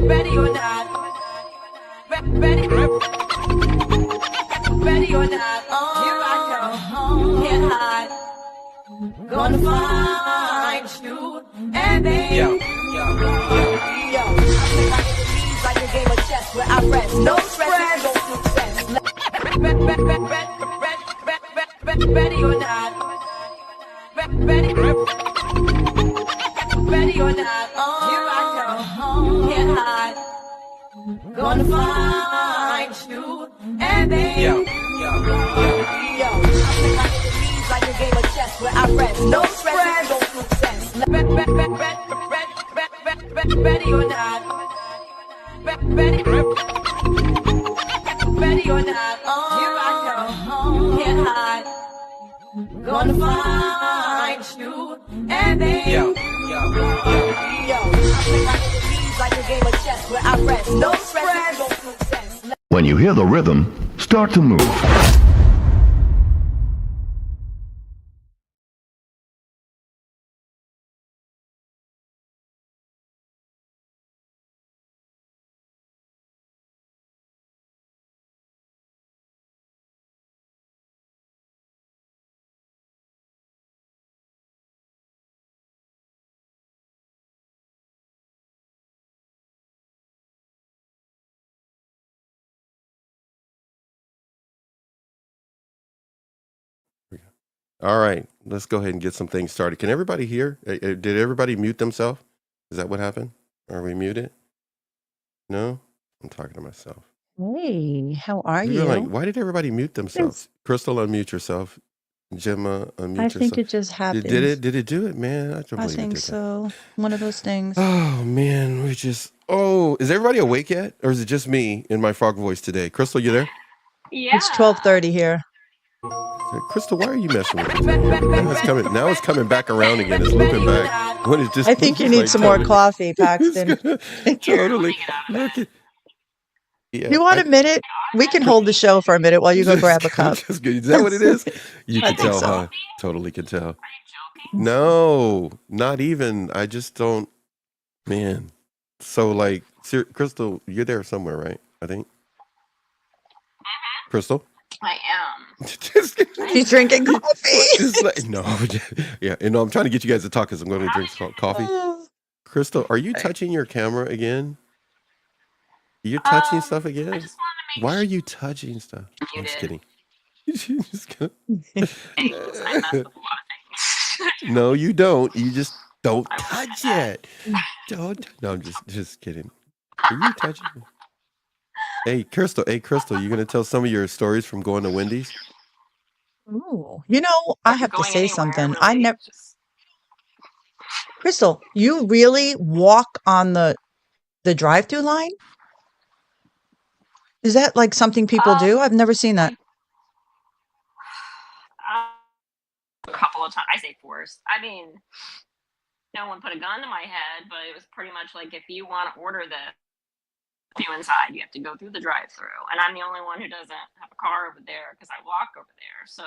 Ready or not? Ready or not? Here I come, can't hide. Gonna find you, and then like a game of chess where I rest. No stress, no success. Ready or not? Ready or not? Here I come, can't hide. Gonna find you, and then like a game of chess where I rest. No stress, no success. Ready or not? Ready or not? Here I come, can't hide. Gonna find you, and then like a game of chess where I rest. No stress, no success. When you hear the rhythm, start to move. All right, let's go ahead and get some things started. Can everybody hear? Did everybody mute themselves? Is that what happened? Are we muted? No? I'm talking to myself. Hey, how are You're you? like, why did everybody mute themselves? Crystal, unmute yourself. Gemma, unmute I think yourself. it just happens. Did it? Did it do it, man? I don't I believe it think did that. so. One of those things. Oh man, we just. Oh, is everybody awake yet, or is it just me in my frog voice today? Crystal, you there? It's 12:30 here. Crystal, why are you messing with me? Now it's coming back around again. It's looping back. When it's just, I think you need some more coffee, Paxton. totally. Look at, yeah, You want a minute? We can hold the show for a minute while you go grab a cup. Just kidding. Is that what it is? You I can think tell, so. huh? Totally can tell. Are you joking? No, not even. I just don't. Man. So, like, Crystal, you're there somewhere, right? I think. Crystal? I am. Just kidding. She's drinking coffee. It's like, no. Yeah. And no, I'm trying to get you guys to talk because I'm going to drink some coffee. Crystal, are you touching your camera again? You're touching stuff I again? just wanted to make Why are sure you touching stuff? I'm just kidding. Just kidding. things. I mess with a lot of things. No, you don't. You just don't touch it. Don't. No, I'm just kidding. Are you touching me? Hey, Crystal. You gonna tell some of your stories from going to Wendy's? Ooh, you know, I have to Going say anywhere, something. really. I never, Just Crystal, you really walk on the drive-through line? Is that like something people do? I've never seen that. a couple of times. I say forced. I mean, no one put a gun to my head, but it was pretty much like, if you want to order this, you inside, you have to go through the drive-through, and I'm the only one who doesn't have a car over there because I walk over there. So,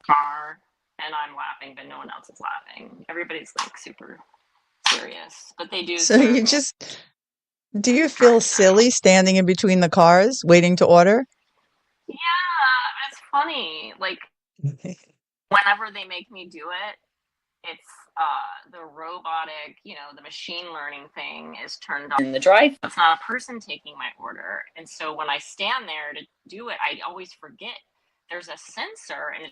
car, and I'm laughing, but no one else is laughing. Everybody's like super serious, but they do. So you just, do you feel silly standing in between the cars waiting to order? Yeah, it's funny. Like, whenever they make me do it, it's the robotic, the machine learning thing is turned on in the drive. It's not a person taking my order. And so when I stand there to do it, I always forget there's a sensor and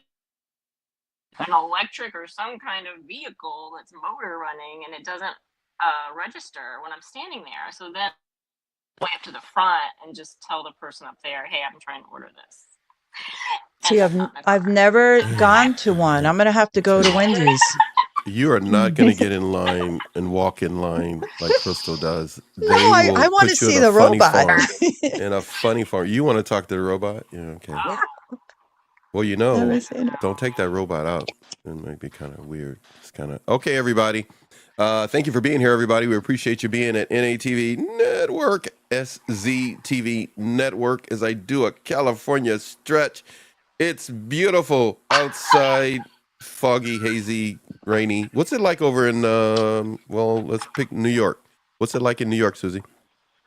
an electric or some kind of vehicle that's motor running, and it doesn't register when I'm standing there. So then I way up to the front and just tell the person up there, hey, I'm trying to order this. See, I've never gone to one. I'm gonna have to go to Wendy's. You are not going to get in line and walk in line like Crystal does. No, I want to see the robot. In a funny farm. You want to talk to the robot? Yeah, okay. Well, don't take that robot out. It might be kind of weird. It's kind of okay, everybody. Thank you for being here, everybody. We appreciate you being at NATV Network, SZTV Network, as I do a California stretch. It's beautiful outside, foggy, hazy, rainy. What's it like over in, let's pick New York. What's it like in New York, Susie?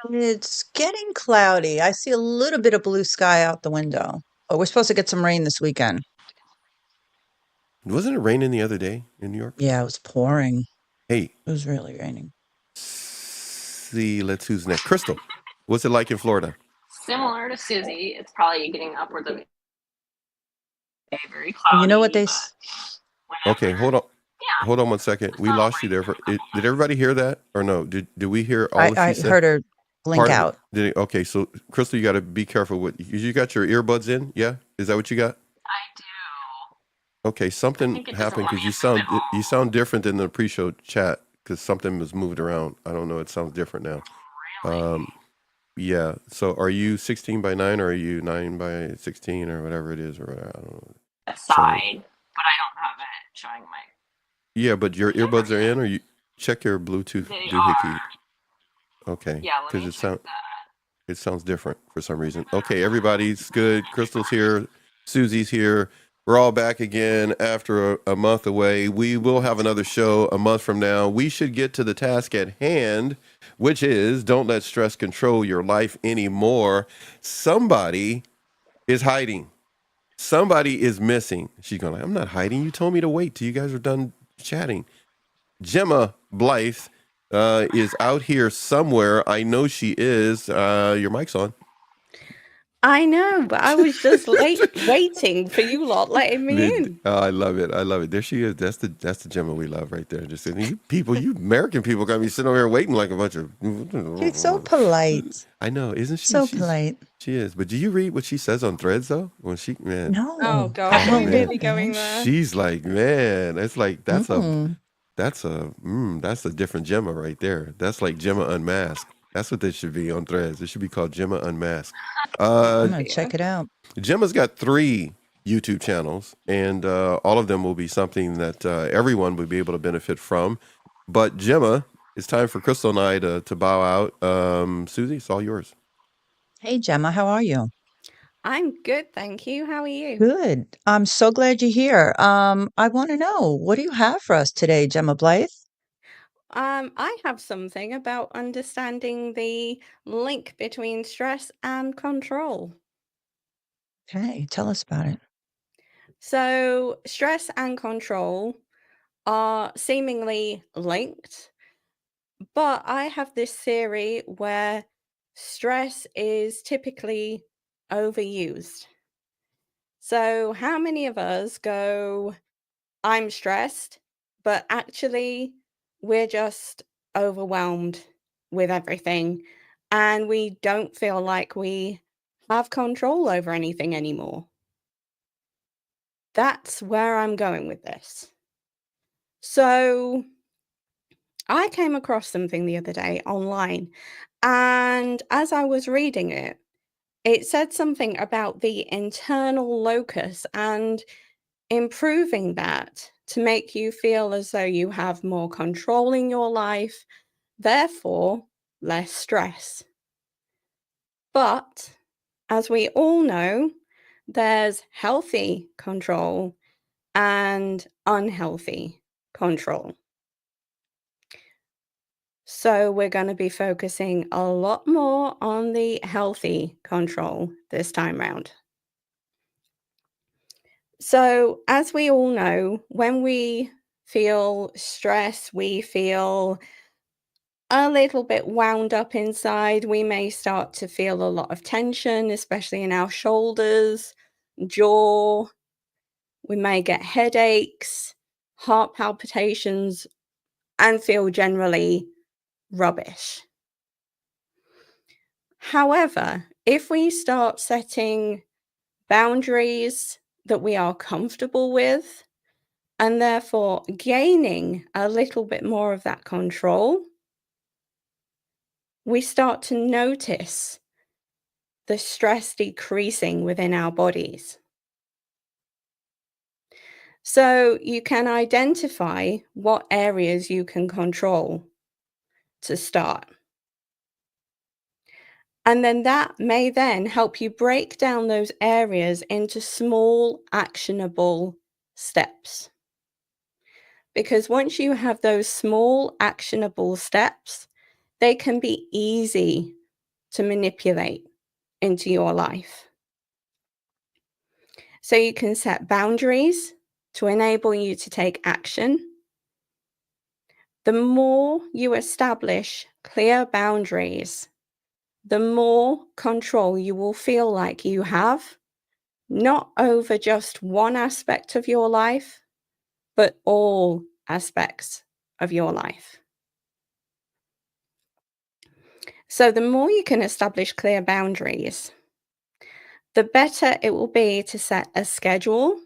It's getting cloudy. I see a little bit of blue sky out the window. Oh, we're supposed to get some rain this weekend. Wasn't it raining the other day in New York? Yeah, it was pouring. Hey. It was really raining. Let's who's next. Crystal, what's it like in Florida? Similar to Susie. It's probably getting upwards of very cloudy. You know what they... Okay, hold on. Yeah. Hold on one second. We lost you there. Did everybody hear that or no? Did we hear all I heard her blink out. Okay, so Crystal, you got to be careful. You got your earbuds in? Yeah? Is that what you got? I do. Okay, something happened because you sound different than the pre-show chat because something was moved around. I don't know. It sounds different now. Really? Yeah. So are you 16 by 9 or are you 9 by 16 or whatever it is or whatever? I don't know. Side, but I don't have it showing my. Yeah, but your earbuds are in, or you check your Bluetooth doohickey. Okay. Yeah, let me check that. It sounds different for some reason. Okay, everybody's good. Crystal's here. Susie's here. We're all back again after a month away. We will have another show a month from now. We should get to the task at hand, which is don't let stress control your life anymore. Somebody is hiding. Somebody is missing. She's going like, I'm not hiding. You told me to wait till you guys are done chatting. Gemma Blythe is out here somewhere. I know she is. Your mic's on. I know, but I was just waiting for you lot letting me in. Oh, I love it. I love it. There she is. That's the Gemma we love right there. Just you people, you American people got me sitting over here waiting like a bunch of. She's so polite. I know, isn't she? So polite. She is. But do you read what she says on Threads though? When No. Oh God, are we really going there? She's like, man, it's like that's a different Gemma right there. That's like Gemma Unmasked. That's what they should be on Threads. It should be called Gemma Unmasked. I'm gonna check it out. Gemma's got 3 YouTube channels, and all of them will be something that everyone would be able to benefit from. But Gemma, it's time for Crystal and I to bow out. Susie, it's all yours. Hey, Gemma, how are you? I'm good, thank you. How are you? Good. I'm so glad you're here. I want to know, what do you have for us today, Gemma Blythe? I have something about understanding the link between stress and control. Okay, tell us about it. So, stress and control are seemingly linked, but I have this theory where stress is typically overused. So, how many of us go, I'm stressed, but actually, we're just overwhelmed with everything and we don't feel like we have control over anything anymore. That's where I'm going with this. So, I came across something the other day online, and as I was reading it, it said something about the internal locus and improving that to make you feel as though you have more control in your life, therefore, less stress. But as we all know, there's healthy control and unhealthy control. So, we're going to be focusing a lot more on the healthy control this time round. So, as we all know, when we feel stress, we feel a little bit wound up inside. We may start to feel a lot of tension, especially in our shoulders, jaw. We may get headaches, heart palpitations, and feel generally rubbish. However, if we start setting boundaries that we are comfortable with, and therefore gaining a little bit more of that control, we start to notice the stress decreasing within our bodies. So you can identify what areas you can control to start. And then that may then help you break down those areas into small, actionable steps. Because once you have those small, actionable steps, they can be easy to manipulate into your life. So you can set boundaries to enable you to take action. The more you establish clear boundaries, the more control you will feel like you have, not over just one aspect of your life, but all aspects of your life. So, the more you can establish clear boundaries, the better it will be to set a schedule.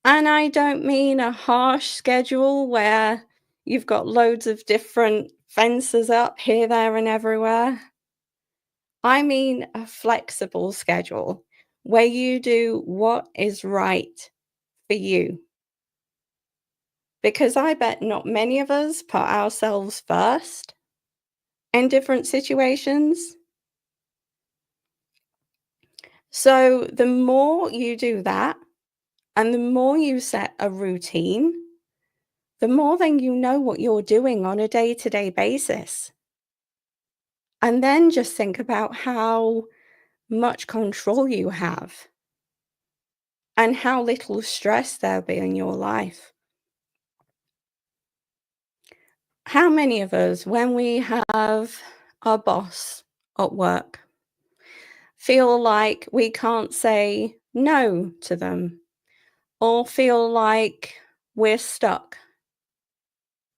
And I don't mean a harsh schedule where you've got loads of different fences up here, there, and everywhere. I mean a flexible schedule where you do what is right for you. Because I bet not many of us put ourselves first in different situations. So the more you do that, and the more you set a routine, the more then you know what you're doing on a day to day basis. And then just think about how much control you have and how little stress there'll be in your life. How many of us, when we have our boss at work, feel like we can't say no to them or feel like we're stuck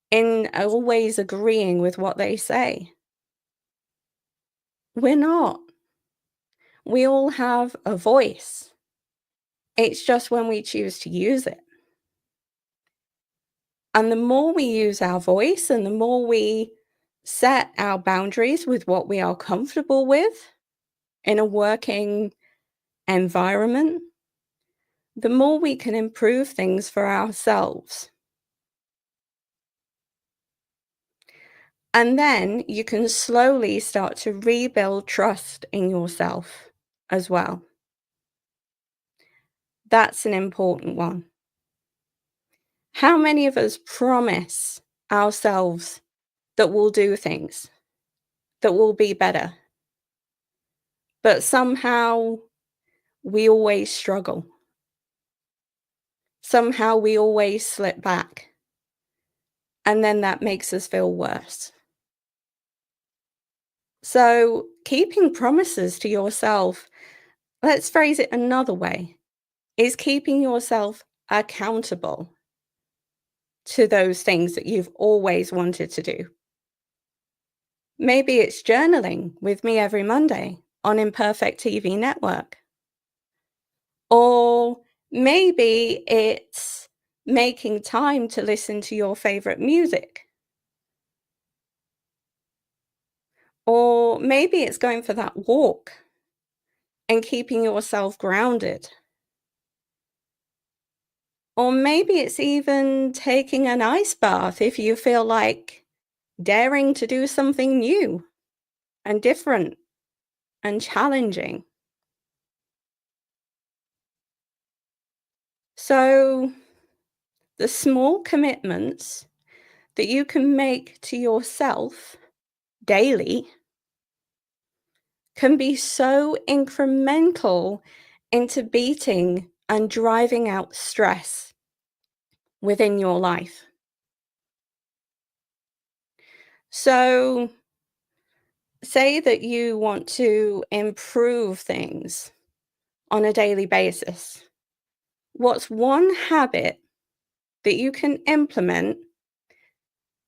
in always agreeing with what they say? We're not. We all have a voice. It's just when we choose to use it. And the more we use our voice and the more we set our boundaries with what we are comfortable with in a working environment, the more we can improve things for ourselves. And then you can slowly start to rebuild trust in yourself as well. That's an important one. How many of us promise ourselves that we'll do things, that we'll be better, but somehow we always struggle? Somehow we always slip back, and then that makes us feel worse. So, keeping promises to yourself, let's phrase it another way, is keeping yourself accountable to those things that you've always wanted to do. Maybe it's journaling with me every Monday on Imperfect TV network. Or maybe it's making time to listen to your favorite music. Or maybe it's going for that walk and keeping yourself grounded. Or maybe it's even taking an ice bath if you feel like daring to do something new and different and challenging. So, the small commitments that you can make to yourself daily can be so incremental into beating and driving out stress within your life. So, say that you want to improve things on a daily basis. What's one habit that you can implement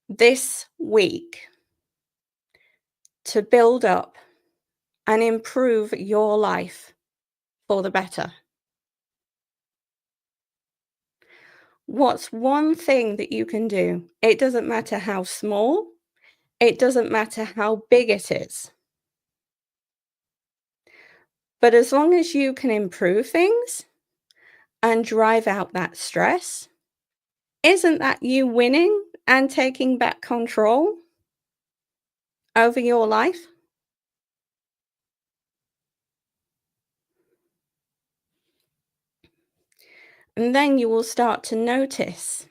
this week to build up and improve your life for the better? What's one thing that you can do? It doesn't matter how small, it doesn't matter how big it is. But as long as you can improve things and drive out that stress, isn't that you winning and taking back control over your life? And then you will start to notice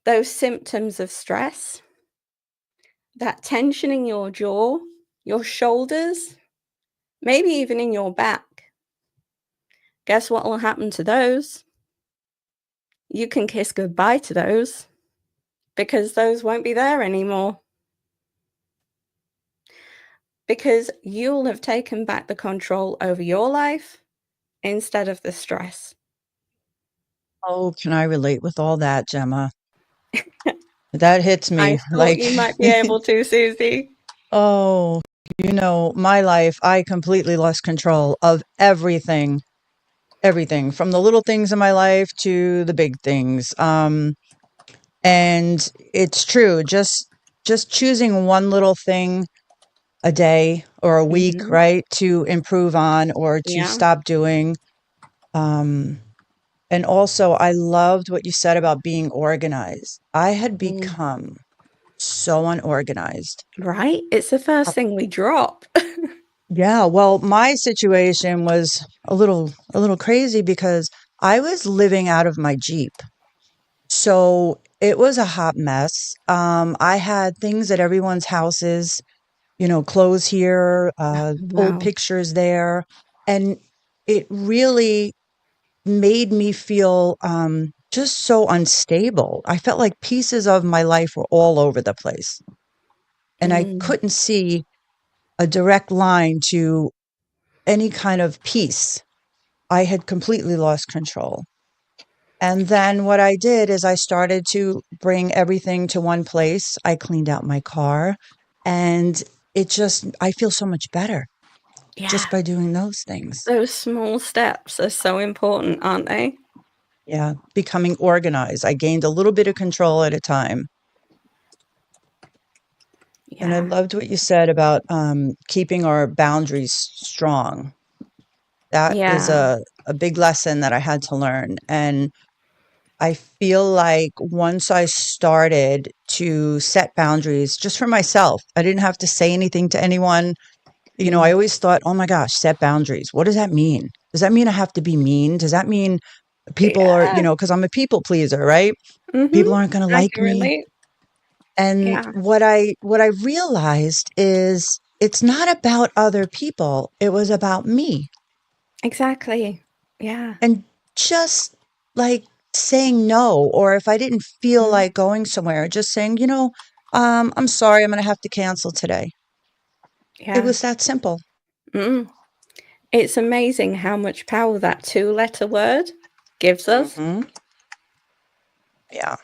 those symptoms of stress, that tension in your jaw, your shoulders, maybe even in your back. Guess what will happen to those? You can kiss goodbye to those because those won't be there anymore. Because you'll have taken back the control over your life instead of the stress. Oh, can I relate with all that, Gemma? That hits I me thought like, you might be able to, Susie. oh, my life, I completely lost control of everything, everything from the little things in my life to the big things. And it's true, just choosing one little thing a day or a week, Mhm. right, to improve on or to Yeah. stop doing. Um, and also, I loved what you said about being organized. I had Mm. become so unorganized. Right? It's the first thing we drop. Yeah, well, my situation was a little crazy because I was living out of my Jeep. So it was a hot mess. I had things at everyone's houses, clothes here, old Wow. pictures there, and it really made me feel just so unstable. I felt like pieces of my life were all over the place, and I Mm. couldn't see a direct line to any kind of peace. I had completely lost control. And then what I did is I started to bring everything to one place. I cleaned out my car, and I feel so much better Yeah. just by doing those things. Those small steps are so important, aren't they? Yeah, becoming organized. I gained a little bit of control at a time. And I Yeah. loved what you said about keeping our boundaries strong. That is Yeah. a big lesson that I had to learn. And I feel like once I started to set boundaries just for myself, I didn't have to say anything to anyone. You know, I always thought, oh my gosh, set boundaries. What does that mean? Does that mean I have to be mean? Does that mean people are, Yeah. because I'm a people pleaser, right? People aren't going to I like can me. relate. And Yeah, what I realized is it's not about other people. It was about me. exactly. Yeah. And just like saying no, or if I didn't feel Mm, like going somewhere, just saying, I'm sorry, I'm going to have to cancel today. It yeah. was that simple. Mm. It's amazing how much power that two-letter word gives us. Hmm. Yeah.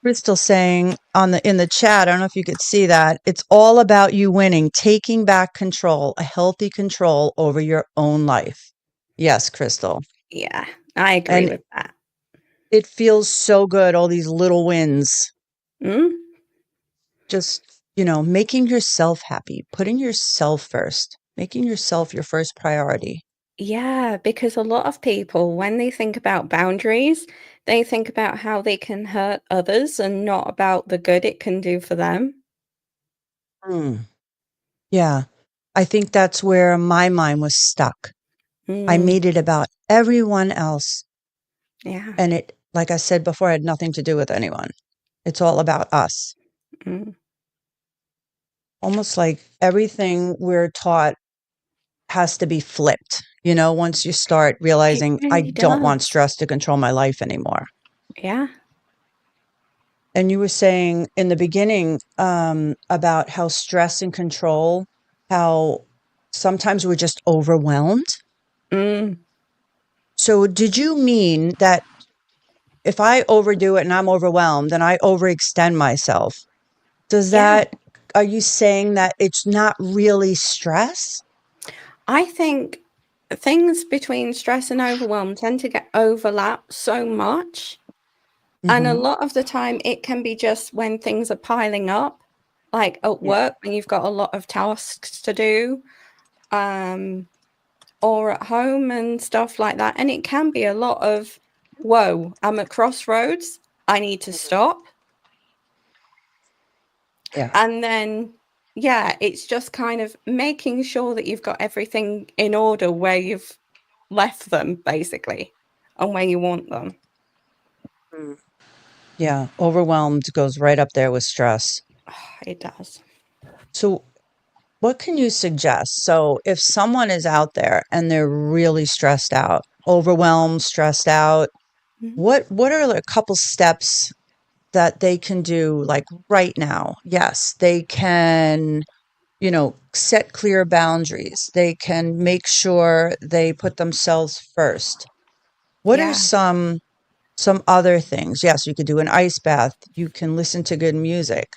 Crystal saying in the chat, I don't know if you could see that. It's all about you winning, taking back control, a healthy control over your own life. Yes, Crystal. Yeah, I agree And with that. it feels so good, all these little wins. Mm? Just, making yourself happy, putting yourself first, making yourself your first priority. Yeah, because a lot of people, when they think about boundaries, they think about how they can hurt others and not about the good it can do for them. Mm. Yeah. I think that's where my mind was stuck. I Mm, made it about everyone else. yeah. And it, like I said before, had nothing to do with anyone. It's all about us. Mm. Almost like everything we're taught has to be flipped. Once you start It realizing I really don't want does. stress to control my life anymore. Yeah. And you were saying in the beginning about how stress and control, how sometimes we're just overwhelmed. Mm, So, did you mean that if I overdo it and I'm overwhelmed, then I overextend myself? Does yeah. that, are you saying that it's not really stress? I think things between stress and overwhelm tend to get overlapped so much. And a Hmm. lot of the time, it can be just when things are piling up, like at Yeah. work, when you've got a lot of tasks to do, um, or at home and stuff like that. And it can be a lot of, whoa, I'm at crossroads. I need to stop. Yeah. And then, yeah, it's just kind of making sure that you've got everything in order where you've left them, basically, and where you want them. Mm. Yeah. Overwhelmed goes right up there with stress. It does. So, what can you suggest? So, if someone is out there and they're really stressed out, overwhelmed, stressed out, Mhm. what are a couple steps that they can do like right now? Yes, they can, set clear boundaries. They can make sure they put themselves first. What are Yeah. some other things? Yes, you could do an ice bath. You can listen to good music.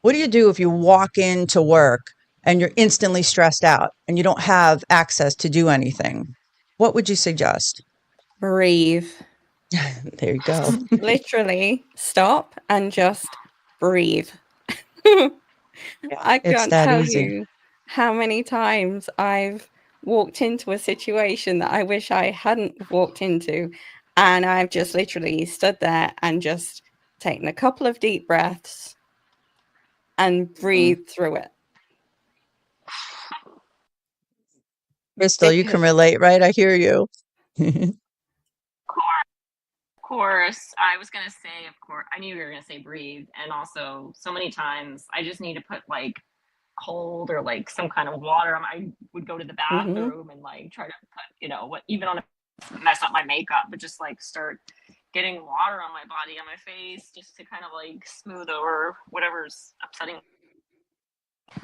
What do you do if you walk into work and you're instantly stressed out and you don't have access to do anything? What would you suggest? Breathe. There you go. Literally stop and just breathe. Yeah, I it's can't that tell easy. you how many times I've walked into a situation that I wish I hadn't walked into, and I've just literally stood there and just taken a couple of deep breaths and Mhm. breathed through it. Crystal, you can Because relate, right? I hear you. Of course, I was gonna say, of course, I knew you were gonna say breathe, and also so many times I just need to put like cold or like some kind of water. I would go to the Mhm. bathroom and like try to put, what, even on a mess up my makeup, but just like start getting water on my body, on my face, just to kind of like smooth over whatever's upsetting.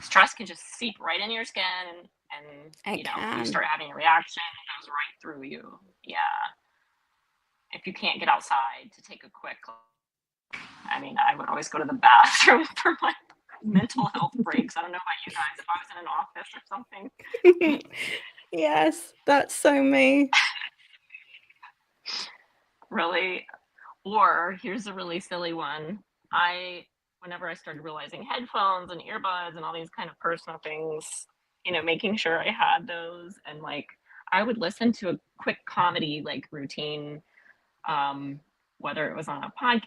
Stress can just seep right in your skin, and It you can. start having a reaction, it goes right through you. Yeah. If you can't get outside to take a quick, I mean, I would always go to the bathroom for my mental health breaks. I don't know about you guys. If I was in an office or something, Yes, that's so me. really. Or here's a really silly one. Whenever I started realizing headphones and earbuds and all these kind of personal things, making sure I had those, and like I would listen to a quick comedy like routine whether it was on a podcast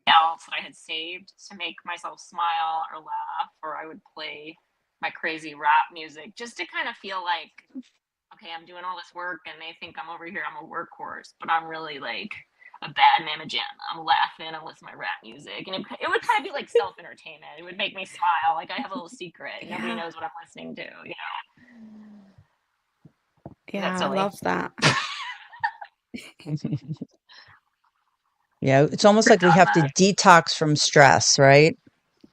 else that I had saved to make myself smile or laugh, or I would play my crazy rap music just to kind of feel like, okay, I'm doing all this work and they think I'm over here, I'm a workhorse, but I'm really like a bad mamma jamma. I'm laughing, I'm listening to my rap music. And it would kind of be like self entertainment. It would make me smile. Like I have a little secret. Nobody Yeah. knows what I'm listening to, you know? Is that Yeah, I silly? love that. Yeah, it's almost like we On have to that. detox from stress, right?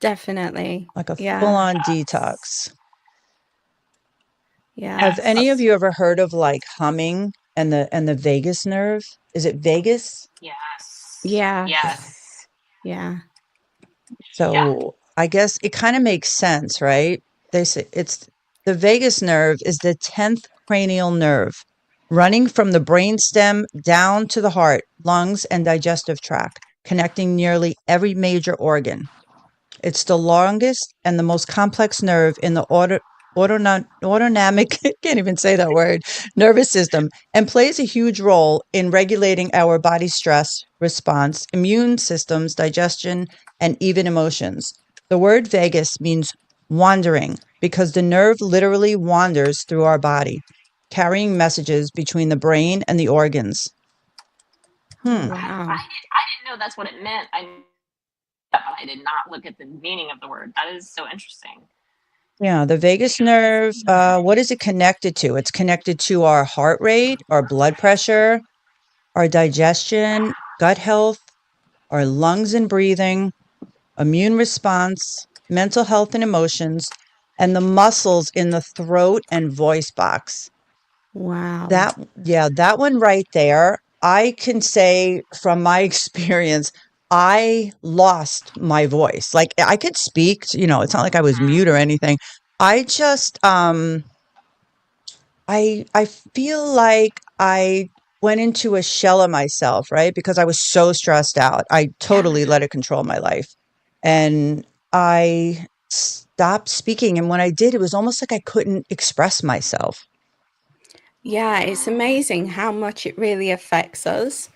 Definitely. Like a Yeah. full-on Yes. detox. Have Yeah. any of Yes. you ever heard of like humming and the vagus nerve? Is it vagus? Yes. Yes. Yes. Yeah. Yeah. So I guess it kind of makes sense, right? They say it's the vagus nerve is the 10th cranial nerve running from the brainstem down to the heart, lungs, and digestive tract, connecting nearly every major organ. It's the longest and the most complex nerve in the autonomic, can't even say that word, nervous system, and plays a huge role in regulating our body stress response, immune systems, digestion, and even emotions. The word vagus means wandering because the nerve literally wanders through our body, carrying messages between the brain and the organs. Oh, Hmm. wow. I didn't know that's what it meant. But I did not look at the meaning of the word. That is so interesting. Yeah, the vagus nerve, what is it connected to? It's connected to our heart rate, our blood pressure, our digestion, gut health, our lungs and breathing, immune response, mental health and emotions, and the muscles in the throat and voice box. Wow. That one right there, I can say from my experience, I lost my voice. Like I could speak, it's not like I was mute or anything. I just I feel like I went into a shell of myself, right? Because I was so stressed out. I Yeah. totally let it control my life. And I stopped speaking. And when I did, it was almost like I couldn't express myself. Yeah, it's amazing how much it really affects us.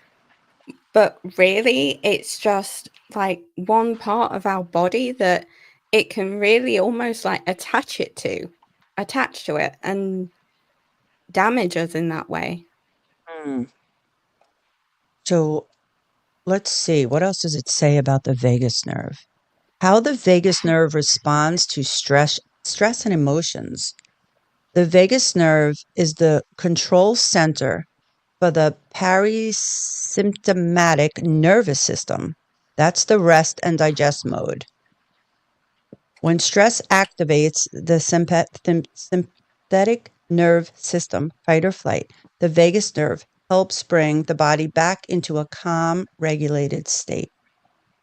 But really, it's just like one part of our body that it can really almost like attach to it and damage us in that way. Mm. So let's see. What else does it say about the vagus nerve? How the vagus nerve responds to stress and emotions. The vagus nerve is the control center for the parasympathetic nervous system. That's the rest and digest mode. When stress activates the sympathetic nerve system, fight or flight, the vagus nerve helps bring the body back into a calm, regulated state.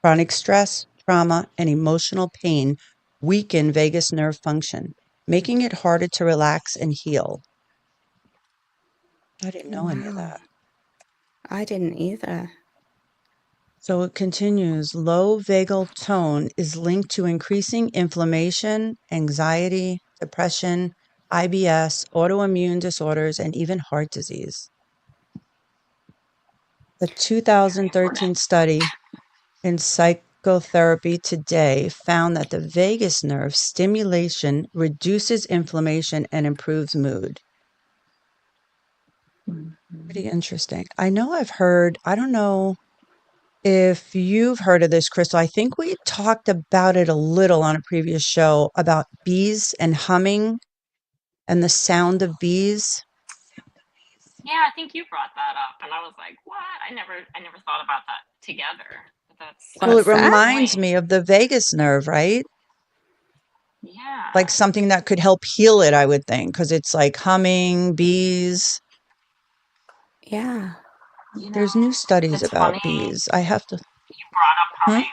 Chronic stress, trauma, and emotional pain weaken vagus nerve function, making it harder to relax and heal. I didn't know any of Wow. that. I didn't either. So it continues low vagal tone is linked to increasing inflammation, anxiety, depression, IBS, autoimmune disorders, and even heart disease. A Very important. 2013 study in Psychotherapy Today found that the vagus nerve stimulation reduces inflammation and improves mood. Pretty interesting. I know I don't know if you've heard of this, Crystal. I think we talked about it a little on a previous show about bees and humming and the sound of bees. Yeah, I think you brought that up, and I was like, "What? I never thought about that together." But Well, that's it What's a good that? reminds point. me of the vagus nerve, right? Like Yeah, something that could help heal it, I would think, because it's like humming, bees. Yeah. you know, There's new studies it's funny about bees. I have to. you brought up Hmm? humming.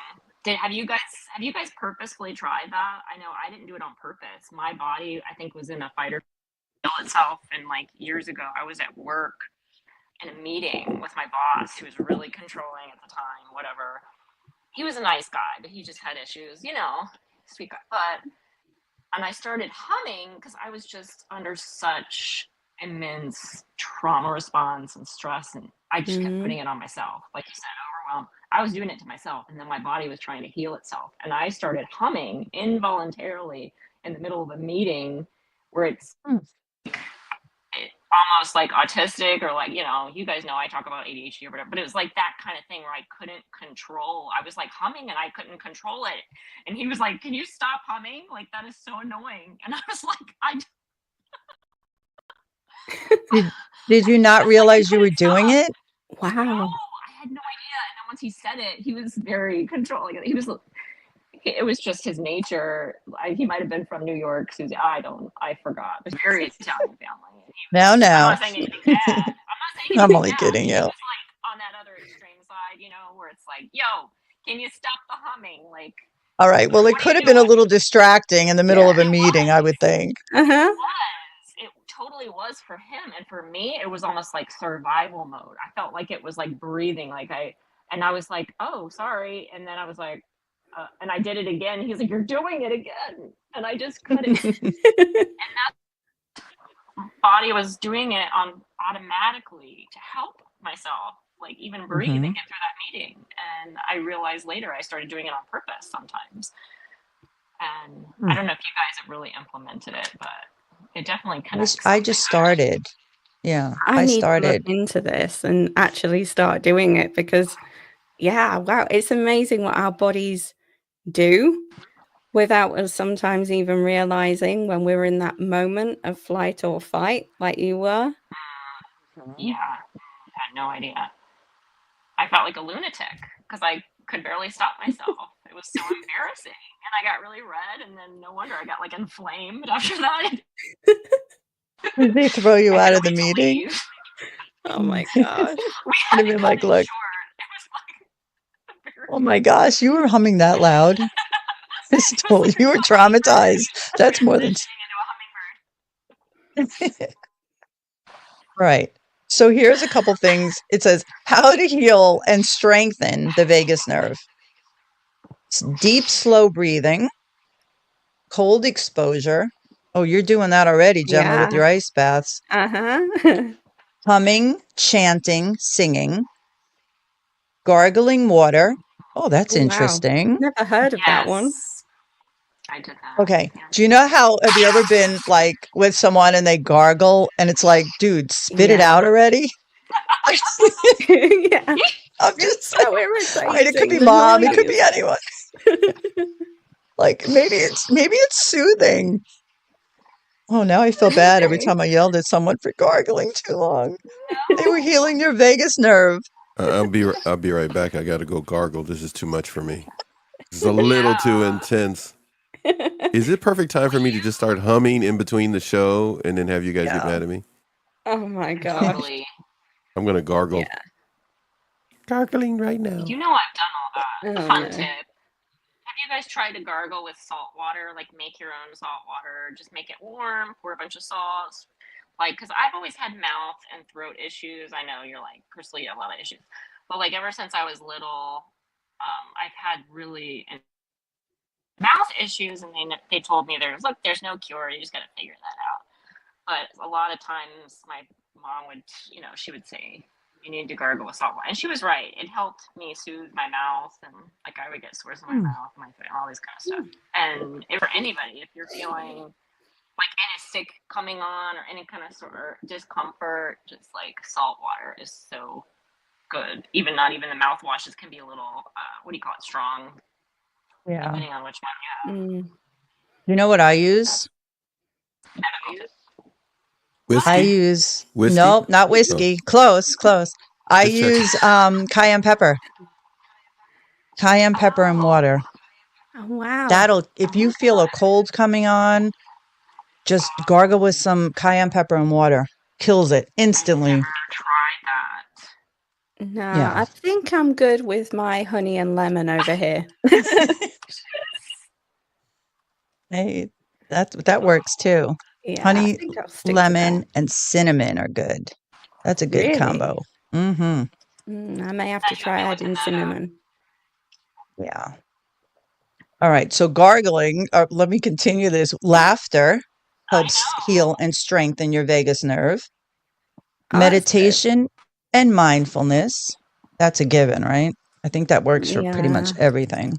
Did have you guys purposefully tried that? I know I didn't do it on purpose. My body, I think, was in a fight or kill itself, and like years ago, I was at work in a meeting with my boss, who was really controlling at the time. Whatever, he was a nice guy, but he just had issues, sweet guy. But and I started humming because I was just under such immense trauma response and stress, and I just kept putting it on myself. Like you said, overwhelmed. I was doing it to myself, and then my body was trying to heal itself, and I started humming involuntarily in the middle of a meeting where it's almost like autistic, or like, you guys know I talk about ADHD or whatever, but it was like that kind of thing where I couldn't control. I was like humming and I couldn't control it. And he was like, "Can you stop humming? Like, that is so annoying." And I was like, Did you not realize you were doing it? Wow. No, I had no idea. And then once he said it, he was very controlling. It was just his nature. He might have been from New York, Susie. I forgot. It was very Italian family. Now. I'm not saying anything bad. I'm not saying anything I'm only bad. kidding He you. was like on that other extreme side, where it's like, "Yo, can you stop the humming?" Like, All right. Well, it what are could you have been a doing? little distracting in the middle of a It meeting, I was. would think. Uh-huh. It totally was for him, and for me it was almost like survival mode. I felt like it was like breathing, and I was like, "Oh, sorry," and then I was like, and I did it again. He's like, "You're doing it again," and I just couldn't. And that body was doing it on automatically to help myself, like even breathe and get through that meeting. And I realized later I started doing it on purpose sometimes. And I don't know if you guys have really implemented it, but it definitely connects. I just started. Yeah, I need to look started. into this and actually start doing it because, yeah, wow, it's amazing what our bodies do without us sometimes even realizing when we're in that moment of flight or fight, like you were. Yeah, I had no idea. I felt like a lunatic because I could barely stop myself. It was so embarrassing. And I got really red, and then no wonder I got like inflamed after that. Did they throw you out of the meeting? Oh my gosh. We had to cut like, it look. short. It was like Oh my gosh, you were humming that loud. You were traumatized. That's more than into a hummingbird. Right. So here's a couple things. It says how to heal and strengthen the vagus nerve. It's deep, slow breathing, cold exposure. Oh, you're doing that already, Gemma, with your ice baths. Uh-huh. Humming, chanting, singing, gargling water. Oh, that's interesting. Wow. Never heard of that one. I did that. Okay. Do you know have you ever been like with someone and they gargle and it's like, dude, spit it out already? Yeah. I'm just so irritating. It could be mom, it could be anyone. Like maybe it's soothing. Oh, now I feel bad every time I yelled at someone for gargling too long. No. They were healing your vagus nerve. I'll be right back. I got to go gargle. This is too much for me. This is a little too intense. Is it perfect time for me to just start humming in between the show and then have you guys get mad at me? Oh my gosh. I'm going to gargle. Yeah. Gargling right now. I've done all that. Fun tip. Have you guys tried to gargle with salt water? Like make your own salt water. Just make it warm, pour a bunch of salt. Like, because I've always had mouth and throat issues. I know you're like, Crystal, you have a lot of issues. But like ever since I was little, I've had really mouth issues, and they told me there's no cure. You just got to figure that out. But a lot of times my mom would, she would say, you need to gargle with salt water. And she was right. It helped me soothe my mouth, and like I would get sores in my mouth, my throat, all this kind of stuff. And for anybody, if you're feeling like any sick coming on or any kind of sort of discomfort, just like salt water is so good. Not even the mouthwashes can be a little, strong. Yeah. Depending on which one you have. You know what I use? Whiskey? I use whiskey? Nope, not whiskey. Oh. Close. I use cayenne pepper. Cayenne pepper and water. Oh, wow. If you feel a cold coming on, just gargle with some cayenne pepper and water. Kills it instantly. I've never tried that. No, yeah. I think I'm good with my honey and lemon over here. Hey, that works too. Yeah, honey, lemon, and cinnamon are good. That's a good combo. Mm-hmm. I may have to try adding cinnamon. Yeah. All right. So gargling, let me continue this. Laughter helps heal and strengthen your vagus nerve. Oh, that's good. meditation, and mindfulness. That's a given, right? I think that works for pretty much Yeah, everything.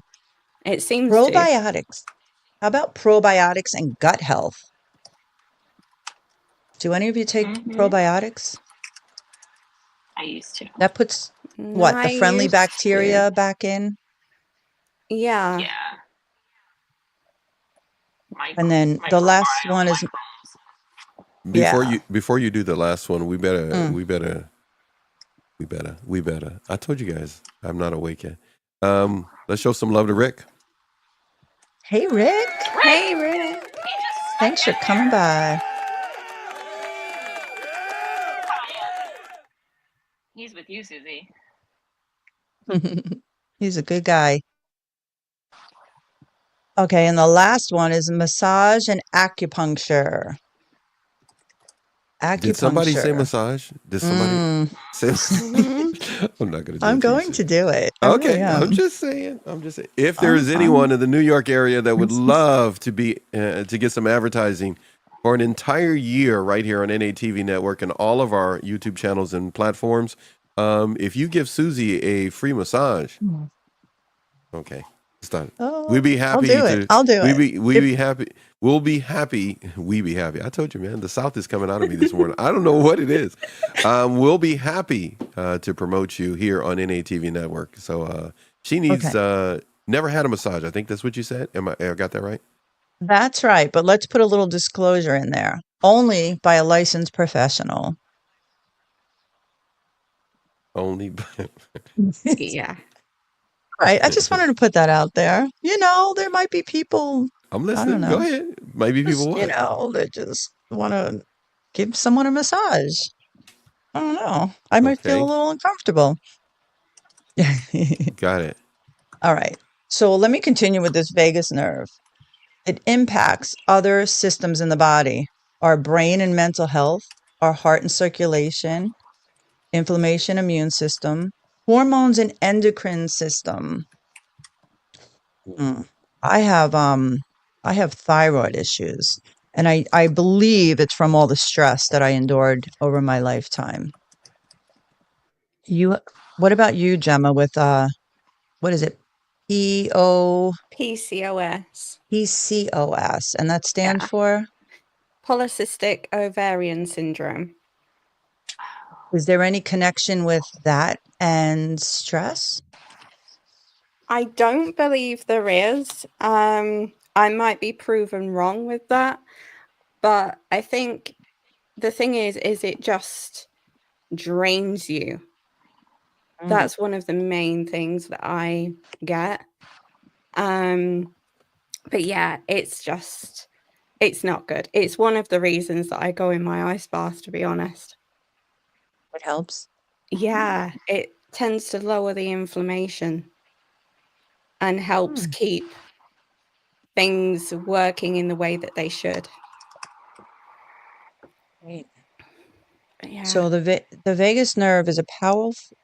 it seems to. Probiotics. How about probiotics and gut health? Do any of you take probiotics? I used to. That puts what? The I friendly used to. bacteria back in? Yeah. Yeah. And then the last one is, yeah. Before you do the last one, we better Mm. I told you guys I'm not awake yet. Let's show some love to Rick. Hey, Rick. Hey, Rick. Thanks for coming by. He's with you, Susie. He's a good guy. Okay, and the last one is massage and acupuncture. Did somebody say Acupuncture. massage? Did somebody say? I'm not going to do it. I'm going to do it. I really Okay, am. I'm just saying. If there is anyone in the New York area that would love to be to get some advertising for an entire year right here on NATV Network and all of our YouTube channels and platforms, if you give Susie a free massage, okay, it's done. Oh, We'd be happy I'll do it. I'll do it. We'd be happy. We'll be happy. We be happy. I told you, man, the South is coming out of me this morning. I don't know what it is. We'll be happy to promote you here on NATV Network. So she needs never had a massage. I think that's what you said. I got that right? That's right. But let's put a little disclosure in there. Only by a licensed professional. Only. Yeah. Right. I just wanted to put that out there. You know, there might be people. I'm I listening. don't know. Go ahead. Maybe people what? You know, that just want to give someone a massage. I don't know. I might feel a little uncomfortable. Got it. All right. So let me continue with this vagus nerve. It impacts other systems in the body, our brain and mental health, our heart and circulation, inflammation, immune system, hormones and endocrine system. I have thyroid issues, and I believe it's from all the stress that I endured over my lifetime. What about you, Gemma, with what is it? PCOS. PCOS, and that stands for? Polycystic ovarian syndrome. Is there any connection with that and stress? I don't believe there is. I might be proven wrong with that, but I think the thing is it just drains you. That's one of the main things that I get. But yeah, it's not good. It's one of the reasons that I go in my ice bath, to be honest. It helps. Yeah, it tends to lower the inflammation and helps keep things working in the way that they should. Great. Yeah. So the vagus nerve is a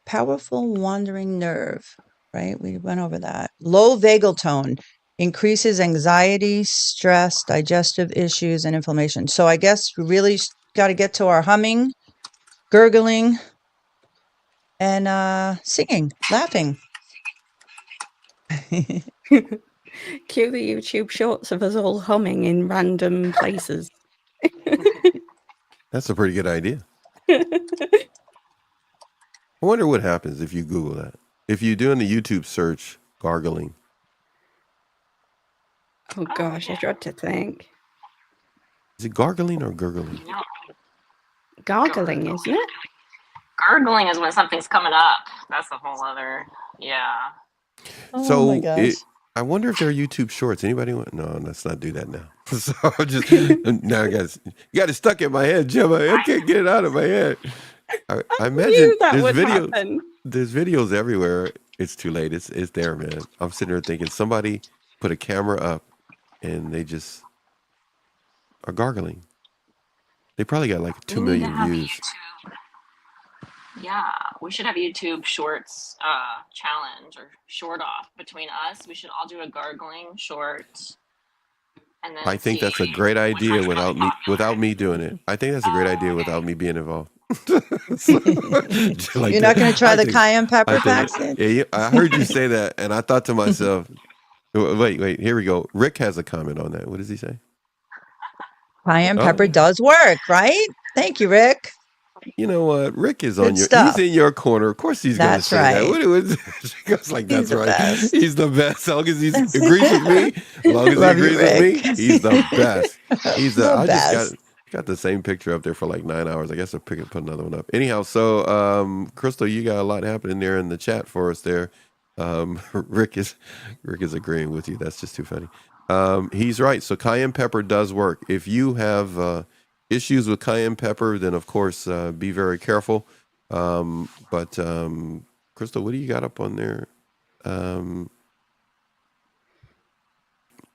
powerful wandering nerve, right? We went over that. Low vagal tone increases anxiety, stress, digestive issues, and inflammation. So I guess we really got to get to our humming, gurgling, and singing, laughing. Cue the YouTube shorts of us all humming in random places. That's a pretty good idea. I wonder what happens if you Google that. If you do in the YouTube search gargling. Oh gosh, I dread to think. Is it gargling or gurgling? No. Gargling, isn't it? Gargling is when something's coming up. That's a whole other, yeah. Oh my gosh. I wonder if there are YouTube shorts. Anybody want? No, let's not do that now. So just now, guys, you got it stuck in my head, Gemma. I can't get it out of my head. I imagine there's videos everywhere. It's too late. It's there, man. I'm sitting there thinking somebody put a camera up and they just are gargling. They probably got like 2 million views. Yeah, we should have YouTube Shorts challenge or short off between us. We should all do a gargling short. And then I think that's a great idea without me doing it. I think that's a great idea without me being involved. Like You're not going to try I the think, cayenne I pepper, think, Paxton? yeah, I heard you say that, and I thought to myself, wait, here we go. Rick has a comment on that. What does he say? Cayenne Oh, pepper does work, right? Thank you, Rick. you know what? Rick is Good he's stuff. in your corner. Of course he's going to That's say that. right. She goes like, He's that's the right. best. He's the best. As long as he agrees with me, as long as he Love you, agrees with Rick. me, he's the best. The I just best. got the same picture up there for like 9 hours. I guess I'll put another one up. Anyhow, so Crystal, you got a lot happening there in the chat for us there. Rick is agreeing with you. That's just too funny. He's right. So cayenne pepper does work. If you have issues with cayenne pepper, then of course be very careful. But Crystal, what do you got up on there?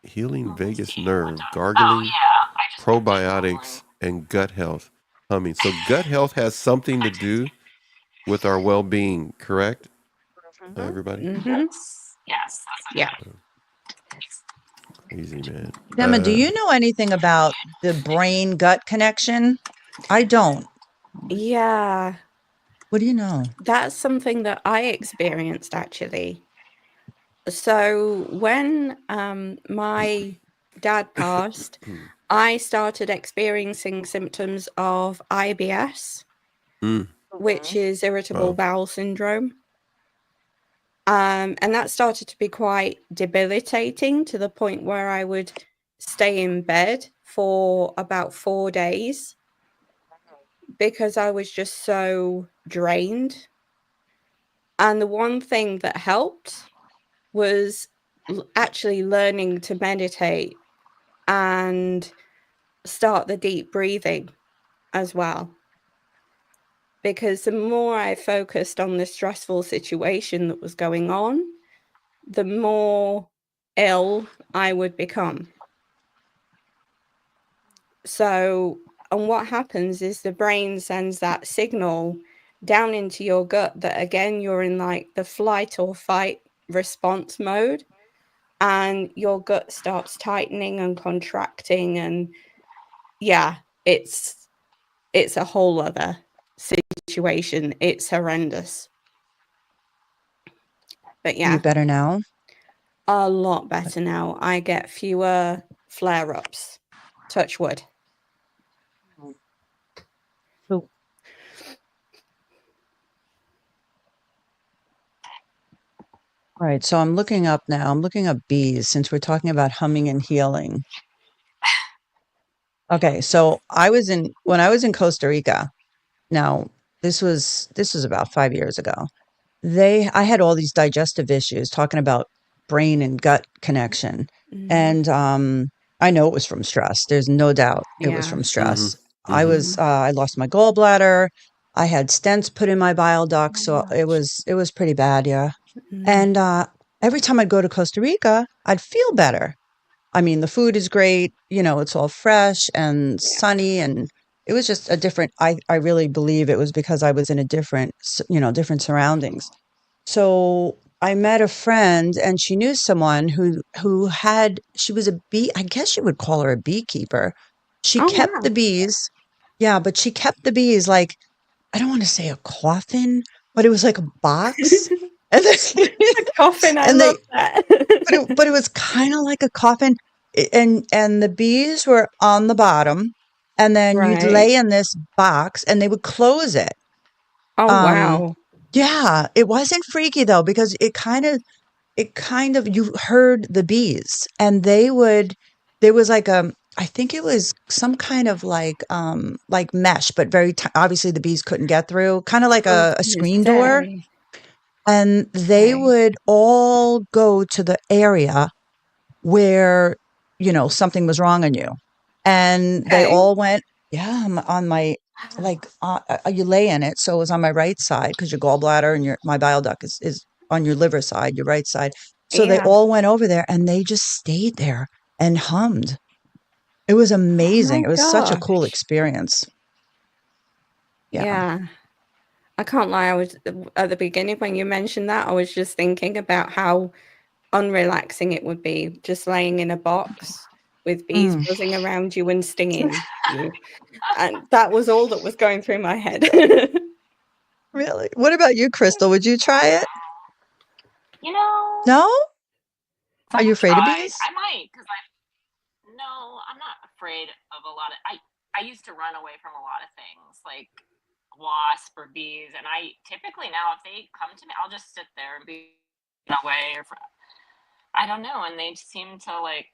Healing Let me vagus see. nerve, Oh gargling, yeah, I just finished probiotics, Googling. and gut health. Humming. So gut health has something to do with our well-being, correct? Everybody? Yes, that's Yeah. Crazy, man. Emma, do you know anything about the brain gut connection? I don't. Yeah. What do you know? That's something that I experienced actually. So when my dad passed, I started experiencing symptoms of IBS, which is irritable Wow. bowel syndrome. And that started to be quite debilitating to the point where I would stay in bed for about 4 days because I was just so drained. And the one thing that helped was actually learning to meditate and start the deep breathing as well. Because the more I focused on the stressful situation that was going on, the more ill I would become. So, and what happens is the brain sends that signal down into your gut that again, you're in like the flight or fight response mode, and your gut starts tightening and contracting. And yeah, it's a whole other situation. It's horrendous. But Are you yeah, better now? a lot better now. I get fewer flare-ups. Touch wood. So, all right. So I'm looking up now. I'm looking up bees since we're talking about humming and healing. Okay. So when I was in Costa Rica. Now, this was about 5 years ago. I had all these digestive issues talking about brain and gut connection. And I know it was from stress. There's no doubt it was Yeah. from stress. Mm-hmm. I lost my gallbladder. I had stents put in my bile duct, so it was pretty bad, yeah. And every time I'd go to Costa Rica, I'd feel better. I mean, the food is great, it's all fresh and sunny, and it was just a different I really believe it was because I was in a different surroundings. So I met a friend and she knew someone she was a bee, I guess you would call her a beekeeper. She Oh kept the wow. bees. Yeah, but she kept the bees like, I don't want to say a coffin, but it was like a box. And then, Coffin, I and love they that. but it was kind of like a coffin, and the bees were on the bottom, and then you'd Right. lay in this box and they would close it. Oh Um, wow. yeah, it wasn't freaky though, because it kind of you heard the bees, and there was like I think it was some kind of like mesh, but obviously the bees couldn't get through, kind of like I was a gonna screen door, say. and they Okay. would all go to the area where, something was wrong on you. And they Okay. all went, yeah, on my, like, you lay in it. So it was on my right side because your gallbladder and my bile duct is on your liver side, your right side. So they Yeah. all went over there and they just stayed there and hummed. It was Oh amazing. my It was such a cool gosh. experience. Yeah. Yeah. I can't lie. I was at the beginning when you mentioned that, I was just thinking about how unrelaxing it would be just laying in a box with bees buzzing around you and stinging you. And that was all that was going through my head. Really? What about you, Crystal? Would you try it? You know, No? if Are I you afraid of tried, bees? I might, because no, I'm not afraid of a lot of. I used to run away from a lot of things like wasp or bees, and I typically now if they come to me, I'll just sit there and be away I don't know, and they seem to like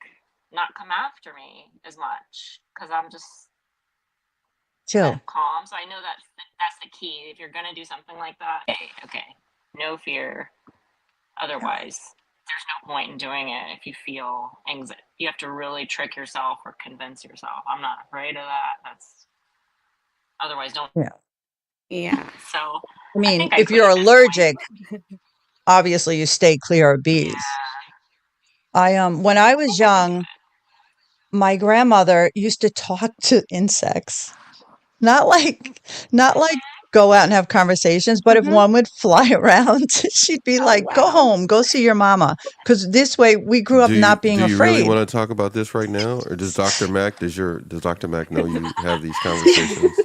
not come after me as much because I'm just Chill. calm. So I know that's the key. If you're gonna do something like that, okay, no fear. Otherwise, there's no point in doing it if you feel anxiety. You have to really trick yourself or convince yourself. I'm not afraid of that. That's otherwise don't. Yeah. Yeah. So I mean, think I if could you're at this allergic, point. obviously you stay clear of bees. When I was young, my grandmother used to talk to insects. Not like go out and have conversations, but if one would fly around, she'd be like, "Go wow. home, go see your mama." Because this way we grew up not being Do you really afraid. want to talk about this right now, or does Dr. Mac does Dr. Mac know you have these conversations?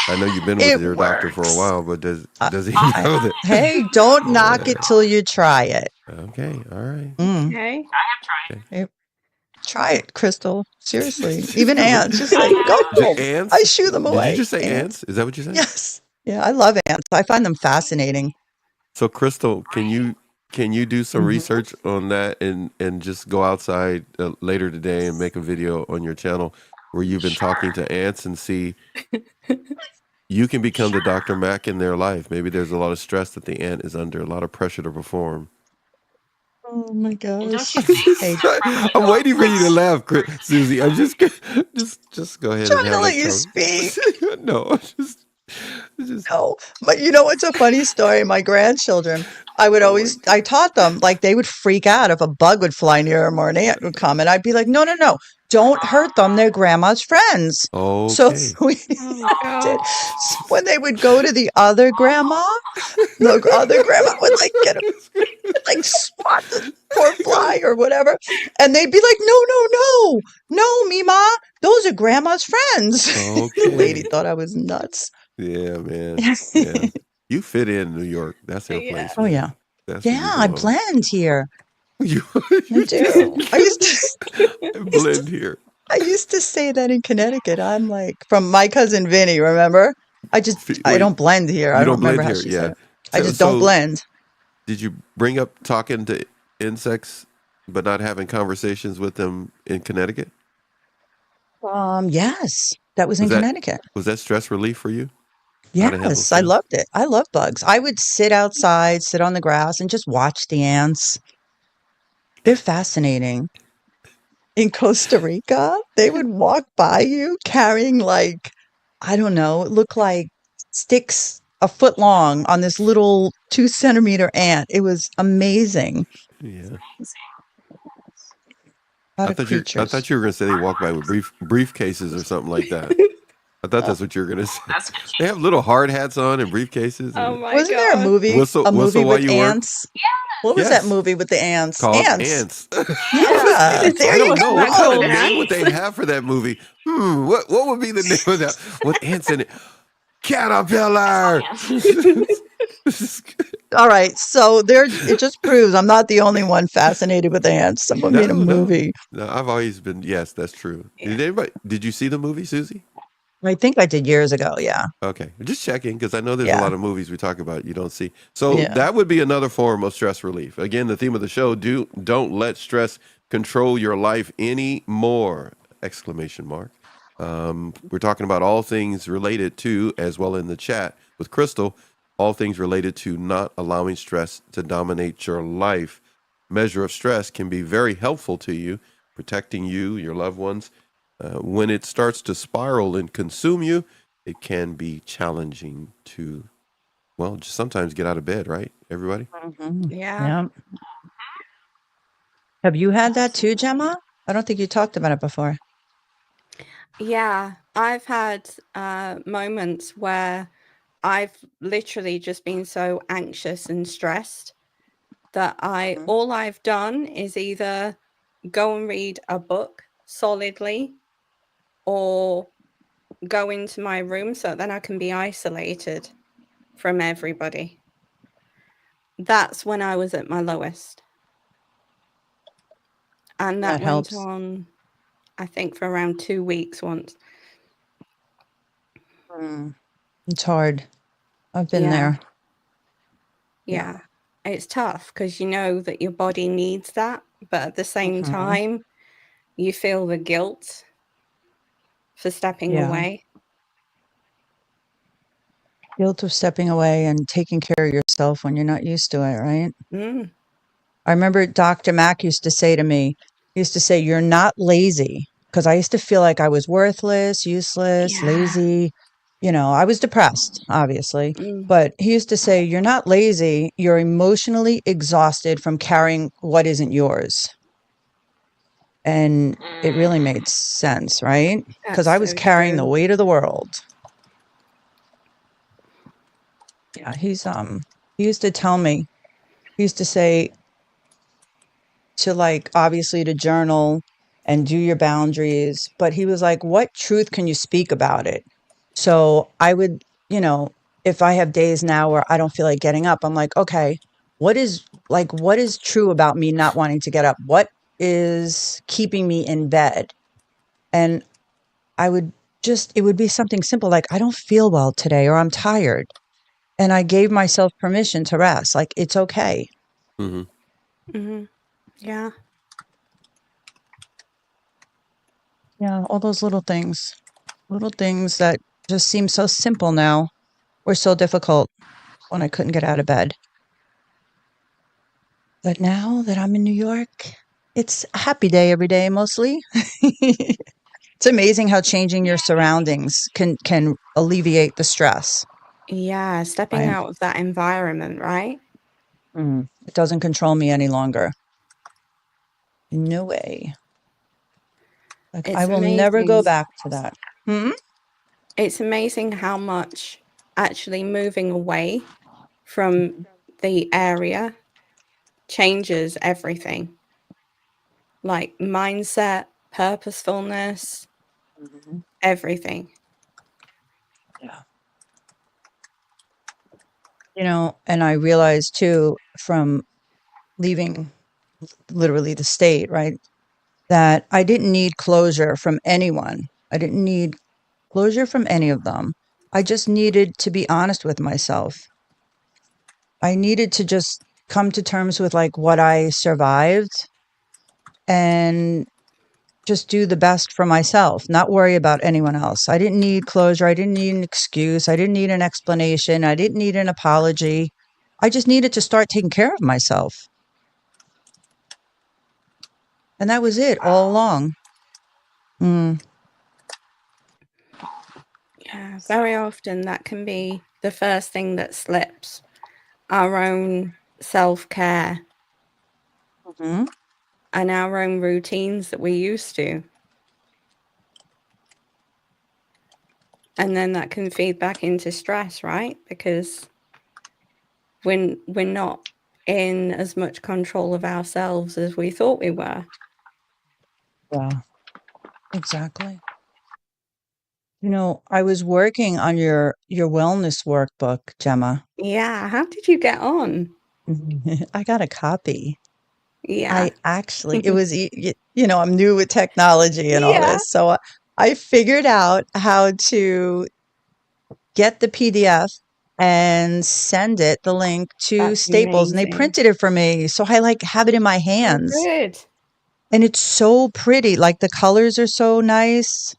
I know you've been with It your doctor for a works. while, but does he I- know that? hey, don't knock it till you try it. Okay, all right. Okay. I have tried. Try it, Crystal. Seriously. Even ants, just like, I go have. home. Ants? I shoo them Did away. you just say ants? Is that what you said? Yes. Yeah, I love ants. I find them fascinating. So, Crystal, can you do some Mhm. research on that and just go outside later today and make a video on your channel where you've been talking to ants and see you can become the Dr. Mac in their life. Maybe there's a lot of stress that the ant is under, a lot of pressure to perform. Oh my And don't gosh. you think Hey, I'm waiting for you to laugh, Susie. I'm just go ahead and trying to have let that you conversation. speak. No, just No, but you know what's a funny story? My grandchildren, I taught them, like, they would freak out if a bug would fly near them or an ant would come. And I'd be like, no, no, no, don't hurt them. They're grandma's friends. So okay. we Oh did. God. So when they would go to the other grandma, the other grandma would like get like swat the poor fly or whatever. And they'd be like, no, no, no, no, Mima, those are grandma's friends. The lady Okay. thought I was nuts. Yeah, man. Yeah. You fit in New York. That's your Yeah. place, Oh, man. yeah. That's where Yeah, you I belong. blend here. You, I you do. I blend here. used to say that in Connecticut. I'm like, from my cousin Vinny, remember? I Wait, don't blend here. I you don't don't blend remember how here, she said yeah. it. I just don't So blend. did you bring up talking to insects but not having conversations with them in Connecticut? Yes, that was in Was that Connecticut. stress relief for you? How to handle Yes, I stress? loved it. I love bugs. I would sit outside, sit on the grass, and just watch the ants. They're fascinating. In Costa Rica, they would walk by you carrying, like, I don't know, it looked like sticks a foot long on this little 2 centimeter ant. It was amazing. Yeah. A lot I of thought creatures. you were gonna say they walk by with briefcases or something like that. I thought that's what you were gonna say. That's good. They have little hard hats on and briefcases Oh and my Wasn't there a God. movie? whistle A movie while with you work. ants? What was that Yes. movie with the ants? Called Ants. Ants. Yeah, Is there I you don't know what that kind go. of called name would ants? they have for that movie. What would be the name of that with ants in it? Caterpillar. All right, so it just proves I'm not the only one fascinated with ants. Someone made a movie. No. I've always been. Yes, that's true. Yeah. Did you see the movie, Susie? I think I did years ago. Yeah. Okay, just checking because I know there's a Yeah. lot of movies we talk about you don't see. So Yeah. that would be another form of stress relief. Again, the theme of the show: don't let stress control your life anymore! Exclamation mark. We're talking about all things related to, as well in the chat with Crystal, all things related to not allowing stress to dominate your life. Measure of stress can be very helpful to you, protecting you, your loved ones. When it starts to spiral and consume you, it can be challenging to, well, just sometimes get out of bed, right, everybody? Yeah. Yeah. Have you had that too, Gemma? I don't think you talked about it before. Yeah. I've had moments where I've literally just been so anxious and stressed that all I've done is either go and read a book solidly or go into my room so then I can be isolated from everybody. That's when I was at my lowest. And that went helps. on, I think, for around 2 weeks once. It's hard. I've been Yeah. there. Yeah. It's tough because you know that your body needs that, but at the same time, you feel the guilt for stepping away. Guilt of stepping away and taking care of yourself when you're not used to it, right? Mm. I remember Dr. Mack used to say to me, you're not lazy. Because I used to feel like I was worthless, useless, Yeah. lazy. I was depressed, obviously. Mm. But he used to say, you're not lazy. You're emotionally exhausted from carrying what isn't yours. And it really made sense, right? Because I That's was so carrying the true. weight of the world. Yeah, he used to tell me, he used to say to obviously to journal and do your boundaries, but he was like, what truth can you speak about it? So I would, if I have days now where I don't feel like getting up, I'm like, okay, what is true about me not wanting to get up? What is keeping me in bed? And it would be something simple like, I don't feel well today or I'm tired. And I gave myself permission to rest. Like, it's okay. Yeah. Yeah. All those little things that just seem so simple now were so difficult when I couldn't get out of bed. But now that I'm in New York, it's a happy day every day, mostly. It's amazing how changing your surroundings can alleviate the stress. Yeah. Stepping Right? out of that environment, right? It doesn't control me any longer. No way. Like, I It's will never go amazing. back to that. It's amazing how much actually moving away from the area changes everything. Like mindset, purposefulness, everything. Yeah. And I realized too from leaving literally the state, right, that I didn't need closure from anyone. I didn't need closure from any of them. I just needed to be honest with myself. I needed to just come to terms with what I survived and just do the best for myself, not worry about anyone else. I didn't need closure. I didn't need an excuse. I didn't need an explanation. I didn't need an apology. I just needed to start taking care of myself. And that was it all along. Yeah, very often that can be the first thing that slips, our own self-care and our own routines that we're used to. And then that can feed back into stress, right? Because when we're not in as much control of ourselves as we thought we were. Yeah, exactly. I was working on your wellness workbook, Gemma. Yeah, how did you get on? I got a copy. Yeah. I actually, it was, I'm new with technology and all Yeah. this. So I figured out how to get the PDF and send it, the link to That's Staples, and they amazing. printed it for me. So I have it in my Oh, hands. good. And it's so pretty. Like, the colors are so nice.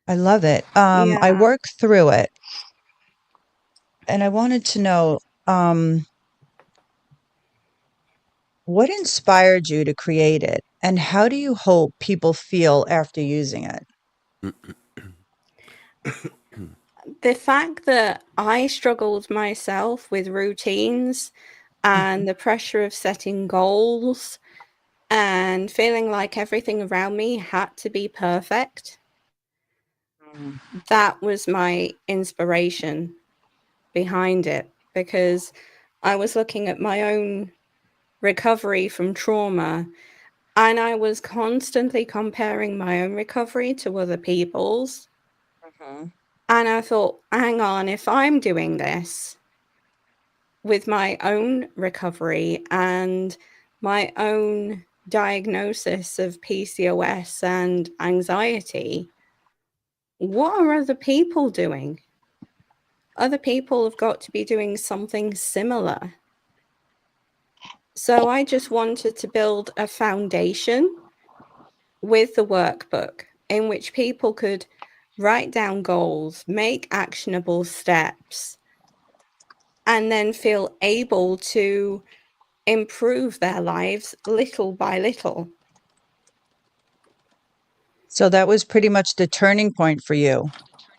I love it. I Yeah. work through it. And I wanted to know, what inspired you to create it? And how do you hope people feel after using it? The fact that I struggled myself with routines and the pressure of setting goals and feeling like everything around me had to be perfect, that was my inspiration behind it, because I was looking at my own recovery from trauma And I was constantly comparing my own recovery to other people's. Mhm. And I thought, hang on, if I'm doing this with my own recovery and my own diagnosis of PCOS and anxiety, what are other people doing? Other people have got to be doing something similar. So I just wanted to build a foundation with the workbook in which people could write down goals, make actionable steps, and then feel able to improve their lives little by little. So that was pretty much the turning point for you.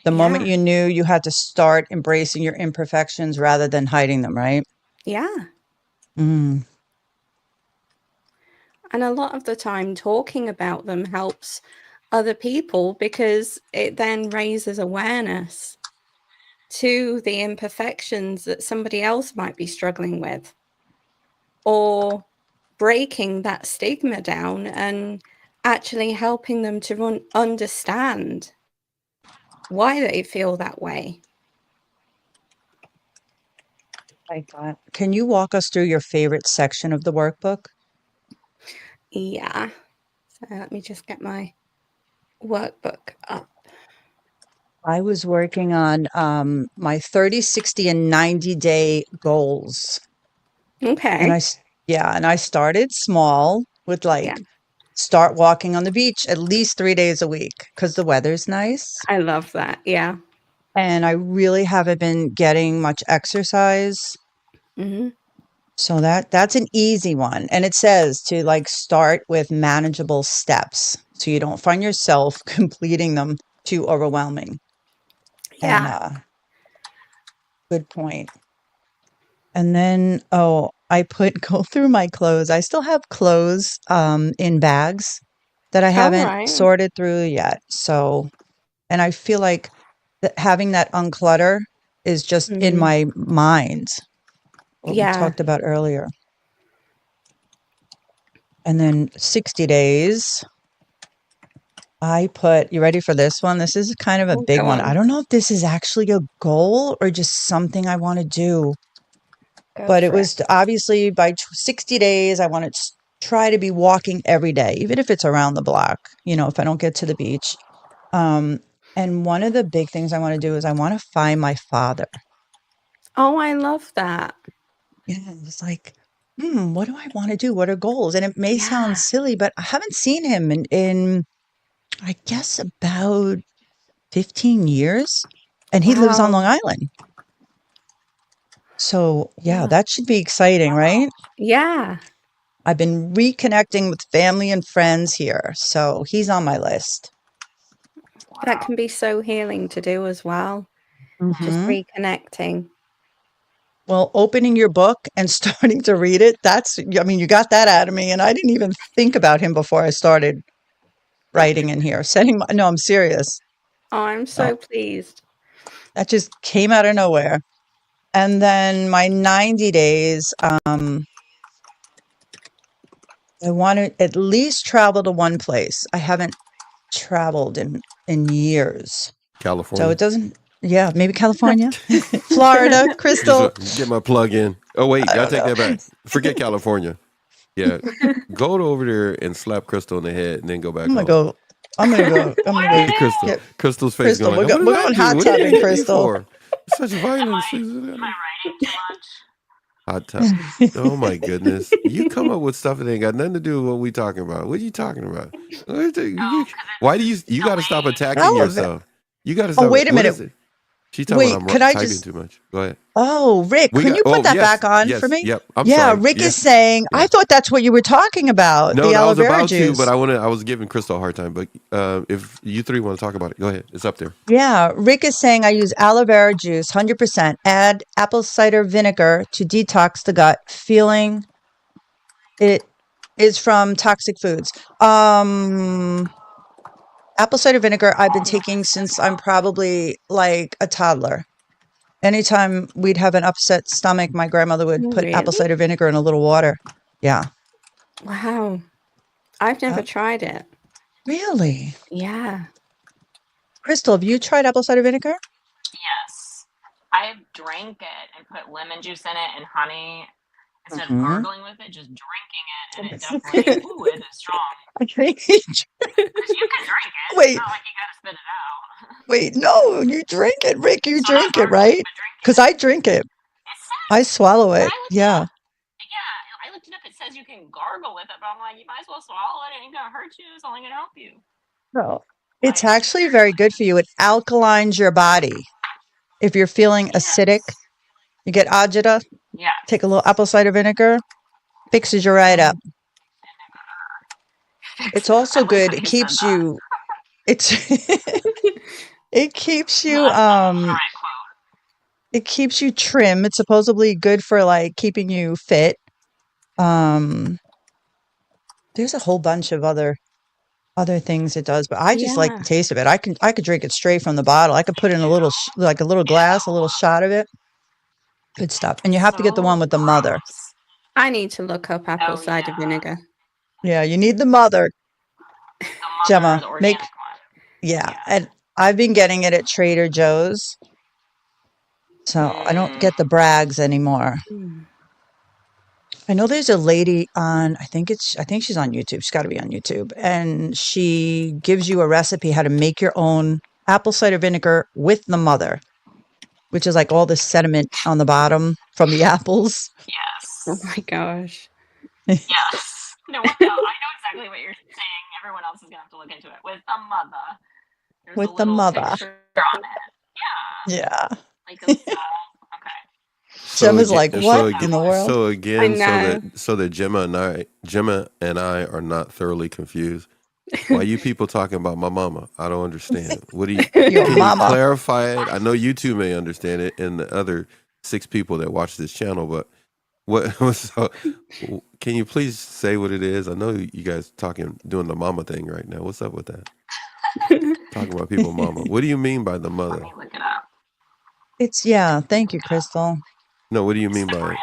The moment Yeah. you knew you had to start embracing your imperfections rather than hiding them, right? Yeah. Mm. And a lot of the time, talking about them helps other people because it then raises awareness to the imperfections that somebody else might be struggling with, or breaking that stigma down and actually helping them to understand why they feel that way. Like that. Can you walk us through your favorite section of the workbook? Yeah. So let me just get my workbook up. I was working on my 30, 60, and 90-day goals. And Okay. and I started small with Yeah. start walking on the beach at least 3 days a week because the weather's nice. I love that. Yeah. And I really haven't been getting much exercise. Hmm. So that's an easy one. And it says to start with manageable steps so you don't find yourself completing them too overwhelming. And Yeah. good point. And then I put go through my clothes. I still have clothes in bags that I All haven't right. sorted through yet. So, and I feel like having that unclutter is just in Mm. my mind, what we Yeah. talked about earlier. And then 60 days, I put, you ready for this one? This is kind of a Oh, big go one. I on. don't know if this is actually a goal or just something I want to do, Go but it for it. was obviously by 60 days, I want to try to be walking every day, even if it's around the block, if I don't get to the beach. Um, and one of the big things I want to do is I want to find my father. Oh, I love that. Yeah, it's like, what do I want to do? What are goals? And it may sound Yeah. silly, but I haven't seen him in I guess about 15 years. And he lives on Wow. Long Island. So yeah, Yeah. that should be exciting, right? Yeah. I've been reconnecting with family and friends here. So he's on my list. That can be so healing to do as well. Just Hmm. reconnecting. Well, opening your book and starting to read it, you got that out of me. And I didn't even think about him before I started writing in here. No, I'm serious. Oh, I'm No, so pleased. that just came out of nowhere. And then my 90 days, I want to at least travel to one place. I haven't traveled in years. So California. it doesn't, yeah, maybe California, Florida, Just Crystal. get my plug in. Oh wait, I I don't take know. that back. Forget California. Yeah, go over there and slap Crystal in the head, and then go back I'm gonna home. go. I'm gonna go. I'm gonna go Crystal, get Crystal's face Crystal. going like, "What did We're I going do? hot What are you gonna tubbing, hit me Crystal. for? Such Am violence." I writing too much? Hot tub. Oh my goodness! You come up with stuff that ain't got nothing to do with what we talking about. What are you talking about? Oh, because Why do it's you got to stop delayed. attacking Relevant. yourself? You got to Oh, stop it. wait a What minute. is it? She's talking about Wait, could I typing just? too much. Go ahead. Oh, Rick, We can got. you put Oh that yes, back on for yes, me? yep. I'm Yeah, sorry. Rick Yeah, is saying. yeah. I thought that's what you were talking about. No, The I aloe was vera about to, but juice. I was giving Crystal a hard time. But if you three want to talk about it, go ahead. It's up there. Yeah, Rick is saying I use aloe vera juice, 100%. Add apple cider vinegar to detox the gut. Feeling it is from toxic foods. Apple cider vinegar I've been taking since I'm probably like a toddler. Anytime we'd have an upset stomach, my grandmother would Oh, put apple really? cider vinegar in a little water. Yeah. Wow. I've never tried it. Really? Yeah. Crystal, have you tried apple cider vinegar? Yes. I've drank it and put lemon juice in it and honey instead of Mhm. gargling with it, just drinking it, and it definitely, ooh, it is strong. I think Because you can drink it. Wait. It's not like you gotta spit it out. Wait, no, you drink it, Rick. You So not drink it, gargling, right? but drink Because it. I drink it. It says, I swallow when it. I looked it Yeah. up, yeah, I looked it up. It says you can gargle with it, but I'm like, you might as well swallow it. It ain't gonna hurt you. It's only gonna help you. No. It's Like, actually very good for you. It alkalines your body. If you're feeling acidic, yes. you get agita, Yes. take a little apple cider vinegar, fixes you right up. It's also good. It keeps you it's it keeps you it keeps you trim. It's supposedly good for like keeping you fit. There's a whole bunch of other things it does, but I just like the taste of it. I could drink it straight from the bottle. I could put in a little like a little glass, a little shot of it. Good stuff. And you have to get the one with the mother. I need to look up apple cider vinegar. Yeah, you need the mother. The mother, Gemma, the organic one. Yeah, and I've been getting it at Trader Joe's. So I don't get the Bragg's anymore. I know there's a lady on, I think she's on YouTube. She's got to be on YouTube. And she gives you a recipe how to make your own apple cider vinegar with the mother, which is like all the sediment on the bottom from the apples. Yes. Oh my gosh. Yes. No, I know exactly what you're saying. Everyone else is gonna have to look into it. With the mother. There's with a the little mother. picture on it. Yeah. Yeah. Like a small. Okay. Gemma's like, what in the world? So again, I so that Gemma and I are not thoroughly confused. Why are you people talking about my mama? I don't understand. What do you? Your Can mama. you clarify it? I know you two may understand it, and the other 6 people that watch this channel. But what? So, can you please say what it is? I know you guys doing the mama thing right now. What's up with that? Talking about people, mama. What do you mean by the mother? Let me look it up. Thank you, Crystal. No, what do you mean by it?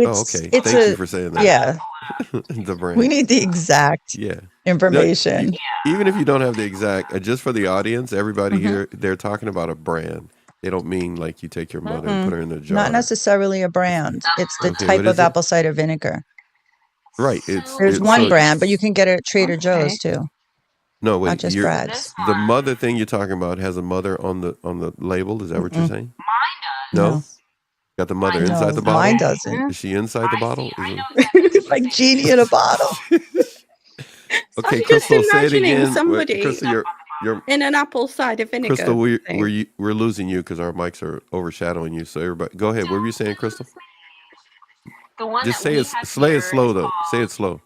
Oh, okay. It's Thank you for saying that. Yeah. The brand. We need the exact information. No, even if you don't have the exact, just for the audience, everybody here, they're talking about a brand. They don't mean like you take your mother and put her in a jar. Not necessarily a brand. It's the type of apple cider vinegar. Right. There's one brand, but you can get it at Trader Joe's too. No, wait. Not just Bragg's. The mother thing you're talking about has a mother on the label. Is that what you're saying? Mine does. No. Got the mother inside the bottle? Mine doesn't. Is she inside the bottle? I know exactly like Genie in a bottle. Okay, I'm Crystal, just say it imagining again. somebody Crystal, you're in an apple cider vinegar. Crystal, we're losing you because our mics are overshadowing you. So everybody, go ahead. What were you saying, Crystal? The one Just that say we it. have Slay here it slow is though. called Say it slow.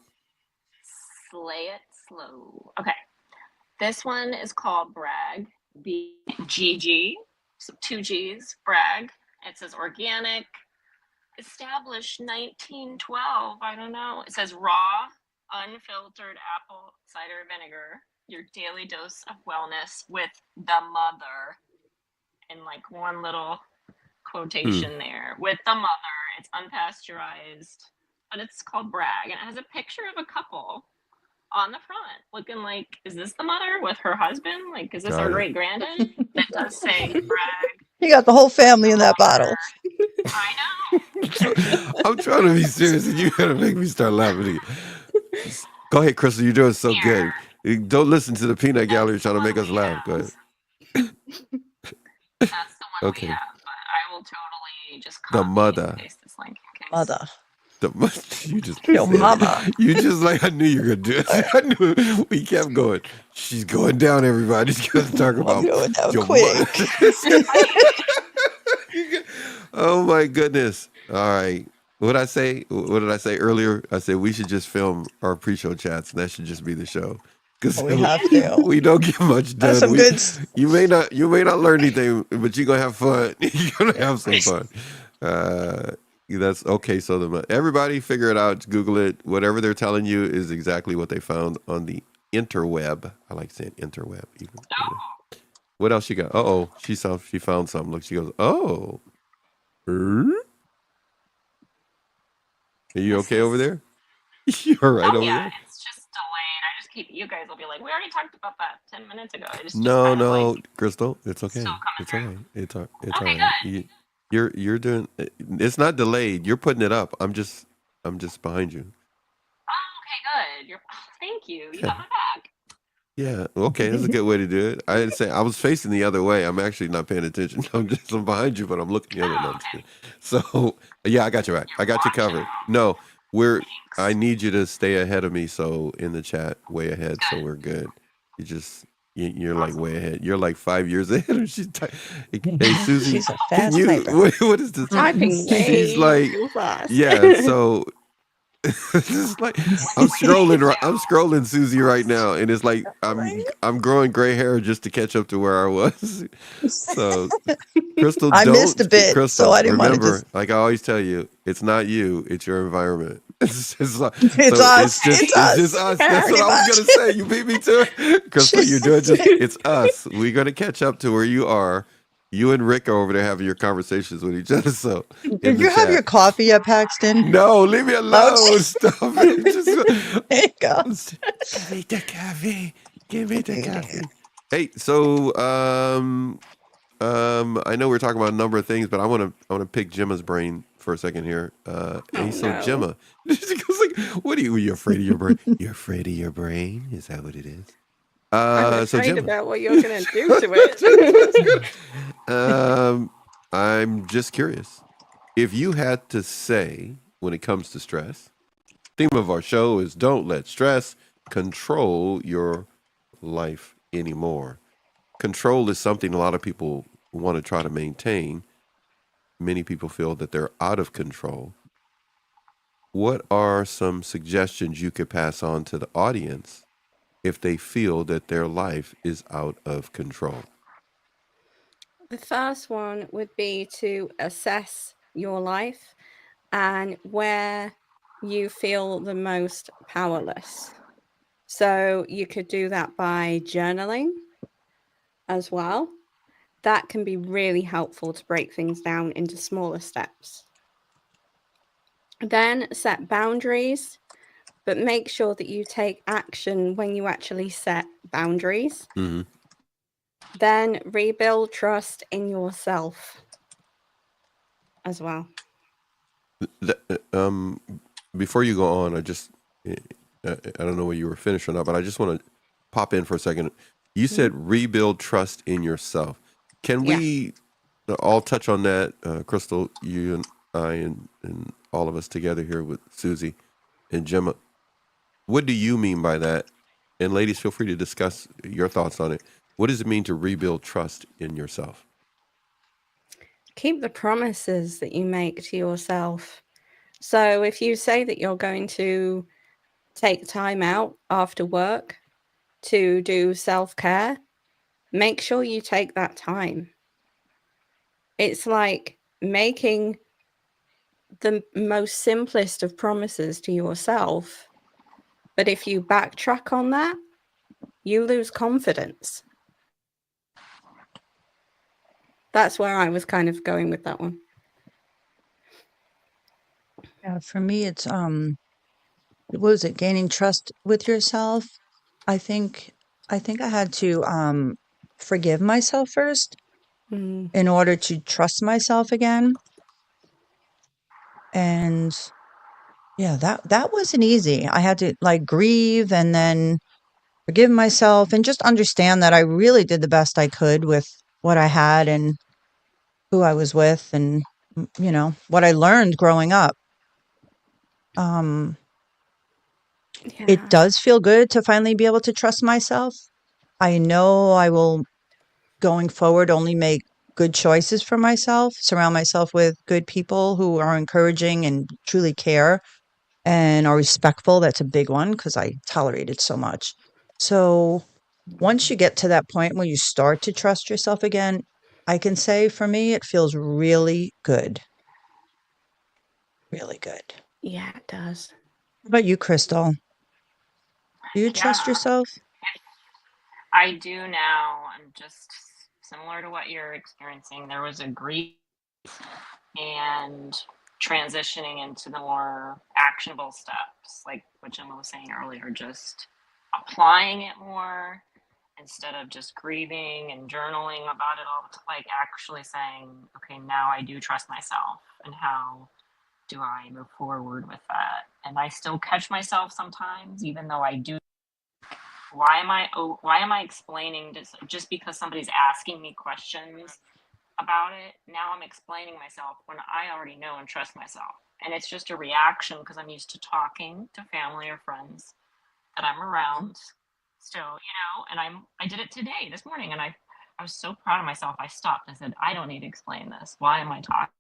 Slay it slow. Okay. This one is called Bragg. BGG. So 2 G's. Bragg. It says organic. Established 1912. I don't know. It says raw, unfiltered apple cider vinegar. Your daily dose of wellness with the mother. And like one little quotation there. With the mother. It's unpasteurized. But it's called Bragg. And it has a picture of a couple on the front looking like, is this the mother with her husband? Like, is this our great granddad? It does say Bragg. You got the whole family in that bottle. I know. I'm trying to be serious and you gotta make me start laughing. Go ahead, Crystal. You're doing so good. Don't listen to the peanut gallery trying to make us laugh. Go ahead. That's the one we have, but I will totally just copy The mother. and paste this link. Mother. You just Your mama. You just like I knew you were gonna do it. I knew we kept going. She's going down, everybody. She's gonna talk about going down your quick. Oh my goodness. All right. What did I say earlier? I said we should just film our pre-show chats and that should just be the show. Because we have to. We don't get much done. That's some good. You may not learn anything, but you're gonna have fun. You're gonna have some fun. That's okay. So everybody figure it out. Just Google it. Whatever they're telling you is exactly what they found on the interweb. I like saying interweb. Even. What else you got? She found something. Look, she goes, oh. Are you okay over there? You're right over there. It's just you guys will be like, we already talked about that 10 minutes ago. It's just No, kind of like no, Crystal, it's still okay. coming It's all through. right. It's all Okay, right. good. You're doing. It's not delayed. You're putting it up. I'm just behind you. Oh, okay, good. Thank you. You Yeah. got my back. Yeah. Okay, that's a good way to do it. I didn't say I was facing the other way. I'm actually not paying attention. I'm behind you, but I'm looking the other. No, Oh, I'm just okay. kidding. So yeah, I got you back. I You're got you watching covered. out. No, we're. I Thanks. need you to stay ahead of me. So in the chat, way ahead. So Good. we're good. You just. You're like Awesome. way ahead. You're like 5 years ahead. Hey Susie, She's a can fast you? typer. What is this? Typing She's way like, too fast. yeah. So this is like I'm What do you need scrolling. me to I'm do? scrolling Susie right now, and it's like I'm growing gray hair just to catch up to where I was. So Crystal, I missed a bit, so Crystal, I didn't want to remember, just. like I always tell you, it's not you, it's your environment. It's So us. It's it's just us. us. That's what Pretty I was much. gonna say. You beat me to it, Crystal. You're doing just. Just- It's us. We're gonna catch up to where you are. You and Rick are over there having your conversations with each other. So in Did the you have your chat, coffee yet, Paxton? no, leave me Oh, alone. Stop it. Just there you go. give me the coffee. Give me the coffee. Hey, so I know we're talking about a number of things, but I want to pick Gemma's brain for a second here. Oh Hey, so no. Gemma, she goes like, "What are you afraid of your brain? You're afraid of your brain? Is that what it is?" I'm So afraid Gemma, about what you're gonna do to that's it. good. I'm just curious if you had to say when it comes to stress. Theme of our show is "Don't let stress control your life anymore." Control is something a lot of people want to try to maintain. Many people feel that they're out of control. What are some suggestions you could pass on to the audience if they feel that their life is out of control? The first one would be to assess your life and where you feel the most powerless. So you could do that by journaling as well. That can be really helpful to break things down into smaller steps. Then set boundaries, but make sure that you take action when you actually set boundaries. Mm-hmm. Then rebuild trust in yourself as well. Before you go on, I don't know whether you were finished or not, but I just want to pop in for a second. You said rebuild trust in yourself. Can Yeah. we all touch on that, Crystal? You and I and all of us together here with Susie and Gemma. What do you mean by that? And ladies, feel free to discuss your thoughts on it. What does it mean to rebuild trust in yourself? Keep the promises that you make to yourself. So if you say that you're going to take time out after work to do self-care, make sure you take that time. It's like making the most simplest of promises to yourself. But if you backtrack on that, you lose confidence. That's where I was kind of going with that one. Yeah, for me, it's what was it? Gaining trust with yourself. I think I had to forgive myself first Mm. in order to trust myself again. And yeah, that wasn't easy. I had to like grieve and then forgive myself and just understand that I really did the best I could with what I had and who I was with and what I learned growing up. Um It Yeah. does feel good to finally be able to trust myself. I know I will, going forward, only make good choices for myself, surround myself with good people who are encouraging and truly care and are respectful. That's a big one because I tolerated so much. So once you get to that point where you start to trust yourself again, I can say for me, it feels really good. Really good. Yeah, it does. How about you, Crystal? Do you Yeah, trust yourself? I do now. I'm just similar to what you're experiencing. There was a grief and transitioning into the more actionable steps, like what Gemma was saying earlier, just applying it more instead of just grieving and journaling about it all the time, like actually saying, okay, now I do trust myself, and how do I move forward with that? And I still catch myself sometimes, even though I do. Why am I explaining this just because somebody's asking me questions about it? Now I'm explaining myself when I already know and trust myself. And it's just a reaction because I'm used to talking to family or friends that I'm around still, and I did it today, this morning, and I was so proud of myself. I stopped. I said, I don't need to explain this. Why am I talking?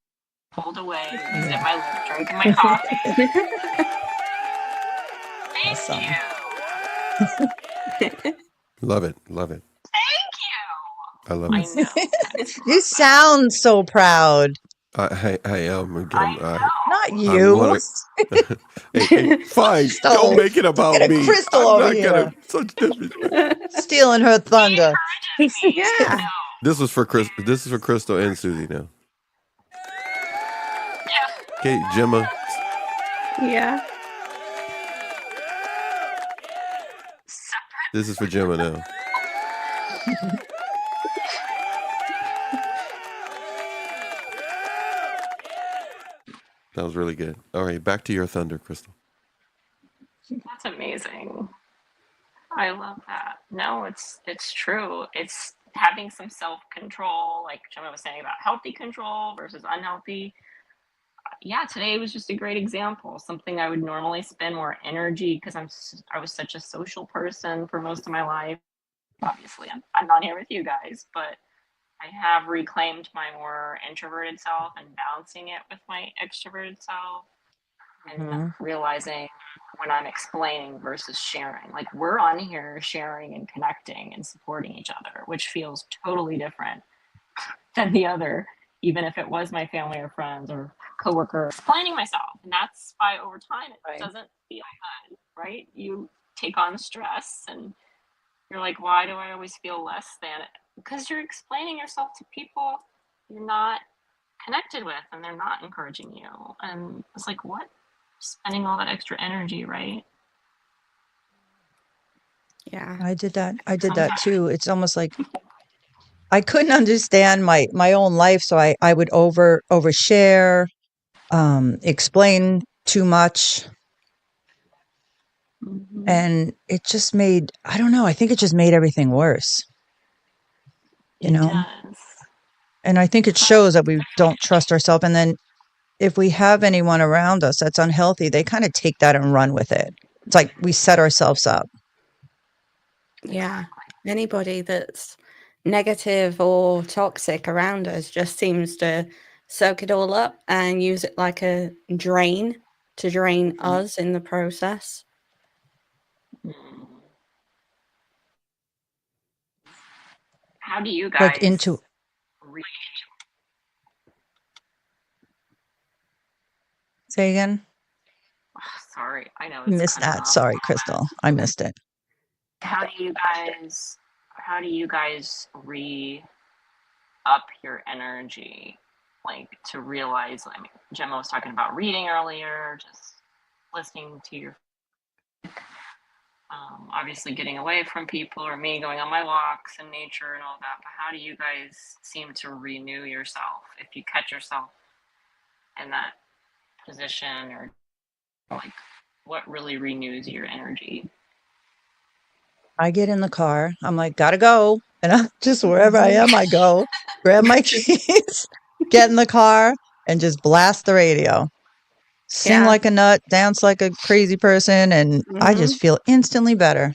Pulled away, zip my lip, drinking my coffee. Thank you. Love it. Love it. Thank you. I love I it. know. You sound so proud. I am. Not I'm you. gonna. hey, fine. Crystal. Don't make it about Look at me. Crystal I'm over not here. gonna such disrespect. Stealing her thunder. Yeah. This is for Chris. This is for Crystal and Susie now. Okay, Gemma. Yeah. This is for Gemma now. That was really good. All right, back to your thunder, Crystal. That's amazing. I love that. No, it's true. It's having some self-control, like Gemma was saying about healthy control versus unhealthy. Yeah, today was just a great example. Something I would normally spend more energy because I was such a social person for most of my life. Obviously, I'm not here with you guys, but I have reclaimed my more introverted self and balancing it with my extroverted self, and realizing when I'm explaining versus sharing. Like, we're on here sharing and connecting and supporting each other, which feels totally different than the other, even if it was my family or friends or coworker explaining myself. And that's why over time it doesn't feel good, right? You take on stress and you're like, why do I always feel less than? Because you're explaining yourself to people you're not connected with and they're not encouraging you. And it's like, what? Spending all that extra energy, right? Yeah. I did that too. It's almost like I couldn't understand my own life, so I would overshare, explain too much, and it just made, I don't know, I think it just made everything worse. It does. And I think it shows that we don't trust ourselves. And then if we have anyone around us that's unhealthy, they kind of take that and run with it. It's like we set ourselves up. Yeah. Anybody that's negative or toxic around us just seems to soak it all up and use it like a drain to drain us in the process. How do you guys Like into say again? Oh, sorry, I know I it's missed kind of that. Sorry, Crystal. I missed it. How do you guys re up your energy, like to realize? I mean, Gemma was talking about reading earlier, just listening to your obviously getting away from people, or me going on my walks in nature and all that. But how do you guys seem to renew yourself if you catch yourself in that position, or like what really renews your energy? I get in the car. I'm like, gotta go. And I just wherever I am, I go, grab my keys, get in the car, and just blast the radio. Sing like a nut, dance like a crazy person, and I just feel instantly better.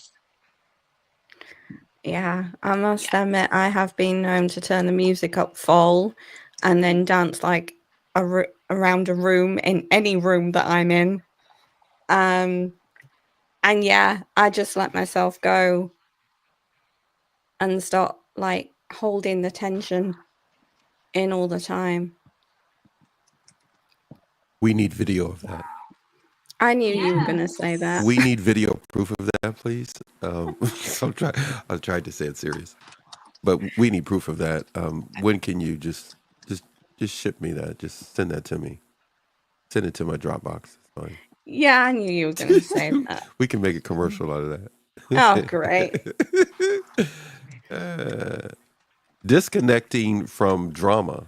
Yeah, I must admit, I have been known to turn the music up full and then dance like around a room in any room that I'm in. And yeah, I just let myself go and start like holding the tension in all the time. We need video of that. I knew you were going to say that. We need video proof of that, please. I tried to say it serious, but we need proof of that. When can you just ship me that? Just send that to me. Send it to my Dropbox. It's fine. Yeah, I knew you were going to say that. We can make a commercial out of that. Oh, great. Disconnecting from drama,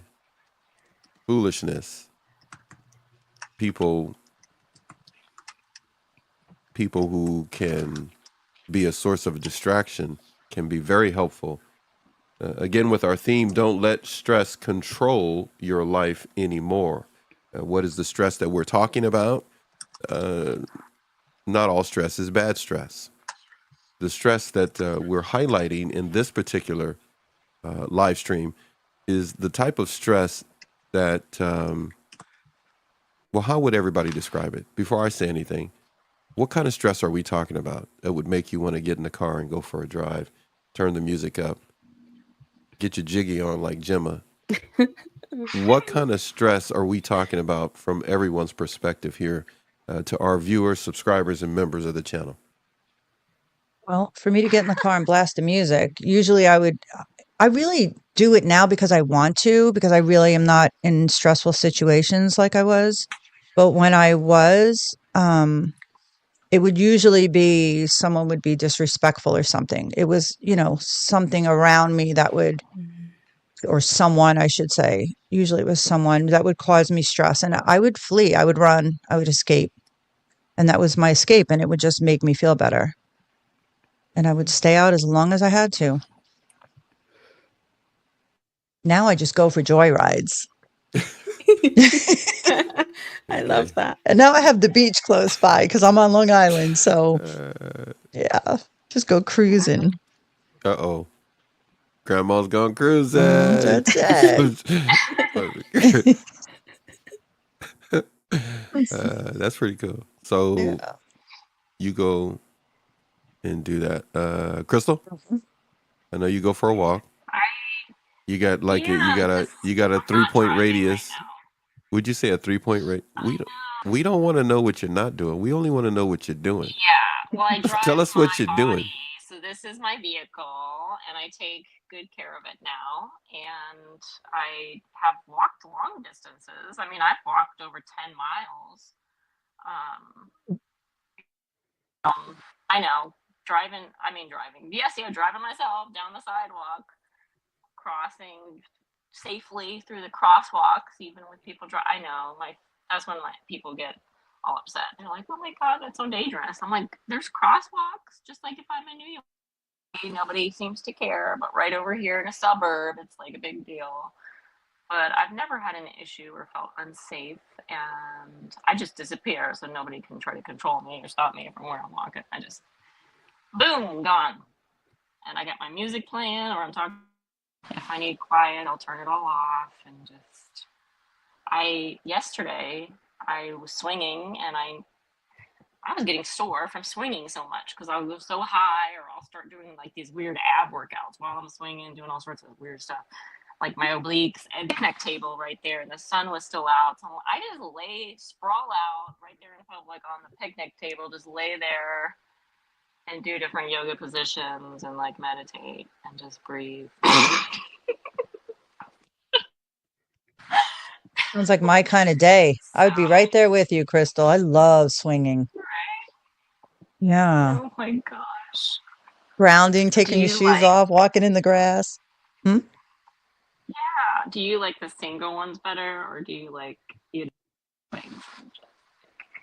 foolishness, people who can be a source of distraction can be very helpful. Again, with our theme, don't let stress control your life anymore. What is the stress that we're talking about? Not all stress is bad stress. The stress that we're highlighting in this particular live stream is the type of stress that, well, how would everybody describe it? Before I say anything, what kind of stress are we talking about that would make you want to get in the car and go for a drive, turn the music up, get your jiggy on like Gemma? What kind of stress are we talking about from everyone's perspective here to our viewers, subscribers, and members of the channel? Well, for me to get in the car and blast the music, usually I really do it now because I want to, because I really am not in stressful situations like I was. But when I was, it would usually be someone would be disrespectful or something. It was, something around me that would, or someone, I should say. Usually it was someone that would cause me stress, and I would flee, I would run, I would escape. And that was my escape, and it would just make me feel better. And I would stay out as long as I had to. Now I just go for joy rides. I love that. And now I have the beach close by because I'm on Long Island. So, yeah, just go cruising. Uh-oh. Grandma's gone cruising. That's it. That's pretty cool. So Yeah. you go and do that. Crystal, I know you go for a walk. You got like you got a 3-point radius. Would you say a 3-point radius? We don't want to know what you're not doing. We only want to know what you're doing. Yeah. Well, I drive Tell us what you're my doing. body, so this is my vehicle, and I take good care of it now. And I have walked long distances. I mean, I've walked over 10 miles. I know. Driving. Yes, yeah, driving myself down the sidewalk, crossing safely through the crosswalks, even with people I know. That's when people get all upset. They're like, "Oh my god, that's so dangerous." I'm like, "There's crosswalks, just like if I'm in New York. Nobody seems to care, but right over here in a suburb, it's like a big deal." But I've never had an issue or felt unsafe, and I just disappear, so nobody can try to control me or stop me from where I'm walking. I just, boom, gone. And I got my music playing, or I'm talking. If I need quiet, I'll turn it all off, and just. Yesterday I was swinging, and I was getting sore from swinging so much because I was so high, or I'll start doing like these weird ab workouts while I'm swinging, doing all sorts of weird stuff. Like my obliques and picnic table right there, and the sun was still out. So I just sprawl out right there in public on the picnic table, just lay there and do different yoga positions and like meditate and just breathe. Sounds like my kind of day. I would be right there with you, Crystal. I love swinging. Yeah. Oh my gosh. Grounding, taking your shoes off, walking in the grass. Yeah. Do you like the single ones better, or do you like you?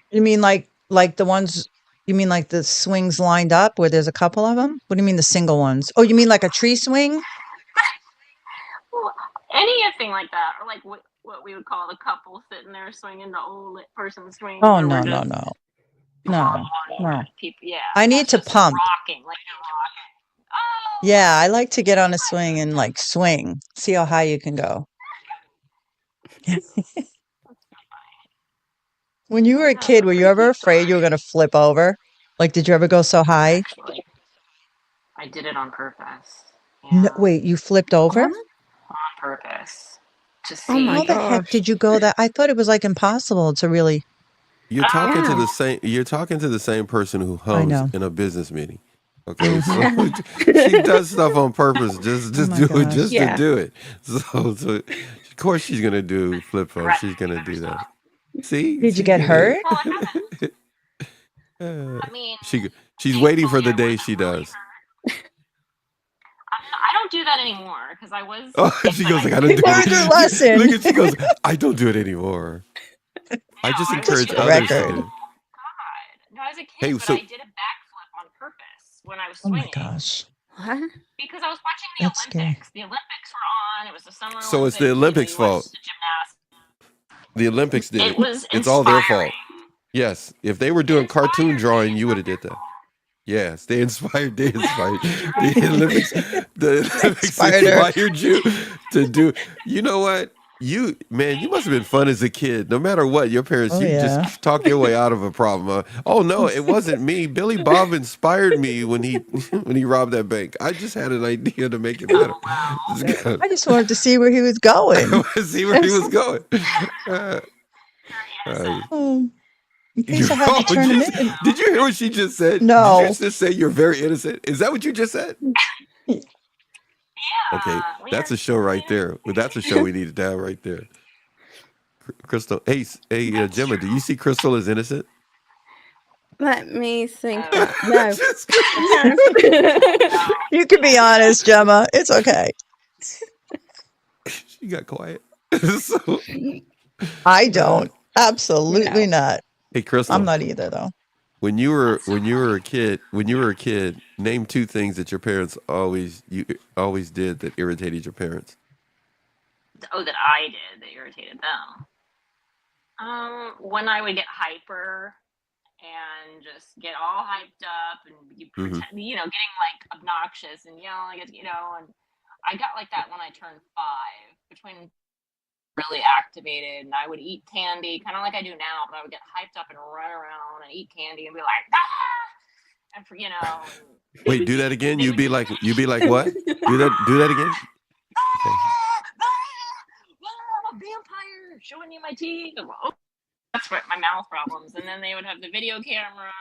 You mean like the ones? You mean like the swings lined up where there's a couple of them? What do you mean the single ones? Oh, you mean like a tree swing? Well, anything like that, or like what we would call the couple sitting there swinging, the old person swing. Oh no. People, yeah. I need to pump. Rocking, like you're rocking. Oh. Yeah, I like to get on a swing and like swing. See how high you can go. When you were a kid, were you ever afraid you were going to flip over? Like, did you ever go so high? Actually, I did it on purpose. Yeah. No, wait, you flipped over? On purpose. To see. Oh my How the heck did you go that? I thought it was like impossible to really. You're talking to the same. You're talking to the same person who hums in a business meeting. Okay, so she does stuff on purpose, just to do it. So of course she's gonna do flip phone. She's gonna do that. See? Did you get hurt? I mean, She's waiting for Thankfully, the I day wasn't she really does. hurt. I don't do that anymore because I was Oh, a kid, she but goes I like, I did don't do Learned her it. lesson. Look at she goes, I don't do it anymore. I no, just I was Just encourage for a the kid. others to record. do Oh it. God, no, I was a Hey, kid, but I so did a backflip on purpose when I was Oh my swinging gosh. What? because I was watching the That's scary. Olympics. The Olympics were on. It was the Summer so it's the Olympics. You know, Olympics' you watch fault. the gymnastics. The Olympics did It it. was It's all their fault. inspiring. Yes. If they were It doing cartoon inspired me. drawing, It's you would not have their did that. fault. Yes, they inspired. They inspired Literally, you're right. the Olympics. The Olympics Spider. inspired you to do. You know what? You man, you must have been fun as a kid. No matter what, your parents, Oh you yeah. just talk your way out of a problem. Oh no, it wasn't me. Billy Bob inspired me when he when he robbed that bank. I just had an idea to make it better. Oh wow. Just go- I just wanted to see where he was I going. want to see where he was going. Uh, Very uh, innocent. In case you I had to turn him just, in. did you hear what she just said? Did you No. just say you're very innocent? Is that what you just said? Okay, Yeah, that's a weird. show right Weird. there. Well, that's a show we needed to have right there. Crystal, hey, That's Gemma, true. do you see Crystal as innocent? Let me think Oh, about no. Just kidding. No. no. You can be honest, Gemma. It's okay. She got quiet. So, I uh, don't. Absolutely No. not. hey, I'm Crystal, not either though. when you were That's so funny. when you were a kid, name two things that your parents always did that irritated your parents. Oh, that I did that irritated them. When I would get hyper and just get all hyped up and you Hmm. pretend, getting like obnoxious and yelling, and I got like that when I turned 5, between really activated, and I would eat candy, kind of like I do now, but I would get hyped up and run around and eat candy and be like, ah! And and they Wait, would do be, that again. they would do like, You'd be like what? Do that again. Okay. I'm a vampire showing you my teeth. That's what my mouth problems. And then they would have the video camera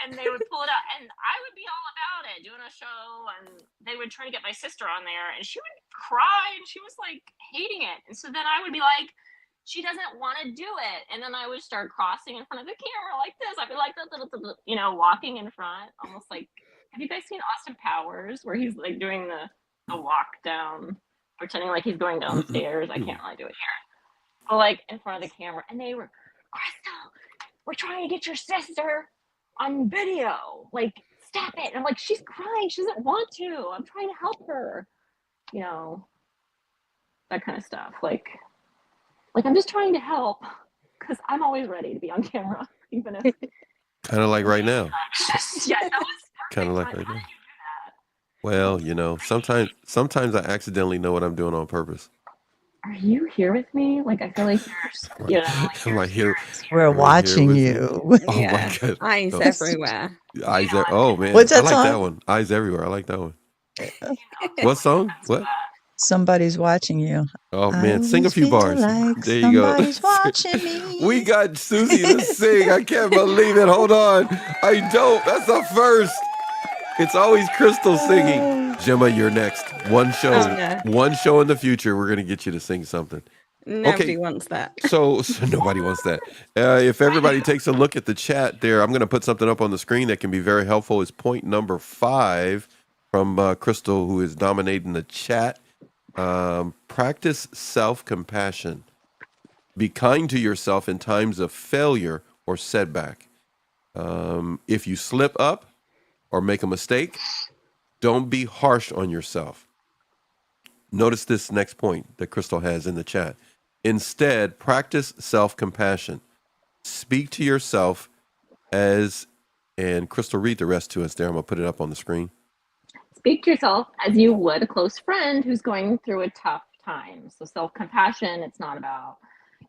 and they would pull it out and I would be all about it doing a show, and they would try to get my sister on there and she would cry and she was like hating it. And so then I would be like, she doesn't want to do it. And then I would start crossing in front of the camera like this. I'd be like, walking in front, almost like, have you guys seen Austin Powers where he's like doing the walk down, pretending like he's going downstairs? I can't really do it here. But like in front of the camera, and they were, Crystal, we're trying to get your sister on video. Like, stop it. And I'm like, she's crying. She doesn't want to. I'm trying to help her. You know, that kind of stuff. Like I'm just trying to help because I'm always ready to be on camera, even if Kind of like right now. yeah, that was Kind of perfect. like right How now. did you do Well, sometimes I accidentally know what I'm doing on purpose. that? Are you here with me? Like I feel like you're, like I'm your right here, spirit's here. We're right here watching with you. you. Oh my Yeah. god. Eyes Oh, everywhere. eyes. I'm Oh here. man, What's I that like that song? one. Eyes everywhere. I like that one. That's What song? that's What? Somebody's watching you. Oh I man, sing a always few feel bars. like There you go. somebody's watching We me. got Susie to sing. I can't believe it. Hold on. I don't. That's a first. It's always Crystal singing. Gemma, you're next. Oh no. One show in the future, we're gonna get you to sing something. Nobody Okay, wants that. so nobody wants that. If everybody takes a look at the chat there, I'm going to put something up on the screen that can be very helpful. Is point number 5 from Crystal, who is dominating the chat. Practice self-compassion. Be kind to yourself in times of failure or setback. If you slip up or make a mistake, don't be harsh on yourself. Notice this next point that Crystal has in the chat. Instead, practice self-compassion. Speak to yourself and Crystal, read the rest to us there. I'm going to put it up on the screen. Speak to yourself as you would a close friend who's going through a tough time. So self-compassion, it's not about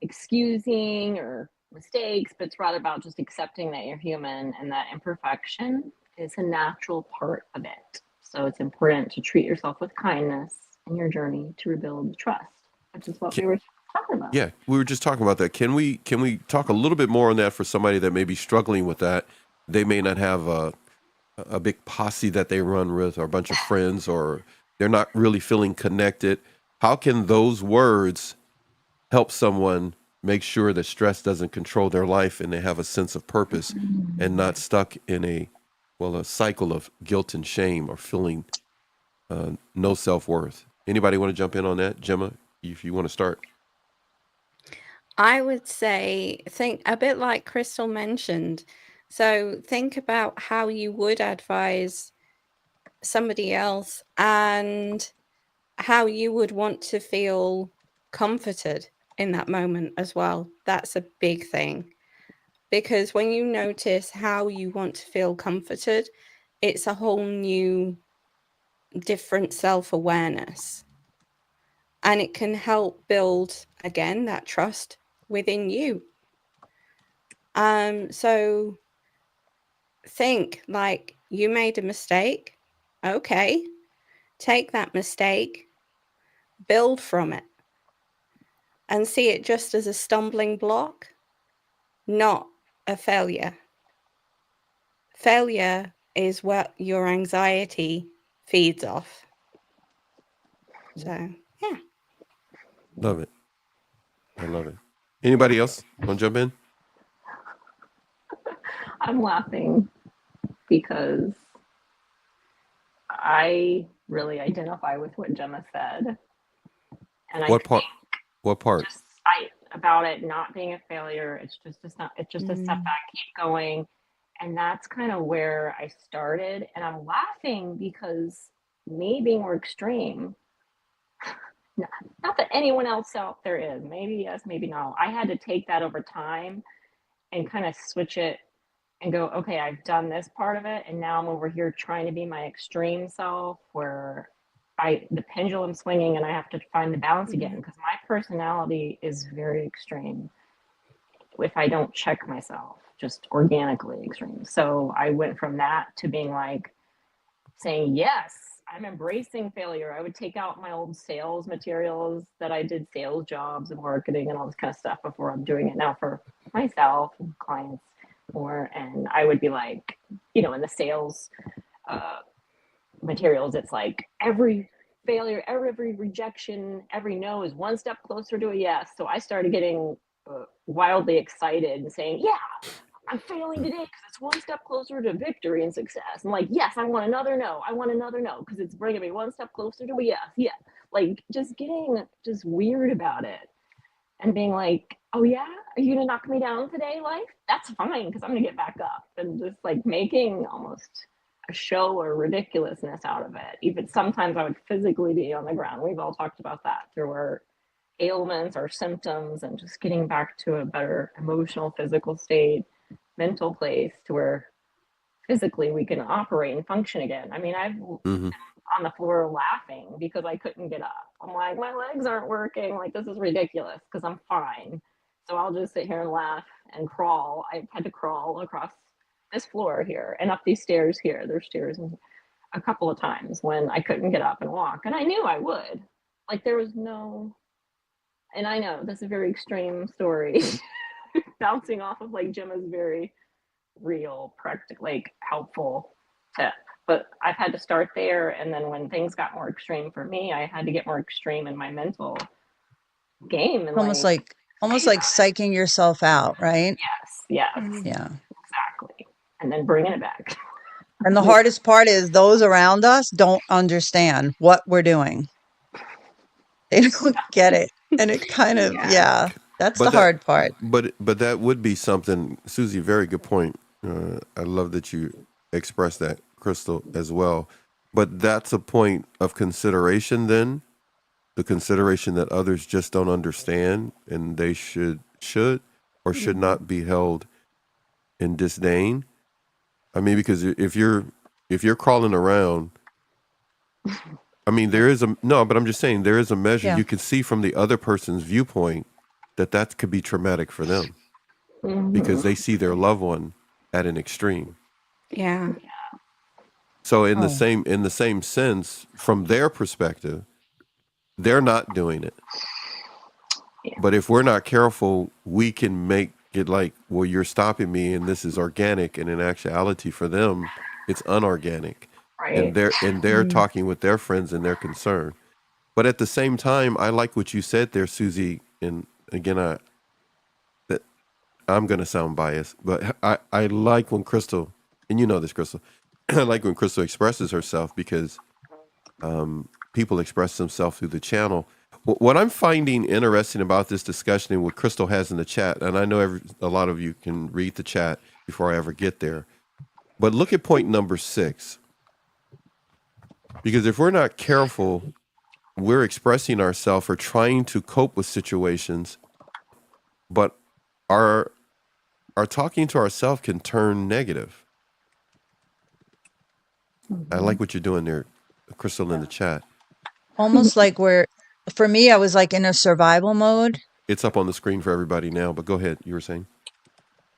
excusing or mistakes, but it's rather about just accepting that you're human and that imperfection is a natural part of it. So it's important to treat yourself with kindness in your journey to rebuild trust, which is what we were talking about. Yeah, we were just talking about that. Can we talk a little bit more on that for somebody that may be struggling with that? They may not have a big posse that they run with or a bunch of friends, or they're not really feeling connected. How can those words help someone make sure that stress doesn't control their life and they have a sense of purpose and not stuck in a well, a cycle of guilt and shame or feeling no self-worth. Anybody want to jump in on that? Gemma, if you want to start. I would say, think a bit like Crystal mentioned. So think about how you would advise somebody else and how you would want to feel comforted in that moment as well. That's a big thing. Because when you notice how you want to feel comforted, it's a whole new, different self-awareness. And it can help build, again, that trust within you. So think like you made a mistake. Okay, take that mistake, build from it, and see it just as a stumbling block, not a failure. Failure is what your anxiety feeds off. So, yeah. Love it. I love it. Anybody else want to jump in? I'm laughing because I really identify with what Gemma said. And I What part? think What part? just about it not being a failure, it's just a setback, keep going. And that's kind of where I started. And I'm laughing because me being more extreme, not that anyone else out there is, maybe yes, maybe no. I had to take that over time and kind of switch it and go, okay, I've done this part of it, and now I'm over here trying to be my extreme self where the pendulum swinging and I have to find the balance again because my personality is very extreme if I don't check myself, just organically extreme. So I went from that to being like saying, yes, I'm embracing failure. I would take out my old sales materials that I did sales jobs and marketing and all this kind of stuff before. I'm doing it now for myself and clients more. And I would be like, in the sales materials, it's like every failure, every rejection, every no is one step closer to a yes. So I started getting wildly excited and saying, yeah, I'm failing today because it's one step closer to victory and success. I'm like, yes, I want another no. I want another no because it's bringing me one step closer to a yes. Yeah. Like just getting just weird about it and being like, oh yeah, are you going to knock me down today, life? That's fine because I'm going to get back up, and just like making almost a show or ridiculousness out of it. Even sometimes I would physically be on the ground. We've all talked about that through our ailments or symptoms and just getting back to a better emotional, physical state, mental place to where physically we can operate and function again. I mean, I've Mm-hmm. on the floor laughing because I couldn't get up. I'm like, my legs aren't working. Like, this is ridiculous because I'm fine. So I'll just sit here and laugh and crawl. I had to crawl across this floor here and up these stairs here. There's stairs a couple of times when I couldn't get up and walk. And I knew I would. Like, there was no, and I know this is a very extreme story, bouncing off of like Gemma's very real, practical, like helpful tip. But I've had to start there. And then when things got more extreme for me, I had to get more extreme in my mental game and Almost like like almost say like about it. psyching yourself out, right? Yes, Yeah. exactly. And then bringing it back. And the hardest part is those around us don't understand what we're doing. They don't get it. And it kind of, Yeah. yeah, that's the But that, hard part. but that would be something, Susie. Very good point. I love that you expressed that, Crystal, as well. But that's a point of consideration. Then the consideration that others just don't understand, and they should or should not be held in disdain. I mean, because if you're crawling around, I mean, there is a no, but I'm just saying there is a measure Yeah. you can see from the other person's viewpoint that could be traumatic for them because they see their loved one at an extreme. Yeah. So Oh, in the same sense, from their perspective, they're not doing it. Yeah, But if we're not careful, we can make it like, well, you're stopping me, and this is organic, and in actuality, for them, it's unorganic, and right. they're mm, talking with their friends and they're concerned. But at the same time, I like what you said there, Susie. And again, I'm going to sound biased, but I like when Crystal, and you know this, Crystal, I like when Crystal expresses herself because people express themselves through the channel. What I'm finding interesting about this discussion and what Crystal has in the chat, and I know a lot of you can read the chat before I ever get there, but look at point number 6. Because if we're not careful, we're expressing ourselves or trying to cope with situations, but our talking to ourselves can turn negative. I like what you're doing there, Crystal, in the chat. Almost like for me, I was like in a survival mode. It's up on the screen for everybody now, but go ahead. You were saying?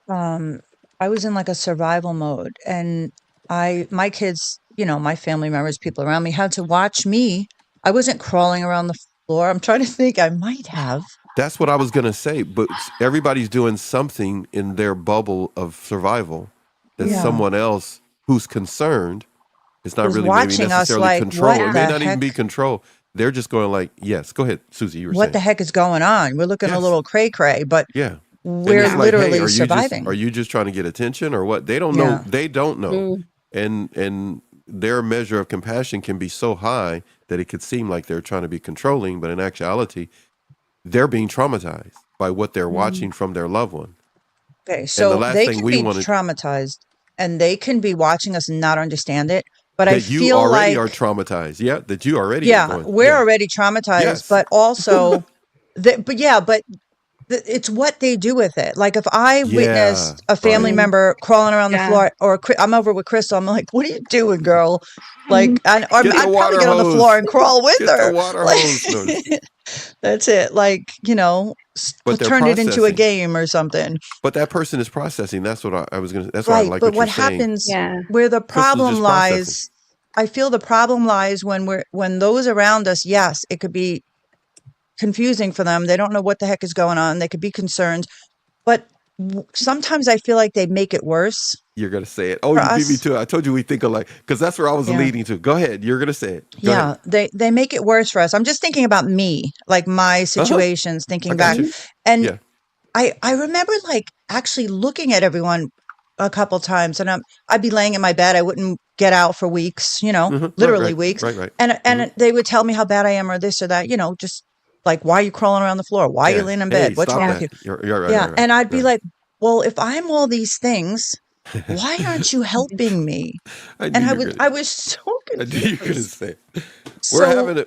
I was in like a survival mode, and my kids, my family members, people around me had to watch me. I wasn't crawling around the floor. I'm trying to think. I might have. That's what I was going to say, but everybody's doing something in their bubble of survival that Yeah. someone else who's concerned is not Was really maybe watching us necessarily like, control. what It may the not even be heck? control. They're just going like, yes, go ahead, Susie, you were What the saying. heck is going on? We're looking a Yes. little cray-cray, but Yeah. And we're it's like, hey, literally are surviving. you just trying to get attention or what? They don't Yeah. know. They don't know. Mm. And their measure of compassion can be so high that it could seem like they're trying to be controlling, but in actuality, they're being traumatized by what they're watching from their loved one. Okay, And the so last they thing can we be want to traumatized, and they can be watching us and not understand it. But I that you feel already like, are traumatized. Yeah, that you already are yeah, going. we're Yeah. already traumatized, Yes. but also, it's what they do with it. Like if I Yeah. witnessed a family Right. member crawling around the Yeah. floor, or I'm over with Crystal, I'm like, "What are you doing, girl?" Like, I'd Get the probably water get on the hose. floor and crawl with Get the her. water Like, hose. No, that's it. Like, but they're turn it into a processing. game or something. But that person is processing. That's what I was going to. That's why I Right. like But what you're what saying. happens Yeah. where the Crystal's problem just processing. lies, I feel the problem lies when those around us, yes, it could be confusing for them. They don't know what the heck is going on. They could be concerned, but sometimes I feel like they make it worse You're going to say it. Oh, for you beat me us. to it. I told you we think alike because that's where I was Yeah. leading to. Go ahead. You're going to say it. Go Yeah, ahead. they make it worse for us. I'm just thinking about me, like my situations, I thinking got back. you. And Yeah. I remember like actually looking at everyone a couple times, and I'd be laying in my bed. I wouldn't get out for weeks, Right. literally Right. weeks. Right. Right. And they would tell me how bad I am or this or that, just like, why are you crawling around the floor? Why are you Yeah. laying in Hey, bed? What's stop wrong Yeah. with that. you? You're right. Yeah. Right. Right. And I'd be Right. like, well, if I'm all these things, why aren't you helping me? I knew And you were going I to. was so I knew you were going to confused. say it. So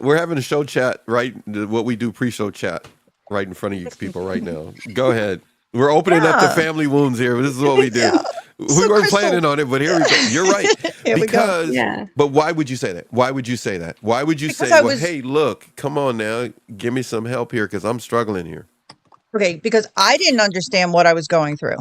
We're having a show chat, right? What we do pre-show chat right in front of you people right now. Go ahead. We're opening up the yeah, family wounds here. This is what we do. yeah. We So weren't Crystal, planning on it, but here we go. You're right. here we go. Yeah. But why would you say that? Why would you say that? Why would you Because say, I well, was hey, look, come on now, give me some help here because I'm struggling here. okay, because I didn't understand what I was going through.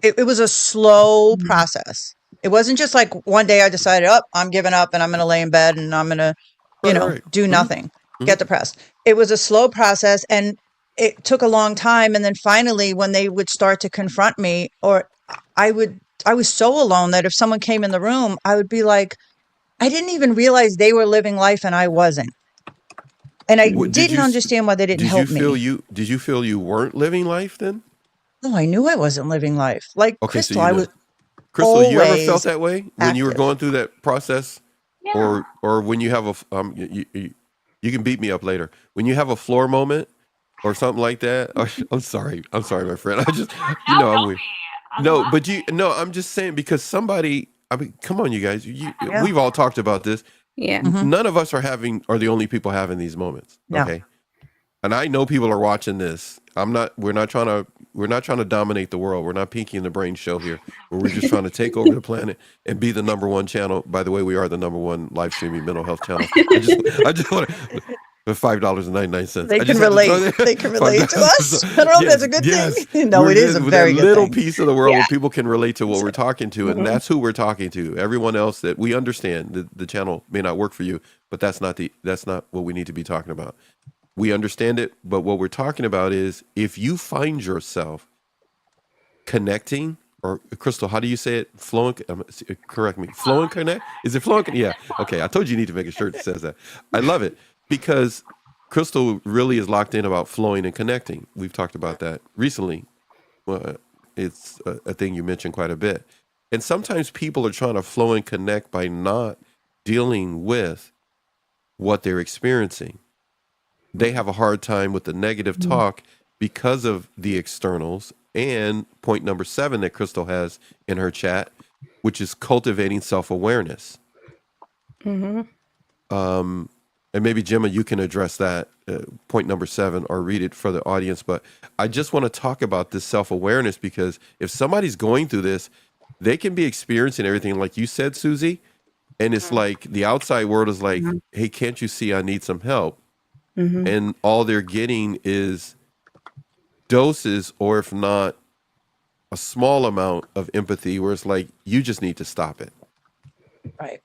It was a slow process. It wasn't just like one day I decided, oh, I'm giving up and I'm going to lay in bed and I'm going to, Right. do Mhm. nothing, get depressed. It was a slow process, and it took a long time. And then finally, when they would start to confront me, or I would, I was so alone that if someone came in the room, I would be like, I didn't even realize they were living life and I wasn't. And I What, didn't understand why they didn't help me. did you feel you weren't living life then? No, I knew I wasn't living life. Like Okay, so Crystal, you I know. was Crystal, you ever felt always that way when you were active. going through that process, Yeah. or when you have you can beat me up later when you have a floor moment or something like that? I'm sorry, my friend. I just No, I'm don't weird. be. I No, love but I'm just saying because somebody. I mean, come on, you guys. Yeah. We've all talked about this. Yeah. Hmm. None of us are the only people having these moments. No. Okay, and I know people are watching this. I'm not. We're not trying to dominate the world. We're not Pinky and the Brain show here. Where we're just trying to take over the planet and be the number one channel. By the way, we are the number one live streaming mental health channel. I just want to. $5.99. They I can just had to throw relate. that. They can relate to $5. us. I don't know if that's Yes, a good yes. thing. No, it is a With that very good little thing. piece of the world Yeah. where people can relate to what we're talking to, and Mhm. that's who we're talking to. Everyone else that we understand, the channel may not work for you, but that's not what we need to be talking about. We understand it, but what we're talking about is if you find yourself connecting, or Crystal, how do you say it? Flowing, correct me. Flow and connect? Is it flow and Yeah. Okay. I told you need to make a shirt that says that. I love it because Crystal really is locked in about flowing and connecting. We've talked about that recently. Well, it's a thing you mentioned quite a bit. And sometimes people are trying to flow and connect by not dealing with what they're experiencing. They have a hard time with the negative talk because of the externals. And point number 7 that Crystal has in her chat, which is cultivating self-awareness. Mm-hmm. And maybe Gemma, you can address that point number 7 or read it for the audience. But I just want to talk about this self-awareness, because if somebody's going through this, they can be experiencing everything like you said, Susie. And it's like the outside world is like, hey, can't you see I need some help? Mm-hmm. And all they're getting is doses, or if not a small amount of empathy, where it's like, you just need to stop it. Right.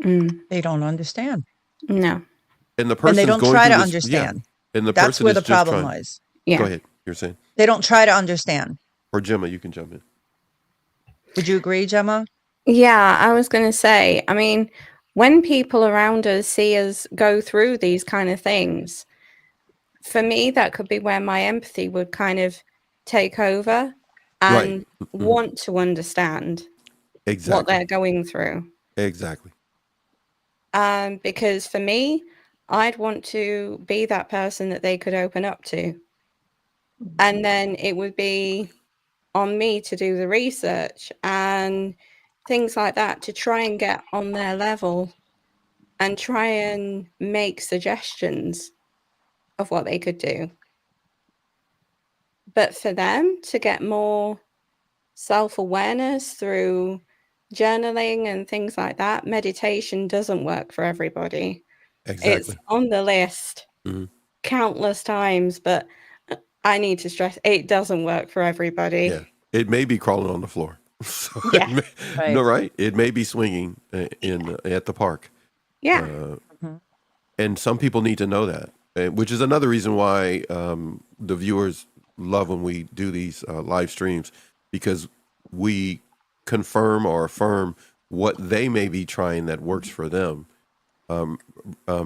Mm. They don't understand. No. And the And they person's don't going try through to this. Yeah. understand. And the That's person where is the just problem trying. lies. Go Yeah. ahead. You're saying. They don't try to understand. Or Gemma, you can jump in. Would you agree, Gemma? Yeah, I was going to say, I mean, when people around us see us go through these kind of things, for me, that could be where my empathy would kind of take over Right. and want to understand what Exactly. they're going through. Exactly. Because for me, I'd want to be that person that they could open up to. And then it would be on me to do the research and things like that to try and get on their level and try and make suggestions of what they could do. But for them to get more self-awareness through journaling and things like that, meditation doesn't work for everybody. It's Exactly. on the list countless times, but I need to stress it doesn't work for everybody. Yeah. It may be crawling on the floor. So Yeah. Right. No, right. It may be swinging in at the park. Yeah. And some people need to know that, which is another reason why the viewers love when we do these live streams, because we confirm or affirm what they may be trying that works for them.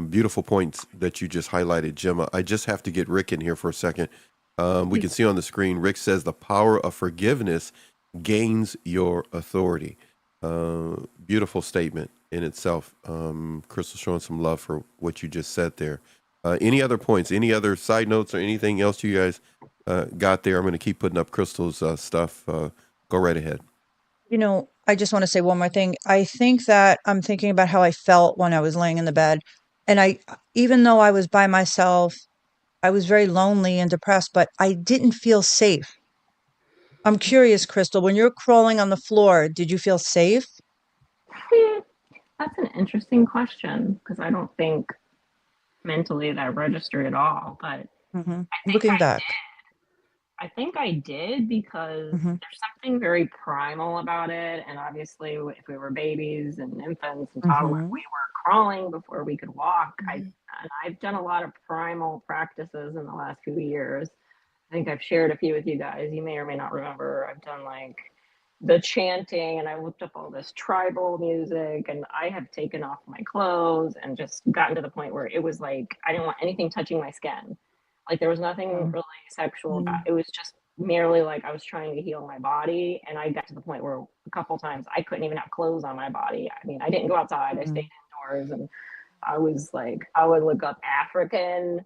Beautiful points that you just highlighted, Gemma. I just have to get Rick in here for a second. We can see on the screen, Rick says the power of forgiveness gains your authority. Beautiful statement in itself. Crystal showing some love for what you just said there. Any other points, any other side notes or anything else you guys got there? I'm going to keep putting up Crystal's stuff. Go right ahead. You know, I just want to say one more thing. I think that I'm thinking about how I felt when I was laying in the bed. And even though I was by myself, I was very lonely and depressed, but I didn't feel safe. I'm curious, Crystal, when you're crawling on the floor, did you feel safe? That's an interesting question, because I don't think mentally that registered at all. But Looking back. I think I did, because there's something very primal about it. And obviously, if we were babies and infants and toddlers, we were crawling before we could walk. And I've done a lot of primal practices in the last few years. I think I've shared a few with you guys. You may or may not remember. I've done like the chanting, and I looked up all this tribal music, and I have taken off my clothes and just gotten to the point where it was like I didn't want anything touching my skin. Like there was nothing really sexual about it. It was just merely like I was trying to heal my body, and I got to the point where a couple times I couldn't even have clothes on my body. I mean, I didn't go outside. I stayed indoors, and I was like, I would look up African,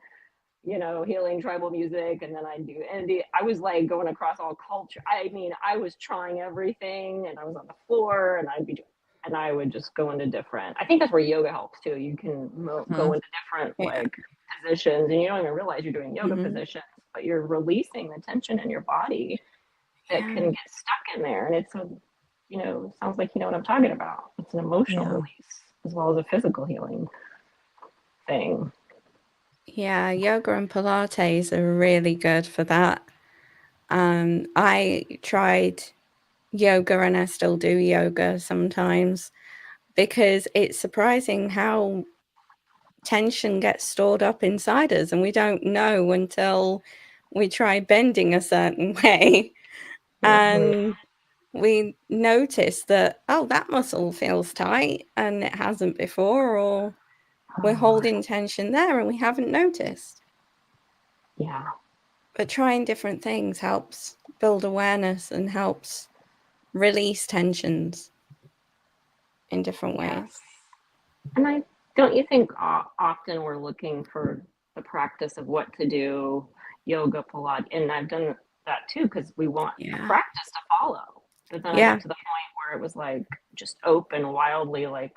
healing tribal music, and then I'd do indie. I was like going across all culture. I mean, I was trying everything, and I was on the floor, and and I would just go into different. I think that's where yoga helps too. You can go into different like positions, and you don't even realize you're doing yoga positions, but you're releasing the tension in your body that can get stuck in there. And it's sounds like you know what I'm talking about. It's an emotional release as well as a physical healing thing. Yeah, yoga and Pilates are really good for that. I tried yoga and I still do yoga sometimes, because it's surprising how tension gets stored up inside us and we don't know until we try bending a certain way and we notice that, oh, that muscle feels tight and it hasn't before, or we're holding tension there and we haven't noticed. Yeah. But trying different things helps build awareness and helps release tensions in different ways. Yes. And don't you think often we're looking for the practice of what to do, yoga, Pilates, and I've done that too because we want the Yeah. practice to follow. But then I Yeah. got to the point where it was like just open, wildly, like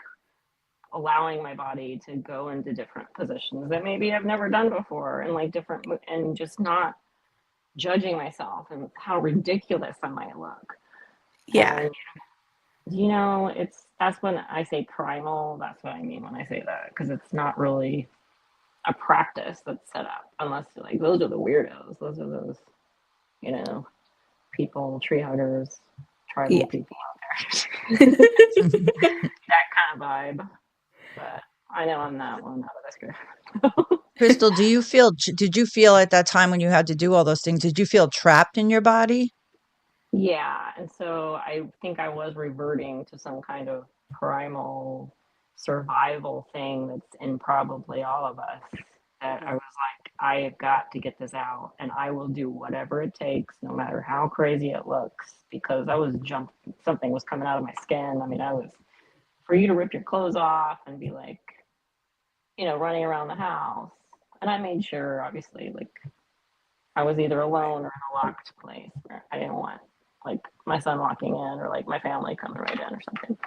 allowing my body to go into different positions that maybe I've never done before, and like different, and just not judging myself and how ridiculous I might look. Yeah. And that's when I say primal. That's what I mean when I say that, because it's not really a practice that's set up, unless like those are the weirdos. Those are those, people, tree huggers, tribal Yeah. people out there. That kind of vibe. But I know I'm not one out of this group. Crystal, did you feel at that time when you had to do all those things, did you feel trapped in your body? Yeah, and so I think I was reverting to some kind of primal survival thing that's in probably all of us. That I was like, I have got to get this out, and I will do whatever it takes, no matter how crazy it looks, because I was something was coming out of my skin. I mean, for you to rip your clothes off and be like, running around the house. And I made sure, obviously, like I was either alone or in a locked place. I didn't want like my son walking in or like my family coming right in or something.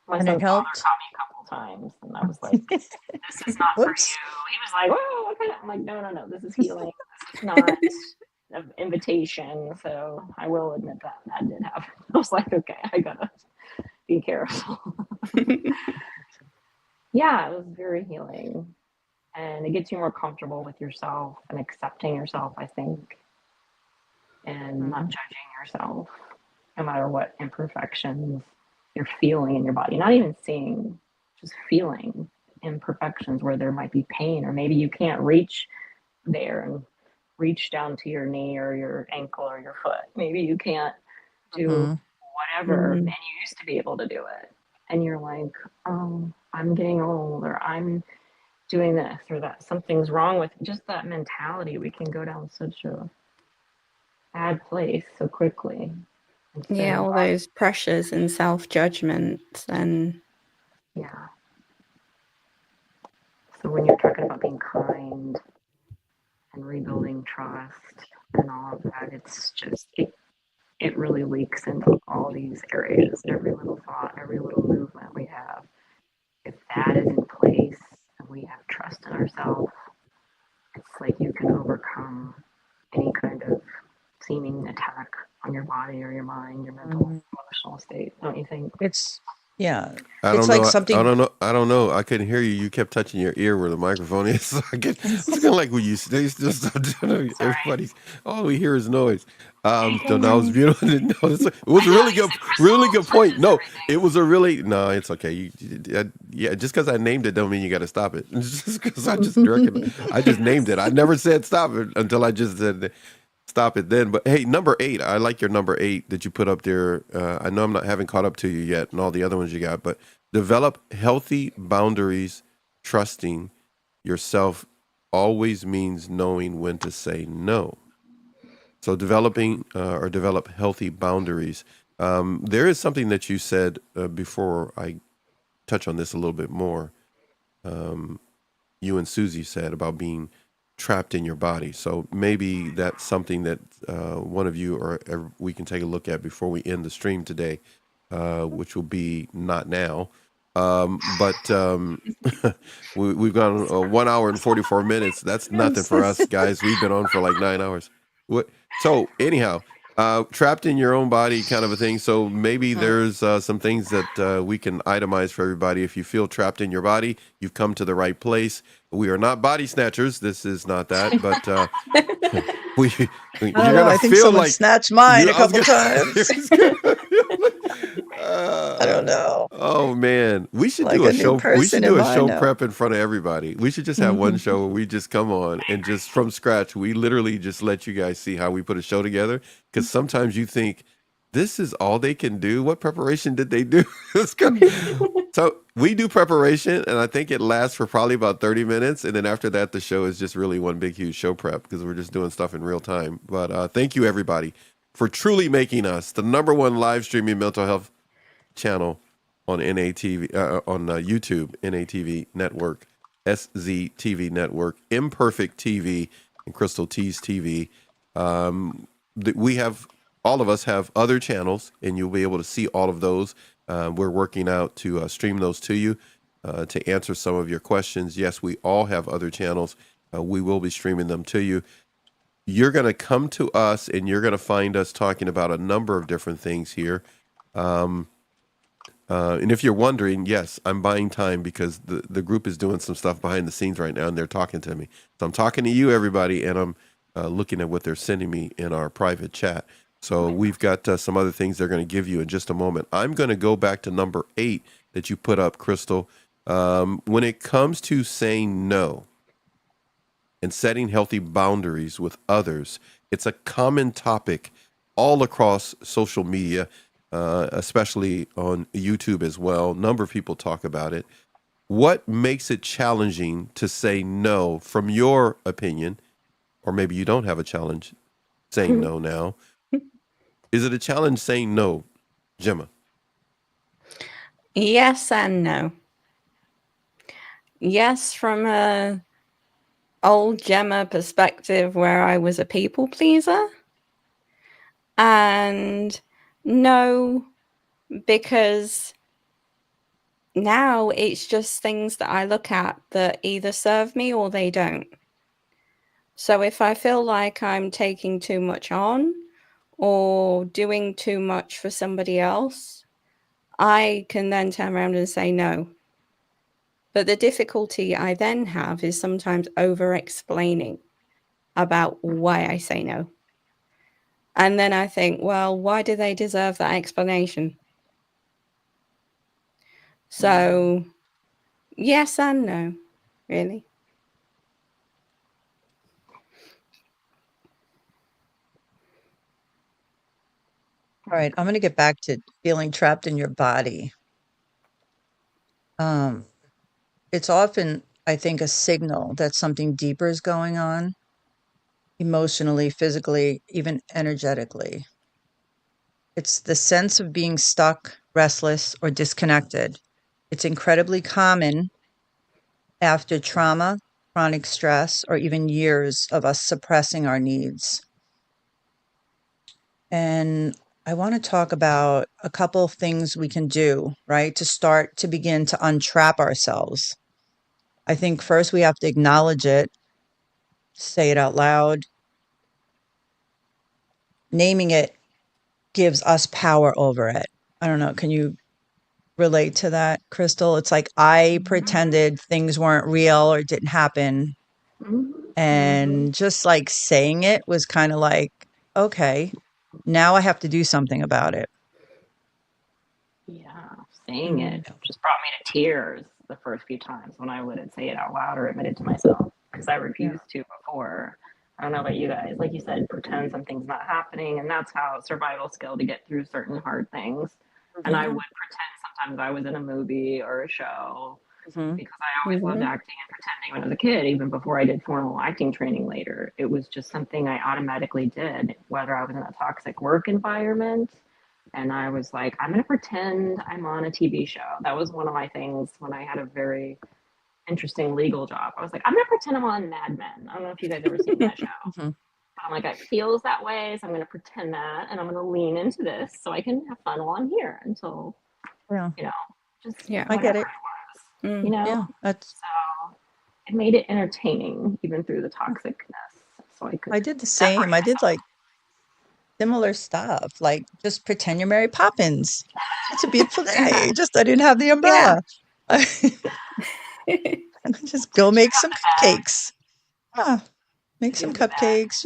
My And it son's father helped? caught me a couple times, and I was like, "This is not for Whoops. you." He was like, "Whoa, okay." I'm like, "No. This is healing. This is not an invitation." So I will admit that did happen. I was like, "Okay, I gotta be careful." Yeah, it was very healing, and it gets you more comfortable with yourself and accepting yourself, I think, and not judging yourself, no matter what imperfections you're feeling in your body. Not even seeing, just feeling imperfections where there might be pain, or maybe you can't reach there and reach down to your knee or your ankle or your foot. Maybe you can't do whatever, and you used to be able to do it. And you're like, oh, I'm getting old, or I'm doing this or that. Something's wrong with just that mentality. We can go down such a bad place so quickly. Yeah, all those pressures and self-judgments and yeah. So when you're talking about being kind and rebuilding trust and all of that, it's just it really leaks into all these areas. Every little thought, every little movement we have, if that is in place and we have trust in ourselves, it's like you can overcome any kind of seeming attack on your body or your mind, your mental, emotional state, don't you think? Yeah. I It's don't like know. something. I don't know. I couldn't hear you. You kept touching your ear where the microphone is. So it's kind of like when you stay just everybody's all we hear is noise. So that was beautiful. No, it was a really good point. No, it was a really no. It's okay. Yeah, just because I named it don't mean you got to stop it. Just because I just named it. I never said stop it until I just said stop it then. But hey, number 8, I like your number 8 that you put up there. I know I haven't caught up to you yet and all the other ones you got, but develop healthy boundaries. Trusting yourself always means knowing when to say no. So developing or develop healthy boundaries. There is something that you said before I touch on this a little bit more. You and Susie said about being trapped in your body. So maybe that's something that one of you or we can take a look at before we end the stream today, which will be not now. But we've gone 1 hour and 44 minutes. That's nothing for us, guys. We've been on for like 9 hours. So anyhow, trapped in your own body kind of a thing. So maybe there's some things that we can itemize for everybody. If you feel trapped in your body, you've come to the right place. We are not body snatchers. This is not that, but you're I don't know. gonna I think feel someone like snatched mine a I was couple times. I don't know. oh man, we should Like do a a new show. We should person in do a mine show now. prep in front of everybody. We should just have one show where we just come on and just from scratch. We literally just let you guys see how we put a show together. Because sometimes you think this is all they can do. What preparation did they do? So we do preparation, and I think it lasts for probably about 30 minutes. And then after that, the show is just really one big, huge show prep because we're just doing stuff in real time. But thank you, everybody. for truly making us the #1 live streaming mental health channel on NATV, on YouTube, NATV Network, SZTV Network, Imperfect TV, and Crystal T's TV. We have, all of us have other channels, and you'll be able to see all of those. We're working out to stream those to you to answer some of your questions. Yes, we all have other channels. We will be streaming them to you. You're going to come to us, and you're going to find us talking about a number of different things here. And if you're wondering, yes, I'm buying time because the group is doing some stuff behind the scenes right now, and they're talking to me. So I'm talking to you, everybody, and I'm looking at what they're sending me in our private chat. So we've got some other things they're going to give you in just a moment. I'm going to go back to number 8 that you put up, Crystal. When it comes to saying no and setting healthy boundaries with others, it's a common topic all across social media, especially on YouTube as well. A number of people talk about it. What makes it challenging to say no, from your opinion? Or maybe you don't have a challenge saying no now. Is it a challenge saying no, Gemma? Yes and no. Yes, from a old Gemma perspective where I was a people pleaser. And no, because now it's just things that I look at that either serve me or they don't. So if I feel like I'm taking too much on or doing too much for somebody else, I can then turn around and say no. But the difficulty I then have is sometimes over-explaining about why I say no. And then I think, well, why do they deserve that explanation? So, yes and no, really. All right, I'm going to get back to feeling trapped in your body. It's often, I think, a signal that something deeper is going on, emotionally, physically, even energetically. It's the sense of being stuck, restless, or disconnected. It's incredibly common after trauma, chronic stress, or even years of us suppressing our needs. And I want to talk about a couple of things we can do, right, to begin to untrap ourselves. I think first we have to acknowledge it, say it out loud. Naming it gives us power over it. I don't know. Can you relate to that, Crystal? It's like I pretended things weren't real or didn't happen. And just like saying it was kind of like, okay, now I have to do something about it. Yeah, saying it just brought me to tears the first few times when I wouldn't say it out loud or admit it to myself because I refused to before. I don't know about you guys. Like you said, pretend something's not happening, and that's how survival skill to get through certain hard things. And I would pretend sometimes I was in a movie or a show because I always loved acting and pretending when I was a kid, even before I did formal acting training later. It was just something I automatically did, whether I was in a toxic work environment. And I was like, I'm going to pretend I'm on a TV show. That was one of my things when I had a very interesting legal job. I was like, I'm going to pretend I'm on Mad Men. I don't know if you guys ever seen that show. But I'm like, it feels that way. So I'm going to pretend that. And I'm going to lean into this so I can have fun while I'm here until, just I get it. So it made it entertaining even through the toxicness. So I did the same. I did like similar stuff, like just pretend you're Mary Poppins. It's a beautiful day. Just I didn't have the umbrella. Just go make some cupcakes. Make some cupcakes,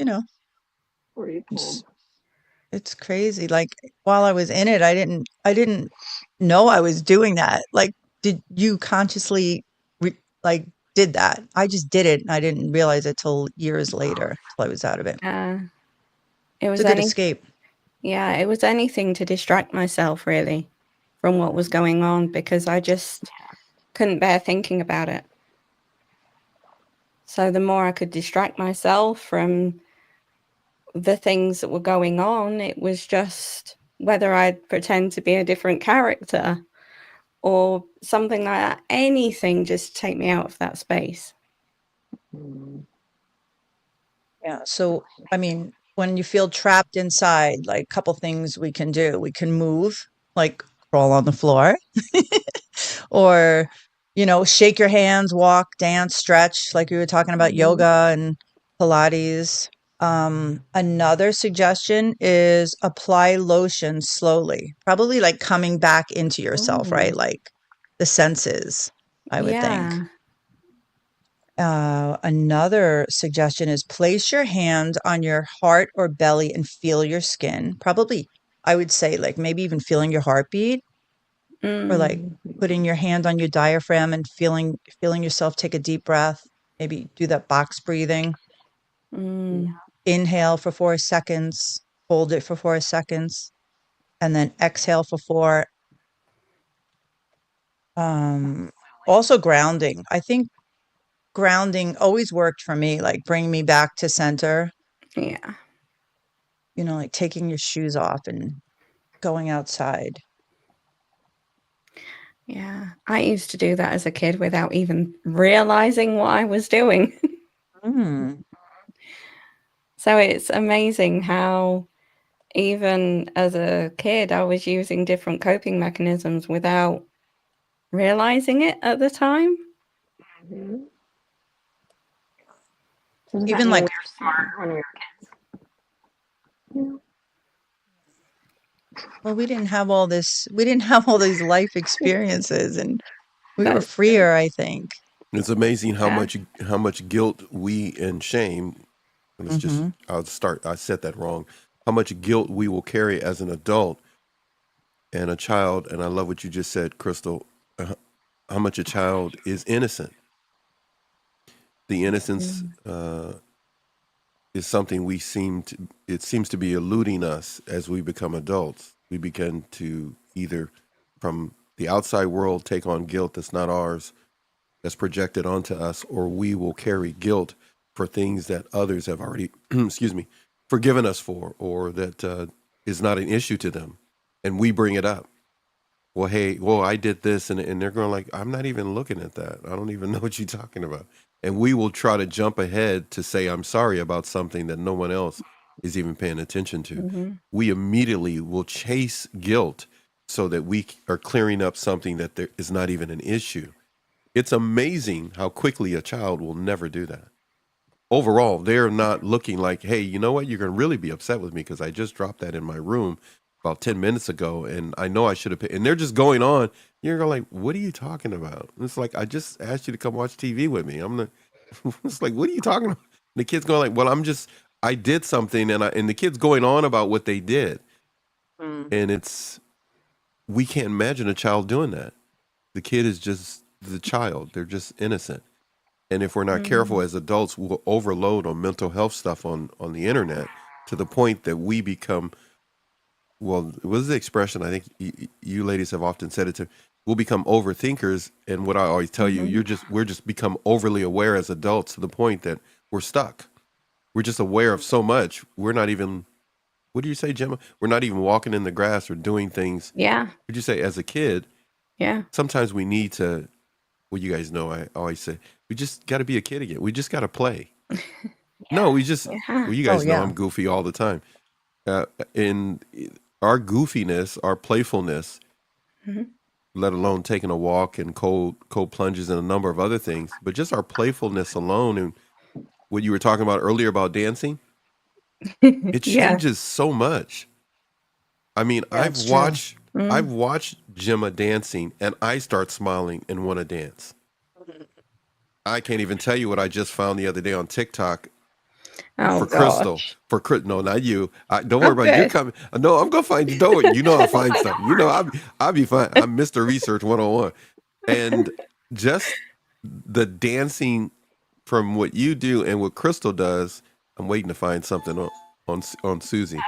It's crazy. Like while I was in it, I didn't know I was doing that. Like, did you consciously did that? I just did it, and I didn't realize it till years later, till I was out of it. It was a good escape. Yeah, it was anything to distract myself, really, from what was going on, because I just couldn't bear thinking about it. So the more I could distract myself from the things that were going on. It was just whether I'd pretend to be a different character or something like that. Anything just to take me out of that space. Yeah. So, I mean, when you feel trapped inside, like a couple things we can do. We can move, like crawl on the floor, or, shake your hands, walk, dance, stretch, like we were talking about yoga and Pilates. Another suggestion is apply lotion slowly, probably like coming back into yourself, right? Like the senses, I would think. Yeah. Another suggestion is place your hand on your heart or belly and feel your skin. Probably, I would say, like maybe even feeling your heartbeat, or like putting your hand on your diaphragm and feeling yourself take a deep breath. Maybe do that box breathing. Inhale for 4 seconds, hold it for 4 seconds, and then exhale for 4. Also grounding. I think grounding always worked for me, like bring me back to center. Yeah. Like taking your shoes off and going outside. Yeah. I used to do that as a kid without even realizing what I was doing. So it's amazing how even as a kid, I was using different coping mechanisms without realizing it at the time. Even like you're smart when you're kids. well, we didn't have all these life experiences, and we were That's freer, I think. It's amazing how Yeah. much guilt we and shame. Let's just I said that wrong. How much guilt we will carry as an adult and a child. And I love what you just said, Crystal. How much a child is innocent. The innocence is something it seems to be eluding us as we become adults. We begin to either from the outside world take on guilt that's not ours, that's projected onto us, or we will carry guilt for things that others have already, forgiven us for, or that is not an issue to them. And we bring it up. Well, hey, I did this. And they're going like, I'm not even looking at that. I don't even know what you're talking about. And we will try to jump ahead to say, I'm sorry about something that no one else is even paying attention to. We immediately will chase guilt so that we are clearing up something that there is not even an issue. It's amazing how quickly a child will never do that. Overall, they're not looking like, hey, you know what? You're going to really be upset with me because I just dropped that in my room about 10 minutes ago and I know I should have paid. And they're just going on. You're going like, what are you talking about? And it's like, I just asked you to come watch TV with me. It's like, what are you talking about? The kid's going like, well, I did something and the kid's going on about what they did. And we can't imagine a child doing that. The kid is just the child. They're just innocent. And if we're not careful as adults, we'll overload on mental health stuff on the internet to the point that we become, well, what is the expression? I think you ladies have often said it to, we'll become overthinkers. And what I always tell you, we're just become overly aware as adults to the point that we're stuck. We're just aware of so much. We're not even, what do you say, Gemma? We're not even walking in the grass or doing things. Yeah. Would you say as a kid, Yeah. sometimes we need to, well, you guys know, I always say, we just got to be a kid again. We just got to play. No, we just, well, you guys know yeah. I'm goofy all the time. In our goofiness, our playfulness, let alone taking a walk and cold plunges and a number of other things, but just our playfulness alone and what you were talking about earlier about dancing, it Yeah. changes so much. I mean, That's true. I've watched Gemma dancing and I start smiling and want to dance. I can't even tell you what I just found the other day on TikTok Oh, for Crystal. gosh. No, not you. Don't worry about it. You're Okay. coming. No, I'm gonna find you. Don't worry. You know I'll find something. You know I'll be fine. I'm Mr. Research 101. And just the dancing from what you do and what Crystal does, I'm waiting to find something on Susie.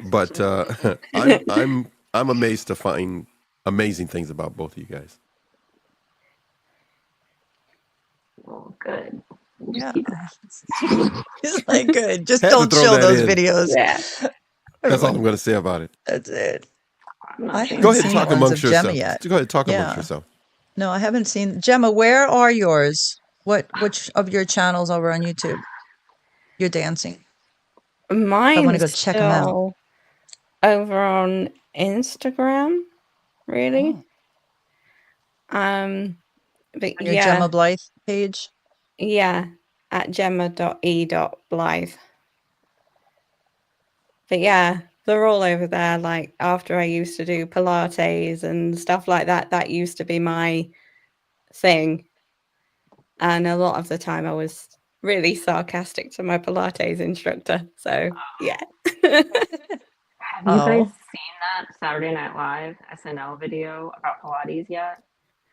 But I'm amazed to find amazing things about both of you guys. Oh, good. Yeah. Keep It's like, good. Just Had to don't throw show that those in. videos. Yeah. That's all I'm Everyone, going to say about it. that's it. I'm not I ashamed Go haven't of ahead and seen the talk anything. ones of amongst Gemma yourself. yet. Go ahead and talk amongst Yeah. yourself. No, I haven't seen Gemma. Where are yours? Which of your channels over on YouTube? You're dancing. I want to Mine's go check them out. still over on Instagram, really. Oh, But on your Gemma yeah, Blythe page? yeah, at gemma.e.blythe. But yeah, they're all over there. Like after I used to do Pilates and stuff like that, that used to be my thing. And a lot of the time I was really sarcastic to my Pilates instructor. So yeah. Have you guys Oh, seen that Saturday Night Live SNL video about Pilates yet?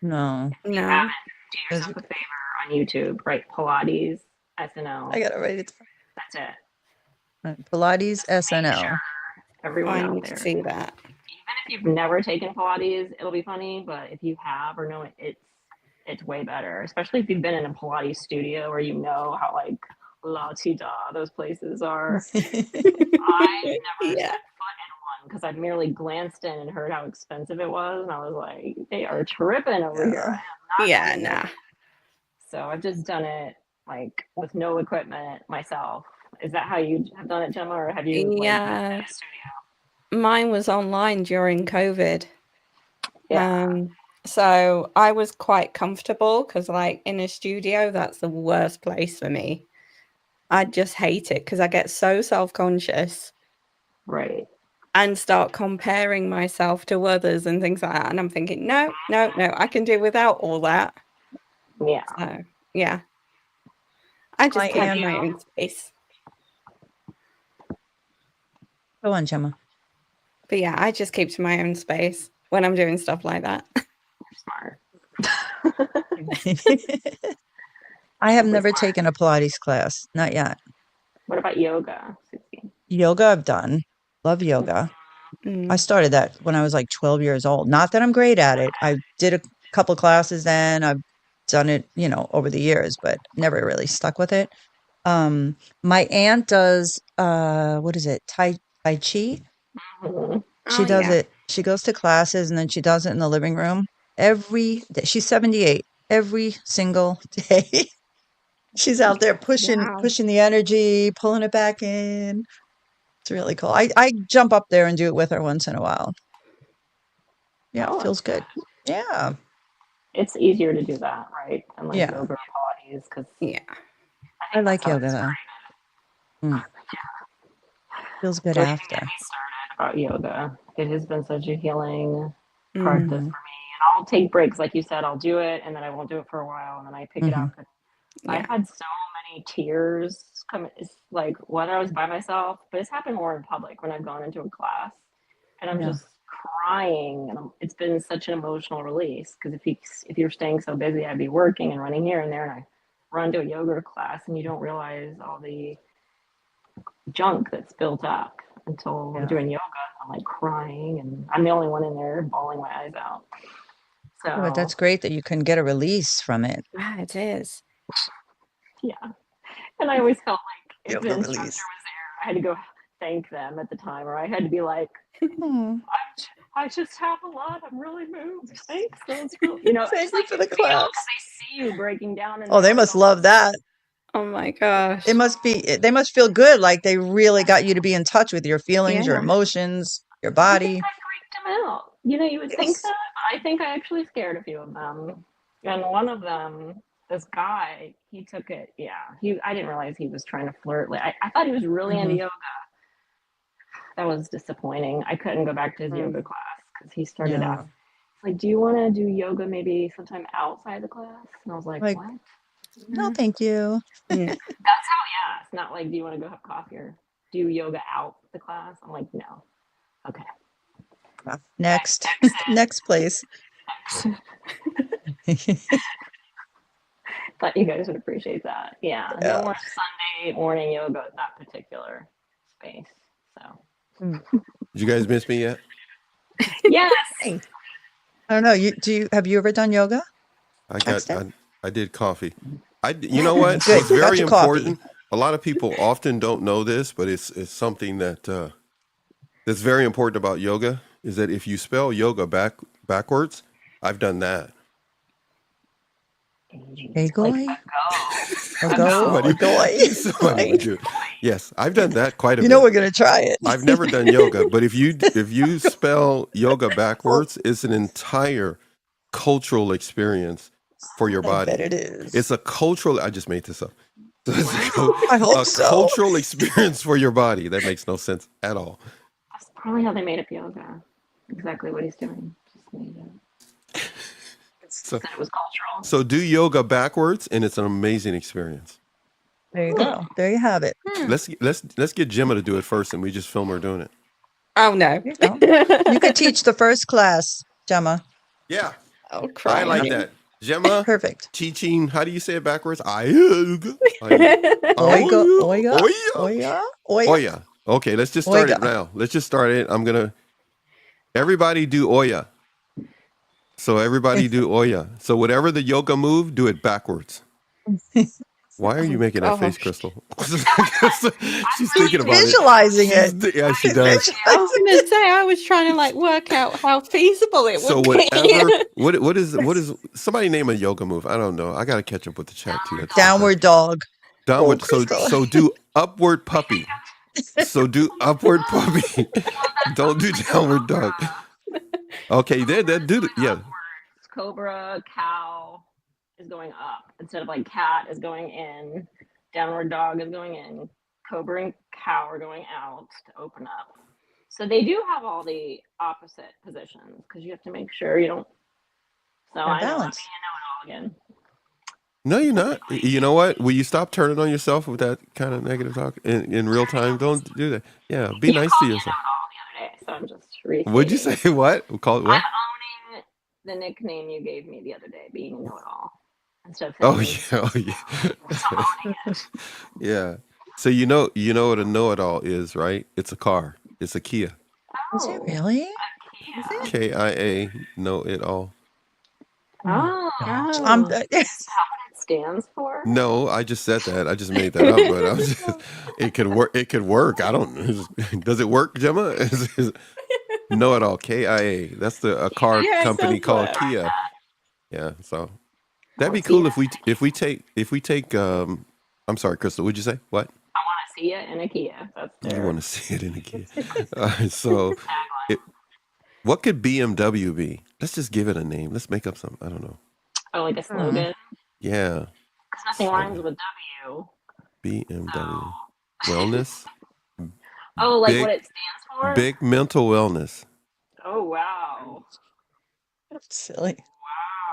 no. If you No. haven't, do Is yourself it- a favor on YouTube, write Pilates I SNL. gotta write it. That's it. Pilates Just make sure SNL. everyone I out need to there, see that. even if you've never taken Pilates, it'll be funny. But if you have or know it, it's way better. Especially if you've been in a Pilates studio or you know how like la ti da those places are. I've never Yeah. set foot in one because I've merely glanced in and heard how expensive it was, and I was like, they are tripping over here. I Yeah. am not Yeah, going there. nah. So I've just done it like with no equipment myself. Is that how you have done it, Gemma, or have you like been in Yeah. a studio? Mine was online during COVID. Yeah, So I was quite comfortable because, like, in a studio, that's the worst place for me. I just hate it because I get so self-conscious right. and start comparing myself to others and things like that. And I'm thinking, no, no, no, I can do without all that. Yeah. So yeah, I My just keep Have aunt. you? my own space. Go on, Gemma. But yeah, I just keep to my own space when I'm doing stuff like that. Smart. I have Super never smart. taken a Pilates class. Not yet. What about yoga, Susie? Yoga, I've done. Love yoga. I Mm, started that when I was like 12 years old. Not that I'm great at it. I did a couple classes then. I've done it, over the years, but never really stuck with it. My aunt does what is it? Tai Chi. Mhm. oh She does yeah, it. She goes to classes and then she does it in the living room every day. She's 78 every single day. She's out there pushing wow. pushing the energy, pulling it back in. It's really cool. I jump up there and do it with her once in a while. Yeah, it Oh, feels that's good. good. Yeah. It's easier to do that, right? And like Yeah. yoga or Pilates, because Yeah. I I think that's like how yoga it's though. Mm, feels good Don't even get after. me started about yoga. It has been such a healing Mm, practice Hmm. for me. And I'll take breaks, like you said, I'll do it and then I won't do it for a while and then I pick it Hmm. up. And I've yeah. had so many tears come, it's like when I was by myself, but it's happened more in public when I've gone into a class and I'm Yeah. just crying. And it's been such an emotional release because if you're staying so busy, I'd be working and running here and there, and I run to a yoga class and you don't realize all the junk that's built up until I'm Yeah. doing yoga. I'm like crying, and I'm the only one in there bawling my eyes out. Yeah, but So that's great that you can get a release from it. Yeah, it is. yeah, and I always felt like if the Yoga instructor release. was there, I had to go thank them at the time, or I had to be like, Hmm. I just have a lot. I'm really moved. Thanks. That was cool. You know, Thank just you like for you the feel class. because they see you breaking down, and Oh, they're they like, must oh, love that. Oh my yeah, gosh. They must feel good, like they really got you to be in touch with your feelings, your Yeah. emotions, your you think body. I freaked them out. You know, you would think Yes. that. I think I actually scared a few of them. And one of them, this guy, he took it. Yeah, I didn't realize he was trying to flirt. Like I thought he was really into Hmm. yoga. That was disappointing. I couldn't go back to his Mm. yoga class because he started Yeah. asking, like, "Do you want to do yoga maybe sometime outside the class?" And I was like, Like, "What?" no, thank you. No. That's how he asked. Not like, "Do you want to go have coffee or do yoga out the class?" I'm like, "No." Okay. Next. Exit. Next place. Exit. Thought you guys would appreciate that. Yeah, no Yeah. more Sunday morning yoga at that particular space. So, Mm. Did you guys miss me yet? yes, Hey, I don't know. Have you ever done yoga, I got Paxton? I did coffee. You know what? Good. What's very Got your coffee. important. A lot of people often don't know this, but it's something that that's very important about yoga. Is that if you spell yoga backwards, I've done that. Hey, Like goy. a Or go. go. Somebody, Or goy. somebody would do it. Yes, I've done that quite a You know bit. we're going to try it. I've never done yoga, but if you spell yoga backwards, it's an entire cultural experience for your I bet body. it is. It's a cultural. I just made this up. It's I hope a so. cultural experience for your body. That makes no sense at all. That's probably how they made up yoga. Exactly what he's doing. Just made it. So, Said it was cultural. so do yoga backwards, and it's an amazing experience. There you go. There you have it. Let's get Gemma to do it first, and we just film her doing it. Oh no. You go. You could teach the first class, Gemma. Yeah, Oh, I crying. like that. Gemma Perfect. teaching. How do you say it backwards? Oiga, oiga, oiga, oiga. Oya. Okay, let's just start it Oiga. now. Let's just start it. Everybody do Oya. So everybody do Oya. So whatever the yoga move, do it backwards. Why are you making that face, Crystal? She's thinking about Visualizing it. Yeah, she does. I was gonna say I was trying to like work out how feasible it So would whatever, be. what is somebody name a yoga move? I don't know. I got to catch up with the chat too. Downward dog. Downward. Oh, So do upward puppy. So do upward puppy. Don't do downward dog. Okay, that do yeah. Upwards. Cobra, cow is going up instead of like cat is going in. Downward dog is going in. Cobra and cow are going out to open up. So they do have all the opposite positions because you have to make sure you don't. So I know, balance. you know it all again. No, you're not. You know what? Will you stop turning on yourself with that kind of negative talk in real time? Don't do that. Yeah, be nice to You yourself. know it all the other day, so I'm just restating. What'd you say? What? We call it what? I'm owning the nickname you gave me the other day, being you know it all. Instead of Oh thinking, yeah, oh yeah, I'm owning it. yeah. So you know what a know-it-all is, right? It's a car. It's a Kia. Is it Oh, really? yeah. KIA. Know-it-all. Oh, I'm, Oh. that's what it stands for? No, I just said that. I just made that up, but I was just, it could work. It could work. I don't. Does it work, Gemma? Know-it-all. KIA. That's a car Yeah, it company does called work. Kia. Yeah. So that'd be cool if we take. I'm sorry, Crystal. What'd you say? What? I want to see it in a Kia. That's You their want to see it in a Kia? So, what could BMW be? Let's just give it a name. Let's make up some. I don't know. like a slogan. Yeah. Because nothing rhymes with W. BMW. Wellness. Oh, like Big- what it stands for? Big mental wellness. Oh, wow. That's silly.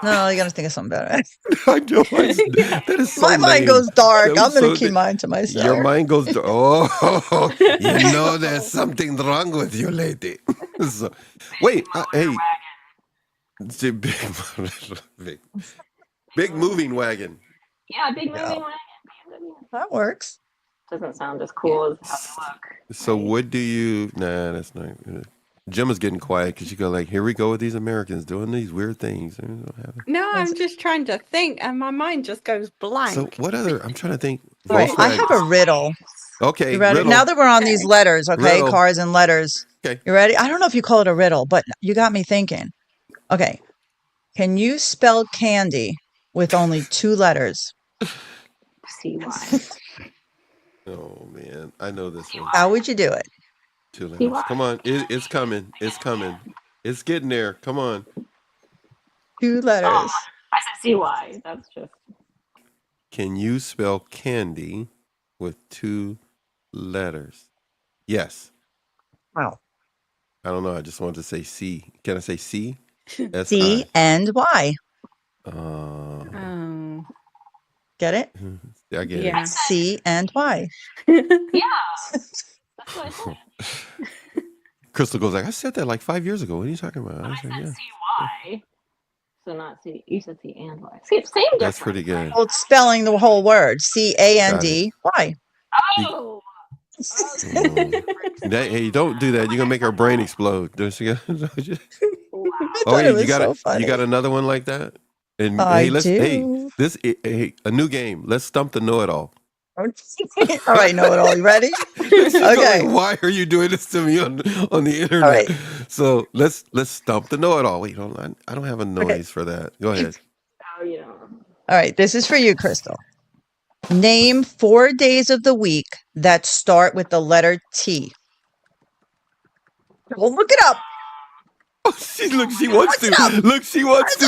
Wow. No, you got to think of something better. I know. That is so My mind lame. goes dark. That I'm was going to so- keep mine to myself. Your mind goes. Oh, you know there's something wrong with you, lady. So, wait. Hey. It's a big moving wagon. Yeah, big moving Yeah. wagon. BMW. That works. Doesn't sound as cool as how they look. So what do you? Nah, that's not. Gemma's getting quiet because she go like, "Here we go with these Americans doing these weird things." No, I'm just trying to think, and my mind just goes blank. So what other? I'm trying to think. All right, I have a riddle. Okay, You ready? riddle. Now that we're on these letters, okay, Riddle. cars and letters. Okay. You ready? I don't know if you call it a riddle, but you got me thinking. Okay. Can you spell candy with only 2 letters? CY. Oh man, I know this one. How would you do it? 2 letters. Come on, it's coming. It's coming. It's getting there. Come on. 2 letters. I said CY. That's just. Can you spell candy with 2 letters? Yes. Wow. I don't know. I just wanted to say C. Can I say C? C and Y. Oh. Get it? I get Yeah. it. C and Y. Yeah. That's what I said. Crystal goes like, I said that like 5 years ago. What are you talking about? I I said, said yeah. CY. So not C. You said C and Y. See, same difference. That's pretty good. Well, it's spelling the whole word. C-A-N-D-Y. Oh. Hey, don't do that. You're gonna make her brain explode. Don't you? Wow. I Oh, thought yeah, it was you got so funny. You got another one like that? And I hey, do. a new game. Let's stump the know-it-all. All right, know it all. You ready? She's Okay. like, why are you doing this to me on the All internet? right. So let's stump the know-it-all. Wait, hold on. I don't have a Okay. noise for that. Go ahead. Oh, yeah. All right. This is for you, Crystal. Name 4 days of the week that start with the letter T. Well, look it up. Oh, she wants to. Look, she wants to.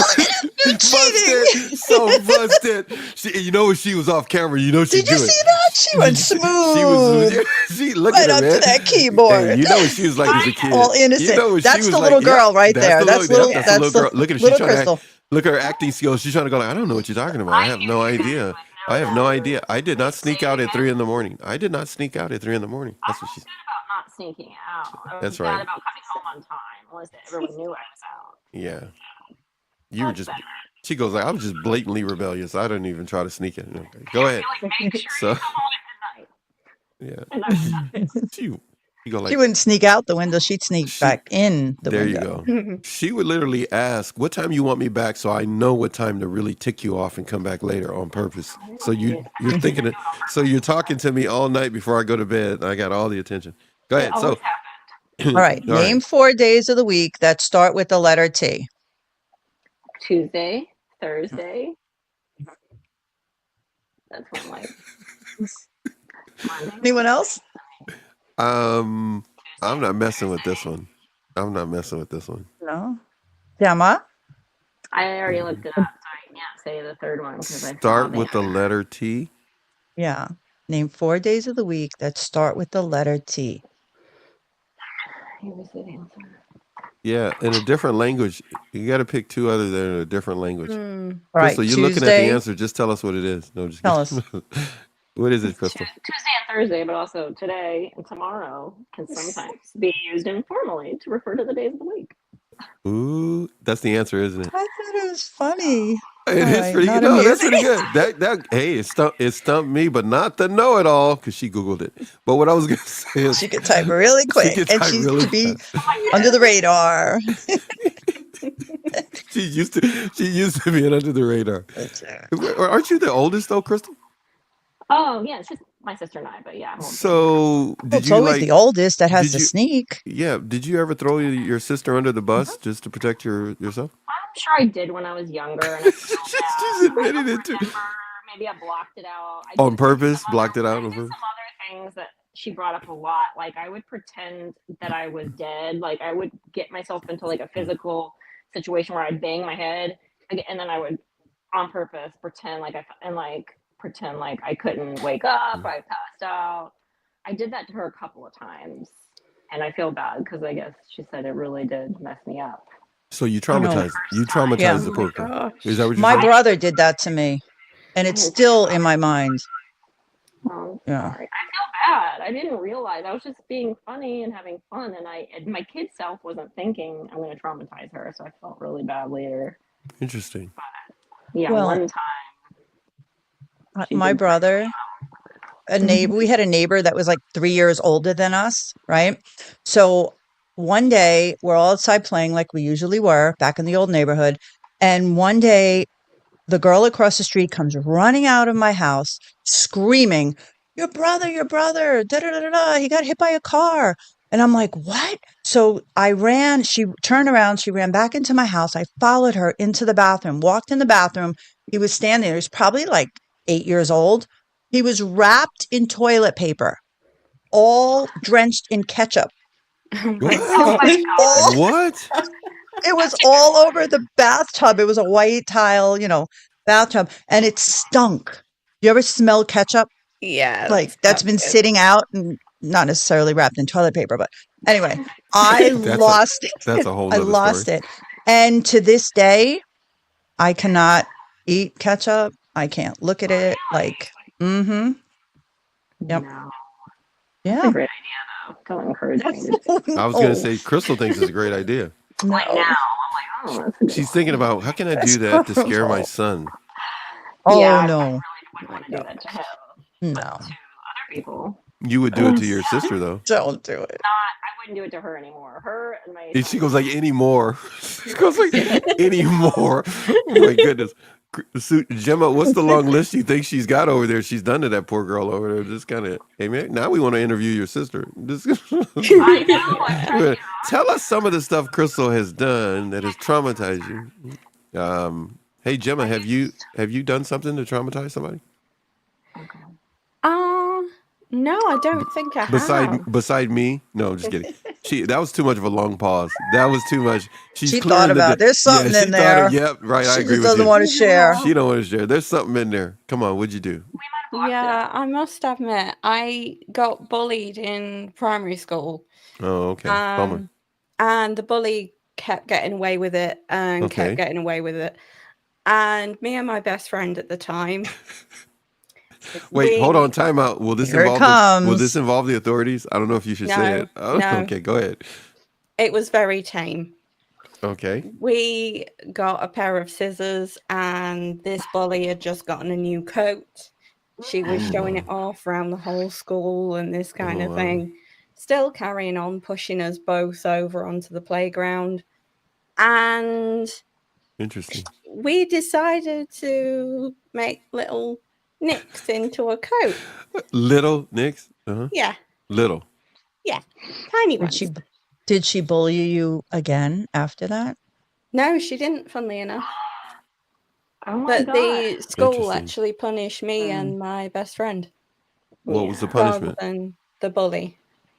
You're cheating. Busted. So busted. You know when she was off camera, you know she'd Did you do it. see that? She went smooth. She look Right at her, up man. to that keyboard. Hey, you know what she was like as a kid. All innocent. You know what That's she was the like. little girl right there. That's the little girl. Look at her. She's little trying to Crystal. act. Look at her acting skills. She's trying to go like, I don't know what you're talking about. I have no idea. I have no idea. I did not sneak out at 3 a.m. I did not sneak out at 3 a.m. That's what she's. Good about not sneaking out. I was That's bad right. about coming home on time, unless everyone knew I was out. Yeah. You were That's just. better. She goes like, I was just blatantly rebellious. I didn't even try to sneak it. Okay, go ahead. Like, make sure So- you come home at midnight. Yeah. And I'm You go like. She wouldn't sneak out the window. She'd sneak back in the There window. you go. She would literally ask, "What time you want me back?" So I know what time to really tick you off and come back later on purpose. So you're thinking it. So you're talking to me all night before I go to bed. I got all the attention. Go ahead. It So always happened. All right. Name 4 days of the week that start with the letter T. Tuesday, Thursday. That's when, like, Monday. Anyone else? I'm not messing with this one. I'm not messing with this one. No. Gemma? I already looked it up, so I can't say the third one because I Start with the letter T. Yeah. Name 4 days of the week that start with the letter T. Yeah, in a different language. You got to pick 2 other than a different language. All right. Crystal, you're looking at Tuesday. the answer. Just tell us what it is. No, just Tell kidding. What is it, Crystal? Tuesday and Thursday, but also today and tomorrow can sometimes be used informally to refer to the days of the week. Ooh, that's the answer, isn't it? I thought it was funny. It All is right, pretty not good. No, that's amusing. pretty good. That hey, it stumped me, but not the know-it-all because she Googled it. But what I was gonna say is She could type really quick, could and type she's really to be fast. under the radar. She used to being under the radar. Aren't you the oldest though, Crystal? Oh, yeah, it's just my sister and I, but yeah. So Well, did it's you always like? the oldest that has did to you- sneak. Yeah. Did you ever throw your sister under the bus just to protect yourself? I'm sure I did when I was younger. And I feel bad. She's admitted it too. Maybe I blocked it out. On purpose? Blocked it out on I did purpose? some other things that she brought up a lot. Like I would pretend that I was dead. Like I would get myself into like a physical situation where I'd bang my head, and then I would, on purpose, pretend like I couldn't wake up. I passed out. I did that to her a couple of times, and I feel bad because I guess she said it really did mess me up. So you traumatized. You traumatized Yeah. the poor girl. Gosh. Is that what you're My saying? brother did that to me, and it's still in my mind. Oh, Yeah. sorry. I feel bad. I didn't realize. I was just being funny and having fun, and my kid self wasn't thinking I'm going to traumatize her, so I felt really bad later. Interesting. Yeah, Well, one time. She My did brother, a neighbor, we had a neighbor that was like 3 years older than us, right? So one day we're all outside playing like we usually were back in the old neighborhood. And one day the girl across the street comes running out of my house screaming, your brother, da da da da da, he got hit by a car. And I'm like, what? So she turned around, she ran back into my house. I followed her into the bathroom, walked in the bathroom. He was standing there. He was probably like 8 years old. He was wrapped in toilet paper, all drenched in ketchup. Oh my What? gosh. All, What? it was all over the bathtub. It was a white tile, bathtub, and it stunk. You ever smell ketchup? Yeah. Like that's been sitting out and not necessarily wrapped in toilet paper, but anyway, I lost it. That's a whole I nother lost story. it. And to this day, I cannot eat ketchup. I can't look at it like, mm-hmm. Yep. No. That's a Yeah. great idea, though. Don't encourage me. To I was gonna say Crystal thinks it's a great idea. like now, No. I'm like, oh, that's a good She's one. thinking about how can I do that to scare my son? Oh, Yeah, I no. really wouldn't want to do that to him, but No. to other people. You would do it to your sister though. Don't do it. I wouldn't do it to her anymore. Her and my And she goes like anymore. She goes like anymore. Oh my goodness. Gemma, what's the long list you think she's got over there? She's done to that poor girl over there. Just kind of, hey man, now we want to interview your sister. I know. I'm trying to Tell us some of the stuff Crystal has done that has traumatized you. Hey Gemma, have you done something to traumatize somebody? No, I don't think I have. Beside me? No, I'm just kidding. That was too much of a long pause. That was too much. She's She clearing thought about there's something she in there. Yep, right. I She agree just with doesn't you. want to share. She don't want to share. There's something in there. Come on, what'd you do? We might have blocked Yeah, it. I must admit, I got bullied in primary school. Oh, okay. Bummer. And the bully kept getting away with it and Okay. kept getting away with it. And me and my best friend at the time. Wait, hold on. Time out. Will this Here it involve the authorities? I don't know if you should say it. Oh, no. okay, go ahead. It was very tame. Okay. We got a pair of scissors, and this bully had just gotten a new coat. She was showing it off around the whole school and this kind of thing. Still carrying on, pushing us both over onto the playground. And Interesting. we decided to make little nicks into a coat. Little nicks? Yeah. Little. Yeah. Tiny ones. Did she bully you again after that? No, she didn't, funnily enough. Oh my But God. the school Interesting. actually punished me and my best friend. What was the Rather punishment? than the bully.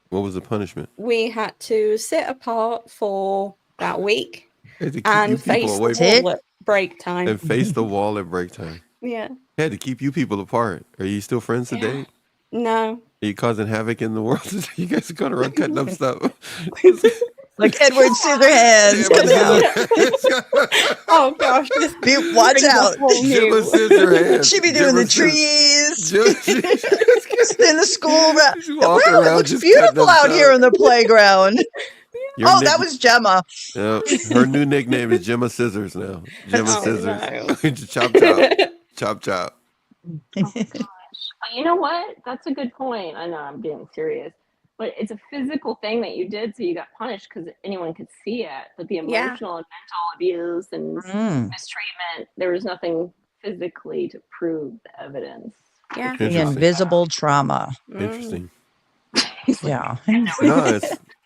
What was the punishment? We had to sit apart for that week Had to keep you and people face away the wall at break time. and face the wall at break time. Yeah. Had to keep you people apart. Are you still friends today? No. Are you causing havoc in the world? You guys are going around cutting up stuff. Like Edward Scissorhands coming out. Oh gosh, this Watch brings a out. whole new- Gemma Scissorhands. She be doing Gemma the trees Scissor- in the school. She's walking Wow, it around looks just beautiful cutting up out stuff. here in the playground. Your That was Gemma. her new nickname is Gemma Scissors now. Gemma Oh, Scissors. Chop chop. Chop chop. But you know what? That's a good point. I know I'm being serious, but it's a physical thing that you did, so you got punished because anyone could see it. But the emotional and mental abuse and mistreatment, there was nothing physically to prove the evidence. Yeah. The invisible trauma. Interesting. Yeah. No,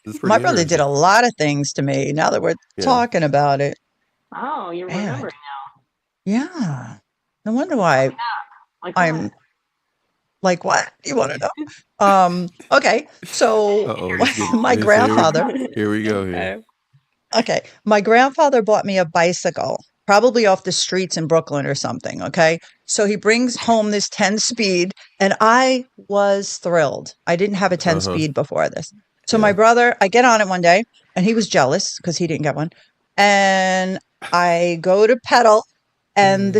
it's pretty My brother did interesting. a lot of things to me. Now that we're talking about it. Oh, you're Man. remembering now. Yeah. No wonder why Like I'm what? like, what? You want to know? Okay. So my grandfather. Here we go. Here. Okay. My grandfather bought me a bicycle, probably off the streets in Brooklyn or something. Okay. So he brings home this 10 speed, and I was thrilled. I didn't have a 10 speed before this. So my brother, I get on it one day, and he was jealous because he didn't get one. And I go to pedal, and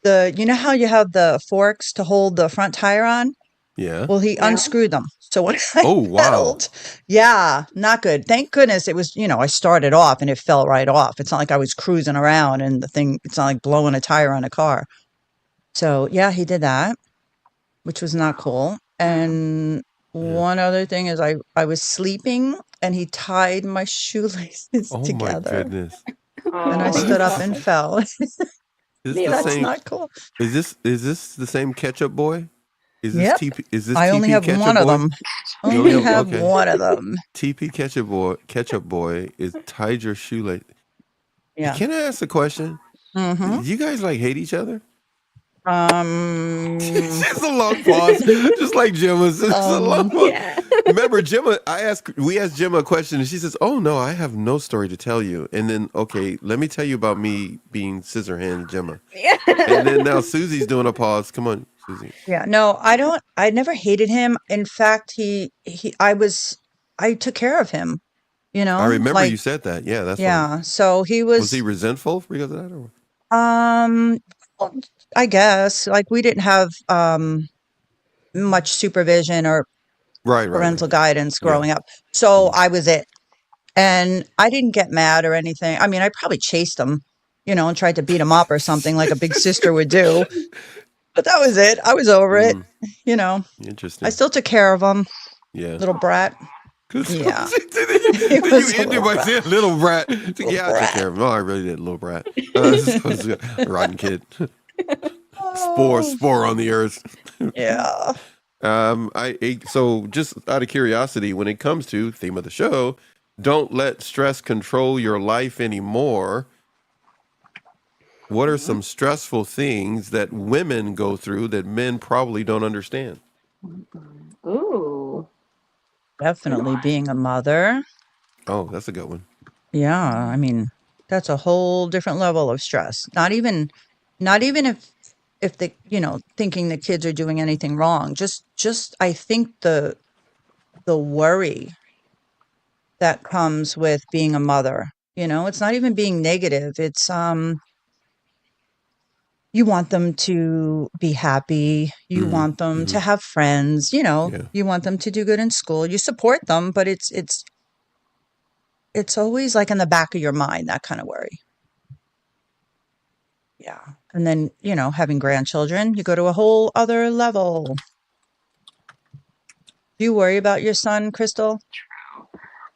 you know how you have the forks to hold the front tire on? Yeah. Well, he unscrewed them. So when I wow. pedaled, not good. Thank goodness it was, I started off and it fell right off. It's not like I was cruising around and it's not like blowing a tire on a car. So yeah, he did that, which was not cool. And one other thing is I was sleeping and he tied my shoelaces together. Oh my goodness. And I stood up and fell. That's not cool. Is this the same ketchup boy? Is this Yep. TP? Is this I TP only have ketchup one boy? of them. Only have one of them. TP ketchup boy is tied your shoelace. Yeah. Can I ask a question? Do you guys like hate each other? It's a long pause, just like Gemma's. It's a long pause. Yeah. Remember, Gemma? We asked Gemma a question, and she says, "Oh no, I have no story to tell you." And then, okay, let me tell you about me being Scissorhand Gemma. Yeah. And then now Susie's doing a pause. Come on, Susie. Yeah, no, I never hated him. In fact, I took care of him, I remember you said that. Yeah, that's yeah. So he was. Was he resentful because of that, or? Well, I guess like we didn't have much supervision or parental guidance growing up, so I was it, and I didn't get mad or anything. I mean, I probably chased him, and tried to beat him up or something like a big sister would do. But that was it. I was over it. Interesting. I still took care of him. Yeah. Little brat. Yeah. Then He you was a ended little by brat. saying little brat. Little Yeah, I took care brat. of him. Oh, I really did, little brat. Rotten kid. Oh, Spore on the earth. yeah. So just out of curiosity, when it comes to theme of the show, don't let stress control your life anymore. What are some stressful things that women go through that men probably don't understand? Ooh, good Definitely one. being a mother. Oh, that's a good one. Yeah, I mean, that's a whole different level of stress. Not even if the, thinking the kids are doing anything wrong. Just I think the worry that comes with being a mother, it's not even being negative. It's you want them to be happy, you Mm-hmm. want them Mm-hmm. to have friends, Yeah. you want them to do good in school. You support them, but it's always like in the back of your mind, that kind of worry. Yeah. And then, having grandchildren, you go to a whole other level. Do you worry about your son, Crystal?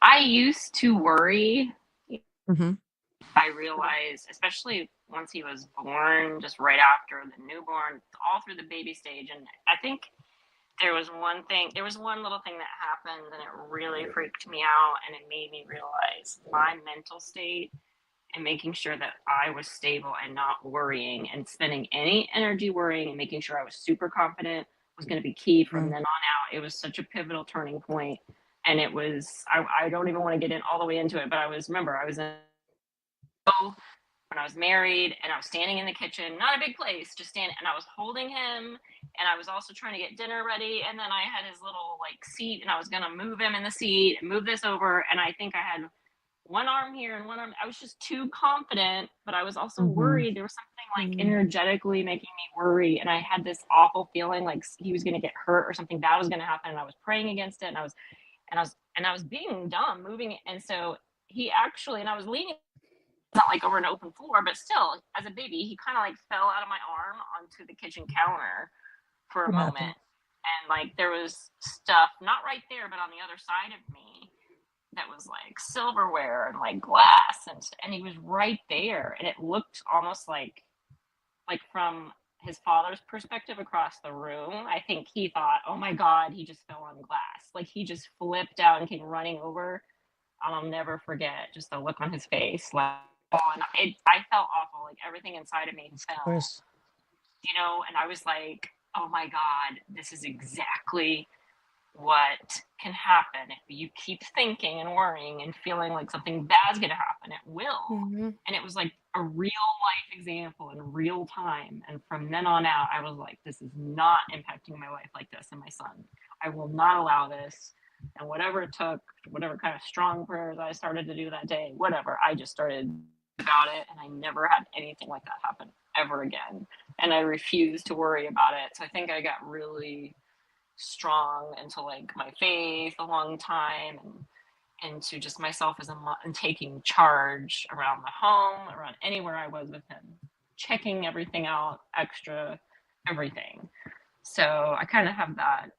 I used to worry. Mhm. I realized, especially once he was born, just right after the newborn, all through the baby stage. And I think there was one little thing that happened and it really freaked me out and it made me realize my mental state and making sure that I was stable and not worrying and spending any energy worrying and making sure I was super confident was going to be key from Mm. then on out. It was such a pivotal turning point. And it was, I don't even want to get in all the way into it, but I was in when I was married and I was standing in the kitchen, not a big place, just standing, and I was holding him and I was also trying to get dinner ready. And then I had his little like seat and I was going to move him in the seat and move this over. And I think I had one arm here and one arm. I was just too confident, but I was also Mhm. worried. There was something like Mm. energetically making me worry. And I had this awful feeling like he was going to get hurt or something bad was going to happen. And I was praying against it. And I was being dumb moving it. And so he actually, and I was leaning not like over an open floor, but still, as a baby, he kind of like fell out of my arm onto the kitchen counter for a What moment. happened? And like there was stuff not right there, but on the other side of me that was like silverware and like glass and he was right there and it looked almost like from his father's perspective across the room. I think he thought, oh my God, he just fell on glass. Like he just flipped out and came running over. I'll never forget just the look on his face. Like, oh, and I felt awful. Like everything inside of me Of fell, course. and I was like, oh my God, this is exactly what can happen if you keep thinking and worrying and feeling like something bad's going to happen. It will. Mhm. And it was like a real life example in real time. And from then on out, I was like, this is not impacting my life like this and my son. I will not allow this. And whatever it took, whatever kind of strong prayers I started to do that day, whatever, I just started about it. And I never had anything like that happen ever again. And I refused to worry about it. So I think I got really strong into like my faith a long time and into just myself as a mom and taking charge around the home, around anywhere I was with him, checking everything out, extra everything. So I kind of have that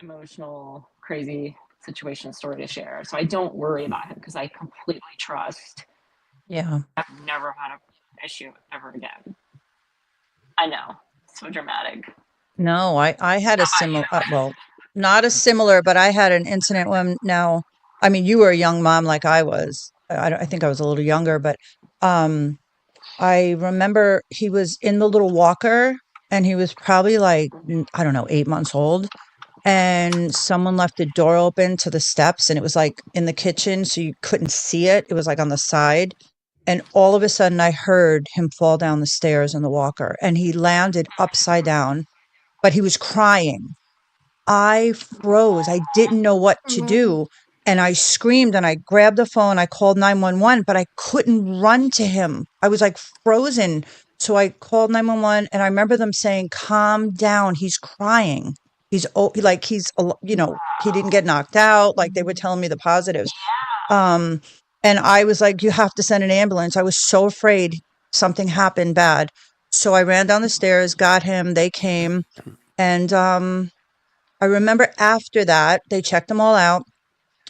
emotional, crazy situation story to share. So I don't worry about him because I completely trust. Yeah. I've never had an issue ever again. I know, so dramatic. No, I had How a about similar, you? well, not a similar, but I had an incident when now, I mean, you were a young mom like I was. I think I was a little younger, but um, I remember he was in the little walker and he was probably like, I don't know, 8 months old. And someone left the door open to the steps and it was like in the kitchen. So you couldn't see it. It was like on the side. And all of a sudden I heard him fall down the stairs in the walker and he landed upside down, but he was crying. I froze. I didn't know what to Oh. do. And I screamed and I grabbed the phone. I called 911, but I couldn't run to him. I was like frozen. So I called 911 and I remember them saying, calm down. He's crying. Like he didn't get knocked out. Like they were telling me the positives. Um, and I was like, you have to send an ambulance. I was so afraid something happened bad. So I ran down the stairs, got him. They came. And I remember after that, they checked them all out.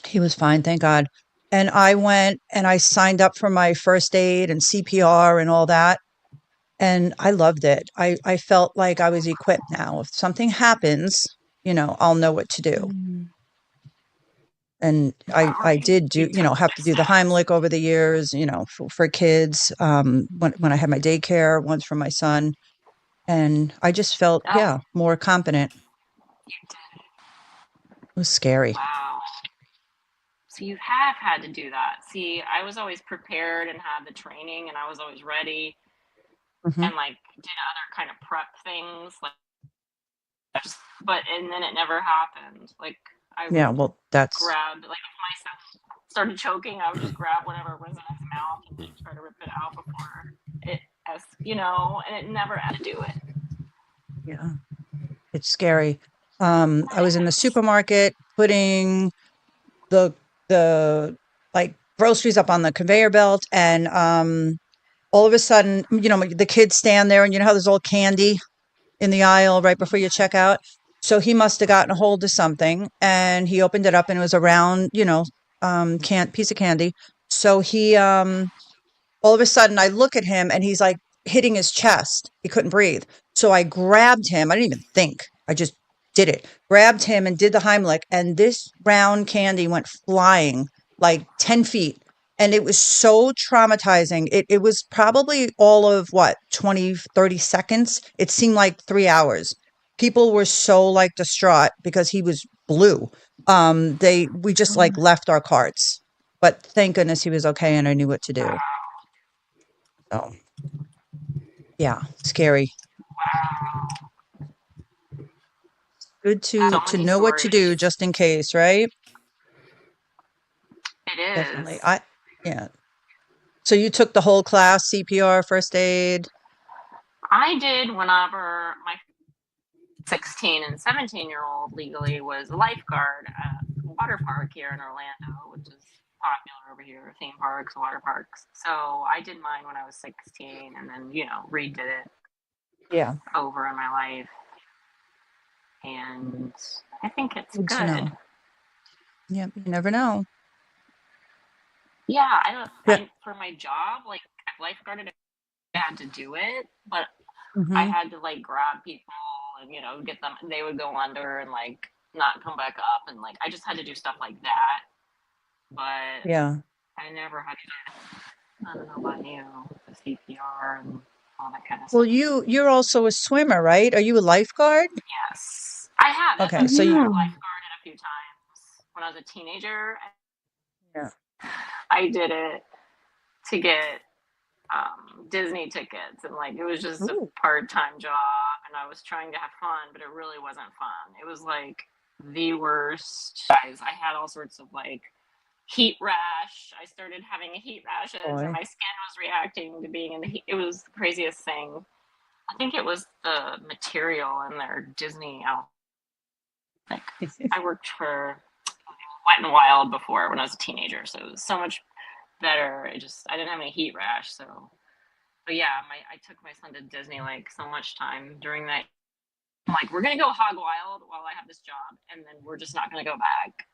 He was fine, thank God. And I went and I signed up for my first aid and CPR and all that. And I loved it. I felt like I was equipped now. If something happens, I'll know what to do. Mm. And I Right. did You do, took have the to do the steps. Heimlich over the years, for kids, when I had my daycare, once for my son. And I just felt, Oh, yeah, more competent. you did. It was scary. Wow. So you have had to do that. See, I was always prepared and had the training and I was always ready Hmm. and like did other kind of prep things like just but and then it never happened. Like I Yeah, would well, that's, grab like if my son started choking, I would just grab whatever was in his mouth and just try to rip it out before it as and it never had to do it. yeah, it's scary. I was in the It is. supermarket putting the the like groceries up on the conveyor belt, and all of a sudden, the kids stand there, and you know how there's all candy in the aisle right before you check out. So he must have gotten a hold of something, and he opened it up, and it was a round, can piece of candy. So he all of a sudden I look at him and he's like hitting his chest. He couldn't breathe. So I grabbed him. I didn't even think. I just did it. Grabbed him and did the Heimlich. And this round candy went flying like 10 feet. And it was so traumatizing. It was probably all of what, 20, 30 seconds? It seemed like 3 hours. People were so like distraught because he was blue. We just like Oh. left our carts. But thank goodness he was okay and I knew what to do. So, yeah, scary. Wow. Good So to many know what to do stories. just in case, right? It Definitely. is. Yeah. So you took the whole class, CPR, first aid? I did whenever my 16 and 17-year-old legally was a lifeguard at a water park here in Orlando, which is popular over here, theme parks, water parks. So I did mine when I was 16 and then, redid it Yeah. over in my life. And I think it's Good to good. know. Yep, you never know. Yeah, I don't, Yeah. for my job, like I lifeguarded, I had to do it, but I Hmm. had to like grab people and, get them, and they would go under and like not come back up. And like, I just had to do stuff like that. But Yeah. I never had I don't know about you, the CPR and all that kind of Well, stuff. you're also a swimmer, right? Are you a lifeguard? Yes, I have. That's what I Okay, was so saying. you, I've Yeah. lifeguarded a few times. When I was a teenager, yeah. I did it to get Disney tickets, and like it was just a Ooh. part-time job, and I was trying to have fun, but it really wasn't fun. It was like the worst. Guys, I had all sorts of like heat rash. I started having heat rashes, and Boy. my skin was reacting to being in the heat. It was the craziest thing. I think it was the material in their Disney outfit. Like, I worked for Wet and Wild before when I was a teenager, so it was so much better. I didn't have any heat rash, so. But yeah, I took my son to Disney like so much time during that. I'm like, we're gonna go hog wild while I have this job, and then we're just not gonna go back.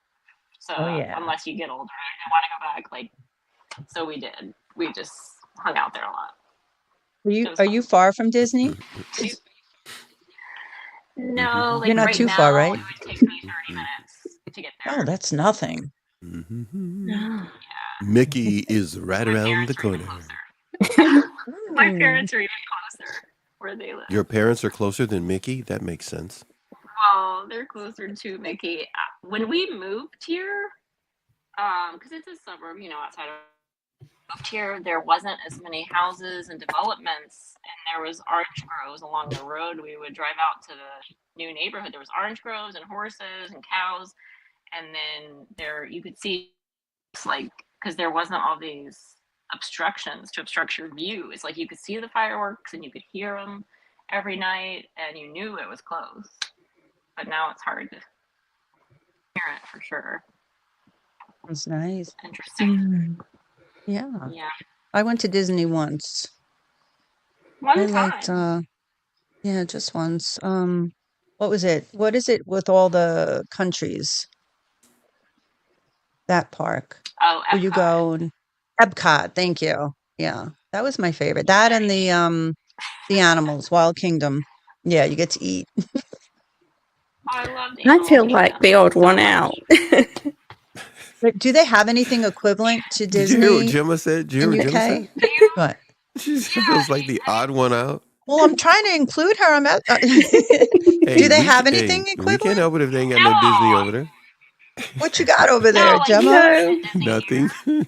So Oh yeah. unless you get older and want to go back, like, so we did. We just hung out there a lot. It was Are you fun. far from Disney? No, You're like not right too far, now, right? it would take me 30 minutes to get Oh, there. that's nothing. Yeah. Mickey is right My around the parents are even corner. closer. My Ooh. parents are even closer where they live. Your parents are closer than Mickey? That makes sense. Well, they're closer to Mickey. When we moved here, because it's a suburb, outside of moved here, there wasn't as many houses and developments, and there was orange groves along the road. We would drive out to the new neighborhood. There was orange groves and horses and cows, and then there you could see it's like because there wasn't all these obstructions to obstruct your view. It's like you could see the fireworks and you could hear them every night, and you knew it was close. But now it's hard to hear it for sure. That's nice. Interesting. Mm. Yeah. Yeah, I went to Disney once. I one liked, time. yeah, just once. What was it? What is it with all the countries? that park Oh, where you Epcot. go and Epcot. Thank you. Yeah, that was my favorite. That and the animals, Wild Kingdom. Yeah, you get to eat. I loved I Animal feel like the Kingdom odd so one much. out. But do they have anything equivalent to Did you hear what Disney Gemma said? Did you hear in what Gemma UK? said? Do you? What? She Yeah. feels like the odd one out. Well, I'm trying to include her. I'm at, Hey, do they have anything we can't equivalent? help it if they ain't got no Disney No, over there. What you got over no, there, like Gemma? Florida No, Disney Nothing. here.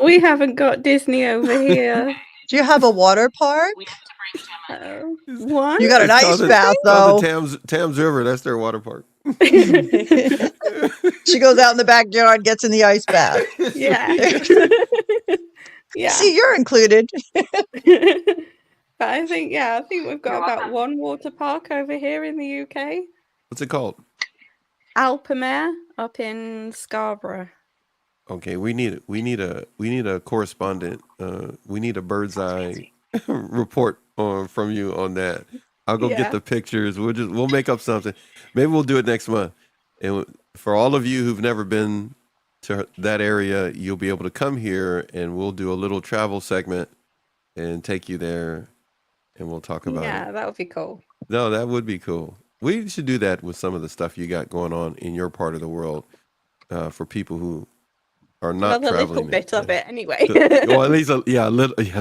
we haven't got Disney over here. Do you have a water park? We have to bring Gemma there. Oh, one? You got an It's called ice the bath, called the though. Thames River. That's their water park. She goes out in the backyard, gets in the ice bath. Yeah. Yeah. See, you're included. But I think we've got You're about welcome. one water park over here in the UK. What's it called? Alpamare up in Scarborough. Okay, we need a correspondent. We need a bird's eye report from you on that. I'll go get Yeah. the pictures. We'll make up something. Maybe we'll do it next month. And for all of you who've never been to that area, you'll be able to come here and we'll do a little travel segment and take you there and we'll talk about it. Yeah, that would be cool. No, that would be cool. We should do that with some of the stuff you got going on in your part of the world for people who are not Well, a traveling. little bit of it anyway. Well, at least a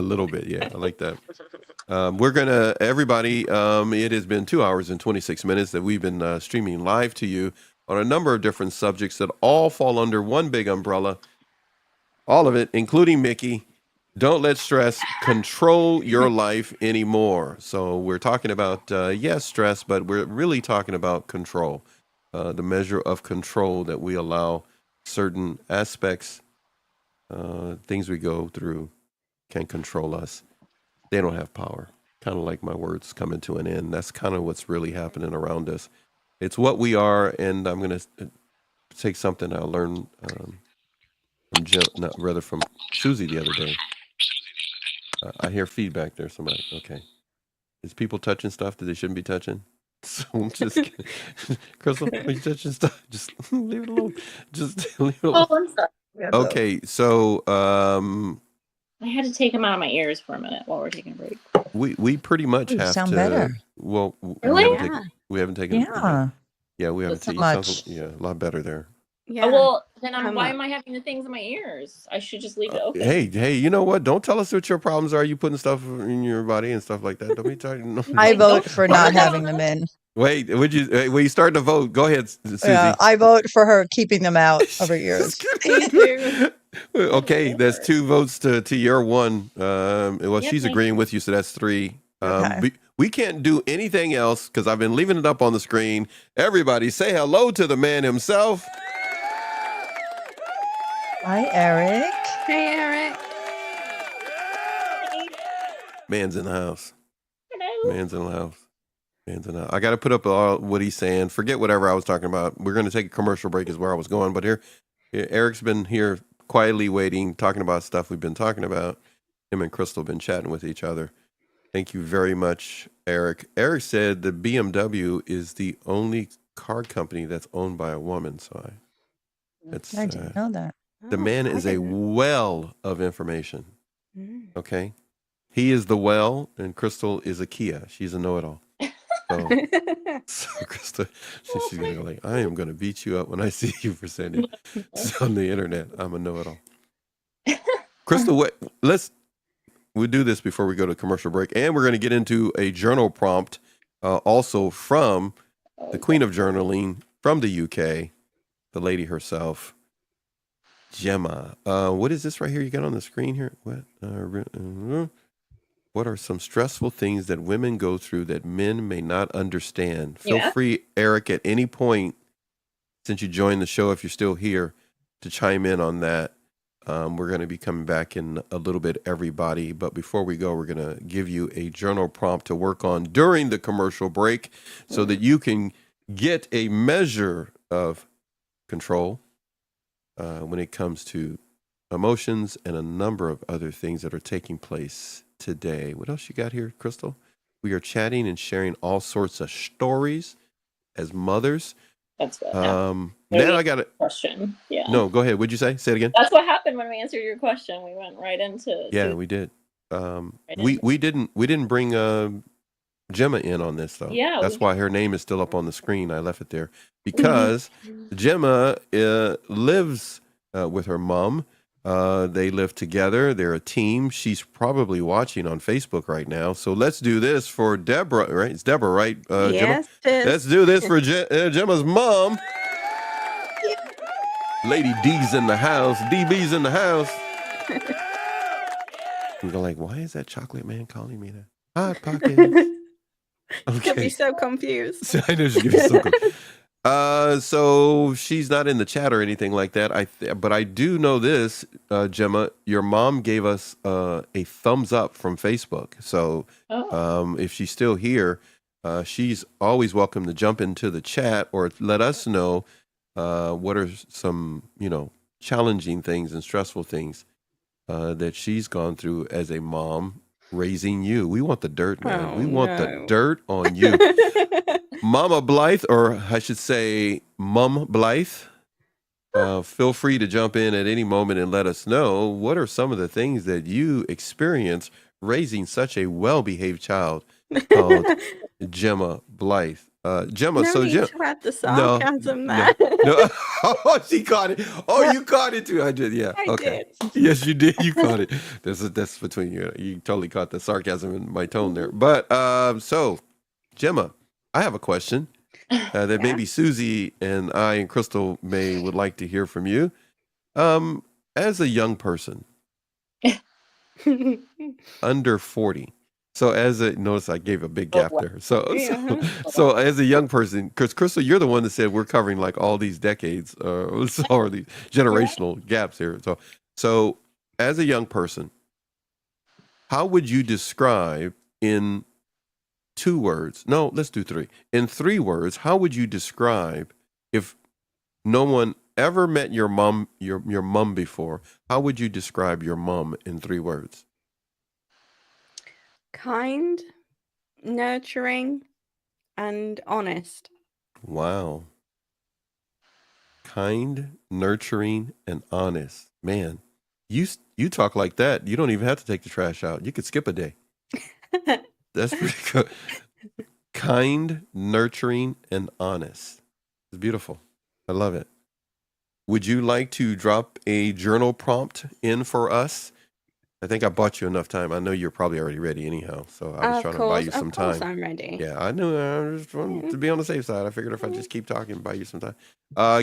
little bit. Yeah, I like that. We're gonna everybody. It has been 2 hours and 26 minutes that we've been streaming live to you on a number of different subjects that all fall under one big umbrella. All of it, including Mickey. Don't let stress control your life anymore. So we're talking about yes, stress, but we're really talking about control, the measure of control that we allow certain aspects. Things we go through can control us. They don't have power. Kind of like my words coming to an end. That's kind of what's really happening around us. It's what we are, and I'm going to take something I learned from Susie the other day. I hear feedback there. Somebody, okay. Is people touching stuff that they shouldn't be touching? So I'm just kidding. Crystal, are you touching stuff? Just leave it alone. Just leave it alone. Oh, I'm sorry. Okay, so I had to take them out of my ears for a minute while we're taking a break. we pretty much You have sound to. better. Well, Really? we haven't taken. Yeah. Yeah, we haven't So taken. much. Yeah, a lot better there. Yeah. Oh, well, then How why much? am I having the things in my ears? I should just leave it open. Hey, you know what? Don't tell us what your problems are. You putting stuff in your body and stuff like that. Don't be talking. No. I Like, vote don't- for don't not tell having them. them in. Wait, when you starting to vote, go ahead, Susie. I vote for her keeping them out of her ears. Just kidding. Okay, that's 2 votes to your 1. Well, Yeah, she's thank agreeing with you, so that's 3. Okay. We can't do anything else because I've been leaving it up on the screen. Everybody say hello to the man himself. Hi, Eric. Hey, Eric. Man's in the house. Hello. Man's in the house. Man's in the house. I got to put up all what he's saying. Forget whatever I was talking about. We're going to take a commercial break is where I was going. But here, Eric's been here quietly waiting, talking about stuff we've been talking about. Him and Crystal have been chatting with each other. Thank you very much, Eric. Eric said the BMW is the only car company that's owned by a woman. So I didn't know that. the Oh, man I is a didn't. well of information. Mm. Okay. He is the well, and Crystal is a Kia. She's a know-it-all. So, Crystal, she's gonna go like, I am gonna beat you up when I see you for saying it's on the internet. I'm a know-it-all. Crystal, we'll do this before we go to commercial break, and we're gonna get into a journal prompt, also from the Queen of Journaling from the UK, the lady herself, Gemma. What is this right here? You got on the screen here? What are some stressful things that women go through that men may not understand? Feel Yeah. free, Eric, at any point, since you joined the show, if you're still here, to chime in on that. We're going to be coming back in a little bit, everybody. But before we go, we're going to give you a journal prompt to work on during the commercial break so that you can get a measure of control when it comes to emotions and a number of other things that are taking place today. What else you got here, Crystal? We are chatting and sharing all sorts of stories as mothers. That's what happened. When Now we I got it. question. Yeah. No, go ahead. What'd you say? Say it again. That's what happened when we answered your question. We went right into Yeah, we did. right We didn't bring Gemma in on this though. Yeah, That's we- why her name is still up on the screen. I left it there because Gemma lives with her mom. They live together. They're a team. She's probably watching on Facebook right now. So let's do this for Deborah, right? It's Deborah, right? Gemma? Yes, it is. Let's do this for Gemma's mom. Lady D's in the house. DB's in the house. We're like, why is that chocolate man calling me that? Hot Pockets. She'll be so confused. I know she's gonna be so good. So she's not in the chat or anything like that. But I do know this, Gemma. Your mom gave us a thumbs up from Facebook. So if she's still here, she's always welcome to jump into the chat or let us know what are some challenging things and stressful things that she's gone through as a mom raising you. We want the dirt, man. We want the dirt on you. Mama Blythe, or I should say Mum Blythe, feel free to jump in at any moment and let us know what are some of the things that you experience raising such a well-behaved child called Gemma Blythe. Gemma, no so need to add the sarcasm no. Oh, she caught it. Oh, you caught it too. I did. Yeah. I Okay. did. Yes, you did. You caught it. That's between you. You totally caught the sarcasm in my tone there. But so, Gemma, I have a question that maybe Susie and I and Crystal would like to hear from you. As a young person, under 40. So notice I gave a big gap there. So as a young person, because Crystal, you're the one that said we're covering like all these decades or these generational gaps here. So as a young person, how would you describe in 2 words? No, let's do 3. In 3 words, how would you describe if no one ever met your mom before? How would you describe your mom in 3 words? Kind, nurturing, and honest. Wow. Kind, nurturing, and honest. Man, you talk like that. You don't even have to take the trash out. You could skip a day. That's pretty good. Kind, nurturing, and honest. It's beautiful. I love it. Would you like to drop a journal prompt in for us? I think I bought you enough time. I know you're probably already ready anyhow. So I was trying to buy you some time. Of course I'm ready. Yeah, I knew. I just wanted to be on the safe side. I figured if I just keep talking, buy you some time.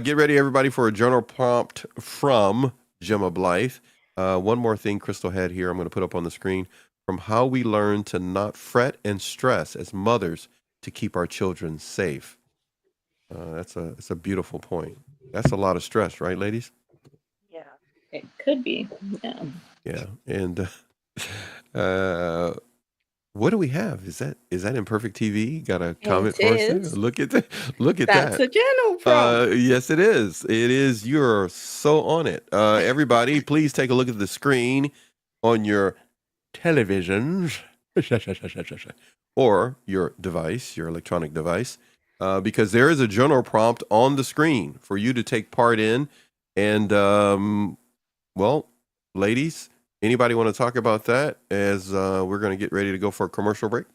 Get ready, everybody, for a journal prompt from Gemma Blythe. One more thing Crystal had here I'm going to put up on the screen. From how we learn to not fret and stress as mothers to keep our children safe. That's a beautiful point. That's a lot of stress, right, ladies? Yeah, it could be. Yeah. Yeah, and what do we have? Is that Imperfect TV? Got a comment for us there? Look at that! Look at that! That's a journal prompt. Yes, it is. It is. You're so on it. Everybody, please take a look at the screen on your televisions or your device, your electronic device, because there is a journal prompt on the screen for you to take part in. And well, ladies, anybody want to talk about that as we're going to get ready to go for a commercial break?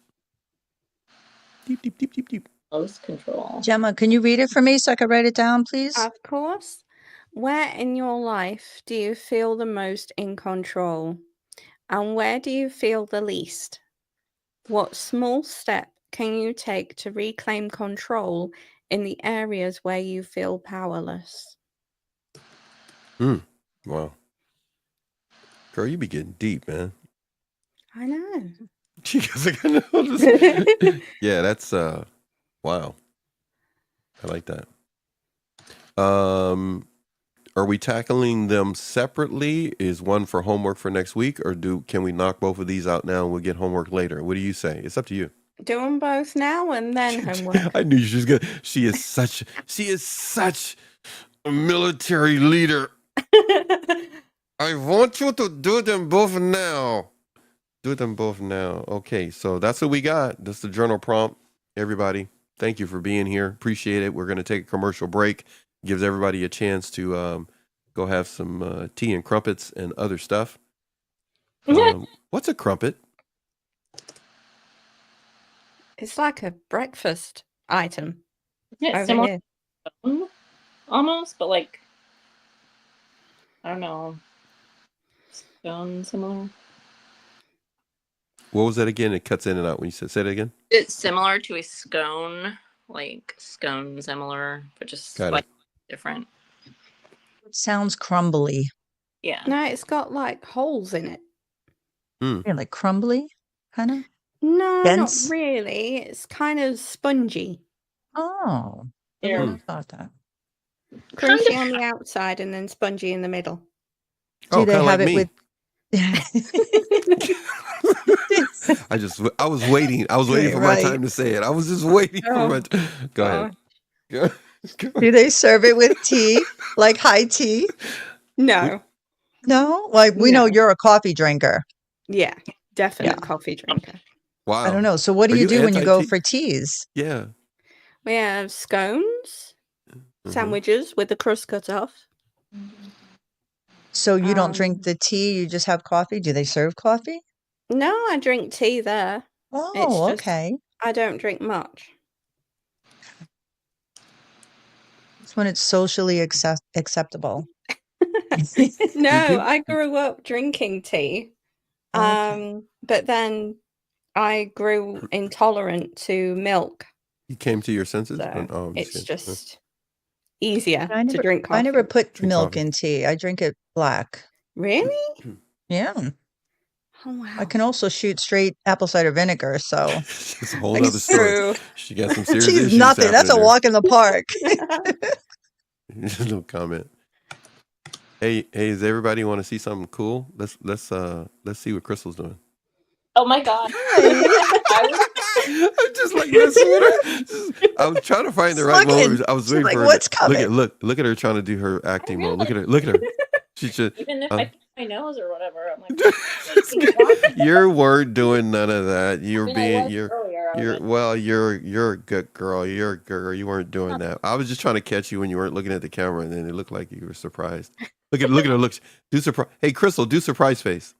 Deep, deep, deep, deep, deep. Close control. Gemma, can you read it for me so I can write it down, please? Of course. Where in your life do you feel the most in control? And where do you feel the least? What small step can you take to reclaim control in the areas where you feel powerless? Wow. Girl, you be getting deep, man. I know. She goes, like, I know. Yeah, that's wow. I like that. Are we tackling them separately? Is one for homework for next week, or can we knock both of these out now and we'll get homework later? What do you say? It's up to you. Do them both now and then homework. I knew she was good. She is such a military leader. I want you to do them both now. Do them both now. Okay, so that's what we got. That's the journal prompt. Everybody, thank you for being here. Appreciate it. We're going to take a commercial break. Gives everybody a chance to go have some tea and crumpets and other stuff. What's a crumpet? It's like a breakfast item. Yeah, over similar here. to scone, almost, but like, I don't know, scone similar. What was that again? It cuts in and out when you say it again. It's similar to a scone, like scone similar, but just slightly different. It sounds crumbly. Yeah. No, it's got like holes in it. Yeah, like crumbly, kind of. No, Dense? not really. It's kind of spongy. Oh, I Yeah. wouldn't have thought that. Crunchy on the outside and then spongy in the middle. Do they kinda have like it me. with? I was waiting. I was waiting for my Right. time to say it. I was just waiting for Oh, my Go ahead. Go Do they serve it with tea, like high tea? No. No, like we know No. you're a coffee drinker. Yeah, definite Yeah. coffee drinker. Wow. I don't know. So what do Are you you do when you go anti-tea? for teas? Yeah. We have scones, Mhm. sandwiches with the crust cut off. So you don't drink the tea, you just have coffee? Do they serve coffee? No, I drink tea there. It's Oh, just okay. I don't drink much. It's when it's socially acceptable. No, people- I grew up drinking tea. Okay. But then I grew intolerant to milk. You came to your senses? So Oh, I'm it's kidding. just easier I to drink I coffee. never put Drink milk coffee. in tea. I drink it black. Really? Yeah. Oh wow. I can also shoot straight apple cider vinegar. So It's a whole I other guess- story. True. She got some serious she's issues. nothing. That's a happening walk in the park. there. No comment. Hey, does everybody want to see something cool? Let's see what Crystal's doing. Oh my god. I'm just like messing with her. I was trying to find the right Looking. moment. I was She's waiting like, for her. "What's Look coming?" look at her trying to do her acting mode. Look at her. She should. Even if I pick my nose or whatever, I'm like, You weren't doing none of that. You're I being was earlier. I was you're a good girl. You're a good girl. You weren't doing that. I was just trying to catch you when you weren't looking at the camera, and then it looked like you were surprised. Look at her. Look, do surprise. Hey, Crystal, do surprise face.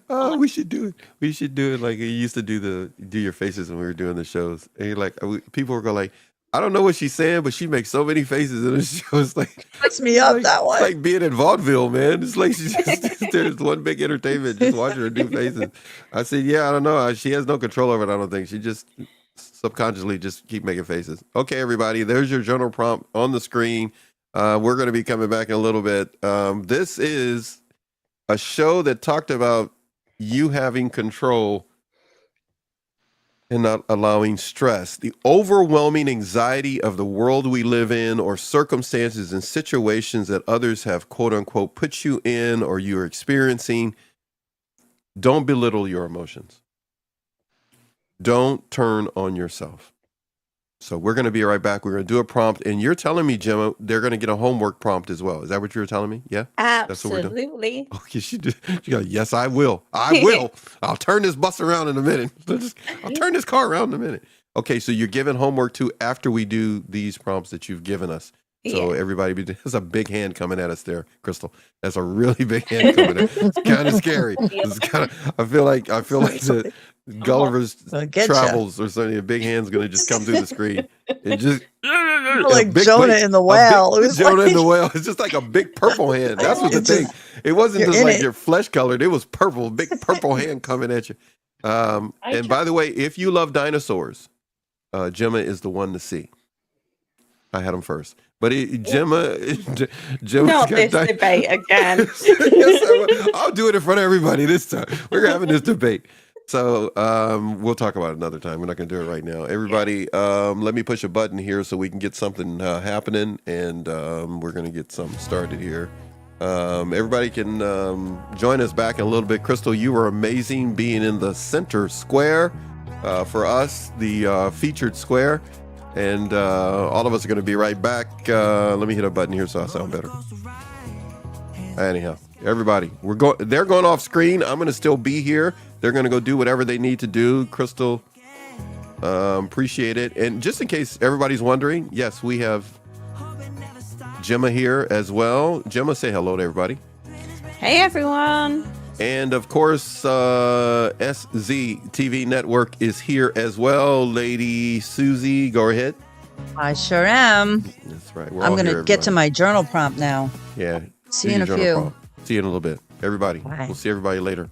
Oh, we should do it. We should do it like you used to do your faces when we were doing the shows. And you're like, people were going like, I don't know what she's saying, but she makes so many faces in the show. It's like Mess me up, like, that one. It's like being in vaudeville, man. It's like she's just there's one big entertainment, just watching her do faces. I said, yeah, I don't know. She has no control over it. I don't think. She just subconsciously just keep making faces. Okay, everybody, there's your journal prompt on the screen. We're going to be coming back in a little bit. This is a show that talked about you having control and not allowing stress, the overwhelming anxiety of the world we live in, or circumstances and situations that others have quote unquote put you in or you're experiencing. Don't belittle your emotions. Don't turn on yourself. So we're going to be right back. We're going to do a prompt. And you're telling me, Gemma, they're going to get a homework prompt as well. Is that what you were telling me? Yeah? That's what we're doing. Absolutely. Oh, yes, she did. She goes, yes, I will. I will. I'll turn this bus around in a minute. I'll turn this car around in a minute. Okay, so you're giving homework too after we do these prompts that you've given us. So Yeah. everybody, there's a big hand coming at us there, Crystal. That's a really big hand coming at us. It's kind of scary. It's kind of. I feel like the Gulliver's I'll get ya. Travels or something. A big hand's going to just come through the screen and just Like a big- Jonah in the whale. It was Jonah in the like- whale. It's just like a big purple hand. That's what the It's thing. just- It wasn't you're just in like it. your flesh colored. It was purple, big purple hand coming at you. And by the way, if you love dinosaurs, Gemma is the one to see. I had him first, but Gemma Not this debate again. Yes, I'll do it in front of everybody this time. We're having this debate. So we'll talk about it another time. We're not going to do it right now. Everybody, let me push a button here so we can get something happening, and we're going to get something started here. Everybody can join us back in a little bit. Crystal, you were amazing being in the center square for us, the featured square. And all of us are going to be right back. Let me hit a button here so I sound better. Anyhow, everybody, they're going off screen. I'm going to still be here They're going to go do whatever they need to do. Crystal, appreciate it. And just in case everybody's wondering, yes, we have Gemma here as well. Gemma, say hello to everybody. Hey, everyone. And of course, SZ TV Network is here as well. Lady Susie, go ahead. I sure am. That's right. I'm going to get to my journal prompt now. Yeah. See you in a few. See you in a little bit. Everybody. Bye. We'll see everybody later.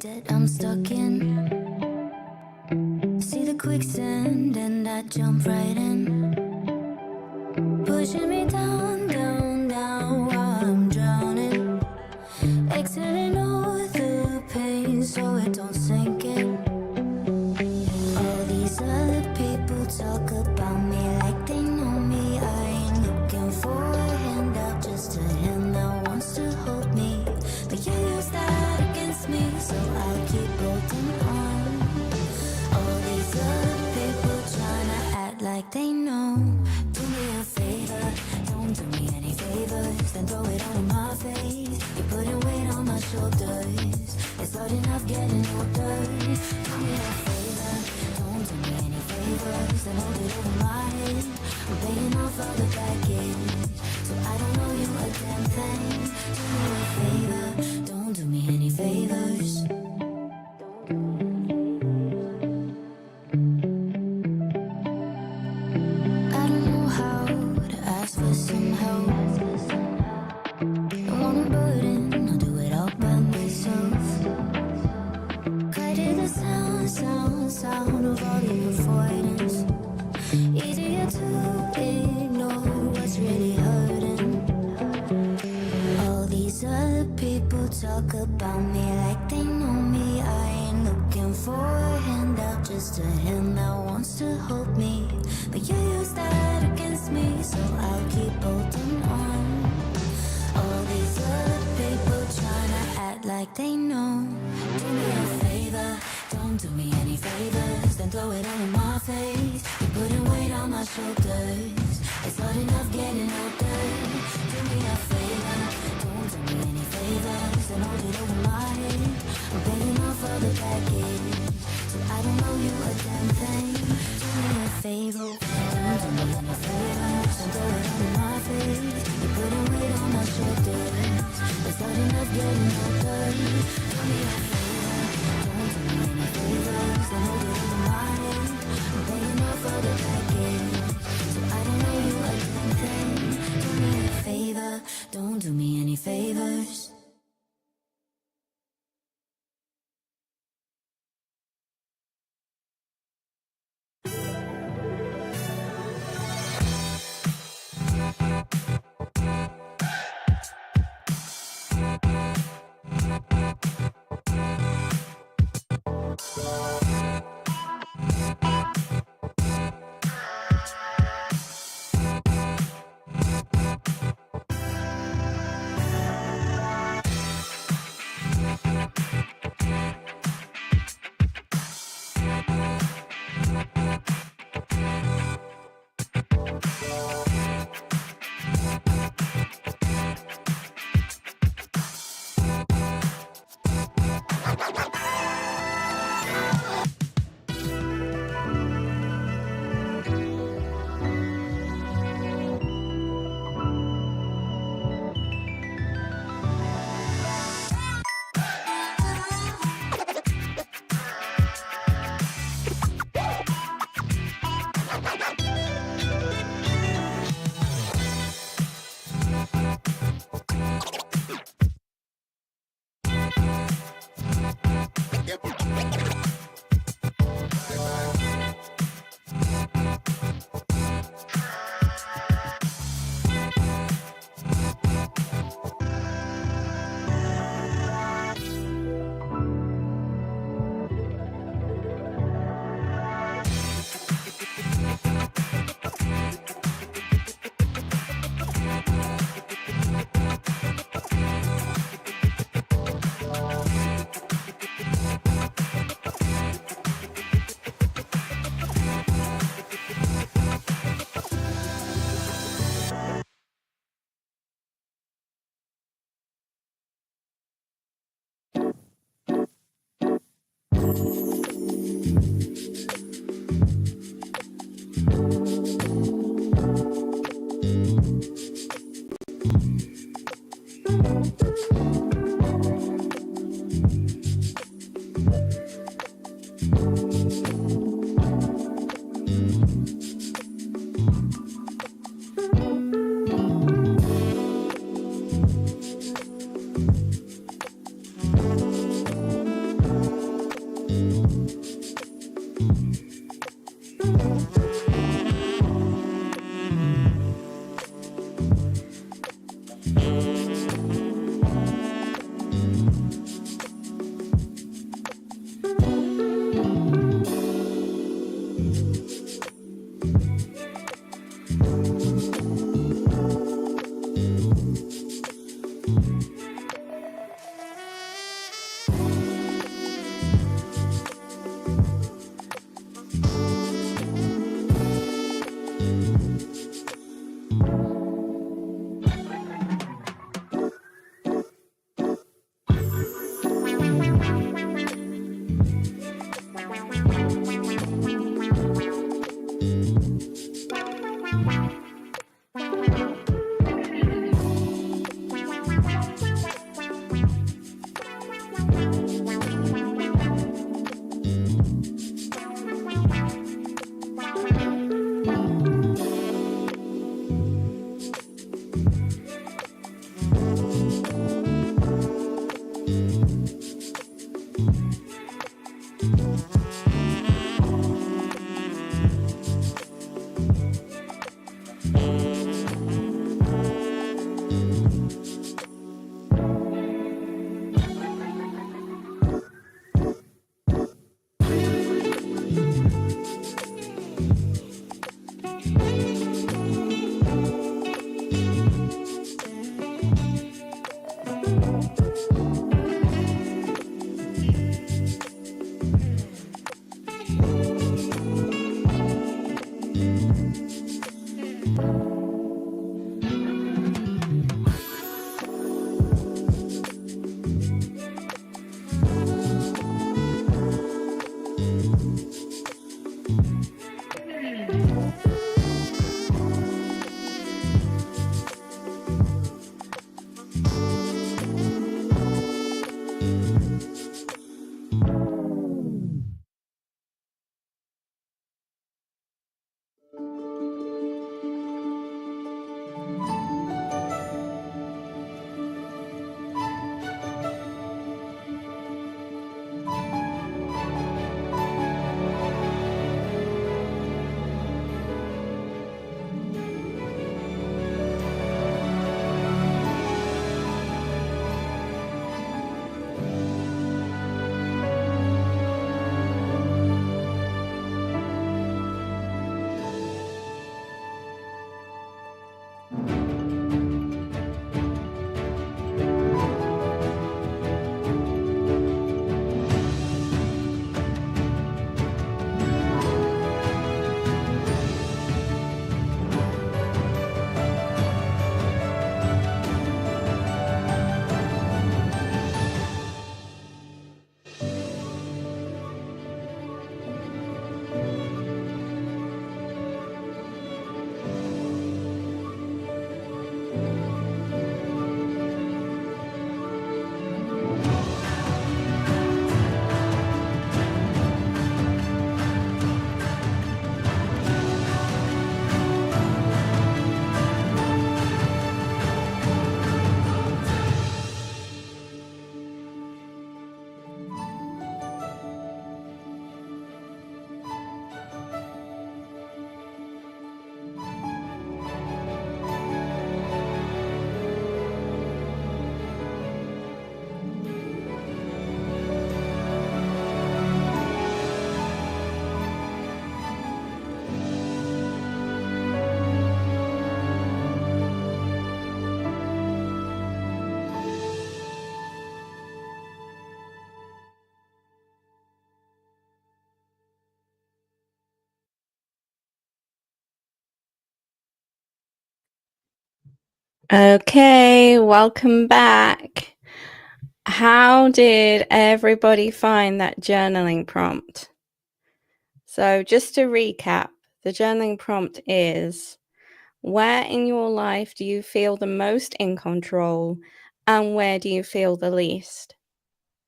that I'm stuck in. See the quicksand and I jump right in, pushing me down, down, down while I'm drowning, exhaling all the pain so it don't sink in. All these other people talk about me like they know me. I ain't looking for a handout, just a hand that wants to hold me. But you use that against me, so I'll keep holding on. All these other people tryna act like they know. Do me a favor, don't do me any favors, then throw it all in my face. You're putting weight on my shoulders, it's hard enough getting older. Do me a favor, don't do me any favors, then hold it over my head. I'm paying off all the baggage, so I don't owe you a damn thing. Do me a favor, don't do me any favors. I don't know how to ask for some help. Don't want a burden, I'll do it all by myself. Cry to the sound, sound, sound of all the avoidance. Easier to ignore what's really hurting. All these other people talk about me like they know me. I ain't looking for a handout, just a hand that wants to hold me. But you use that against me, so I'll keep holding on. All these other people tryna act like they know. Do me a favor, don't do me any favors, then throw it all in my face. You're putting weight on my shoulders, it's hard enough getting older. Do me a favor, don't do me any favors, then hold it over my head. I'm paying off all the baggage, so I don't owe you a damn thing. Do me a favor, don't do me any favors, then throw it all in my face. You're putting weight on my shoulders, it's hard enough getting older. Do me a favor, don't do me any favors, then hold it over my head. I'm paying off all the baggage, so I don't owe you a damn thing. Do me a favor, don't do me any favors. Okay, welcome back. How did everybody find that journaling prompt? So just to recap, the journaling prompt is, where in your life do you feel the most in control and where do you feel the least?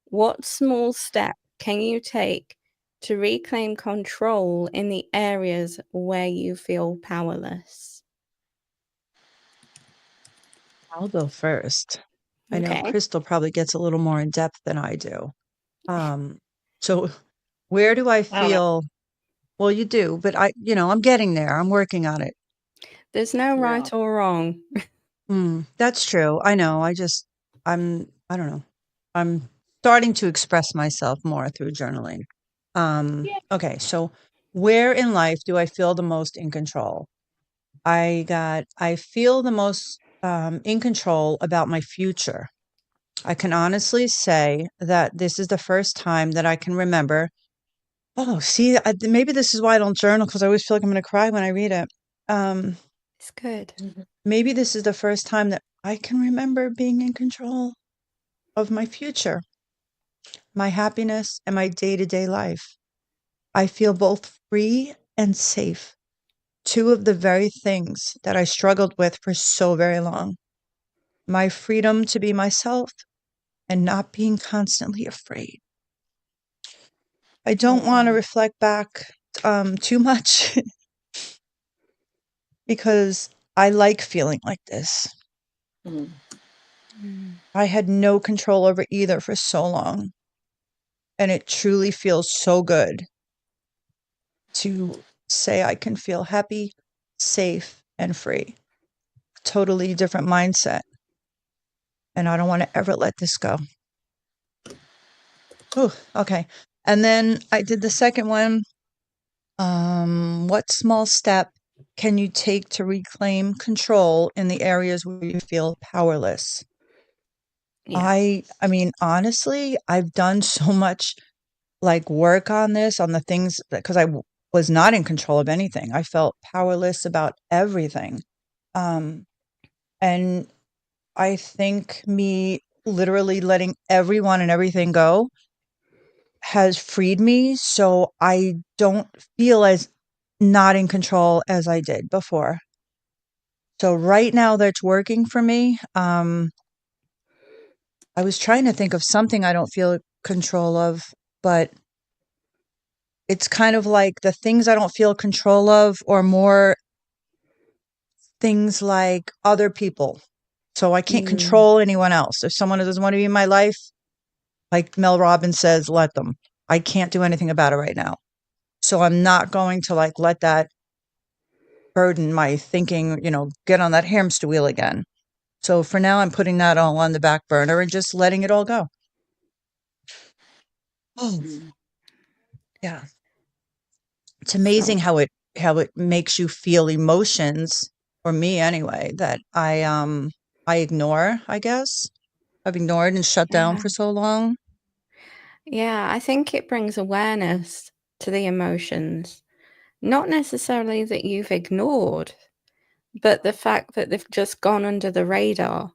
What small step can you take to reclaim control in the areas where you feel powerless? I'll go first. I know Okay. Crystal probably gets a little more in depth than I do. Um, so where do I I don't know. feel? Well, you do, but I'm getting there. I'm working on it. There's no Yeah. right or wrong. That's true. I know. I don't know. I'm starting to express myself more through journaling. Yeah. Okay. So where in life do I feel the most in control? I feel the most in control about my future. I can honestly say that this is the first time that I can remember. Oh, see, maybe this is why I don't journal because I always feel like I'm going to cry when I read it. Um, It's good. Maybe this is the first time that I can remember being in control of my future, my happiness, and my day to day life. I feel both free and safe. Two of the very things that I struggled with for so very long. My freedom to be myself and not being constantly afraid. I don't want to reflect back too much because I like feeling like this. Mm. I had no control over either for so long. And it truly feels so good to say I can feel happy, safe, and free. Totally different mindset. And I don't want to ever let this go. Ooh, okay. And then I did the second one. What small step can you take to reclaim control in the areas where you feel powerless? Yeah. I mean, honestly, I've done so much like work on this, on the things that because was not in control of anything. I felt powerless about everything. Um, and I think me literally letting everyone and everything go has freed me. So I don't feel as not in control as I did before. So right now that's working for me. I was trying to think of something I don't feel control of, but it's kind of like the things I don't feel control of or more things like other people. So I can't control anyone else. If someone doesn't want to be in my life, like Mel Robbins says, let them. I can't do anything about it right now. So I'm not going to like let that burden my thinking, get on that hamster wheel again. So for now, I'm putting that all on the back burner and just letting it all go. Oh, yeah. It's So, amazing how it makes you feel emotions, or me anyway, that I ignore, I guess. I've ignored and shut down yeah. for so long. Yeah, I think it brings awareness to the emotions. Not necessarily that you've ignored, but the fact that they've just gone under the radar.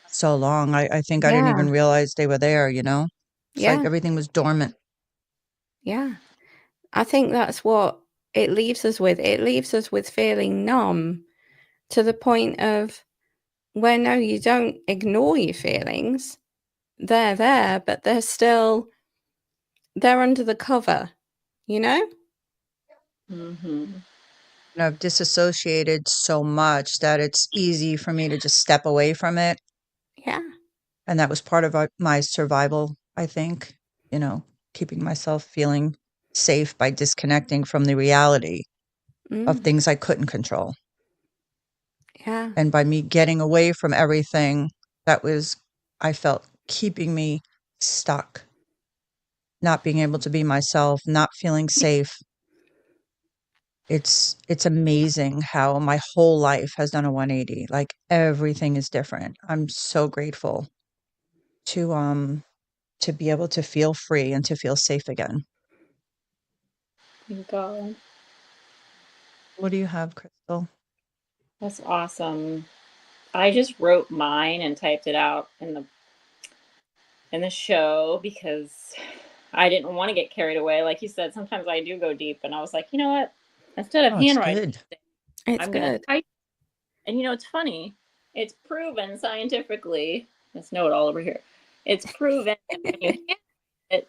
So long. I think I didn't Yeah, even realize they were there. It's like yeah, everything was dormant. yeah. I think that's what it leaves us with. It leaves us with feeling numb to the point of where no, you don't ignore your feelings. They're there, but they're under the cover, you know? Mm-hmm. I've disassociated so much that it's easy for me to just step away from it. Yeah. And that was part of my survival, I think, keeping myself feeling safe by disconnecting from the reality of Mm, things I couldn't control. yeah. And by me getting away from everything that was, I felt, keeping me stuck, not being able to be myself, not feeling safe. It's amazing how my whole life has done a 180. Like everything is different. I'm so grateful to be able to feel free and to feel safe again. Thank God. What do you have, Crystal? That's awesome. I just wrote mine and typed it out in the show because I didn't want to get carried away. Like you said, sometimes I do go deep, and I was like, you know what? Instead of Oh, it's handwriting, good. It's I'm gonna good. type. And it's funny. It's proven scientifically. Let's note all over here. It's proven that when you hand it,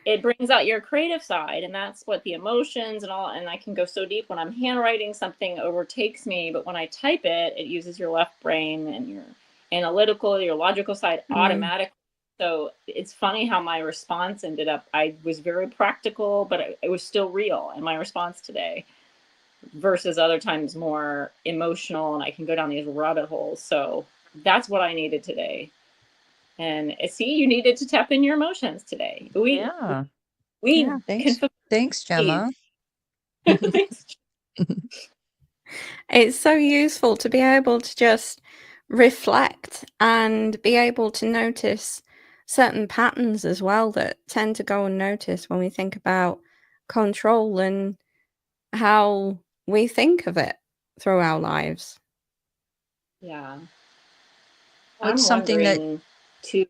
it brings out your creative side, and that's what the emotions and all. And I can go so deep when I'm handwriting, something overtakes me, but when I type it, it uses your left brain and your analytical, your logical side Mm. automatically. So it's funny how my response ended up. I was very practical, but it was still real in my response today versus other times more emotional, and I can go down these rabbit holes. So that's what I needed today. And see, you needed to tap in your emotions today. Yeah. We Yeah. can Thanks. fulfill Thanks, these. Gemma. Thanks. It's so useful to be able to just reflect and be able to notice certain patterns as well that tend to go unnoticed when we think about control and how we think of it through our lives. Yeah. Well, it's I'm something that wondering too.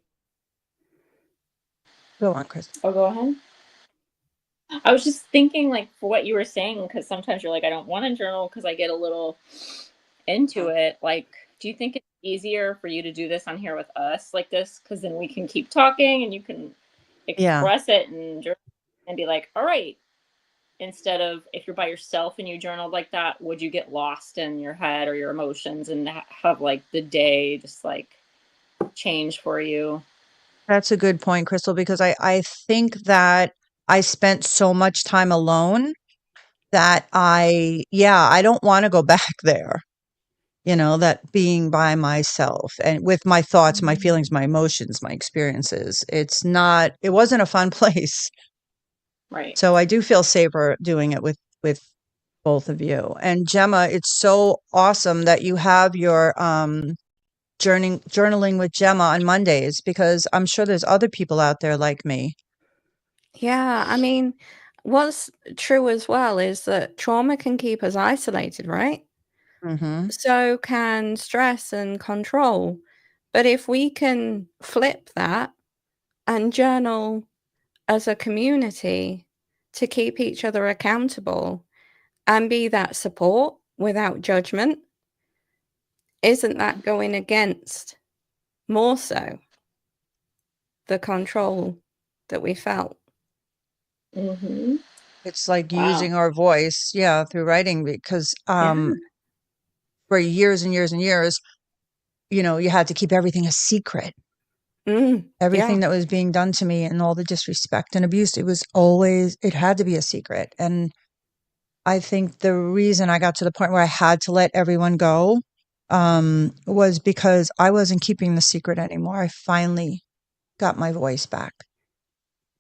go on, Chris. Oh, go ahead. I was just thinking, like, for what you were saying, because sometimes you're like, I don't want to journal because I get a little into it. Like, do you think it's easier for you to do this on here with us like this? Because then we can keep talking and you can Yeah, express it and be like, all right. Instead of if you're by yourself and you journaled like that, would you get lost in your head or your emotions and have like the day just like change for you? that's a good point, Crystal, because I think that I spent so much time alone that I don't want to go back there. That being by myself and with my thoughts, my Mm. feelings, my emotions, my experiences. It wasn't a fun place. Right. So I do feel safer doing it with both of you. And Gemma, it's so awesome that you have your journaling with Gemma on Mondays because I'm sure there's other people out there like me. Yeah, I mean, what's true as well is that trauma can keep us isolated, right? Mhm. So can stress and control. But if we can flip that and journal as a community to keep each other accountable and be that support without judgment, isn't that going against more so the control that we felt? Mm-hmm. It's like Wow. using our voice, yeah, through writing because Yeah. for years and years and years, you had to keep everything a secret. Yeah. Everything that was being done to me and all the disrespect and abuse, it had to be a secret. And I think the reason I got to the point where I had to let everyone go, was because I wasn't keeping the secret anymore. I finally got my voice back.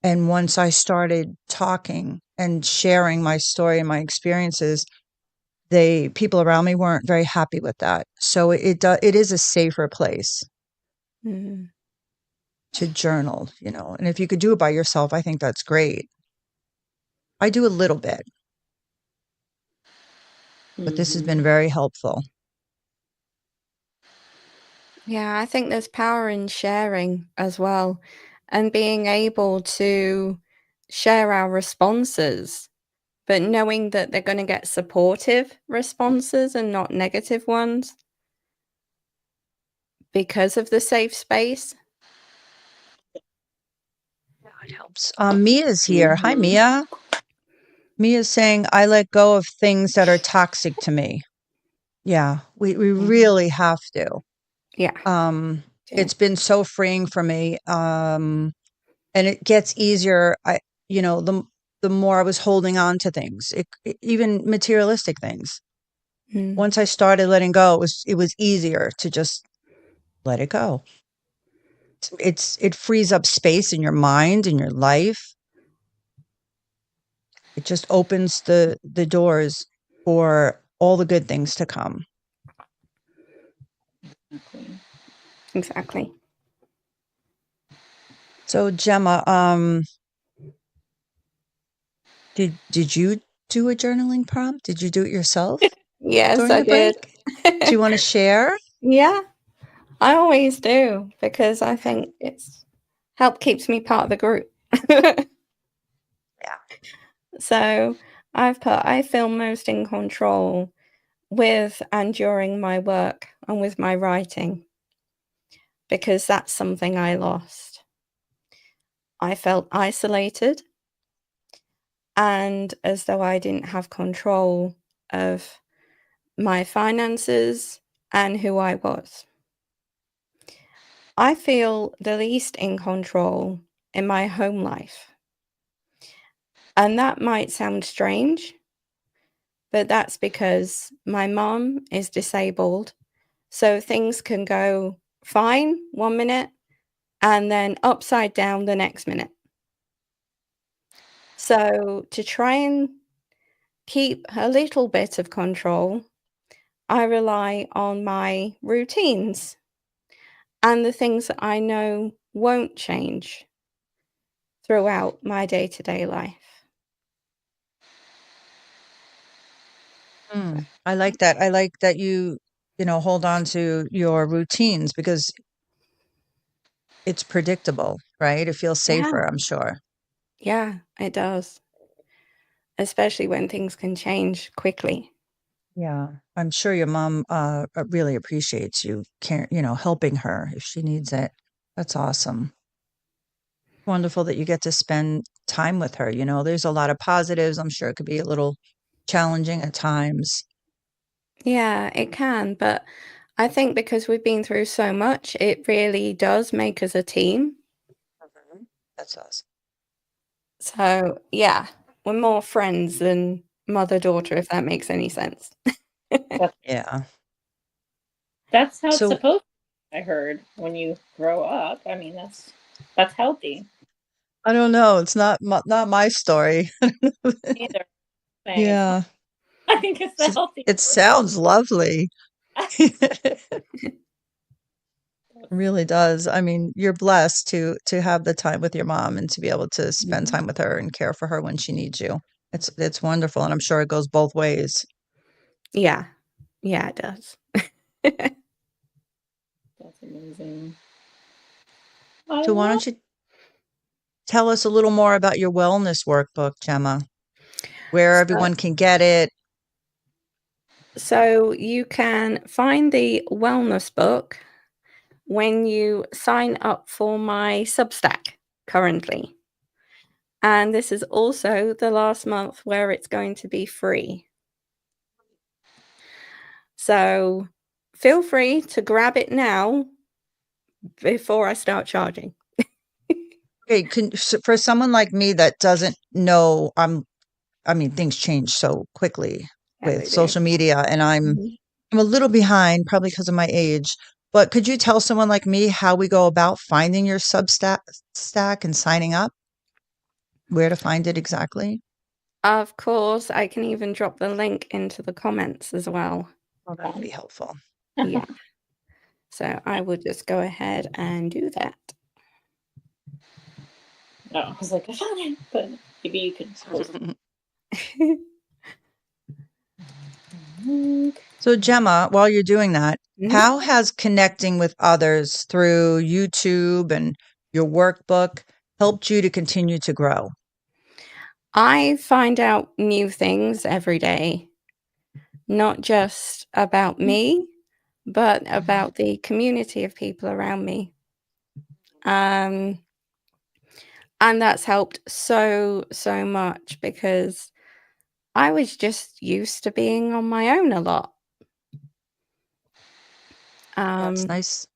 And once I started talking and sharing my story and my experiences, people around me weren't very happy with that. So it is a safer place Mm. to journal, and if you could do it by yourself, I think that's great. I do a little bit, but this has been Mm-hmm. very helpful. Yeah, I think there's power in sharing as well and being able to share our responses, but knowing that they're going to get supportive responses and not negative ones because of the safe space. It helps. Mia's here. Hi, Mm-hmm. Mia. Mia's saying, I let go of things that are toxic to me. Yeah, we really have to. Yeah. Um, Yeah. it's been so freeing for me. And it gets easier. The more I was holding on to things, even materialistic things. Mm. Once I started letting go, it was easier to just let it go. It frees up space in your mind, in your life. It just opens the doors for all the good things to come. Exactly. So Gemma, did you do a journaling prompt? Did you do it yourself Yes, during I the break? did. Do you want to share? Yeah, I always do because I think it's keeps me part of the group. Yeah. So I feel most in control with and during my work and with my writing because that's something I lost. I felt isolated and as though I didn't have control of my finances and who I was. I feel the least in control in my home life. And that might sound strange, but that's because my mom is disabled. So things can go fine 1 minute and then upside down the next minute. So to try and keep a little bit of control, I rely on my routines and the things that I know won't change throughout my day-to-day life. I like that. I like that you know, hold on to your routines because it's predictable, right? It feels Yeah, safer, I'm sure. yeah, it does, especially when things can change quickly. Yeah. I'm sure your mom really appreciates you you know, helping her if she needs it. That's awesome. Wonderful that you get to spend time with her. You know, there's a lot of positives. I'm sure it could be a little challenging at times. Yeah, it can, but I think because we've been through so much, it really does make us a team. Mhm. That's awesome. So, yeah, we're more friends than mother-daughter, if that makes any sense. Yeah. That's how it's So supposed to be, I heard, when you grow up. I mean, that's healthy. I don't know. It's not my story. Either saying it's Yeah. I think it's the healthy It version. sounds lovely. Really does. I mean, you're blessed to have the time with your mom and to be able to spend Mhm. time with her and care for her when she needs you. It's wonderful, and I'm sure it goes both ways. Yeah. Yeah, it does. That's amazing. I So why love don't you tell us a little more about your wellness workbook, Gemma? Where So everyone can get it. so you can find the wellness book when you sign up for my Substack currently. And this is also the last month where it's going to be free. So feel free to grab it now before I start charging. Okay, for someone like me that doesn't know, I mean, things change so quickly Yeah, with they do. social media, and Mhm. I'm a little behind, probably because of my age. But could you tell someone like me how we go about finding your Substack stack and signing up? Where to find it exactly? Of course, I can even drop the link into the comments as well. Oh, that would be helpful. Yeah. So I will just go ahead and do that. No, I was like, I found it, but maybe you could post it. So, Gemma, while you're doing that, Mhm. how has connecting with others through YouTube and your workbook helped you to continue to grow? I find out new things every day, not just about me, but about the community of people around me. Um, and that's helped so, so much because I was just used to being on my own a lot. That's Um, nice.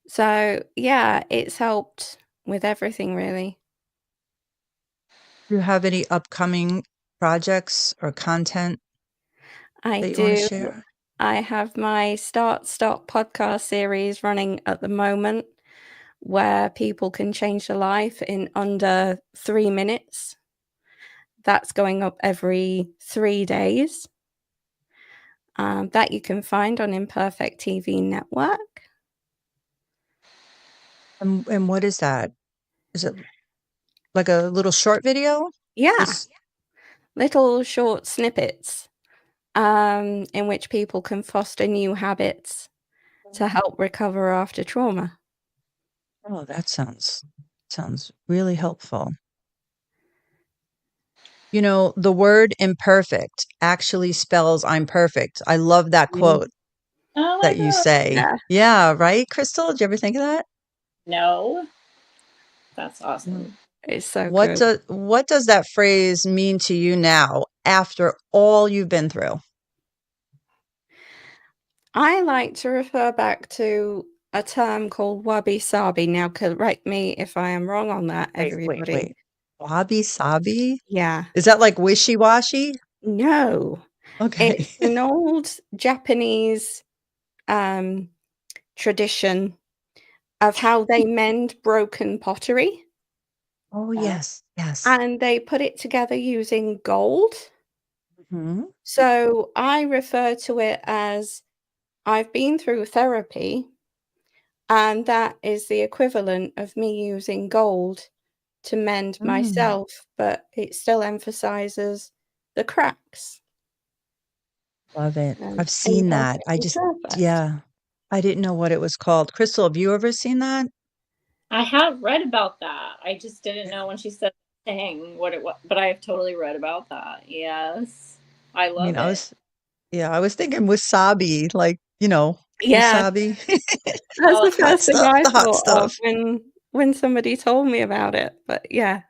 so yeah, it's helped with everything really. Do you have any upcoming projects or content I that you want to do. share? I have my Start Stop podcast series running at the moment where people can change their life in under 3 minutes. That's going up every 3 days. That you can find on Imperfect TV network. And what is that? Is it like a little short video? Yeah, Just little short snippets in which people can foster new habits to help recover after trauma. Oh, that sounds really helpful. You know, the word imperfect actually spells I'm perfect. I love that quote Oh my that you God. say. Yeah. Yeah, right, Crystal? Did you ever think of that? No, that's awesome. It's so What good. what does that phrase mean to you now after all you've been through? I like to refer back to a term called wabi-sabi. Now, correct me if I am wrong on that, everybody. Wait. Wabi sabi? Yeah. Is that like wishy-washy? No. Okay. It's an old Japanese tradition of how they mend broken pottery, Oh, yes. and they put it together using gold. Mhm. So I refer to it as I've been through therapy, and that is the equivalent of me using gold to mend Mm, myself, but it still emphasizes the cracks. love it. So I've seen that. imperfect is perfect. Yeah. I didn't know what it was called. Crystal, have you ever seen that? I have read about that. I just didn't Yeah. know when she said the thing what it was, but I have totally read about that. Yes. I I mean, love it. I was thinking wasabi, like, Yeah, wasabi, that's Oh, the first thing I the hot thought of stuff. when somebody told me about it, but yeah.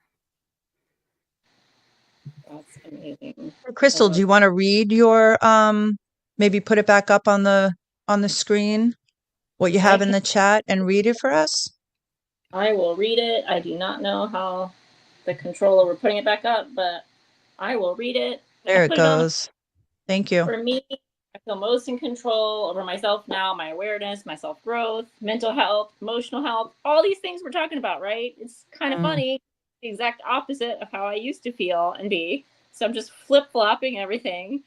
that's amazing. I Crystal, do love you want to read your maybe put it back up on the screen, what you I have in can the chat and read it for us? I will read it. I do not know how the control over putting it back up, but I will read it. I There it put it on the goes. Thank you. for me, I feel most in control over myself now, my awareness, my self growth, mental health, emotional health, all these things we're talking about, right? It's kind of Mm. funny, the exact opposite of how I used to feel and be. So I'm just flip flopping everything.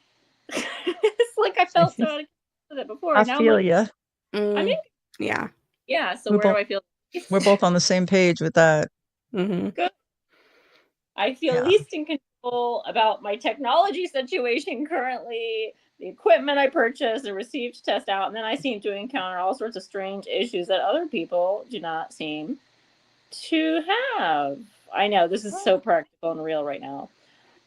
It's like I felt so out of control with it before. I Now I'm feel like, you. I'm in. Mm, yeah. Yeah. So We're where do both I feel? we're both on the same page with that. Mhm. Good. I feel Yeah. least in control about my technology situation currently, the equipment I purchased, the received to test out, and then I seem to encounter all sorts of strange issues that other people do not seem to have. I know this is so practical and real right now.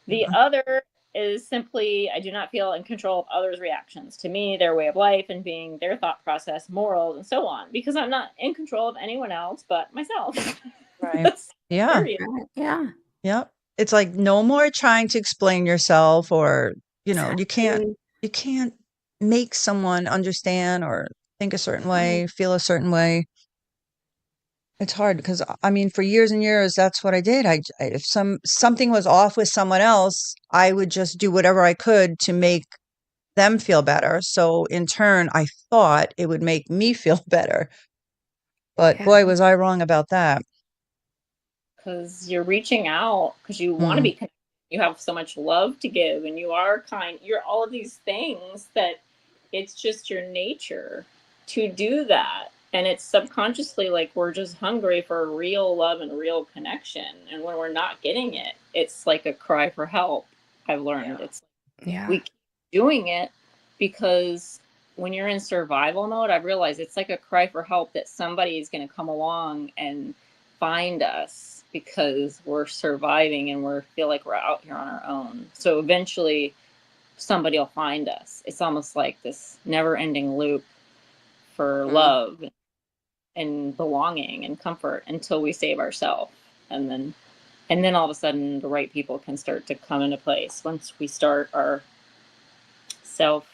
The Yeah. other is simply I do not feel in control of others' reactions to me, their way of life, and being their thought process, morals, and so on, because I'm not in control of anyone else but myself. Right. That's Yeah. period. Right, yeah. Yep. It's like no more trying to explain yourself or, Exactly. you can't make someone understand or think a certain Right. way, feel a certain way. It's hard because I mean, for years and years, that's what I did. If something was off with someone else, I would just do whatever I could to make them feel better. So in turn, I thought it would make me feel better. But Yeah. boy, was I wrong about that. Because you're reaching out because you want to Mm, be connected. You have so much love to give, and you are kind. You're all of these things that it's just your nature to do that. And it's subconsciously like we're just hungry for real love and real connection. And when we're not getting it, it's like a cry for help. I've learned yeah. it's Yeah. we keep doing it because when you're in survival mode, I've realized it's like a cry for help that somebody is going to come along and find us because we're surviving and we feel like we're out here on our own. So eventually somebody will find us. It's almost like this never-ending loop for Mm. love and belonging and comfort until we save ourselves. And then all of a sudden the right people can start to come into place once we start our self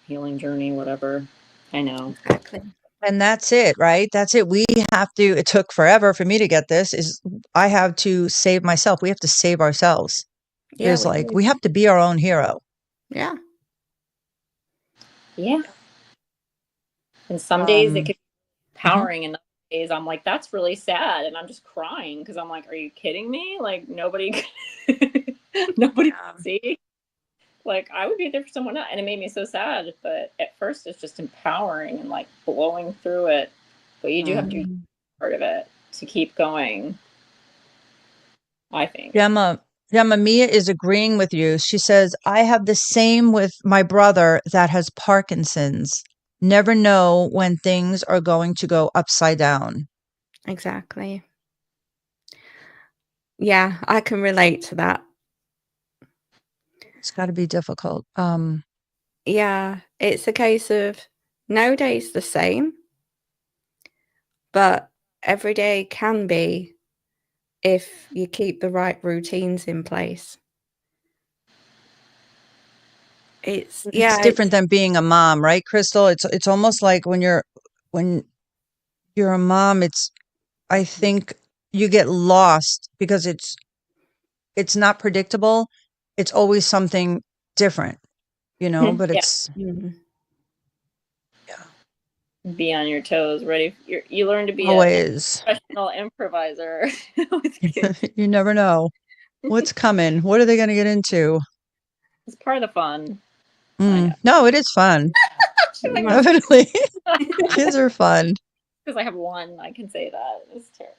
healing journey, whatever. I know. Exactly. And that's it, right? That's it. It took forever for me to get this is I have to save myself. We have to save ourselves. Yeah, There's we like, do. we have to be our own hero. Yeah. Yeah. And some days it Um, can be mhm. empowering, and other days I'm like, that's really sad, and I'm just crying because I'm like, are you kidding me? Like nobody, nobody can Yeah. see. Like I would be there for someone else, and it made me so sad. But at first, it's just empowering and like blowing through it. But you do have to be Mm. part of it to keep going. I think. Gemma, Gemma, Mia is agreeing with you. She says, I have the same with my brother that has Parkinson's. Never know when things are going to go upside down. Exactly. Yeah, I can relate to that. It's got to be difficult. Yeah, it's a case of no day's the same, but every day can be if you keep the right routines in place. It's It's yeah, different than being a mom, right, Crystal? It's almost like when you're a mom, I think you get lost because it's not predictable. It's always something different, but Yeah. it's mm, yeah, Be on your toes, ready. You learn to be a always. professional improviser with kids. You never know what's coming. What are they going to get into? It's part of the fun. I know. No, it is fun. my Definitely. Kids are fun. Because I have one, I can say that. It's terrible.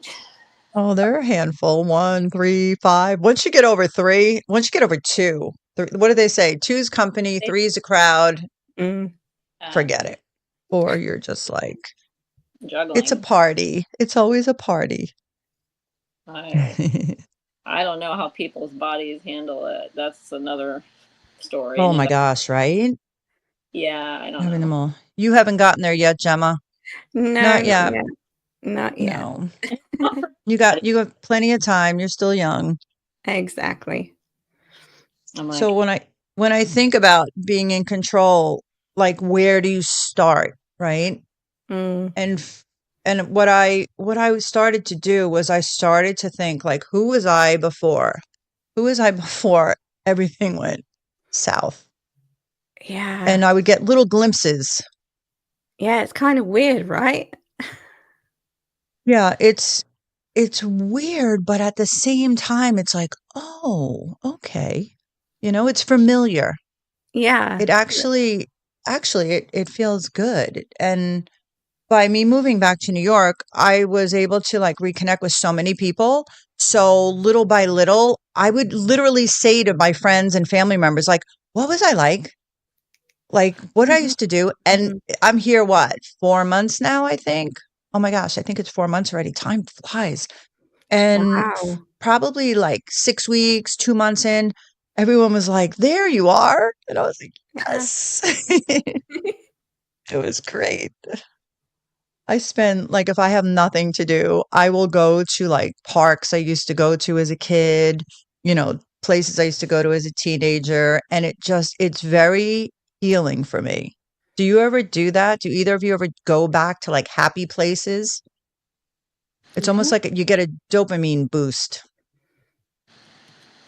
Oh, they're a handful. 1, 3, 5. Once you get over 3, once you get over 2, what do they say? 2's company, 3's a crowd. mm, Forget it. Or you're just like, it's a Juggling. party. It's always a party. I don't know how people's bodies handle it. That's another story. Oh And my gosh, right? yeah, I don't Having them know. all. You haven't gotten there yet, Gemma. no, Not not yet. yet. Not yet. No. Not for You have plenty of time. You're still young. Exactly. I'm like, So when I think about being in control, like where do you start, right? Mm, And and what I started to do was I started to think like who was I before? Who was I before everything went south? yeah. And I would get little glimpses. Yeah, it's kind of weird, right? Yeah, it's weird, but at the same time it's like, "Oh, okay." It's familiar. Yeah. It actually it feels good. And by me moving back to New York, I was able to like reconnect with so many people. So little by little, I would literally say to my friends and family members, like, what was I like? Like, what did I Mhm, used to do? And mhm. I'm here, what, 4 months now, I think? Oh my gosh, I think it's 4 months already. Time flies. And Wow. probably like 6 weeks, 2 months in, everyone was like, there you are. And I was like, Yeah. yes. It was great. I spend like if I have nothing to do, I will go to like parks I used to go to as a kid, places I used to go to as a teenager, and it's very healing for me. Do you ever do that? Do either of you ever go back to like happy places? It's almost No. like you get a dopamine boost.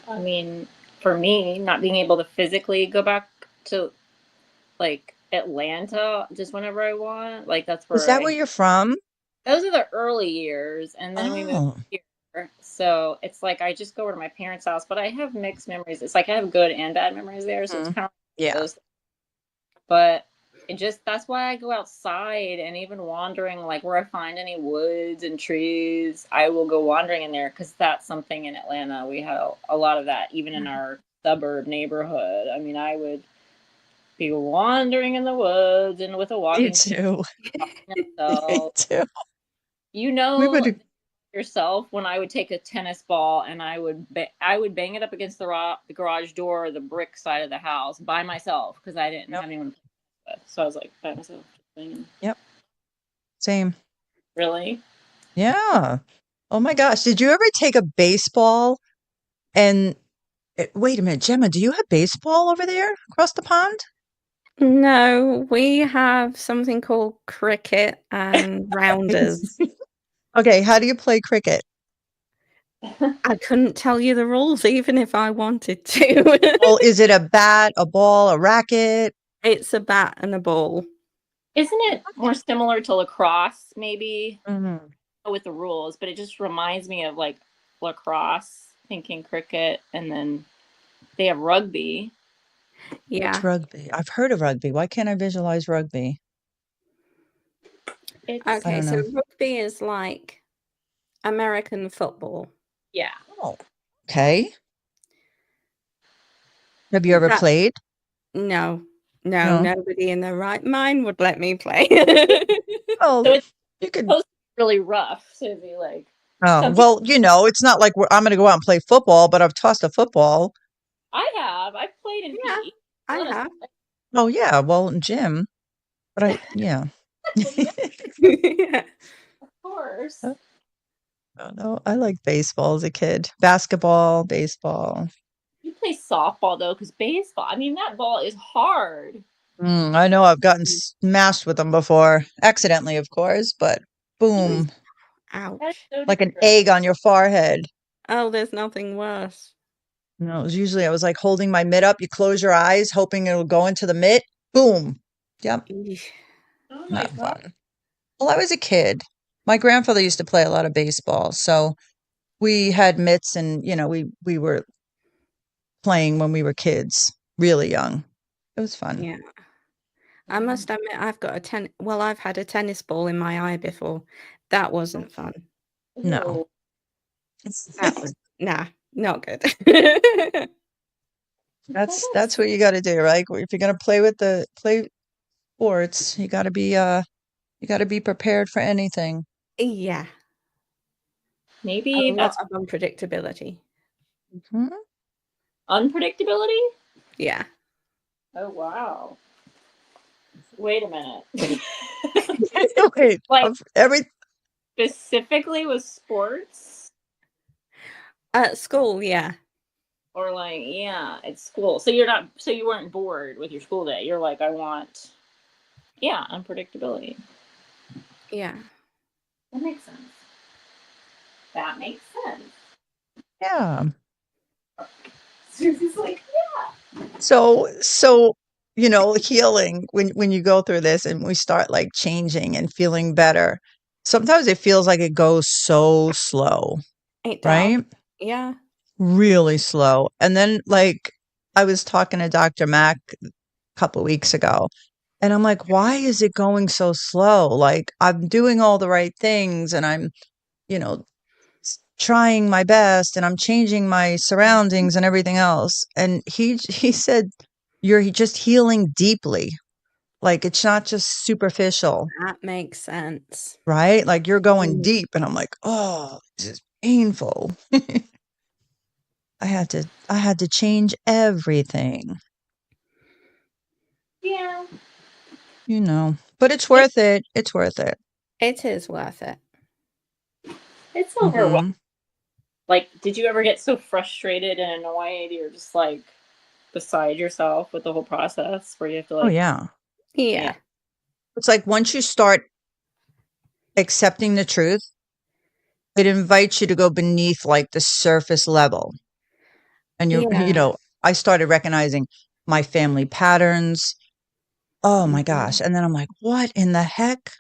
I mean, for me, not being able to physically go back to like Atlanta just whenever I want, like that's Is where that where you're from? those are the early years, and then we moved Oh, here. So it's like I just go over to my parents' house, but I have mixed memories. It's like I have good and bad memories there, so it's mhm. kind of Yeah. those. But it just that's why I go outside and even wandering, like where I find any woods and trees, I will go wandering in there because that's something in Atlanta. We have a lot of that, even in our suburb neighborhood. I mean, I would be wandering in the woods and with a Me walking stick, too. talking to Me myself. too. You We know would yourself when I would take a tennis ball and I would bang it up against the garage door or the brick side of the house by myself because I didn't Yep. have anyone to play with. So I was like by myself. Banging. Yep. Same. Really? Yeah. Oh my gosh. Did you ever take a baseball and wait a minute, Gemma, do you have baseball over there across the pond? No, we have something called cricket and rounders. Okay, how do you play cricket? I couldn't tell you the rules even if I wanted to. Well, is it a bat, a ball, a racket? It's a bat and a ball. Isn't it more similar to lacrosse, maybe Mhm. with the rules? But it just reminds me of like lacrosse, thinking cricket, and then they have rugby. What's Yeah. rugby? I've heard of rugby. Why can't I visualize rugby? It's I Okay, don't so know. rugby is like American football. yeah. Oh, okay. Have you ever That played? no. No, No. nobody in their right mind would let me play. Oh, So it's you could. supposed to be really rough, Susie. Like Oh, some people well, it's not like I'm going to go out and play football, but I've tossed a football. I've played in Yeah, PE. I Let us have. Oh, yeah. Well, in gym, but yeah. well, yeah, Yeah. of course. Oh, no, I like baseball as a kid. Basketball, baseball. You play softball though, because baseball. I mean, that ball is hard. I know I've gotten smashed with them before, accidentally, of course, but Yes, boom, that is Ouch. so like an dangerous. egg on your forehead. Oh, there's nothing worse. No, it was usually I was like holding my mitt up. You close your eyes, hoping it'll go into the mitt. Boom. Yep, Eesh. Oh my not god. fun. Well, I was a kid. My grandfather used to play a lot of baseball, so we had mitts, and we were playing when we were kids, really young. It was fun. Yeah. I must admit, I've had a tennis ball in my eye before. That wasn't fun. No. Ew. That was nah, not good. That That's what you got to do, right? If you're gonna play sports, you got to be prepared for anything. Yeah, a maybe lot that's of unpredictability. Mhm. unpredictability. Yeah. Oh wow. Wait a minute. Wait, Like every specifically with sports, At school, yeah. or like yeah, at school. So you weren't bored with your school day. You're like, I want unpredictability. Yeah. That makes sense. That makes sense. yeah. Susie's like, So healing when you go through this and we start like changing and feeling better. Sometimes it feels like it goes so slow, It does. right? Yeah. Really slow. And then like I was talking to Dr. Mac a couple weeks ago, and I'm like, why is it going so slow? Like I'm doing all the right things, and I'm, you know, trying my best, and I'm changing my surroundings and everything else. And he said you're just healing deeply. Like it's not just superficial, That makes sense. right? Like you're going Mm. deep, and I'm like, oh, this is painful. I had to change everything, yeah. but it's It, worth it. It's worth it. It is worth it. it's overwhelming. Hmm. Like, did you ever get so frustrated and annoyed you're just like beside yourself with the whole process where you have to Oh like yeah. yeah. Yeah. It's like once you start accepting the truth, it invites you to go beneath like the surface level. And Yeah. I started recognizing my family patterns. Oh my Mhm. gosh. And then I'm like, what in the heck?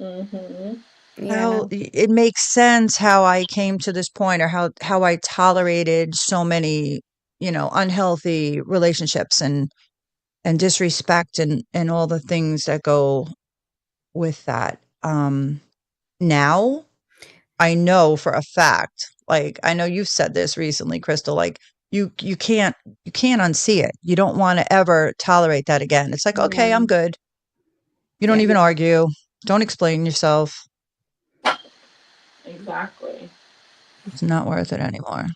Mm-hmm. Yeah. How it makes sense how I came to this point, or how I tolerated so many, unhealthy relationships and disrespect and all the things that go with that. Now I know for a fact, like I know you've said this recently, Crystal, like you can't unsee it. You don't want to ever tolerate that again. It's like, okay, I'm Yeah. good. You don't Yeah. even argue. Don't explain yourself. Exactly. It's not worth it anymore.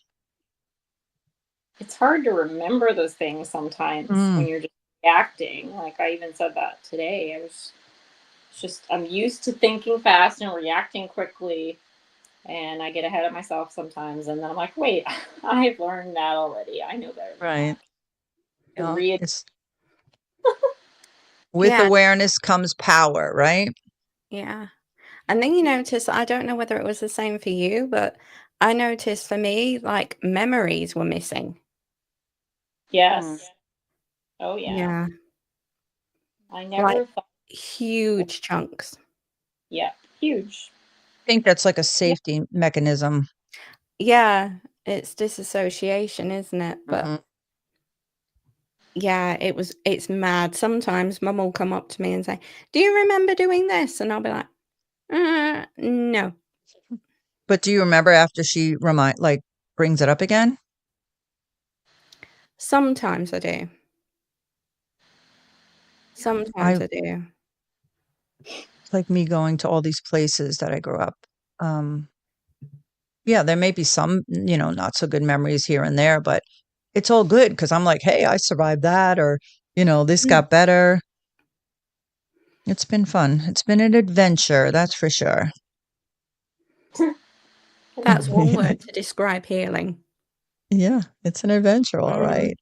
It's hard to remember those things sometimes when Mm, you're just reacting. Like I even said that today. I'm used to thinking fast and reacting quickly, and I get ahead of myself sometimes, and then I'm like, wait, I've learned that already. I know better than right. that. Read. It's with Yeah. awareness comes power, right? Yeah. And then you notice, I don't know whether it was the same for you, but I noticed for me, like memories were missing. Mm. Yes. Oh yeah. Yeah. I Like never thought. huge chunks. Yeah. Huge. I think that's like a Yeah. safety mechanism. Yeah. It's disassociation, isn't it? But Hmm. yeah, it's mad. Sometimes mum will come up to me and say, "Do you remember doing this?" And I'll be like, no. But do you remember after she brings it up again? Sometimes I do. Sometimes I do. It's like me going to all these places that I grew up. Yeah, there may be some, not so good memories here and there, but it's all good because I'm like, hey, I survived that, or, this got better. It's been fun. It's been an adventure, that's for sure. That's one word to describe healing. Yeah, it's an adventure, all right.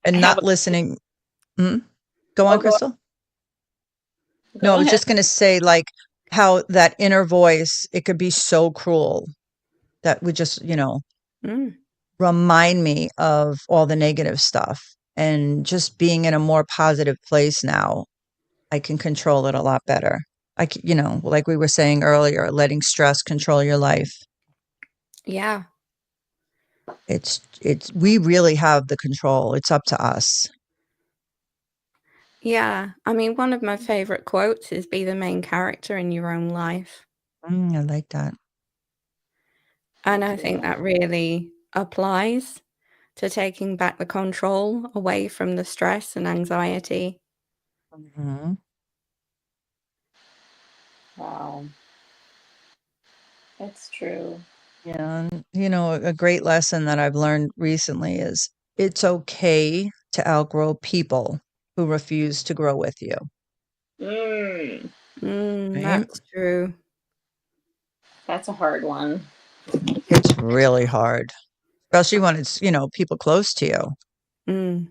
I And have not a listening. Go on, oh, go Crystal. No, I go was ahead. just going to say, like, how that inner voice, it could be so cruel that would just, Mm. remind me of all the negative stuff. And just being in a more positive place now, I can control it a lot better. Like we were saying earlier, letting stress control your life. Yeah. We really have the control. It's up to us. Yeah. I mean, one of my favorite quotes is be the main character in your own life. I like that. And I think that really applies to taking back the control away from the stress and anxiety. Mhm. Wow. It's true. Yeah. And, a great lesson that I've learned recently is it's okay to outgrow people who refuse to grow with you. Mm, Right? That's true. that's a hard one. It's really hard, especially when it's, people close to you. Mm.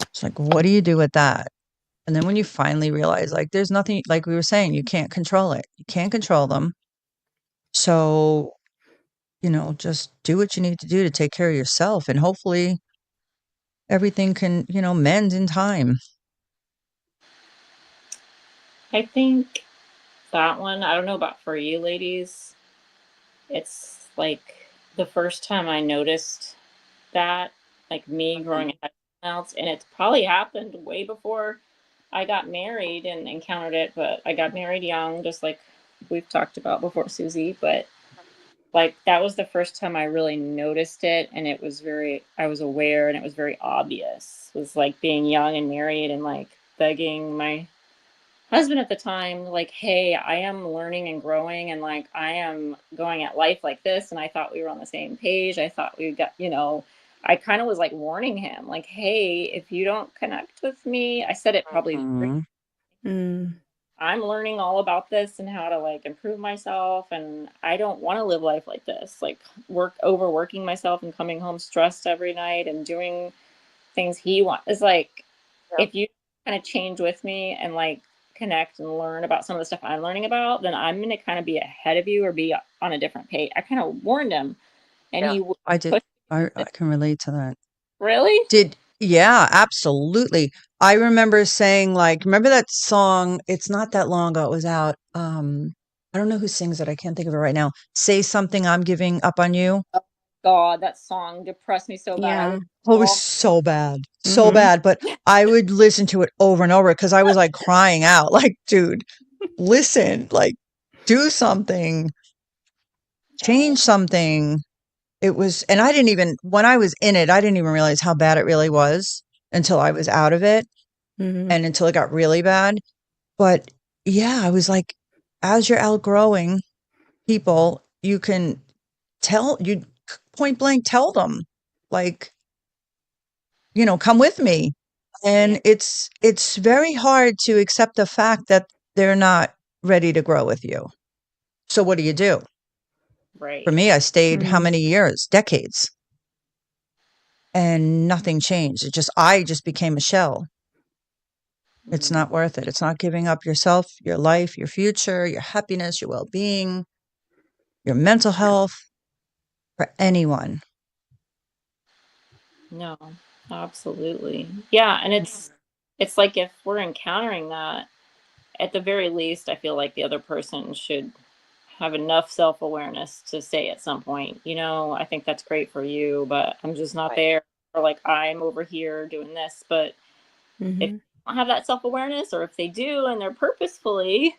It's like, what do you do with that? And then when you finally realize, like, there's nothing, like we were saying, you can't control it. You can't control them. So, just do what you need to do to take care of yourself. And hopefully everything can, mend in time. I think that one, I don't know about for you ladies. It's like the first time I noticed that, like me growing Mhm. up with someone else, and it's probably happened way before I got married and encountered it, but I got married young, just like we've talked about before, Susie. But like that was the first time I really noticed it, and I was aware, and it was very obvious. It was like being young and married, and like begging my husband at the time, like, hey, I am learning and growing, and like I am going at life like this, and I thought we were on the same page. I thought we got, I kind of was like warning him, like, hey, if you don't connect with me, I said it probably Mhm. Mm. I'm learning all about this and how to like improve myself, and I don't want to live life like this, like overworking myself and coming home stressed every night and doing things he wants. It's like Yep. if you kind of change with me and like connect and learn about some of the stuff I'm learning about, then I'm going to kind of be ahead of you or be on a different page. I kind of warned him, and Yeah, he I did. pushed I it. can relate to that. Really? Yeah, absolutely. I remember saying, like, remember that song? It's not that long ago. It was out. I don't know who sings it. I can't think of it right now. Say something. I'm giving up on you. Oh, God, that song depressed me so bad. I Yeah. listened Oh, it was all so bad, so Mhm. bad. But I would listen to it over and over because I was like crying out, like, dude, listen, like, do something, no. change something. It was, and I didn't even, when I was in it, I didn't even realize how bad it really was until I was out of it Mhm. and until it got really bad. But yeah, I was like, as you're outgrowing people, you can you point blank tell them, like, come with me. Yeah, And it's very hard to accept the fact that they're not ready to grow with you. So what do you do? For right. me, I stayed how Mm. many years? Decades. And nothing changed. I just became a shell. It's Mm, not worth it. It's not giving up yourself, your life, your future, your happiness, your well-being, your mental health for anyone. no, absolutely. Yeah, and it's like if we're encountering that, at the very least, I feel like the other person should have enough self awareness to say at some point, I think that's great for you, but I'm just not Right. there. Or like I'm over here doing this. But if Mhm. they don't have that self awareness, or if they do and they're purposefully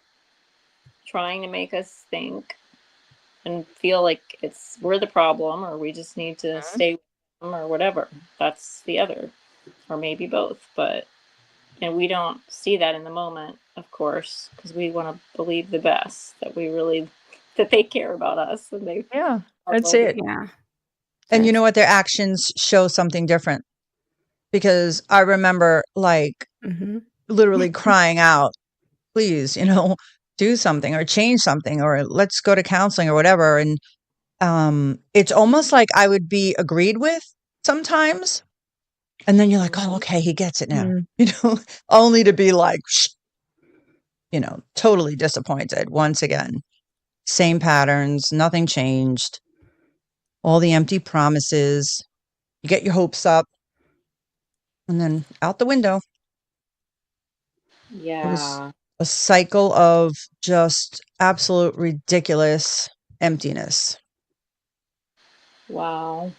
trying to make us think and feel like we're the problem, or we just need to Mhm. stay with them or whatever, that's the other. or maybe both, and we don't see that in the moment, of course, because we want to believe the best, that they care about us and they Yeah, our that's it. well-being. Yeah. And you Yes. know what? Their actions show something different because I remember like Mhm. literally crying out, please, do something or change something or let's go to counseling or whatever. And it's almost like I would be agreed with sometimes. And then you're like, oh, okay, he gets it now, Mm. only to be like, totally disappointed once again. Same patterns, nothing changed, all the empty promises. You get your hopes up and then out the window. It was Yeah. a cycle of just absolute ridiculous emptiness. Wow.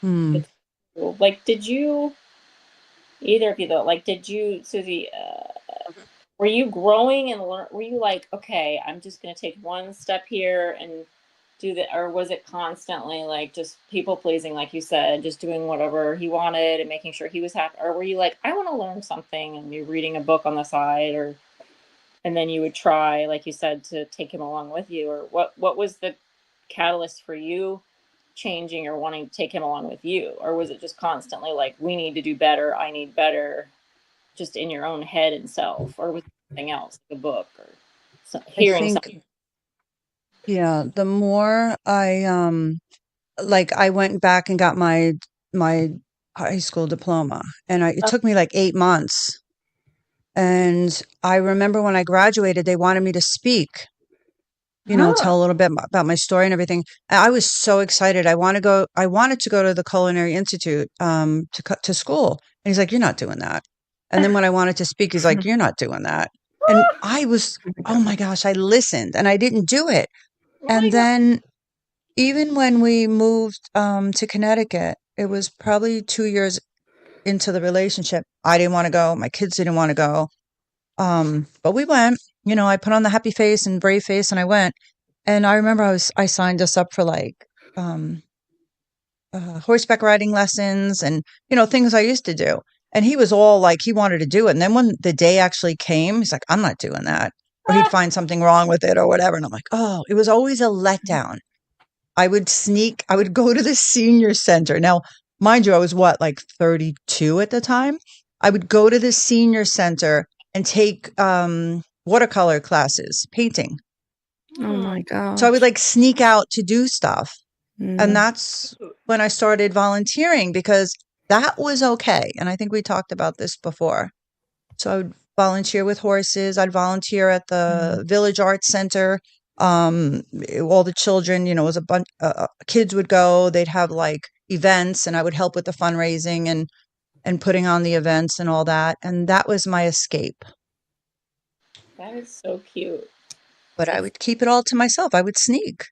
Hmm. It's cool. Like, did you, either of you though, like, did you, Susie, were you growing and were you like, okay, I'm just going to take one step here and do that? Or was it constantly like just people pleasing, like you said, just doing whatever he wanted and making sure he was happy? Or were you like, I want to learn something and you're reading a book on the side, or, and then you would try, like you said, to take him along with you? Or what was the catalyst for you changing or wanting to take him along with you? Or was it just constantly like, we need to do better, I need better, just in your own head and self? Or was it something else, like a book or I hearing think, something? yeah, the more I went back and got my high school diploma and it Oh, took me like 8 months. And I remember when I graduated, they wanted me to speak, huh. tell a little bit about my story and everything. And I was so excited. I wanted to go to the Culinary Institute, to school. And he's like, you're not doing that. And then when I wanted to speak, he's like, you're not doing that. And I was, Oh my oh my god. gosh, I listened and I didn't do it. Oh my And god. then even when we moved, to Connecticut, it was probably 2 years into the relationship. I didn't want to go. My kids didn't want to go. But we went, I put on the happy face and brave face and I went. And I remember I signed us up for like, um, horseback riding lessons and, things I used to do. And he was all like, he wanted to do it. And then when the day actually came, he's like, I'm not doing that. Or he'd Ah, find something wrong with it or whatever. And I'm like, oh, it was always a letdown. I would go to the senior center. Now, mind you, I was what, like 32 at the time? I would go to the senior center and take watercolor classes, painting. Oh hmm. my So I would gosh. like sneak out to do stuff. And Mm. that's when I started volunteering because that was okay. And I think we talked about this before. So I would volunteer with horses. I'd volunteer at Mm. the Village Arts Center. All the children, it was a bunch, kids would go, they'd have like events and I would help with the fundraising and putting on the events and all that. And that was my escape. That is so cute. But I It's would keep it all to myself. I would sneak.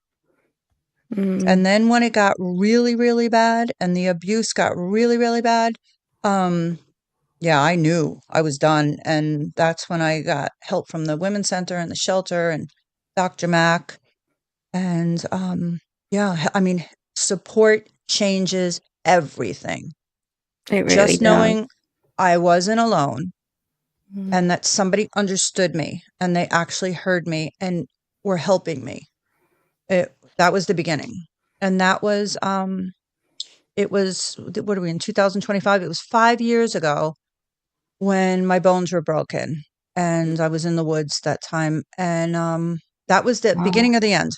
And Mm. then when it got really, really bad and the abuse got really, really bad, um, yeah, I knew I was done. And that's when I got help from the Women's Center and the shelter and Dr. Mack. And yeah, I mean, support changes everything. It really Just does. knowing I wasn't alone Mm. and that somebody understood me and they actually heard me and were helping me. That was the beginning. And that was it was what are we in 2025? It was 5 years ago when my bones were broken and I was in the woods that time and that was the Wow. beginning of the end.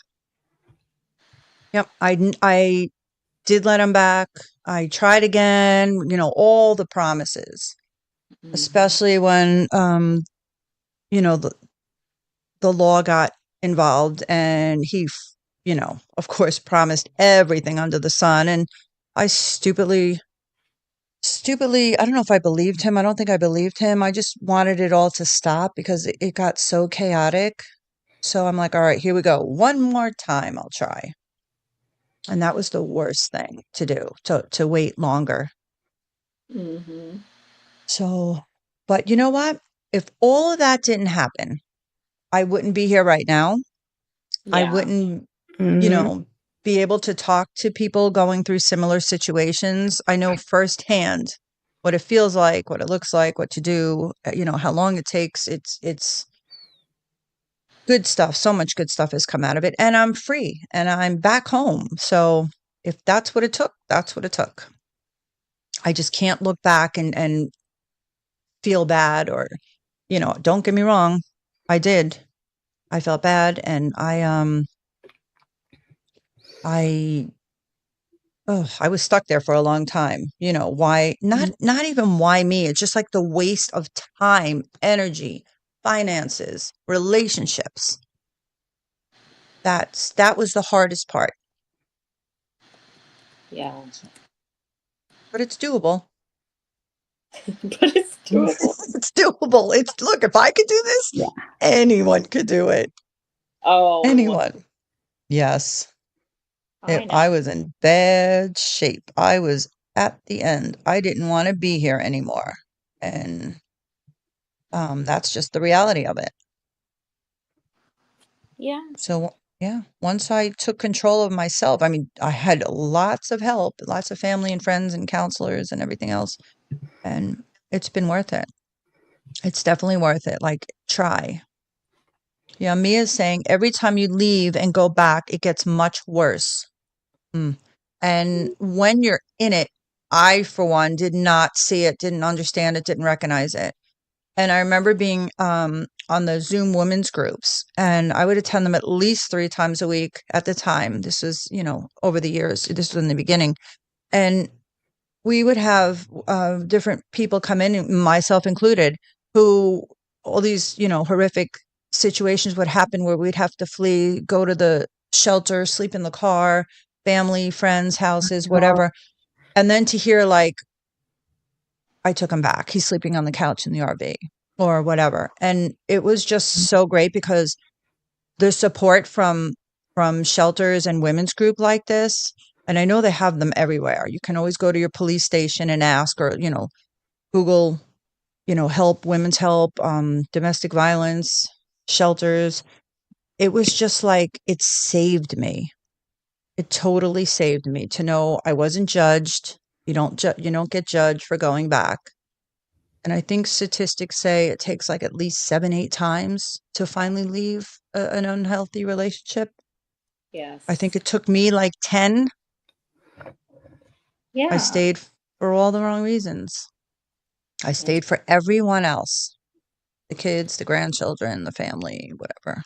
Yep, I did let him back. I tried again, all the promises, hmm. especially when you know the the law got involved and of course promised everything under the sun and I stupidly, I don't know if I believed him. I don't think I believed him. I just wanted it all to stop because it got so chaotic. So I'm like, all right, here we go. One more time, I'll try. And that was the worst thing to do, to wait longer. Hmm. So, but you know what? If all of that didn't happen, I wouldn't be here right now. I Yeah. wouldn't, you Mhm. know, be able to talk to people going through similar situations. I know firsthand what it feels like, what it looks like, what to do, how long it takes. It's good stuff. So much good stuff has come out of it, and I'm free and I'm back home. So if that's what it took, that's what it took. I just can't look back and feel bad or, don't get me wrong. I did. I felt bad and I I was stuck there for a long time. Why not even why me? It's just like the waste of time, energy, finances, relationships. That was the hardest part, Yeah. but it's doable. But it's doable. It's doable. Look, if I could do this, Yeah. anyone could do it. Oh, Anyone. Yes. I know. I was in bad shape. I was at the end. I didn't want to be here anymore. And that's just the reality of it. Yeah. So, yeah, once I took control of myself, I mean, I had lots of help, lots of family and friends and counselors and everything else. And it's been worth it. It's definitely worth it. Like, try. Yeah, Mia's saying every time you leave and go back, it gets much worse. Mm. And when you're in it, I, for one, did not see it, didn't understand it, didn't recognize it. And I remember being on the Zoom women's groups, and I would attend them at least 3 times a week at the time. This was, over the years. This was in the beginning. And we would have different people come in, myself included, who all these, horrific situations would happen where we'd have to flee, go to the shelter, sleep in the car, family, friends, houses, whatever. And then to hear like, I took him back. He's sleeping on the couch in the RV or whatever. And it was just so great because the support from shelters and women's group like this, and I know they have them everywhere. You can always go to your police station and ask, or Google, help, women's help, domestic violence shelters. It was just like it saved me. It totally saved me to know I wasn't judged. You don't get judged for going back. And I think statistics say it takes like at least 7, 8 times to finally leave an unhealthy relationship. I think Yes. it took me like 10. I Yeah. stayed for all the wrong reasons. I Yeah. stayed for everyone else, the kids, the grandchildren, the family, whatever.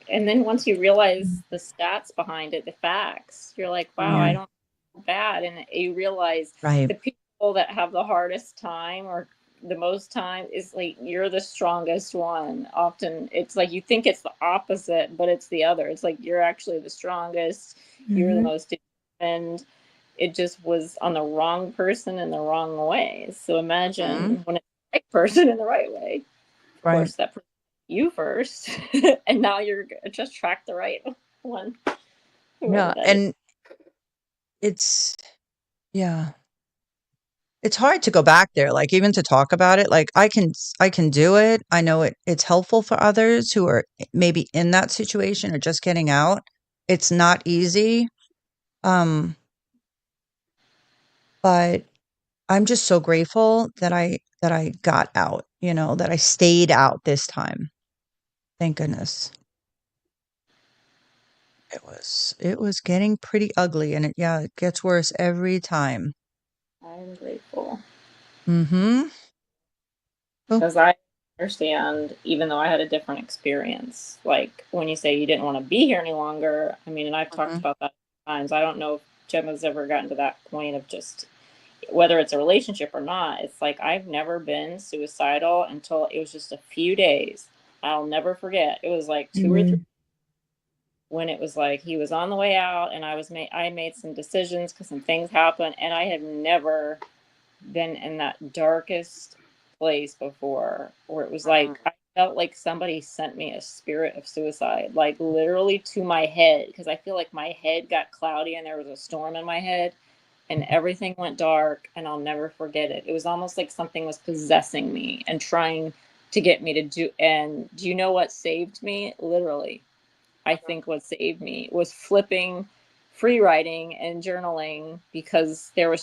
And then once you realize the stats behind it, the facts, you're like, wow, I don't feel bad. And you realize Right. the people that have the hardest time or the most time is like you're the strongest one. Often it's like you think it's the opposite, but it's the other. It's like you're actually the strongest, you're the most determined. It just was on the wrong person in the wrong way. So Mhm. imagine when it's the right person in the right way. Of Right. course, that you first, and now you're just track the right one, whoever Yeah. that is. And it's, yeah. It's hard to go back there, like, even to talk about it, like, I can do it. I know it's helpful for others who are maybe in that situation or just getting out. It's not easy, um, but I'm just so grateful that I got out, that I stayed out this time. Thank goodness. It was getting pretty ugly, and it gets worse every time. I'm grateful Mhm. Oh, because I understand, even though I had a different experience. Like when you say you didn't want to be here any longer, I mean, and I've talked mhm, about that times. I don't know if Gemma's ever gotten to that point of just whether it's a relationship or not. It's like I've never been suicidal until it was just a few days. I'll never forget. It was like 2 or 3 when it was like he was on the way out and I made some decisions because some things happened and I had never been in that darkest place before where it was like I felt like somebody sent me a spirit of suicide, like literally to my head, because I feel like my head got cloudy and there was a storm in my head and everything went dark and I'll never forget it. It was almost like something was possessing me and trying to get me to do. And do you know what saved me? Literally, I think what saved me was flipping free writing and journaling because there was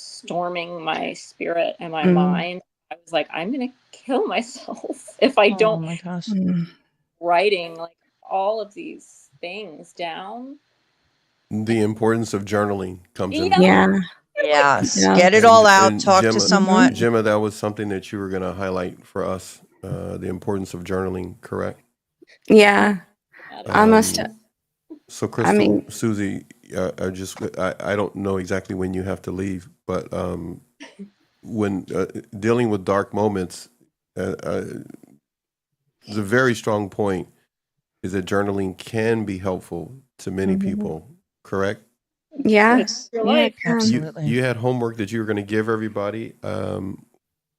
storming my spirit and my Mm. mind. I was like, I'm gonna kill myself if I Oh don't my gosh. Mm. writing like all of these things down. The importance of journaling comes in. Yeah. Yeah. Yes. Yeah. Get it all out. And Talk to Gemma, someone. Gemma, that was something that you were going to highlight for us. The importance of journaling, correct? Yeah. I must. So, I Crystal, mean, Susie, I don't know exactly when you have to leave, but when dealing with dark moments, the very strong point is that journaling can be helpful to many people, correct? yeah. Yes. Your Yeah, life. it can. Absolutely. You had homework that you were going to give everybody.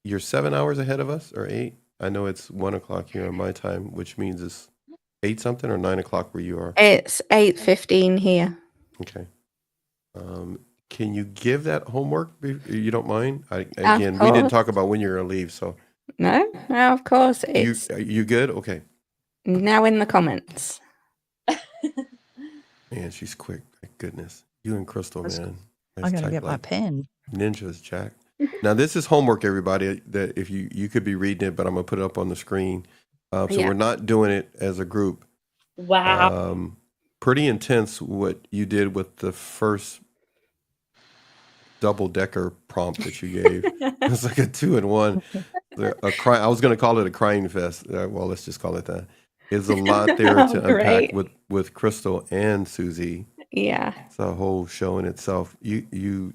You're 7 hours ahead of us, or 8? I know it's 1 o'clock here on my time, which means it's 8 something or 9 o'clock where you are. It's 8:15 here. Okay. Can you give that homework if you don't mind? Of Again, we didn't course. talk about when you're going to leave, so No, of course. It's you good? Okay. now in the comments. Man, she's quick. Thank goodness. You and Crystal, That's- man. I That's got to type get my like pen. ninjas, Jack. Now this is homework, everybody. That if you could be reading it, but I'm gonna put it up on the screen. So Yeah. we're not doing it as a group. Wow. Pretty intense what you did with the first double-decker prompt that you gave. It's like a 2-in-1. I was going to call it a crying fest. Well, let's just call it that. There's a lot there Oh, to unpack great. with Crystal and Susie. Yeah. It's a whole show in itself. Man,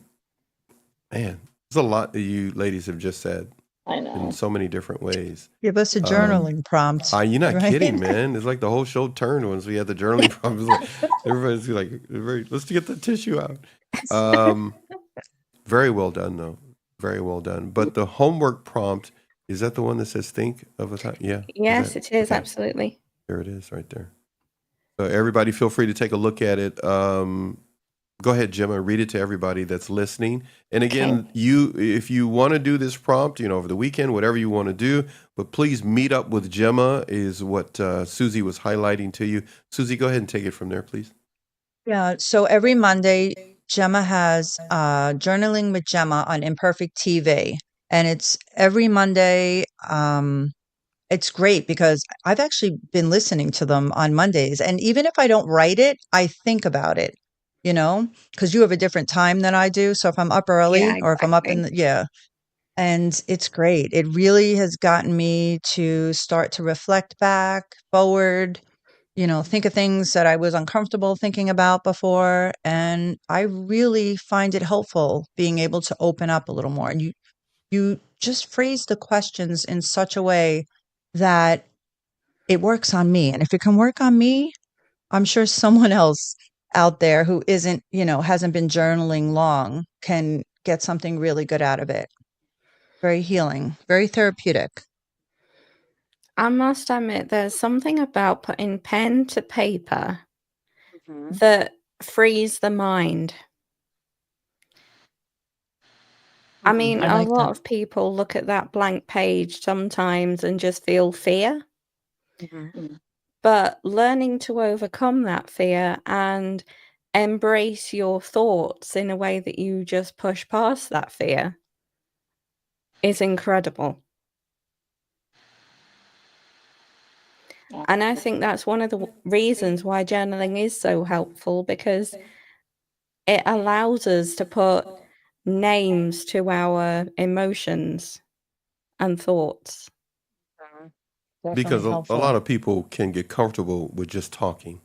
there's a lot that you ladies have just said I in know. so many different ways. Give us a journaling prompt. You're not right? kidding, man. It's like the whole show turned once we had the journaling problems. Like, everybody's like, let's get the tissue out. Very well done, though. Very well done. But the homework prompt, is that the one that says think of a time? Yeah. Yes, it is. okay. Absolutely. There it is right there. So everybody feel free to take a look at it. Go ahead, Gemma, read it to everybody that's listening. And again, if you want to do this prompt, over the weekend, whatever you want to do, but please meet up with Gemma is what Susie was highlighting to you. Susie, go ahead and take it from there, please. Yeah. So every Monday, Gemma has Journaling with Gemma on Imperfect TV. And it's every Monday. It's great because I've actually been listening to them on Mondays. And even if I don't write it, I think about it, because you have a different time than I do. So if I'm up early Yeah, or if I'm up exactly. and it's great. It really has gotten me to start to reflect back, forward, think of things that I was uncomfortable thinking about before. And I really find it helpful being able to open up a little more. And you just phrase the questions in such a way that it works on me. And if it can work on me, I'm sure someone else out there who isn't, hasn't been journaling long can get something really good out of it. Very healing, very therapeutic. I must admit, there's something about putting pen to paper Mm-hmm. that frees the mind. I mean, I a like lot that. of people look at that blank page sometimes and just feel fear. Mhm. But learning to overcome that fear and embrace your thoughts in a way that you just push past that fear is incredible. And I think that's one of the reasons why journaling is so helpful, because it allows us to put names to our emotions and thoughts. Because Definitely a helpful. lot of people can get comfortable with just talking.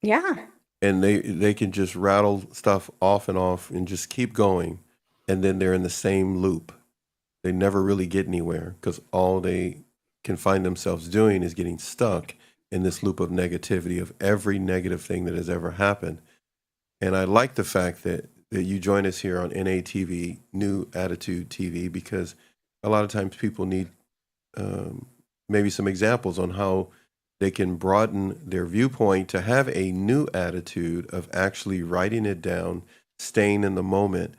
Yeah. And they can just rattle stuff off and just keep going. And then they're in the same loop. They never really get anywhere because all they can find themselves doing is getting stuck in this loop of negativity of every negative thing that has ever happened. And I like the fact that you join us here on NATV, New Attitude TV, because a lot of times people need maybe some examples on how they can broaden their viewpoint to have a new attitude of actually writing it down, staying in the moment,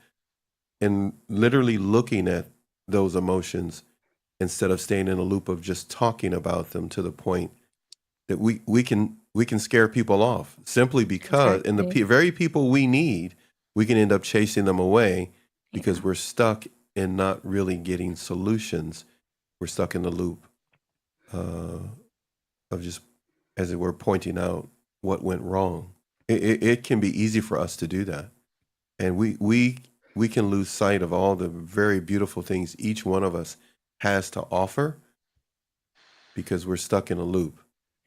and literally looking at those emotions instead of staying in a loop of just talking about them to the point that we can scare people off simply because and the Exactly. very people we need, we can end up chasing them away because we're stuck in not really getting solutions. We're stuck in the loop of just, as it were, pointing out what went wrong. It can be easy for us to do that, and we can lose sight of all the very beautiful things each one of us has to offer because we're stuck in a loop.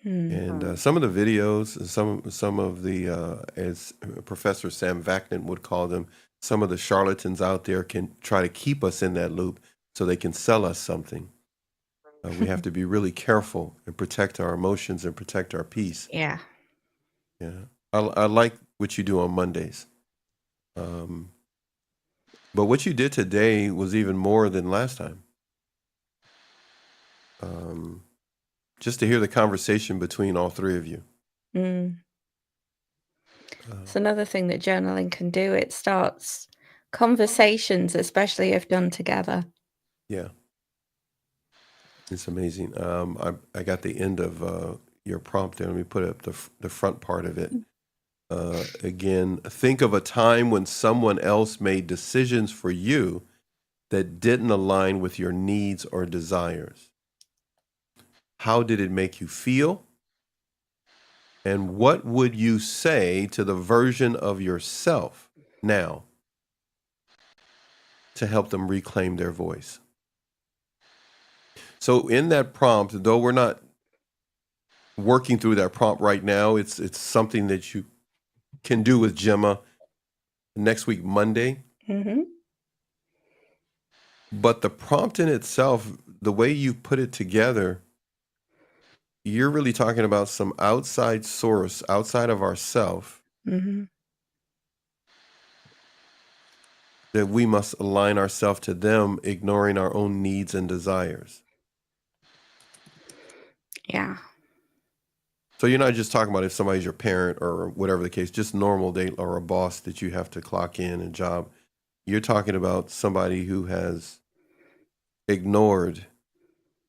And some of the videos, some of the, as Professor Sam Vaknin would call them, some of the charlatans out there can try to keep us in that loop so they can sell us something. We have to be really careful and protect our emotions and protect our peace. Yeah. Yeah, I like what you do on Mondays, but what you did today was even more than last time. Just to hear the conversation between all three of you. It's another thing that journaling can do. It starts conversations, especially if done together. Yeah, it's amazing. I got the end of your prompt there. Let me put up the front part of it. Again, think of a time when someone else made decisions for you that didn't align with your needs or desires. How did it make you feel? And what would you say to the version of yourself now to help them reclaim their voice? So in that prompt, though we're not working through that prompt right now, it's something that you can do with Gemma next week, Monday. But the prompt in itself, the way you put it together, you're really talking about some outside source, outside of ourself, that we must align ourselves to them, ignoring our own needs and desires. Yeah. So you're not just talking about if somebody's your parent or whatever the case, just normal day or a boss that you have to clock in and job. You're talking about somebody who has ignored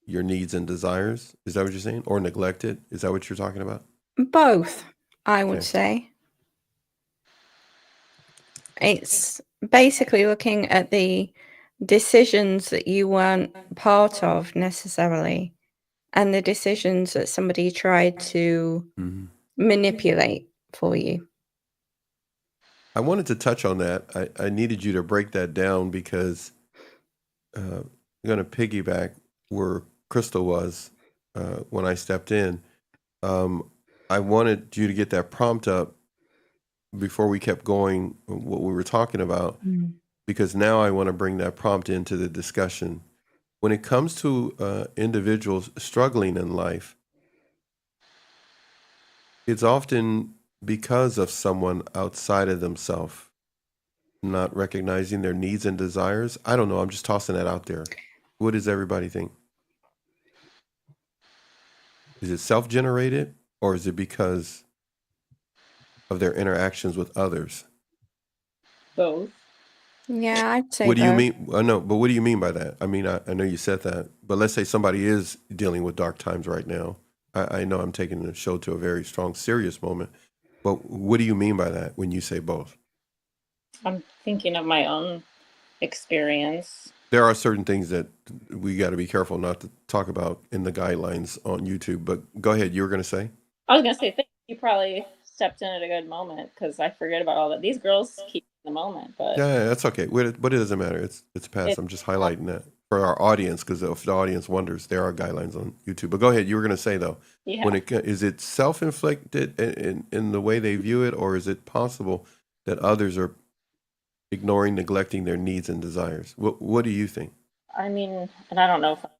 your needs and desires. Is that what you're saying? Or neglected? Is that what you're talking about? Both, I would Okay. say. It's basically looking at the decisions that you weren't part of necessarily, and the decisions that somebody tried to manipulate for you. I wanted to touch on that. I needed you to break that down because I'm going to piggyback where Crystal was when I stepped in. I wanted you to get that prompt up before we kept going, what we were talking about, because now I want to bring that prompt into the discussion. When it comes to individuals struggling in life, it's often because of someone outside of themselves not recognizing their needs and desires. I don't know. I'm just tossing that out there. What does everybody think? Is it self-generated, or is it because of their interactions with others? Both. Yeah, I'd say What do you both. mean? No, but what do you mean by that? I mean, I know you said that, but let's say somebody is dealing with dark times right now. I know I'm taking the show to a very strong, serious moment, but what do you mean by that when you say both? I'm thinking of my own experience. There are certain things that we got to be careful not to talk about in the guidelines on YouTube, but go ahead. You were going to say? I was going to say, thank you probably stepped in at a good moment because I forget about all that. These girls keep in the moment, but Yeah, that's okay. But it doesn't matter. It's past. I'm just highlighting that for our audience, because if the audience wonders, there are guidelines on YouTube. But go ahead. You were going to say though, yeah. when is it self-inflicted in the way they view it, or is it possible that others are ignoring, neglecting their needs and desires? What do you think? I mean, and I don't know if I'm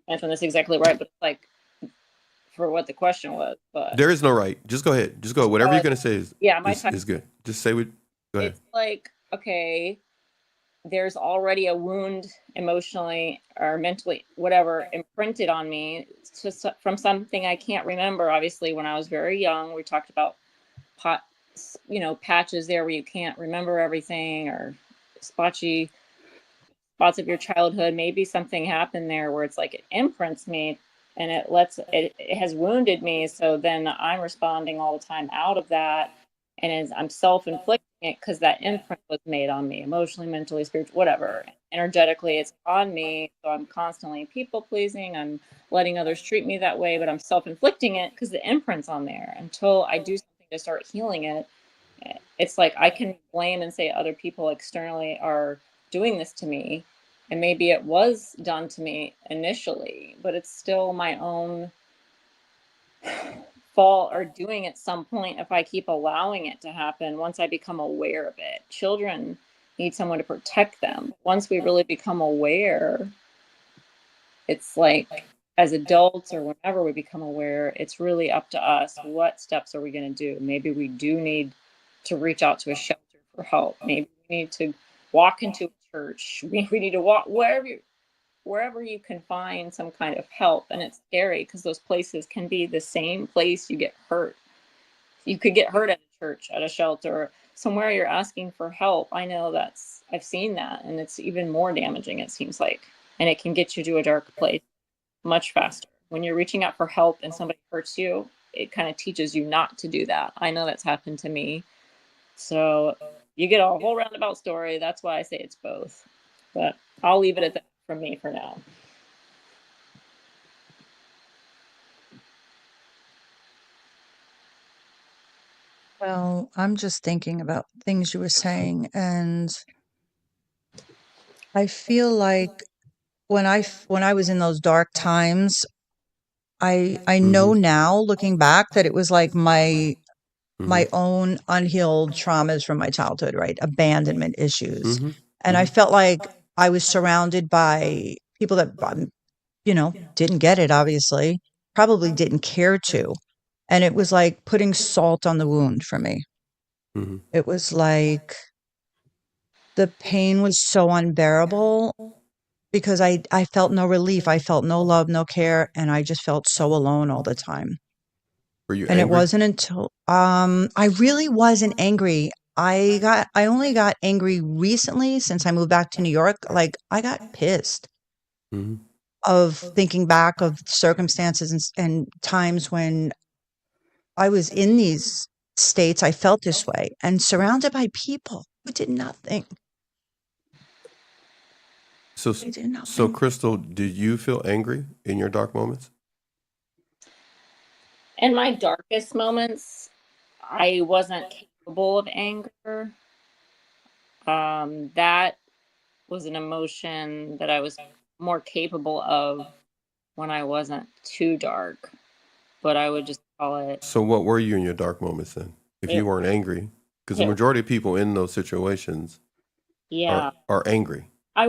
answering this exactly right, but like for what the question was, but There is no right. Just go ahead. Just go. Whatever you're going to say is good. Just say what. Go ahead. It's like, okay, there's already a wound emotionally or mentally, whatever, imprinted on me. It's just from something I can't remember. Obviously, when I was very young, we talked about patches there where you can't remember everything, or spotty spots of your childhood. Maybe something happened there where it's like it imprints me and it has wounded me. So then I'm responding all the time out of that, and I'm self-inflicting it because that imprint was made on me emotionally, mentally, spiritually, whatever. Energetically, it's on me. So I'm constantly people pleasing. I'm letting others treat me that way, but I'm self inflicting it because the imprint's on there. Until I do something to start healing it, it's like I can blame and say other people externally are doing this to me. And maybe it was done to me initially, but it's still my own fault or doing at some point if I keep allowing it to happen once I become aware of it. Children need someone to protect them. Once we really become aware, it's like as adults or whenever we become aware, it's really up to us. What steps are we going to do? Maybe we do need to reach out to a shelter for help. Maybe we need to walk into a church. We need to walk wherever you can find some kind of help. And it's scary because those places can be the same place you get hurt. You could get hurt at a church, at a shelter, somewhere you're asking for help. I know I've seen that, and it's even more damaging, it seems like. And it can get you to a dark place much faster. When you're reaching out for help and somebody hurts you, it kind of teaches you not to do that. I know that's happened to me. So you get a whole roundabout story. That's why I say it's both. But I'll leave it at that from me for now. Well, I'm just thinking about things you were saying, and I feel like when I was in those dark times, I know now, looking back, that it was like my own unhealed traumas from my childhood, right? Abandonment issues. And I felt like I was surrounded by people that, didn't get it, obviously, probably didn't care to. And it was like putting salt on the wound for me. It was like the pain was so unbearable because I felt no relief. I felt no love, no care. And I just felt so alone all the time. Were you And it angry? wasn't until I really wasn't angry. I only got angry recently since I moved back to New York. Like I got pissed of thinking back of circumstances and times when I was in these states. I felt this way and surrounded by people who did nothing. So, They did so nothing. Crystal, did you feel angry in your dark moments? In my darkest moments, I wasn't capable of anger. That was an emotion that I was more capable of when I wasn't too dark, but I would just call it, So what were you in your dark moments then? If you it, weren't angry, because the it majority of people in those situations yeah, are angry. I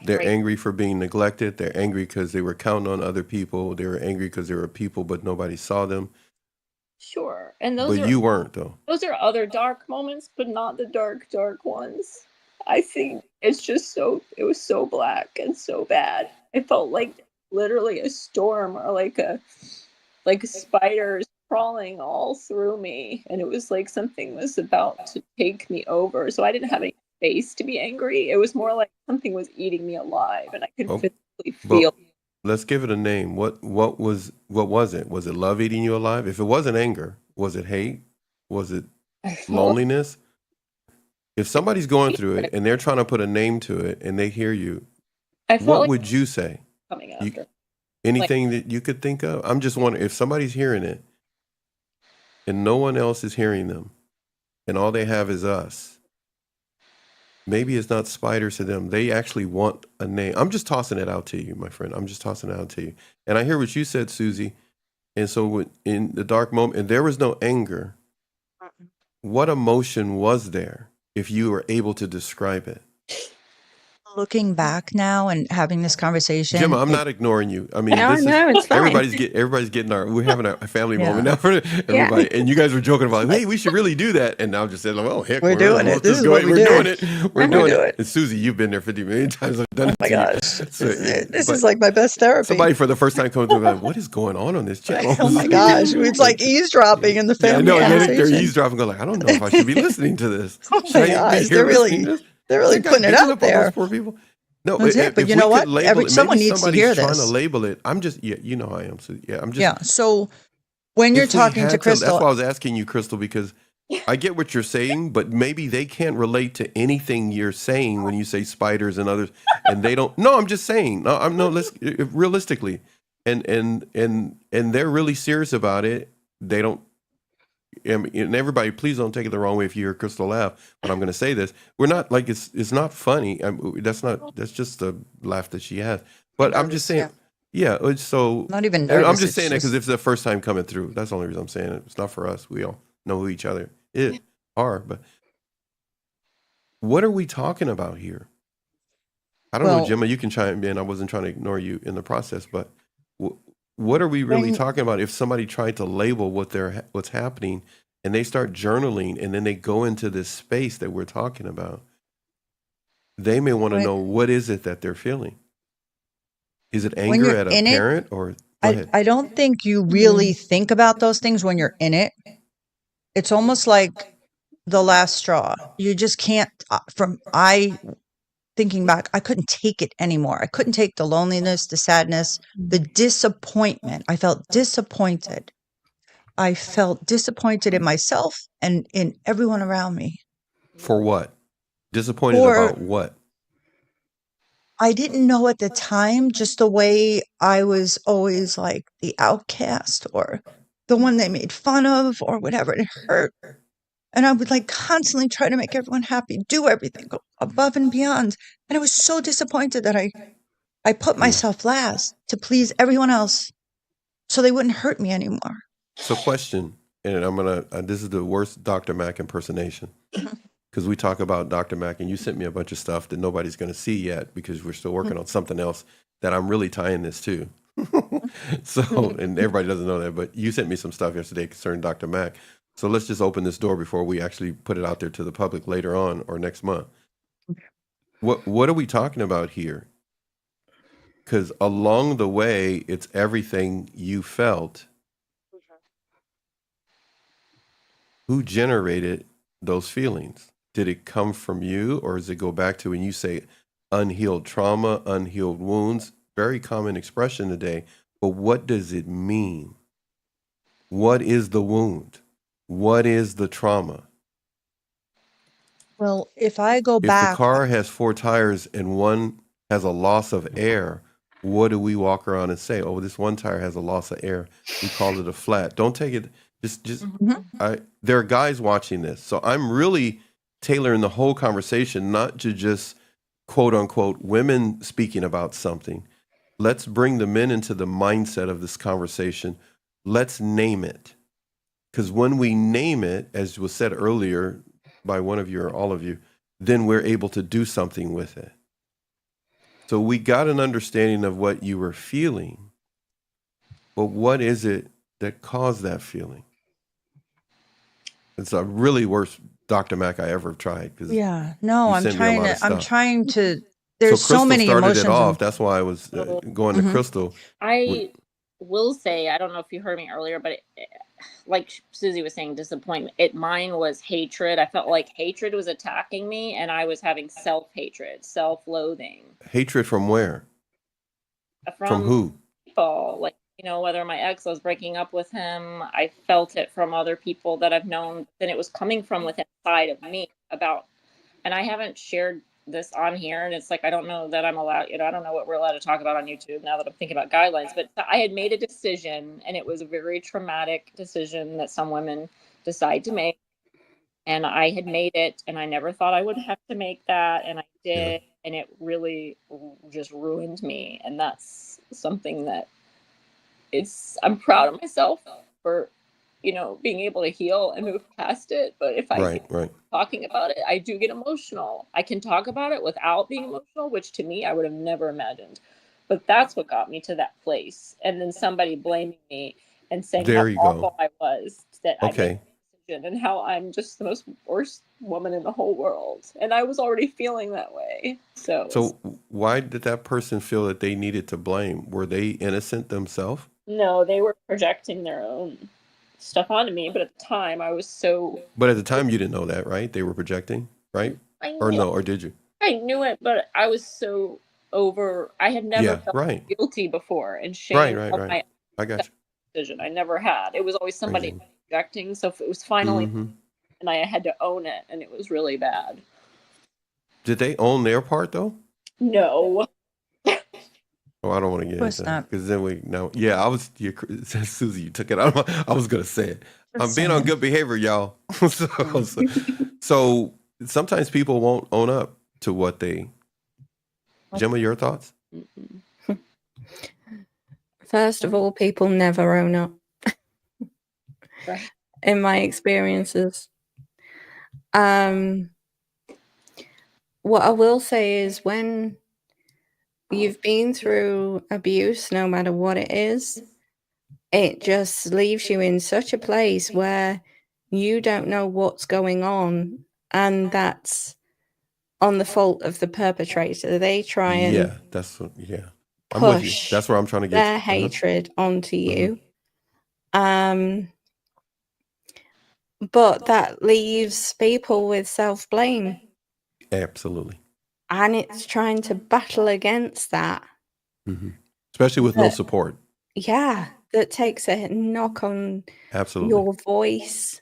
They're pray, angry for being neglected. They're angry because they were counting on other people. They were angry because there were people, but nobody saw them. sure. And But you weren't though. those are other dark moments, but not the dark ones. I think it's just it was so black and so bad. It felt like literally a storm or like spiders crawling all through me. And it was like something was about to take me over. So I didn't have any space to be angry. It was more like something was eating me alive and I could Oh, physically but feel. let's give it a name. What was it? Was it love eating you alive? If it wasn't anger, was it hate? Was it I felt like loneliness? If somebody's going through it and they're trying to put a name to it and they hear you, I felt what like would you say? coming You, after. Like anything that you could think of? I'm just wondering if somebody's hearing it and no one else is hearing them and all they have is us. Maybe it's not spiders to them. They actually want a name. I'm just tossing it out to you, my friend. I'm just tossing it out to you. And I hear what you said, Susie. And so in the dark moment, and there was no anger, what emotion was there if you were able to describe it? Looking back now and having this Jim, conversation, I'm not ignoring you. I mean, No, this is no, it's fine. everybody's getting we're having a family Yeah. moment now for Yeah. everybody. And you guys were joking about, hey, we should really do that. And now I'm just saying, oh heck, We're doing it. let's This just is go what ahead. we We're do. doing it. We're We doing do it. it. And Susie, you've been there 50 million times. I've done Oh it my to you. gosh. So, This but is like my best therapy. somebody for the first time coming to me like, what is going on this channel? Oh my gosh. It's like eavesdropping in the Yeah, I family know. And then they're conversation. eavesdropping, go like, I don't know if I should be listening to this. Oh Should my I be gosh. here listening to this? They're Is really that guy putting it beating out up on those there. poor people? No, That's it. But if you we know could what? label it, Someone maybe needs to somebody's hear trying to this. label it. I'm just, yeah, you know how I am. So yeah, I'm just, Yeah. So when you're if we talking to had to, that's Crystal, why I was asking you, Crystal, because I get what you're saying, but maybe they can't relate to anything you're saying when you say spiders and others, and they don't. No, I'm just saying. No, I'm no. Let's realistically, and they're really serious about it. They don't. And everybody, please don't take it the wrong way if you hear Crystal laugh. But I'm going to say this: we're not like it's not funny. That's just the laugh that she has. I'm But I'm just nervous. saying, Yeah. yeah. It's so Not even I'm nervous. just It's saying that because just it's the first time coming through. That's the only reason I'm saying it. It's not for us. We all know who each other are. But what are we talking about here? I don't know, well, Gemma. You can chime in. I wasn't trying to ignore you in the process, but what are we really when talking about? If somebody tried to label what's happening, and they start journaling, and then they go into this space that we're talking about, they may want to when know what is it that they're feeling. Is it when anger you're at a in it, parent, or go ahead? I don't think you really think about those things when you're in it. It's almost like the last straw. You just can't. Thinking back, I couldn't take it anymore. I couldn't take the loneliness, the sadness, the disappointment. I felt disappointed. I felt disappointed in myself and in everyone around me. For what? Disappointed For about what? I didn't know at the time, just the way I was always like the outcast or the one they made fun of or whatever. It hurt. And I would like constantly try to make everyone happy, do everything, go above and beyond. And I was so disappointed that I put Mm. myself last to please everyone else so they wouldn't hurt me anymore. So, question, and I'm gonna. This is the worst Dr. Mac impersonation because we talk about Dr. Mac, and you sent me a bunch of stuff that nobody's going to see yet because we're still working on something else that I'm really tying this to. So, and everybody doesn't know that, but you sent me some stuff yesterday concerning Dr. Mac. So let's just open this door before we actually put it out there to the public later on or next month. What are we talking about here? Because along the way, it's everything you felt. Who generated those feelings? Did it come from you, or does it go back to when you say unhealed trauma, unhealed wounds? Very common expression today. But what does it mean? What is the wound? What is the trauma? Well, if I go If the back, car has 4 tires and one has a loss of air, what do we walk around and say? Oh, this one tire has a loss of air. We call it a flat. Don't take it. Just. There are guys watching this, so I'm really tailoring the whole conversation, not to just quote unquote women speaking about something. Let's bring the men into the mindset of this conversation. Let's name it. Because when we name it, as was said earlier by one of you or all of you, then we're able to do something with it. So we got an understanding of what you were feeling, but what is it that caused that feeling? It's a really worst Dr. Mac I ever tried because yeah, no, you sent me a lot of I'm stuff. trying to, So there's so Crystal many started it emotions off. and That's why I was going to Mhm. Crystal. I will say, I don't know if you heard me earlier, but like Susie was saying, disappointment. Mine was hatred. I felt like hatred was attacking me, and I was having self-hatred, self-loathing Hatred from where? From from who? people. Like, whether my ex was breaking up with him, I felt it from other people that I've known. Then it was coming from within inside of me and I haven't shared this on here, and it's like I don't know that I'm allowed, I don't know what we're allowed to talk about on YouTube now that I'm thinking about guidelines, but I had made a decision, and it was a very traumatic decision that some women decide to make, and I had made it, and I never thought I would have to make that, and I Yeah. did, and it really just ruined me, and that's something that I'm proud of myself for being able to heal and move past it. But if I Right, get right. talking about it, I do get emotional. I can talk about it without being emotional, which to me I would have never imagined. But that's what got me to that place. And then somebody blaming me and saying There how you go. awful I was, that I made Okay. a decision, and how I'm just the most worst woman in the whole world. And I was already feeling that way. So why did that person feel that they needed to blame? Were they innocent themselves? No, they were projecting their own stuff onto me, but at the time I was so But at the time you didn't know that, right? They were projecting, right? I Or knew no, or did you? I knew it, but I was so over. I had never Yeah, felt right. guilty before and Right, shame right, of right. my I got you. decision. I never had. It was always somebody Crazy. projecting. So it was finally Mm-hmm. and I had to own it, and it was really bad. Did they own their part though? No. Oh, I don't want to get course into that not. because then we know. Yeah, I was. Susie, you took it out. I was gonna say it. I'm Just being on saying. good behavior, y'all. So sometimes people won't own up to what they. Gemma, your thoughts? First of all, people never own up Right. in my experiences. What I will say is when you've been through abuse, no matter what it is, it just leaves you in such a place where you don't know what's going on, and that's on the fault of the perpetrator. They try and Yeah. I'm with you. push That's where I'm trying to get their to. hatred onto you. But that leaves people with self-blame, Absolutely. and it's trying to battle against that. Especially with no But support. yeah, that takes a knock on Absolutely. your voice,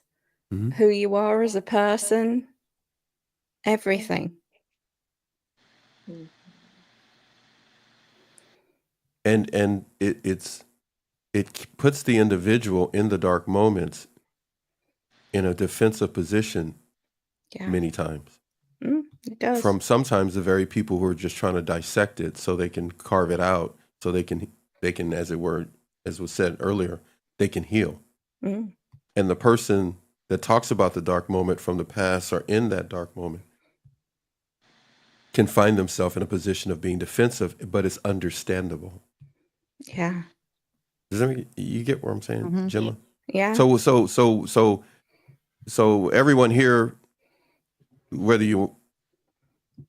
who you are as a person, everything. And it puts the individual in the dark moments in a defensive position Yeah, many times it does. from sometimes the very people who are just trying to dissect it so they can carve it out so they can as it were, as was said earlier, they can heal. And the person that talks about the dark moment from the past or in that dark moment can find themselves in a position of being defensive, but it's understandable. Yeah. Does that make, you get what I'm saying, Gemma? Yeah. So everyone here, whether you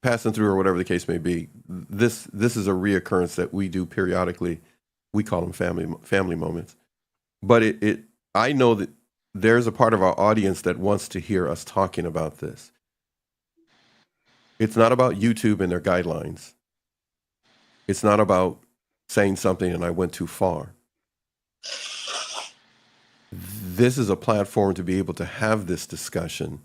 passing through or whatever the case may be, this is a reoccurrence that we do periodically. We call them family moments. But I know that there's a part of our audience that wants to hear us talking about this. It's not about YouTube and their guidelines. It's not about saying something and I went too far. This is a platform to be able to have this discussion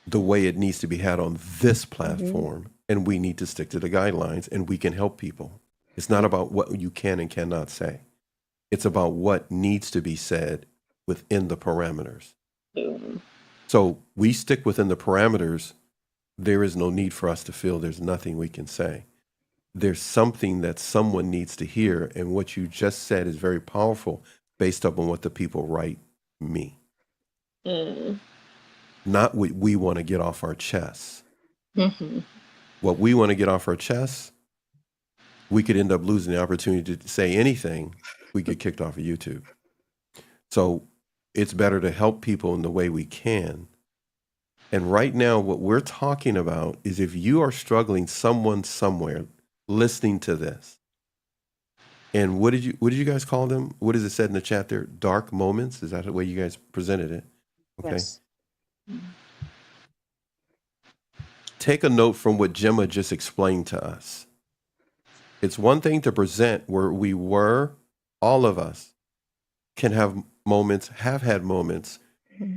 the way it needs to be had on this platform, and we need to stick to the guidelines, and we can help people. It's not about what you can and cannot say. It's about what needs to be said within the parameters. So we stick within the parameters. There is no need for us to feel there's nothing we can say. There's something that someone needs to hear, and what you just said is very powerful based upon what the people write me. Not what we want to get off our chests. What we want to get off our chests, we could end up losing the opportunity to say anything. We get kicked off of YouTube. So it's better to help people in the way we can. And right now, what we're talking about is if you are struggling, someone somewhere listening to this, and what did you guys call them? What is it said in the chat there? Dark moments? Is that the way you guys presented it? Okay. Yes. Take a note from what Gemma just explained to us. It's one thing to present where we were, all of us can have moments, have had moments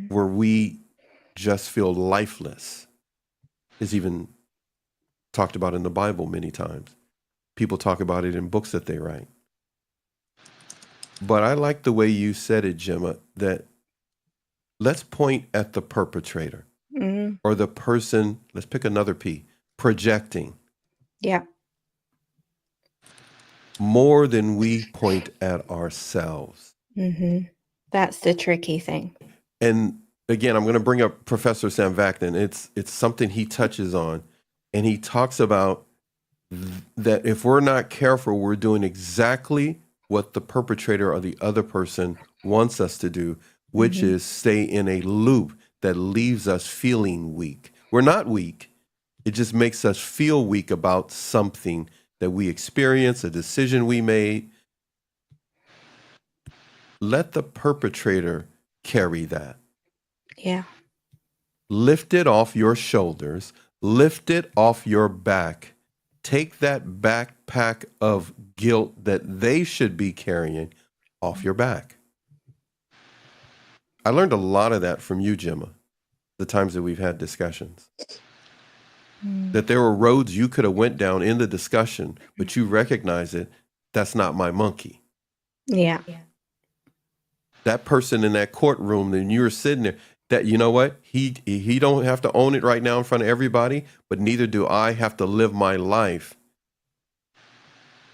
where we just feel lifeless. It's even talked about in the Bible many times. People talk about it in books that they write. But I like the way you said it, Gemma, that let's point at the perpetrator or the person, let's pick another P, projecting. Yeah. More than we point at ourselves. That's the tricky thing. And again, I'm going to bring up Professor Sam Vaknin. It's something he touches on, and he talks about that if we're not careful, we're doing exactly what the perpetrator or the other person wants us to do, which is stay in a loop that leaves us feeling weak. We're not weak. It just makes us feel weak about something that we experienced, a decision we made. Let the perpetrator carry that. Yeah. Lift it off your shoulders. Lift it off your back. Take that backpack of guilt that they should be carrying off your back. I learned a lot of that from you, Gemma, the times that we've had discussions. That there were roads you could have went down in the discussion, but you recognize it. That's not my monkey. Yeah. That person in that courtroom, then you were sitting there. That, you know what? He don't have to own it right now in front of everybody, but neither do I have to live my life.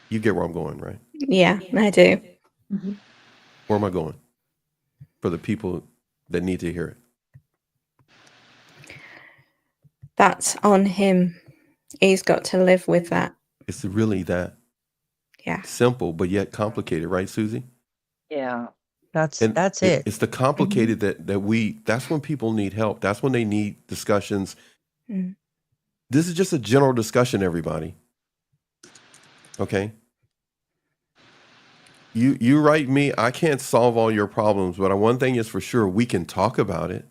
You get where I'm going, right? Yeah, I do. Where am I going? For the people that need to hear it. That's on him. He's got to live with that. It's really that Yeah. simple, but yet complicated, right, Susie? Yeah. That's And it. it's the complicated that's when people need help. That's when they need discussions. Mm. This is just a general discussion, everybody. Okay? You write me, I can't solve all your problems, but one thing is for sure, we can talk about it.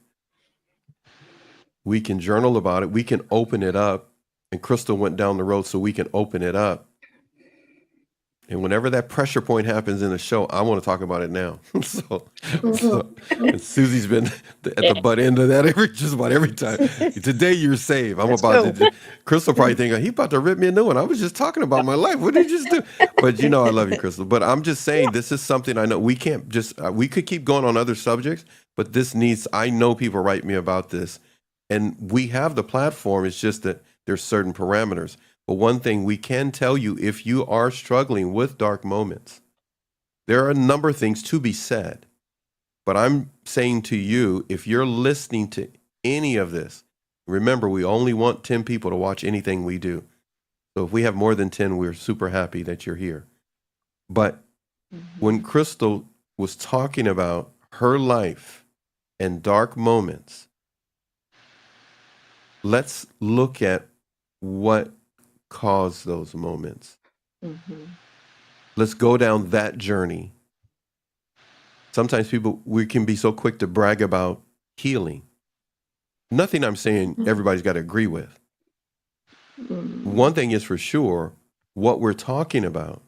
We can journal about it. We can open it up. And Crystal went down the road so we can open it up. And whenever that pressure point happens in the show, I want to talk about it now. so and Susie's been at the butt end of that just about every time. Today you're saved. Crystal probably thinking, he about to rip me a new one. I was just talking about my life. What did you just do? But you know I love you, Crystal. But I'm just saying this is something I know we can't just, we could keep going on other subjects, but I know people write me about this. And we have the platform. It's just that there's certain parameters. But one thing we can tell you, if you are struggling with dark moments, there are a number of things to be said. But I'm saying to you, if you're listening to any of this, remember, we only want 10 people to watch anything we do. So if we have more than 10, we're super happy that you're here. But when Crystal was talking about her life and dark moments, let's look at what caused those moments. Let's go down that journey. Sometimes we can be so quick to brag about healing. Nothing I'm saying everybody's got to agree with. One thing is for sure, what we're talking about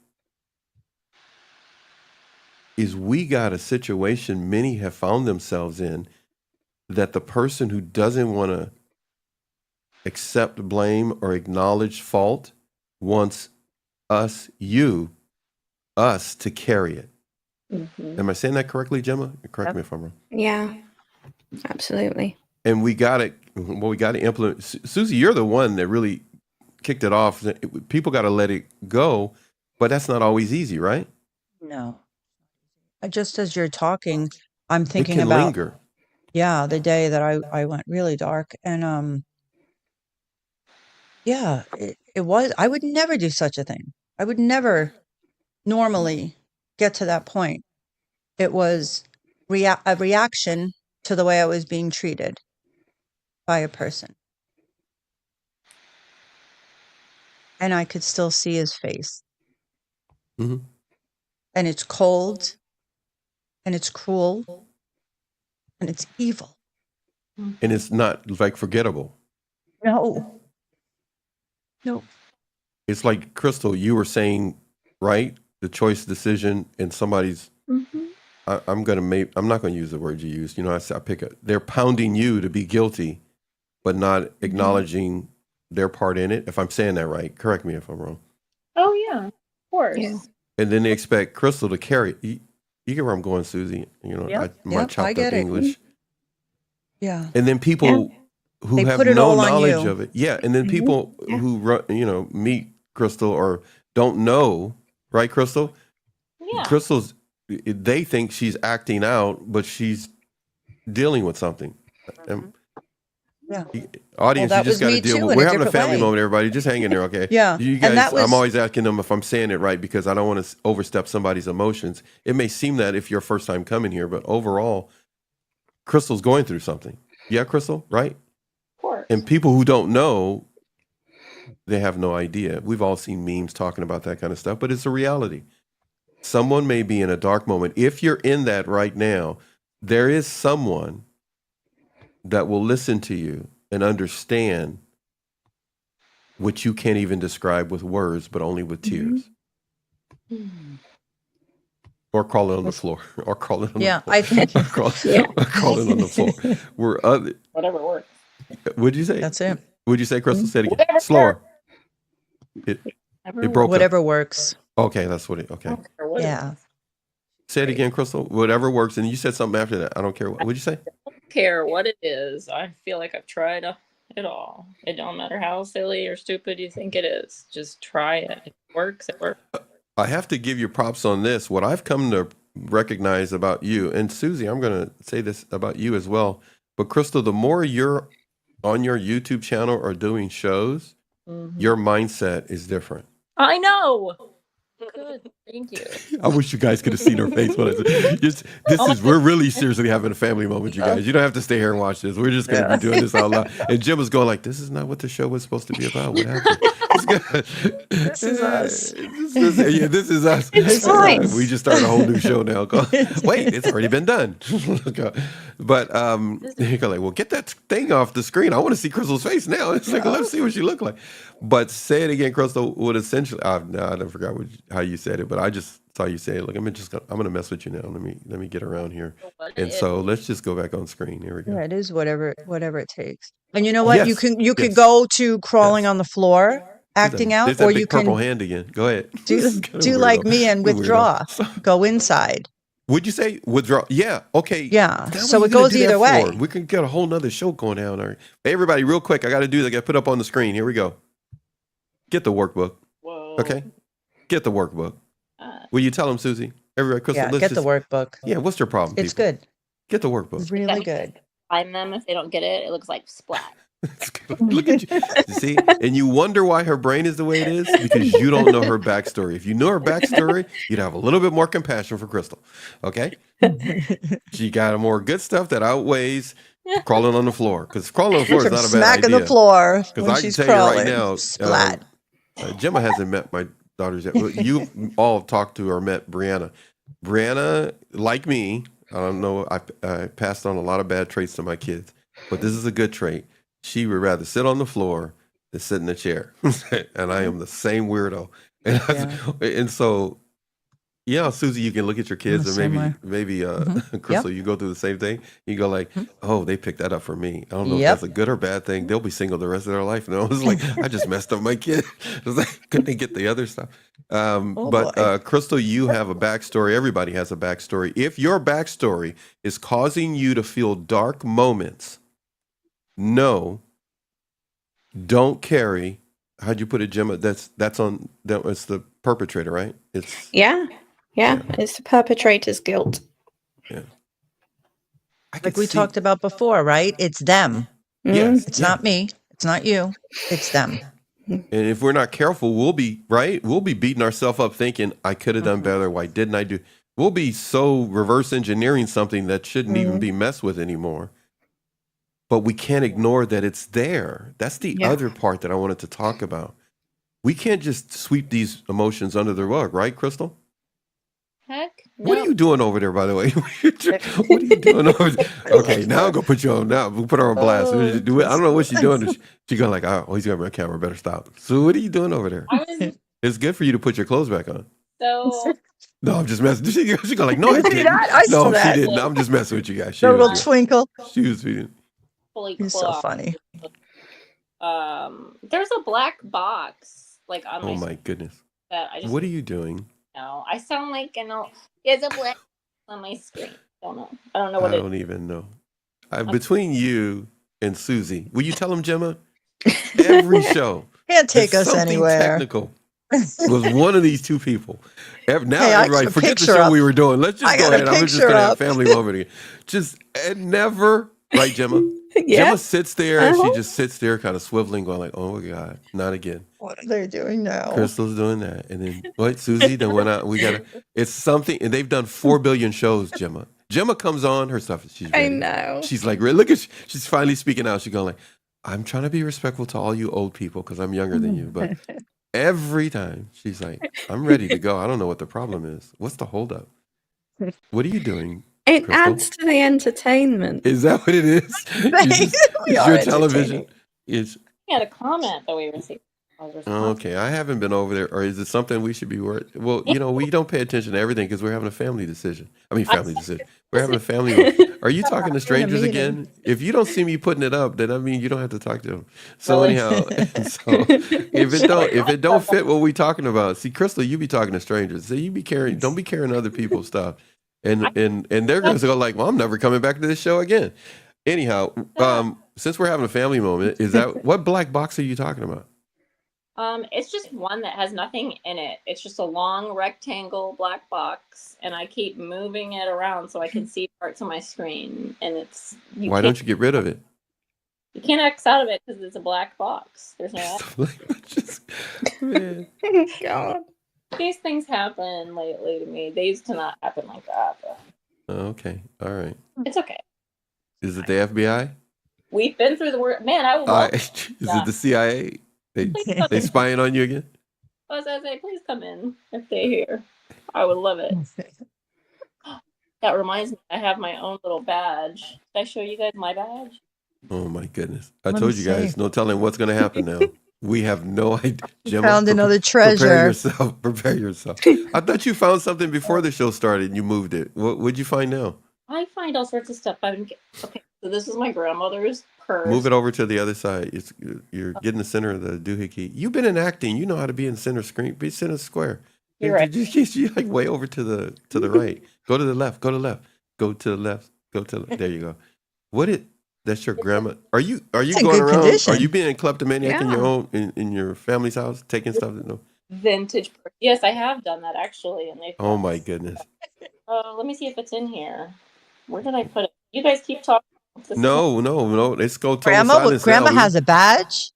is we got a situation many have found themselves in that the person who doesn't want to accept blame or acknowledge fault wants us to carry it. Am I saying that correctly, Gemma? Correct me if I'm wrong. Yeah, absolutely. And we got to implement. Susie, you're the one that really kicked it off. People got to let it go, but that's not always easy, right? No. Just as you're talking, I'm thinking it can about linger. Yeah, the day that I went really dark, and yeah, it was. I would never do such a thing. I would never normally get to that point. It was a reaction to the way I was being treated by a person, and I could still see his face, Mhm. and it's cold, and it's cruel, and it's evil. And it's not like forgettable. No, no. It's like, Crystal, you were saying, right? The choice decision in somebody's, I'm not going to use the word you used. You know, I pick it. They're pounding you to be guilty, but not acknowledging their part in it. If I'm saying that right, correct me if I'm wrong. Oh yeah, of course. Yeah. And then they expect Crystal to carry it. You get where I'm going, Susie. You know, Yep, my I chopped get up it. English. Yeah. And then people who They have put it no all on knowledge you. of it. Yeah. And then people Yeah. who meet Crystal or don't know, right, Crystal? Yeah. Crystal's, they think she's acting out, but she's dealing with something. Yeah. Audience, that you just was got to me deal too, with. in We're a having a different family way. moment, everybody. Just hang in there, okay? Yeah, You and guys, that was- I'm always asking them if I'm saying it right because I don't want to overstep somebody's emotions. It may seem that if you're first time coming here, but overall, Crystal's going through something. Yeah, Crystal, right? Of course. And people who don't know, they have no idea. We've all seen memes talking about that kind of stuff, but it's a reality. Someone may be in a dark moment. If you're in that right now, there is someone that will listen to you and understand what you can't even describe with words, but only with tears. Or crawling on the floor. Or crawling on Yeah, the floor. I think Or crawling on the floor. We're Whatever works. What'd you say? that's it. What'd you say, Crystal? Say it again. Whatever Slower. It Whatever broke up. Whatever works. Okay, that's what it. I Okay. don't care what it Yeah. is. Say it again, Crystal. Whatever works. And you said something after that. I don't care what. What'd you say? I don't care what it is. I feel like I've tried it all. It don't matter how silly or stupid you think it is. Just try it. If it works, it works. I have to give you props on this. What I've come to recognize about you, and Susie, I'm going to say this about you as well. But Crystal, the more you're on your YouTube channel or doing shows, your mindset is different. I know. Good. Thank you. I wish you guys could have seen her face when I said we're really seriously having a family moment, you guys. You don't have to stay here and watch this. We're just going to be doing this out loud. And Jim was going like, this is not what the show was supposed to be about. What happened? It's good. This is us. This is us. It's fine. We just started a whole new show now. Wait, it's already been done. But you go like, well, get that thing off the screen. I want to see Crystal's face now. It's like, let's see what she looked like. But say it again, Crystal. Would essentially, no, I forgot how you said it, but I just saw you say it. Look, I'm gonna mess with you now. Let me get around here. And so let's just go back on screen. Here we go. Yeah, it is whatever it takes. And you know what? Yes, You could yes. go to crawling Yes. on the floor, acting out, There's that or big you purple can hand again. Go ahead. do This is kinda do weirdo. like me and Weirdo. withdraw. Go inside. Would you say withdraw? Yeah. Okay. Yeah. That's So what it you're gonna goes do that either way. for. We can get a whole nother show going down. All right. Hey, everybody, real quick. I got to do that. I got to put up on the screen. Here we go. Get the workbook. Whoa. Okay. Get the workbook. Will you tell them, Susie? Everybody, Crystal, Yeah, let's get the just- workbook. Yeah. What's their problem? It's people? good. Get the workbook. It's really good. Find them if they don't get it. It looks like splat. Look at you. See, and you wonder why her brain is the way it is because you don't know her backstory. If you know her backstory, you'd have a little bit more compassion for Crystal. Okay, she got more good stuff that outweighs crawling on the floor. Because crawling on the floor is not a bad Smacking idea. the floor Because when I can she's tell crawling. you right now, Splat. Gemma hasn't met my daughters yet. You all talked to or met Brianna. Brianna, like me, I don't know. I passed on a lot of bad traits to my kids, but this is a good trait. She would rather sit on the floor than sit in a chair, and I am the same weirdo. And so, yeah, Susie, you can look at your kids, the and same maybe Crystal, you go through the same thing. You go like, oh, they picked that up for me. I don't know if Yep. that's a good or bad thing. They'll be single the rest of their life. No, it's like I just messed up my kid. It's like, couldn't they get the other stuff? But Crystal, you have a backstory. Everybody has a backstory. If your backstory is causing you to feel dark moments, no, don't carry. How'd you put it, Gemma? It's the perpetrator, right? It's Yeah. It's the perpetrator's guilt. I Like can we see- talked about before, right? It's them. Yes, It's not me. It's not you. It's them. And if we're not careful, we'll be beating ourselves up thinking, I could have done better. Why didn't I do? We'll be so reverse engineering something that shouldn't even be messed with anymore. But we can't ignore that it's there. That's the other part that I wanted to talk about. We can't just sweep these emotions under the rug, right, Crystal? Heck no. What are you doing over there, by the way? What are you doing over there? Okay, now I'm going to put you on. Now we'll put her on blast. I don't know what she's doing. She's going like, oh, he's got my camera. Better stop. So what are you doing over there? It's good for you to put your clothes back on. So No, I'm just messing. She going like, no, I didn't. I saw No, that. she didn't. I'm just messing with you guys. The little twinkle. She was being. fully He's so clothed. funny. There's a black box like on Oh my my goodness. that I just What are you doing? know. I sound like there's a black on my screen. I don't know I what it don't even know. Between you and Susie, will you tell them, Gemma? Every show. Can't take it's us something anywhere. Technical. Was one of these two people. Now Hey, I everybody, got a forget the picture show up. we were doing. Let's just I go got a ahead. I'm just picture going to have up. family moment again. Just and never, right, Gemma? Gemma sits there and she just sits there kind of swiveling, going like, oh my God, not again. What are they doing now? Crystal's doing that. And then, what, Susie, then went out. It's something, and they've done 4 billion shows, Gemma. Gemma comes on, her stuff, she's ready. I know. She's like, look at, she's finally speaking out. She's going like, I'm trying to be respectful to all you old people because I'm younger than you. But every time she's like, I'm ready to go. I don't know what the problem is. What's the holdup? What are you doing? It Crystal? adds to the entertainment. Is that what it is? We Is are your television? entertaining. Is We had a comment that we received. I was responsible. Okay, I haven't been over there. Or is it something we should be worried? Well, you know, we don't pay attention to everything because we're having a family decision. I mean, I family decision. We're having listening. a family moment. Are you talking to You're in a strangers meeting. again? If you don't see me putting it up, then I mean you don't have to talk to them. So Really? anyhow, so if it don't fit what we talking about, see, Crystal, you be talking to strangers. So you be carrying, don't be carrying other people's stuff, I and they're gonna go like, well, I'm never coming back to this show again. Anyhow, that. since we're having a family moment, is that what black box are you talking about? It's just one that has nothing in it. It's just a long rectangle black box, and I keep moving it around so I can see parts of my screen. And it's Why don't you get rid of it? you can't X out of it because it's a black box. There's no Just, man. God. these things happen lately to me. They used to not happen like that, but Okay, all right. it's okay. Is it the FBI? We've been through the word. Man, I would love Is that. it the CIA? They Please come they in. spying on you again? I was gonna say, please come in if they're here. I would love it. That reminds me, I have my own little badge. Did I show you guys my badge? Oh my goodness! I Let me told you guys, see. no telling what's going to happen now. We have no idea. Gemma, Found another prepare treasure. yourself. Prepare yourself. I thought you found something before the show started and you moved it. What'd you find now? I find all sorts of stuff. Okay, so this is my grandmother's purse. Move it over to the other side. You're getting the center of the doohickey. You've been in acting. You know how to be in center screen. Be center square. You're right. You're like way over to the right. Go to the left. Go to the left. Go to the left. Go to the, there you go. What it? That's your grandma. Are you It's in going good around? condition. Are you being a kleptomaniac in your Yeah. own in your family's house, taking stuff? No. Vintage purse. Yes, I have done that actually, and they. Oh my goodness. Let me see if it's in here. Where did I put it? You guys keep talking. This No. Let's go total Grandma, silence Grandma now. has a badge.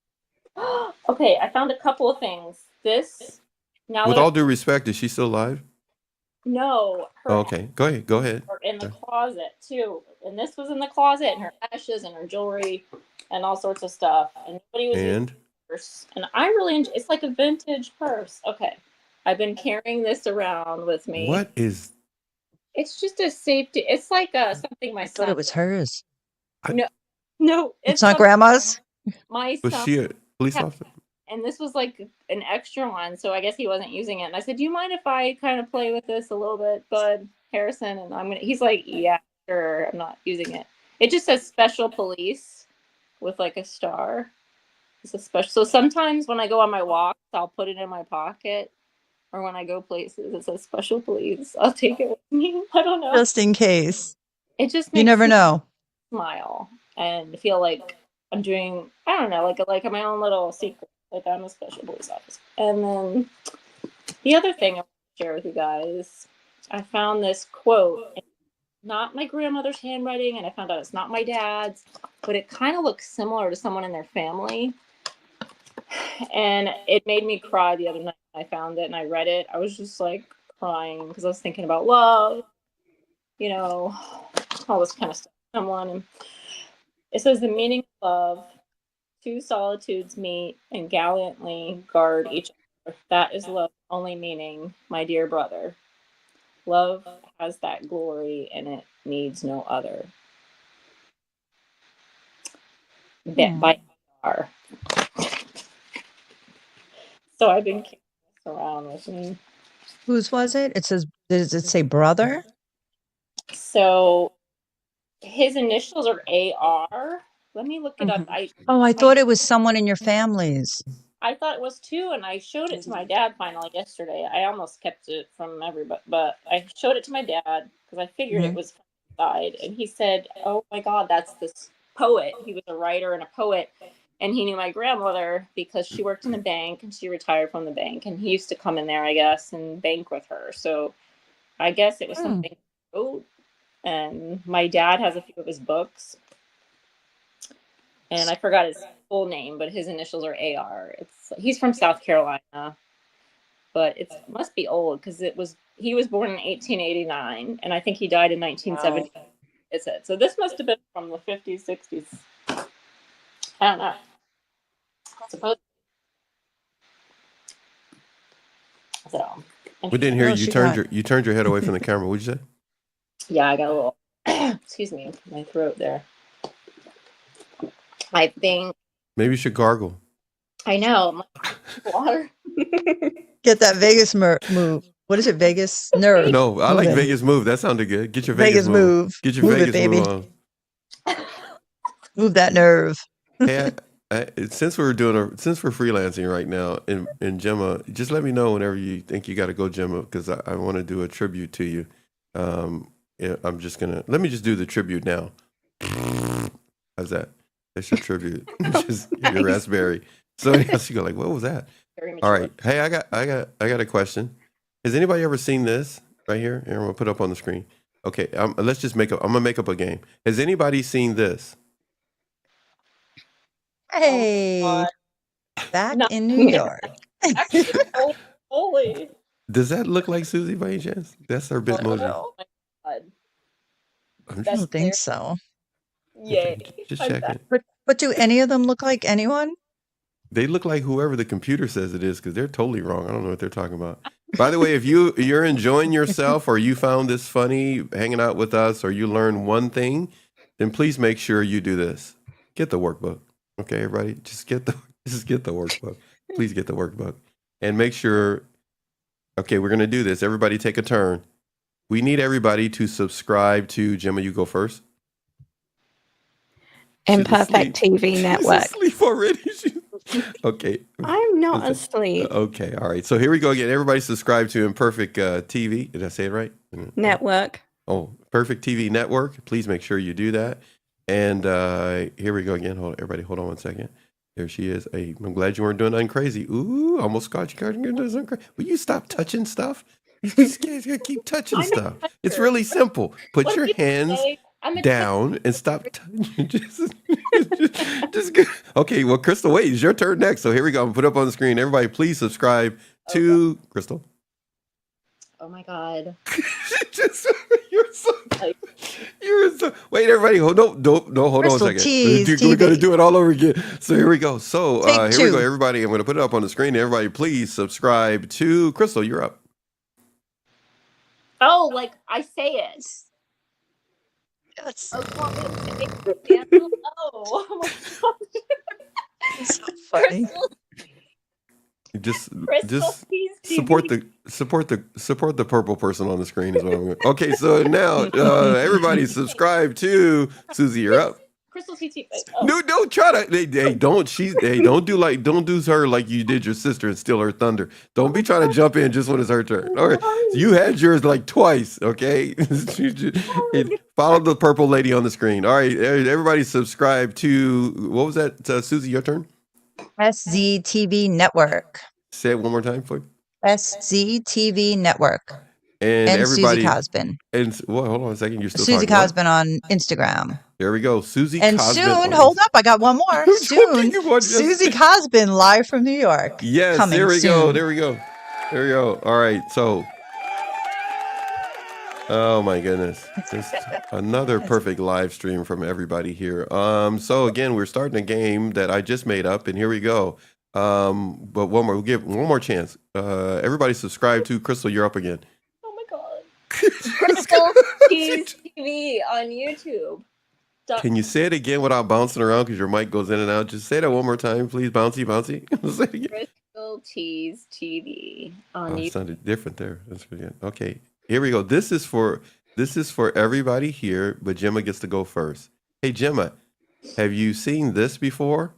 Okay, I found a couple of things. This now With that all due respect, is she still alive? no, her Oh, okay. Go ahead. are in the closet too, and this was in the closet, and her ashes and her jewelry, and all sorts of stuff. And nobody was using And the purse, and I really enjoy. It's like a vintage purse. Okay, I've been carrying this around with me. what is? It's just a safety. It's like something my I thought son. it was hers. No, It's not Grandma's. my Was son. she a police officer? And this was like an extra one, so I guess he wasn't using it. And I said, "Do you mind if I kind of play with this a little bit, Bud Harrison?" And he's like, "Yeah, sure. I'm not using it." It just says special police with like a star. It's a special. So sometimes when I go on my walks, I'll put it in my pocket, or when I go places, it says special police. I'll take it with me. I don't know. Just in case. It just You makes never me know. smile and feel like I'm doing. I don't know, like my own little secret. Like I'm a special police officer. And then the other thing I want to share with you guys, I found this quote. It's not my grandmother's handwriting, and I found out it's not my dad's, but it kind of looks similar to someone in their family. And it made me cry the other night when I found it and I read it. I was just like crying because I was thinking about love, all this kind of stuff. And it says the meaning of love. Two solitudes meet and gallantly guard each other. That is love only meaning, my dear brother. Love has that glory and it needs no other. By far. So I've been carrying this around with me. Whose was it? It says, does it say brother? So his initials are AR. Let me look it up. I thought it was someone in your family's. I thought it was too, and I showed it to my dad finally yesterday. I almost kept it from everybody, but I showed it to my dad because I figured it was from the side, and he said, "Oh my God, that's this poet." He was a writer and a poet, and he knew my grandmother because she worked in the bank and she retired from the bank, and he used to come in there, I guess, and bank with her. So I guess it was something he wrote. And my dad has a few of his books. And I forgot his full name, but his initials are AR. He's from South Carolina, but it must be old because he was born in 1889, and I think he died in 1970. Wow. It said so. This must have been from the 50s, 60s. I don't know. Supposedly. So We didn't hear you. You turned your head away from the camera. What'd you say? Yeah, I got a little. Excuse me, my throat there. I think maybe you should gargle. I know. Water. Get that Vegas move. What is it? Vegas nerve. No, I like moving. Vegas move. That sounded good. Get your Vegas move. Get your Move it, Vegas baby. move on. Move that nerve. Hey, since we're freelancing right now, and Gemma, just let me know whenever you think you got to go, Gemma, because I want to do a tribute to you. Yeah, let me just do the tribute now. How's that? That's your tribute. Just your Nice. raspberry. So else you go like, what was that? Very All mature. right. Hey, I got a question. Has anybody ever seen this right here? Here, I'm gonna put it up on the screen. Okay, let's just I'm gonna make up a game. Has anybody seen this? Hey, God. back No. in New York. Actually, holy. Does that look like Susie by any chance? That's her I don't Bitmoji. know. Oh my God. I'm I That's don't think so. Yay. just I'm checking. back. But do any of them look like anyone? They look like whoever the computer says it is because they're totally wrong. I don't know what they're talking about. By the way, if you're enjoying yourself or you found this funny hanging out with us or you learned one thing, then please make sure you do this. Get the workbook. Okay, everybody? Just get the workbook. Please get the workbook. And make sure, okay, we're gonna do this. Everybody take a turn. We need everybody to subscribe to Gemma, you go first. Imperfect TV She's network. asleep already. Okay. I'm not Is it- asleep. Okay, all right. So here we go again. Everybody subscribe to Imperfect TV. Did I say it right? Network. Oh, Perfect TV Network. Please make sure you do that. And here we go again. Everybody, hold on one second. There she is. Hey, I'm glad you weren't doing nothing crazy. Ooh, almost caught you. You're doing something crazy. Will you stop touching stuff? You just can't keep touching I'm a stuff. It's toucher. really simple. Put What your did you hands say? I'm a down and stop touching. just go. Okay, well, Crystal, wait, it's your turn next. So here we go. I'm gonna put it up on the screen. Everybody, please subscribe to Crystal. Oh my God. Just, you're so. Like- You're so. Wait, everybody, hold on a Crystal second. Tease We're gonna TV. do it all over again. So here we go. So Take here we go, two. everybody. I'm gonna put it up on the screen. Everybody, please subscribe to Crystal. You're up. Oh, like I say it. That's Oh, you want me to say it, Daniel? Oh my God. so funny. Just Crystal Tease support TV. the purple person on the screen is what I'm going. Okay, so now everybody subscribe to Susie. You're up. Crystal TV. Oh. No, don't try to. Don't do her like you did your sister and steal her thunder. Don't be trying to jump in just when it's her turn. All right, so you had yours like twice. Okay, follow the purple lady on the screen. All right, everybody subscribe to what was that? Susie, your turn. SZTV Network. Say it one more time, please. SZTV Network. And And Susie everybody, Cosbin. and well, hold on a second. You're still Susie talking. Cosbin on Instagram. There we go. Susie And Cosbin. soon, hold up, I got one more. Soon, Susie Cosbin live from New York. Yes, Coming there we soon. go. There we go. There we go. All right. So, oh my goodness. Just another perfect live stream from everybody here. So again, we're starting a game that I just made up, and here we go. But we'll give one more chance. Everybody subscribe to Crystal, you're up again. Oh my God. Crystal Tease TV on YouTube. Can you say it again without bouncing around because your mic goes in and out? Just say that one more time, please. Bouncy. Say it again. Crystal Tease TV on Oh, it YouTube. sounded different there. That's pretty good. Okay, here we go. This is for everybody here, but Gemma gets to go first. Hey, Gemma, have you seen this before?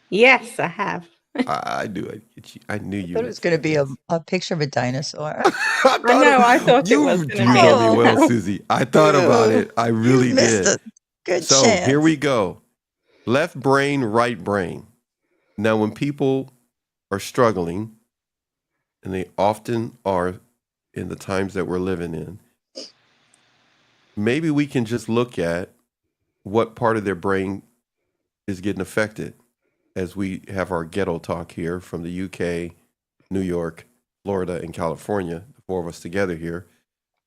Yes, I have. I knew it. I knew you. I thought it was going to be a picture of a dinosaur. I thought it was You gonna be know me a well, little- Susie. I thought about it. I really You missed did. a good So chance. here we go. Left brain, right brain. Now, when people are struggling, and they often are in the times that we're living in, maybe we can just look at what part of their brain is getting affected as we have our ghetto talk here from the UK, New York, Florida, and California, the four of us together here.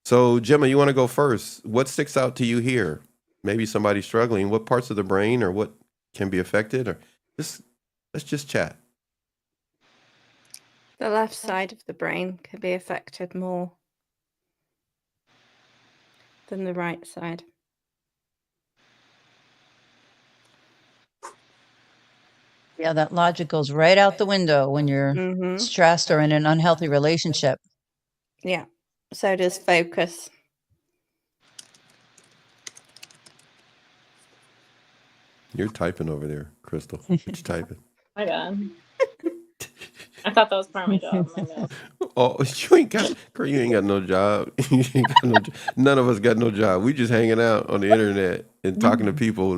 So, Gemma, you want to go first? What sticks out to you here? Maybe somebody struggling. What parts of the brain or what can be affected? Or let's just chat. The left side of the brain could be affected more than the right side. Yeah, that logic goes right out the window when you're Mhm. stressed or in an unhealthy relationship. Yeah. So does focus. You're typing over there, Crystal. What you typing? My bad. I thought that was part of my job. My bad. Oh, girl, you ain't got no job. You ain't got no. None of us got no job. We just hanging out on the internet and talking to people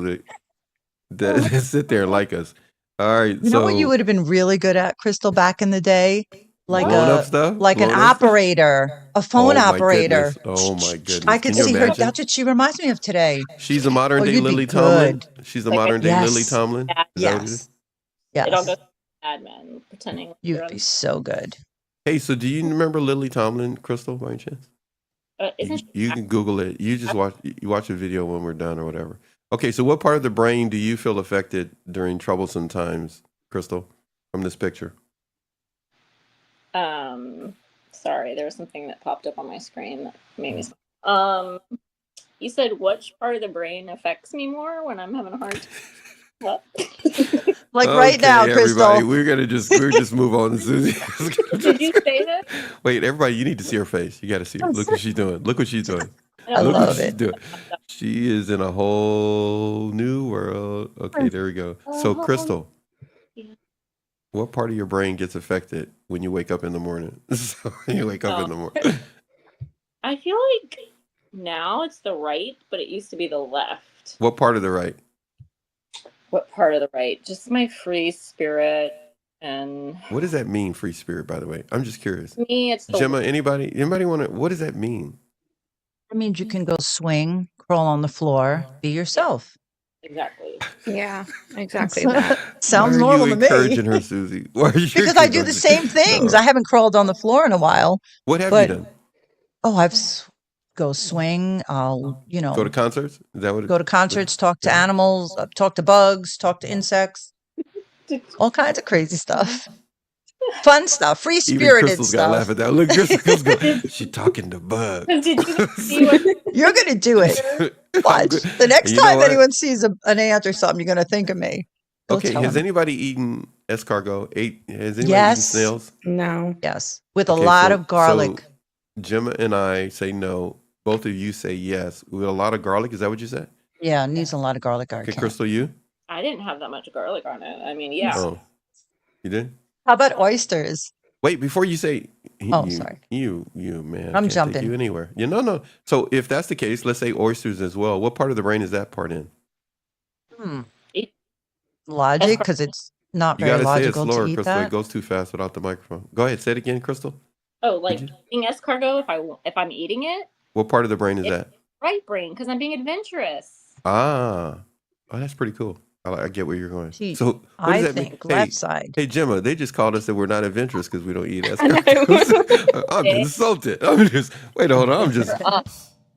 that sit there and like us. All right, You know what you so would have been really good at, Crystal, back in the day? Like blowing up a stuff, like an blowing up stuff. operator, a phone Oh my operator. goodness! Oh my I goodness! could Can you see her. imagine? That's what she reminds me of today. She's a modern Oh, day you'd be Lily Tomlin. good. She's a Like modern day Lily Yes. Tomlin. Is that what it is? Yes. it all Yes. goes admin pretending like You'd you're be on. so good. Hey, so do you remember Lily Tomlin, Crystal, by any chance? Isn't You, she? you can Google it. You just watch a video when we're done or whatever. Okay, so what part of the brain do you feel affected during troublesome times, Crystal, from this picture? Sorry, there was something that popped up on my screen that made me. You said which part of the brain affects me more when I'm having a hard time? What? Like right now, Okay, everybody, Crystal. we're just move on to Susie. Did you say that? Wait, everybody, you need to see her face. You got to see her. Look what she's doing. Look what she's doing. I Look what love she's it. doing. She is in a whole new world. Okay, there we go. So, Crystal, Yeah. what part of your brain gets affected when you wake up in the morning? So when you wake up in the morning. I feel like now it's the right, but it used to be the left. What part of the right? What part of the right? Just my free spirit and What does that mean, free spirit, by the way? I'm just curious. me, it's the Gemma, anybody want to, what does that mean? That means you can go swing, crawl on the floor, be yourself. exactly. Yeah, exactly that. Sounds Why are normal you to me. encouraging her, Susie? Why are you Because I do the same things. No. I haven't crawled on the floor in a while. What have you But done? oh, go swing. I'll, Go to concerts? Is that what go to concerts, talk to animals, talk to bugs, talk to insects, all kinds of crazy stuff. Fun stuff, free Even spirited Crystal's got to laugh stuff. at that. Look, Crystal's go, she talking to bugs. Did you see what You're going to do it. Watch. The next You know time what? anyone sees an ant or something, you're going to think of me. Go Okay, tell has 'em. anybody eaten escargot? Has anybody eaten Yes. snails? No. Yes. With Okay, a lot so- of garlic. So Gemma and I say no. Both of you say yes. With a lot of garlic, is that what you said? Yeah, it needs a lot of garlic. I Okay, can't. Crystal, you? I didn't have that much garlic on it. I mean, yeah. Oh, you did? How about oysters? Wait, before you say, Oh, you, sorry. you, man, I'm can't jumping. take you anywhere. No. So if that's the case, let's say oysters as well. What part of the brain is that part in? It- Logic, because it's not You very got to say it logical to slower, eat Crystal. It that. goes too fast without the microphone. Go ahead, say it again, Crystal. Oh, like Did eating escargot if I'm eating it, What part of the brain is that? right brain, because I'm being adventurous. Ah, oh, that's pretty cool. I get where you're going. See, So what does I that think mean? left side. Hey, Gemma, they just called us that we're not adventurous because we don't eat know. escargots. I'm insulted. Wait, hold on.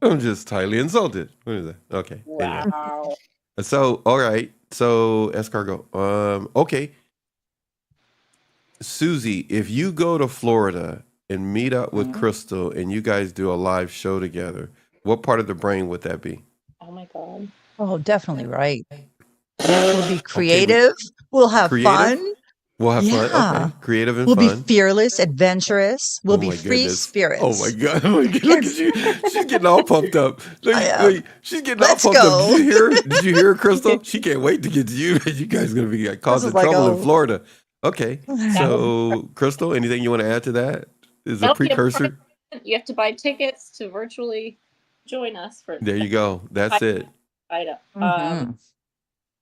I'm just highly insulted. What is that? Okay. Anyway. Wow. So, all right. So escargot. Okay. Susie, if you go to Florida and meet up with Crystal and you guys do a live show together, what part of the brain would that be? Oh my god. Oh, definitely right. We'll be creative. We'll have Creative? fun. We'll have fun. Yeah. Okay. Creative and We'll fun. be fearless, adventurous. We'll Oh be my free goodness. spirits. Oh my god! Look at you. She's getting all pumped up. I am. Look, she's getting Let's all pumped go. up. Did you hear her? Did you hear her, Crystal? She can't wait to get to you. You guys are gonna be causing is like, trouble oh. in Florida. Okay. So, Crystal, anything you want to add to that? Is a Nope, precursor? You have to buy tickets to virtually join us for. There you go. That's it. I don't. Mhm.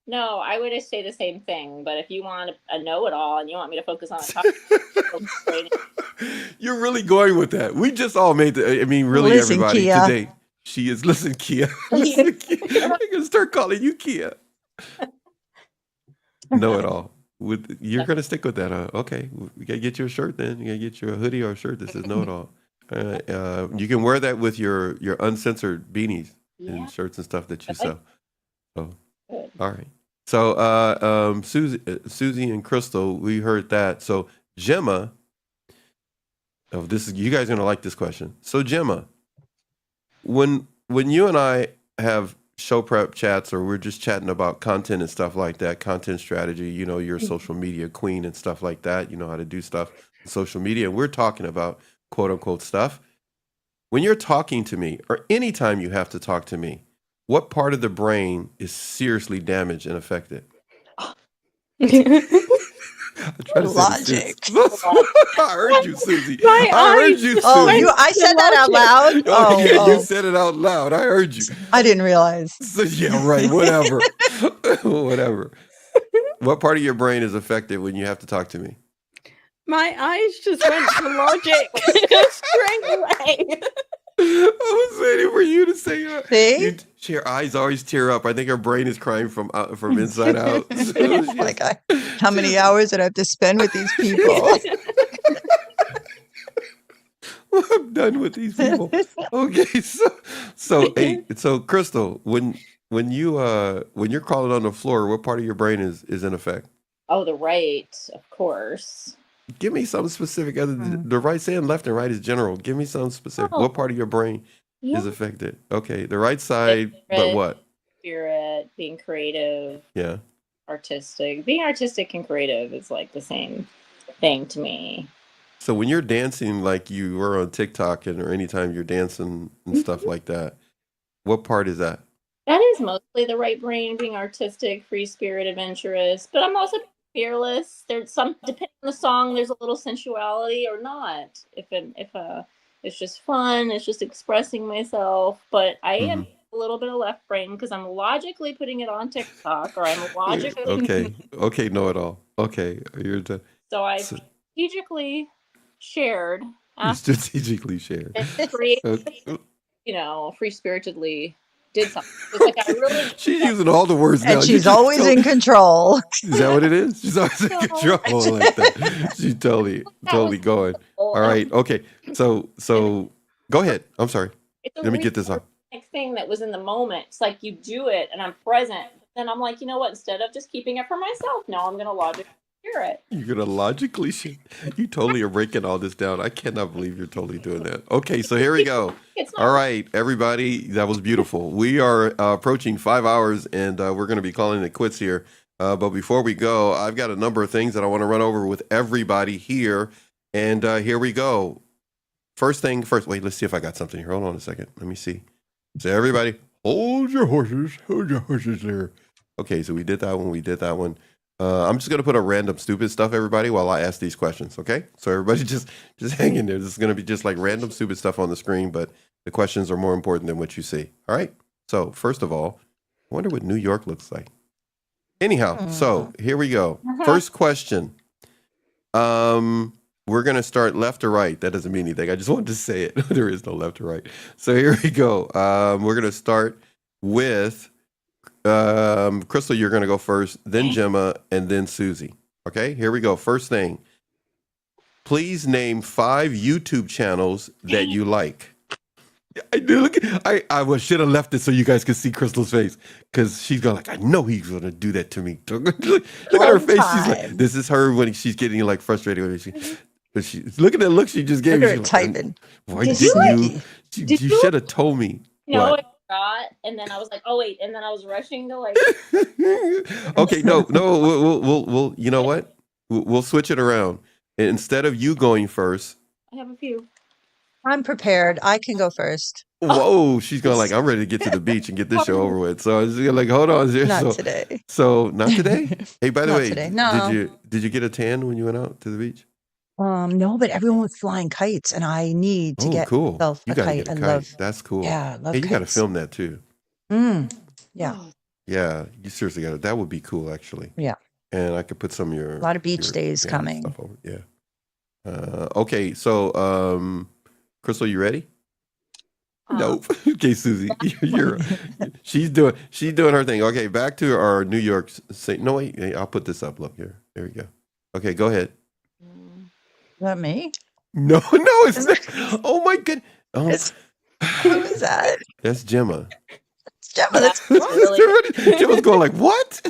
No, I would just say the same thing. But if you want a know-it-all and you want me to focus on a topic, You're really going with that. We just all made the. I mean, really, Listen, everybody Kia. today. She is. Listen, Kia. Listen, Kia. I'm gonna start calling you Kia. Know it all. You're gonna stick with that, huh? Okay, we gotta get you a shirt then. You gotta get you a hoodie or a shirt that says "Know It All." You can wear that with your uncensored beanies yeah. and shirts and stuff that you I like- sell. So, Good. all right. So, Susie and Crystal, we heard that. So, Gemma. Oh, you guys are gonna like this question. So, Gemma, when you and I have show prep chats, or we're just chatting about content and stuff like that, content strategy. You know, you're a social media queen and stuff like that. You know how to do stuff on social media. And we're talking about quote unquote stuff. When you're talking to me, or anytime you have to talk to me, what part of the brain is seriously damaged and affected? I try to say Logic. I heard you, Susie. My I heard eyes you, just Oh, Susie. I said that out loud. Oh, yeah, you Oh, said it out loud. I heard you. I didn't realize. So, yeah, right. Whatever. Whatever. What part of your brain is affected when you have to talk to me? My eyes just went to logic straight away. I was waiting for you to say See? her eyes always tear up. I think her brain is crying from inside out. So Like, how many hours did I have to spend with these people? I'm done with these people. Okay, so Crystal, when you're crawling on the floor, what part of your brain is in effect? Oh, the right, of course. Give me something specific. Other than the right, saying left and right is general. Give me something specific. What part of your brain is affected? Okay, the right side, but what? Spirit, being creative, Yeah. artistic. Being artistic and creative is like the same thing to me. So when you're dancing, like you were on TikTok, or anytime you're dancing and stuff like that, what part is that? That is mostly the right brain, being artistic, free spirit, adventurous. But I'm also fearless. There's some, depending on the song, there's a little sensuality or not. If it's just fun, it's just expressing myself. But I am a little bit of left brain because I'm logically putting it on TikTok, or I'm logically. Okay, know it all. Okay, So I strategically shared. Strategically shared. Free spiritedly did something. It's like I really. She's using all the words now. And she's always in control. Is that what it is? She's always in control like that. She's totally going. All right. Okay. So go ahead. I'm sorry. Let me get this off. Next thing that was in the moment. It's like you do it and I'm present. Then I'm like, you know what? Instead of just keeping it for myself, now I'm going to logically share it. You're going to logically share. You totally are breaking all this down. I cannot believe you're totally doing that. Okay. So here we go. All right, everybody. That was beautiful. We are approaching 5 hours and we're going to be calling it quits here. But before we go, I've got a number of things that I want to run over with everybody here. And here we go. First thing first. Wait, let's see if I got something here. Hold on a second. Let me see. So everybody, hold your horses. Hold your horses there. Okay, so we did that one. I'm just going to put a random stupid stuff, everybody, while I ask these questions, okay? So everybody just hang in there. This is going to be just like random stupid stuff on the screen, but the questions are more important than what you see, all right? So first of all, I wonder what New York looks like. Anyhow, so here we go. First question. We're going to start left or right. That doesn't mean anything. I just wanted to say it. There is no left or right. So here we go. We're going to start with Crystal, you're going to go first, then Gemma, and then Susie. Okay, here we go. First thing. Please name 5 YouTube channels that you like. I should have left it so you guys could see Crystal's face, because she's going like, I know he's going to do that to me. Look at her face. She's like, this is her when she's getting like frustrated with it. But look at the look she just gave me. Look at her typing. Why didn't you? You should have told me. No, I forgot, and then I was like, oh wait, and then I was rushing to like. Okay, no, we'll you know what? We'll switch it around. Instead of you going first, I have a few. I'm prepared. I can go first. Whoa, she's going like, I'm ready to get to the beach and get this show over with. So I was like, hold on. Not today. So not today? Hey, by the way, today. No. Did you get a tan when you went out to the beach? No, but everyone was flying kites, and I need to get cool. myself You a gotta kite. get a I kite. love. That's cool. Yeah, I love Hey, you got to kites. film that too. Yeah. Yeah, you seriously got to. That would be cool, actually. Yeah. And I could put some of your. A lot of beach days coming. Stuff over. Yeah. Okay, so Crystal, you ready? Nope. Okay, Susie, she's doing her thing. Okay, back to our New York. No, wait, hey, I'll put this up. Look here. There we go. Okay, go ahead. Is that me? No, it's not. Oh my goodness. Oh. Who is that? That's Gemma. It's Gemma. That's Really? Gemma's going like, what?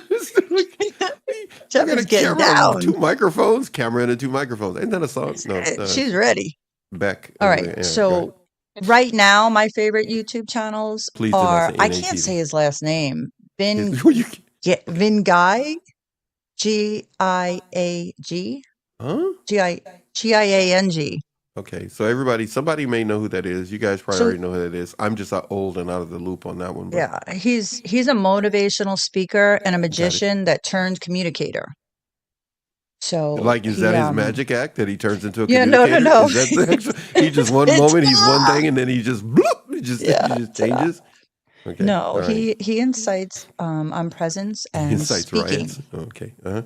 Gemma's getting down. 2 microphones, camera and 2 microphones. Ain't that a song? No. She's ready. Back. All right. So right now, my favorite YouTube channels Please do not are, say I can't say NATV. his last name. You okay. Vingai, Giag, Huh? Giang. Okay, so somebody may know who that is. You guys probably So already know who that is. I'm just old and out of the loop on that one, but yeah, he's a motivational speaker and a got it. magician that turned communicator. So Like, is he that his magic act that he turns into a yeah, no, communicator? no. Is that the actual, he just one It's moment he's one thing and then he just bloop, yeah, he just changes? Okay, no, all right. he incites on presence He and incites riots. Okay, all right.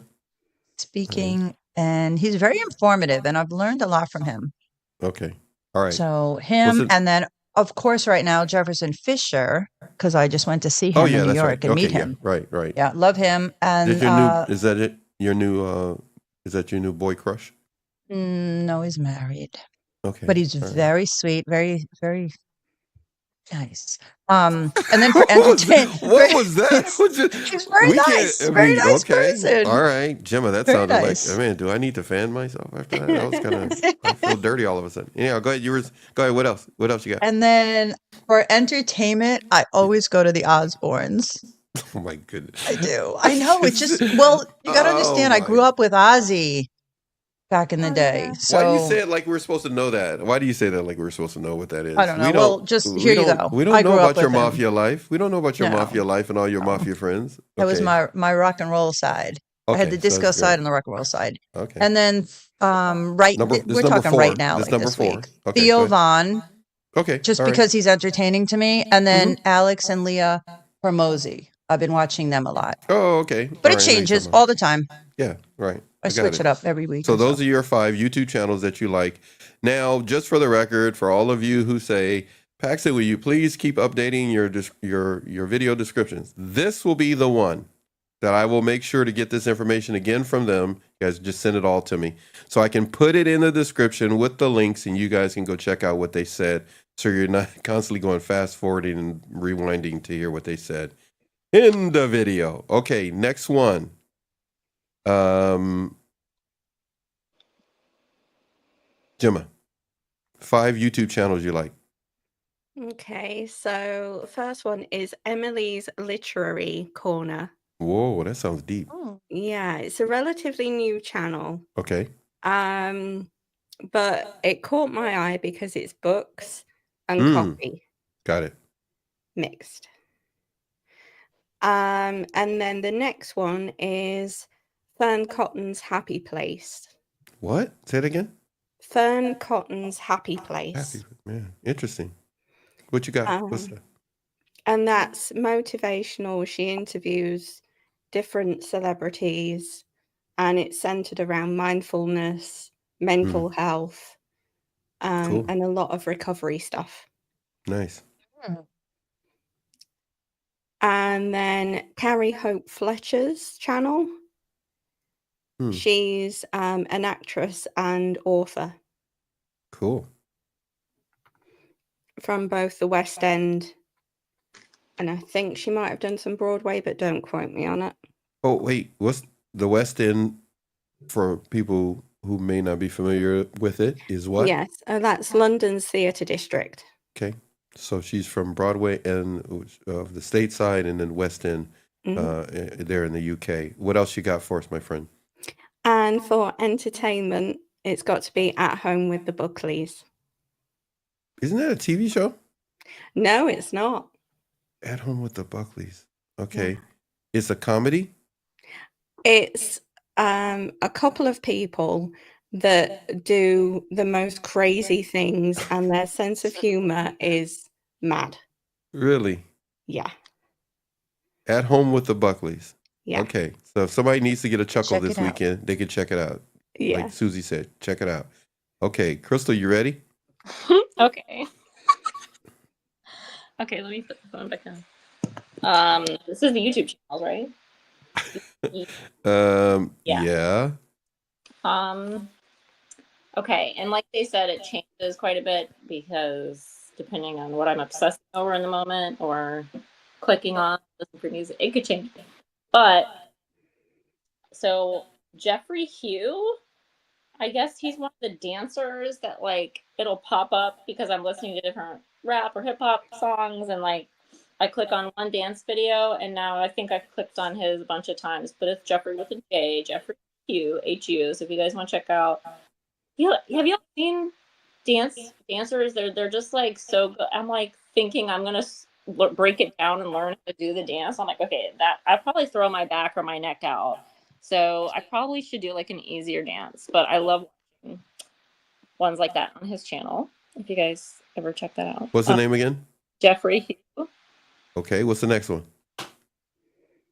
and he's very informative, and I've learned a lot from him. Okay, all right. So What's him, it? and then of course right now Jefferson Fisher, because I just went to see Oh him in yeah, New that's right. York and Okay, meet yeah, him. right. Yeah, love him. Is And your new? Is that it? Your new? Is that your new boy crush? no, he's married, Okay, but he's all right. very sweet, very, very nice. And then for What was that? entertain, What was that? he's very We can't. nice, I very mean, nice okay, person, all right, Gemma. That very sounded like. nice. Man, do I need to fan myself after that? That was kind of. I feel dirty all of a sudden. Yeah, go ahead. Go ahead. What else? What else you got? And then for entertainment, I always go to the Osbournes. Oh my goodness. I do. I know. It's just, well, you got to Oh understand, I grew my. up with Ozzy back in the day. Why do you So say it like we're supposed to know that? Why do you say that like we're supposed to know what that I is? don't know. Well, just here you go. We don't I know grew up about your with him. mafia life. We don't know about your No, mafia life and all your no. mafia friends. That was Okay. my rock and roll side. I had Okay. the Sounds disco great. side and the rock and roll side. Okay. And then This we're number talking right 4. now, This like number this 4. week. Okay, go Theo ahead. Vaughn, Okay. just All right. because he's entertaining to me, and Mm-hmm. then Alex and Leah Hormozy. I've been watching them a lot. Oh, okay. But All it right, I know you're changes talking about. all the time. Yeah, right. I I got switch it. it up every week So or so. those are your 5 YouTube channels that you like. Now, just for the record, for all of you who say, Paxton, will you please keep updating your video descriptions? This will be the one that I will make sure to get this information again from them. You guys just send it all to me. So I can put it in the description with the links and you guys can go check out what they said. So you're not constantly going fast forwarding and rewinding to hear what they said in the video. Okay, next one. Gemma, 5 YouTube channels you like. Okay, so first one is Emily's Literary Corner. Whoa, that sounds deep. Oh. Yeah, it's a relatively new channel. Okay. But it caught my eye because it's books and coffee Got it. mixed. And then the next one is Fern Cotton's Happy Place. What? Say it again. Fern Cotton's Happy Place. Happy, man. Interesting. What you got? What's that? And that's motivational. She interviews different celebrities, and it's centered around mindfulness, mental health, Cool. and a lot of recovery stuff. Nice. And then Carrie Hope Fletcher's channel. She's an actress and author. Cool. From both the West End, and I think she might have done some Broadway, but don't quote me on it. Oh, wait. What's the West End, for people who may not be familiar with it, is what? Yes, that's London's theatre district. Okay. So she's from Broadway and the State Side and then West End there in the UK. What else you got for us, my friend? And for entertainment, it's got to be At Home with the Buckleys. Isn't that a TV show? No, it's not. At Home with the Buckleys. Okay. Yeah. It's a comedy? It's a couple of people that do the most crazy things, and their sense of humor is mad. Really? Yeah. At Home with the Buckleys. Yeah. Okay. So if somebody needs to get a chuckle this weekend, they can check it out. Yeah. Like Susie said, check it out. Okay. Crystal, you ready? Okay. Okay, let me put the phone back down. This is the YouTube channel, right? Yeah. Okay, and like they said, it changes quite a bit because depending on what I'm obsessing over in the moment or clicking on, listen for music, it could change. But so Jeffrey Hugh I guess he's one of the dancers that like it'll pop up because I'm listening to different rap or hip hop songs, and like I click on one dance video, and now I think I've clicked on his a bunch of times. But it's Jeffrey with a J, Jeffrey Hu. So if you guys want to check out, have you seen dancers? They're just like so good. I'm like thinking I'm gonna break it down and learn how to do the dance. I'm like, okay, that I probably throw my back or my neck out. So I probably should do like an easier dance. But I love watching ones like that on his channel. If you guys ever check that out, What's the name again? Jeffrey Hu. Okay, what's the next one?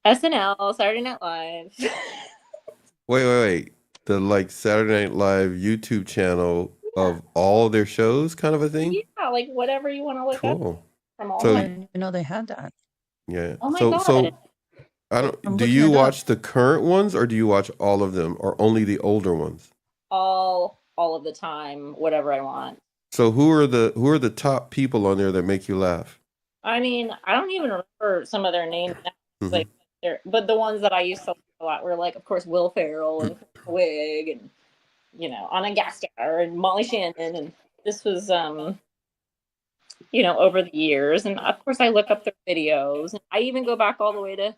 SNL, Saturday Night Live. Wait. The like Saturday Night Live YouTube channel of all their shows, kind of a thing. Yeah, like whatever you want to look up Cool. from all So I my. didn't even know they had that. yeah. Oh my So God. I don't. I'm Do looking you it up. watch the current ones or do you watch all of them or only the older ones? All of the time, whatever I want. So who are the top people on there that make you laugh? I mean, I don't even remember some of their names now. Mhm. Like, but the ones that I used to like a lot were like, of course, Will Ferrell and Kristen Wiig and Anna Gasteyer and Molly Shannon, and this was over the years, and of course I look up their videos, and I even go back all the way to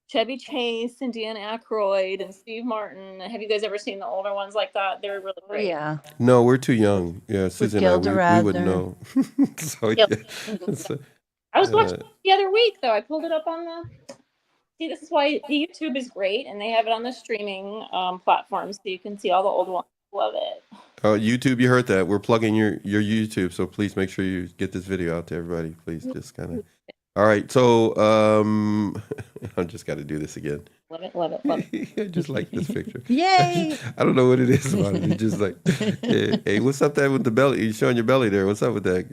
Chevy Chase and Dan Aykroyd and Steve Martin. Have you guys ever seen the older ones like that? They're really Oh, great. yeah. No, we're too young. Yeah, Susan and Gilda I, we wouldn't Radner. know. So Yeah. yeah. So, I was watching it the other week though. I pulled it up on the. See, this is why the YouTube is great, and they have it on the streaming platforms, so you can see all the old ones. Love it. YouTube, you heard that. We're plugging your YouTube, so please make sure you get this video out to everybody. Please, just kind of. All right, so I just got to do this again. Love it. Love it. Love it. I just like this picture. Yay! I don't know what it is about it. It's just like, hey, what's up there with the belly? You showing your belly there? What's up with that?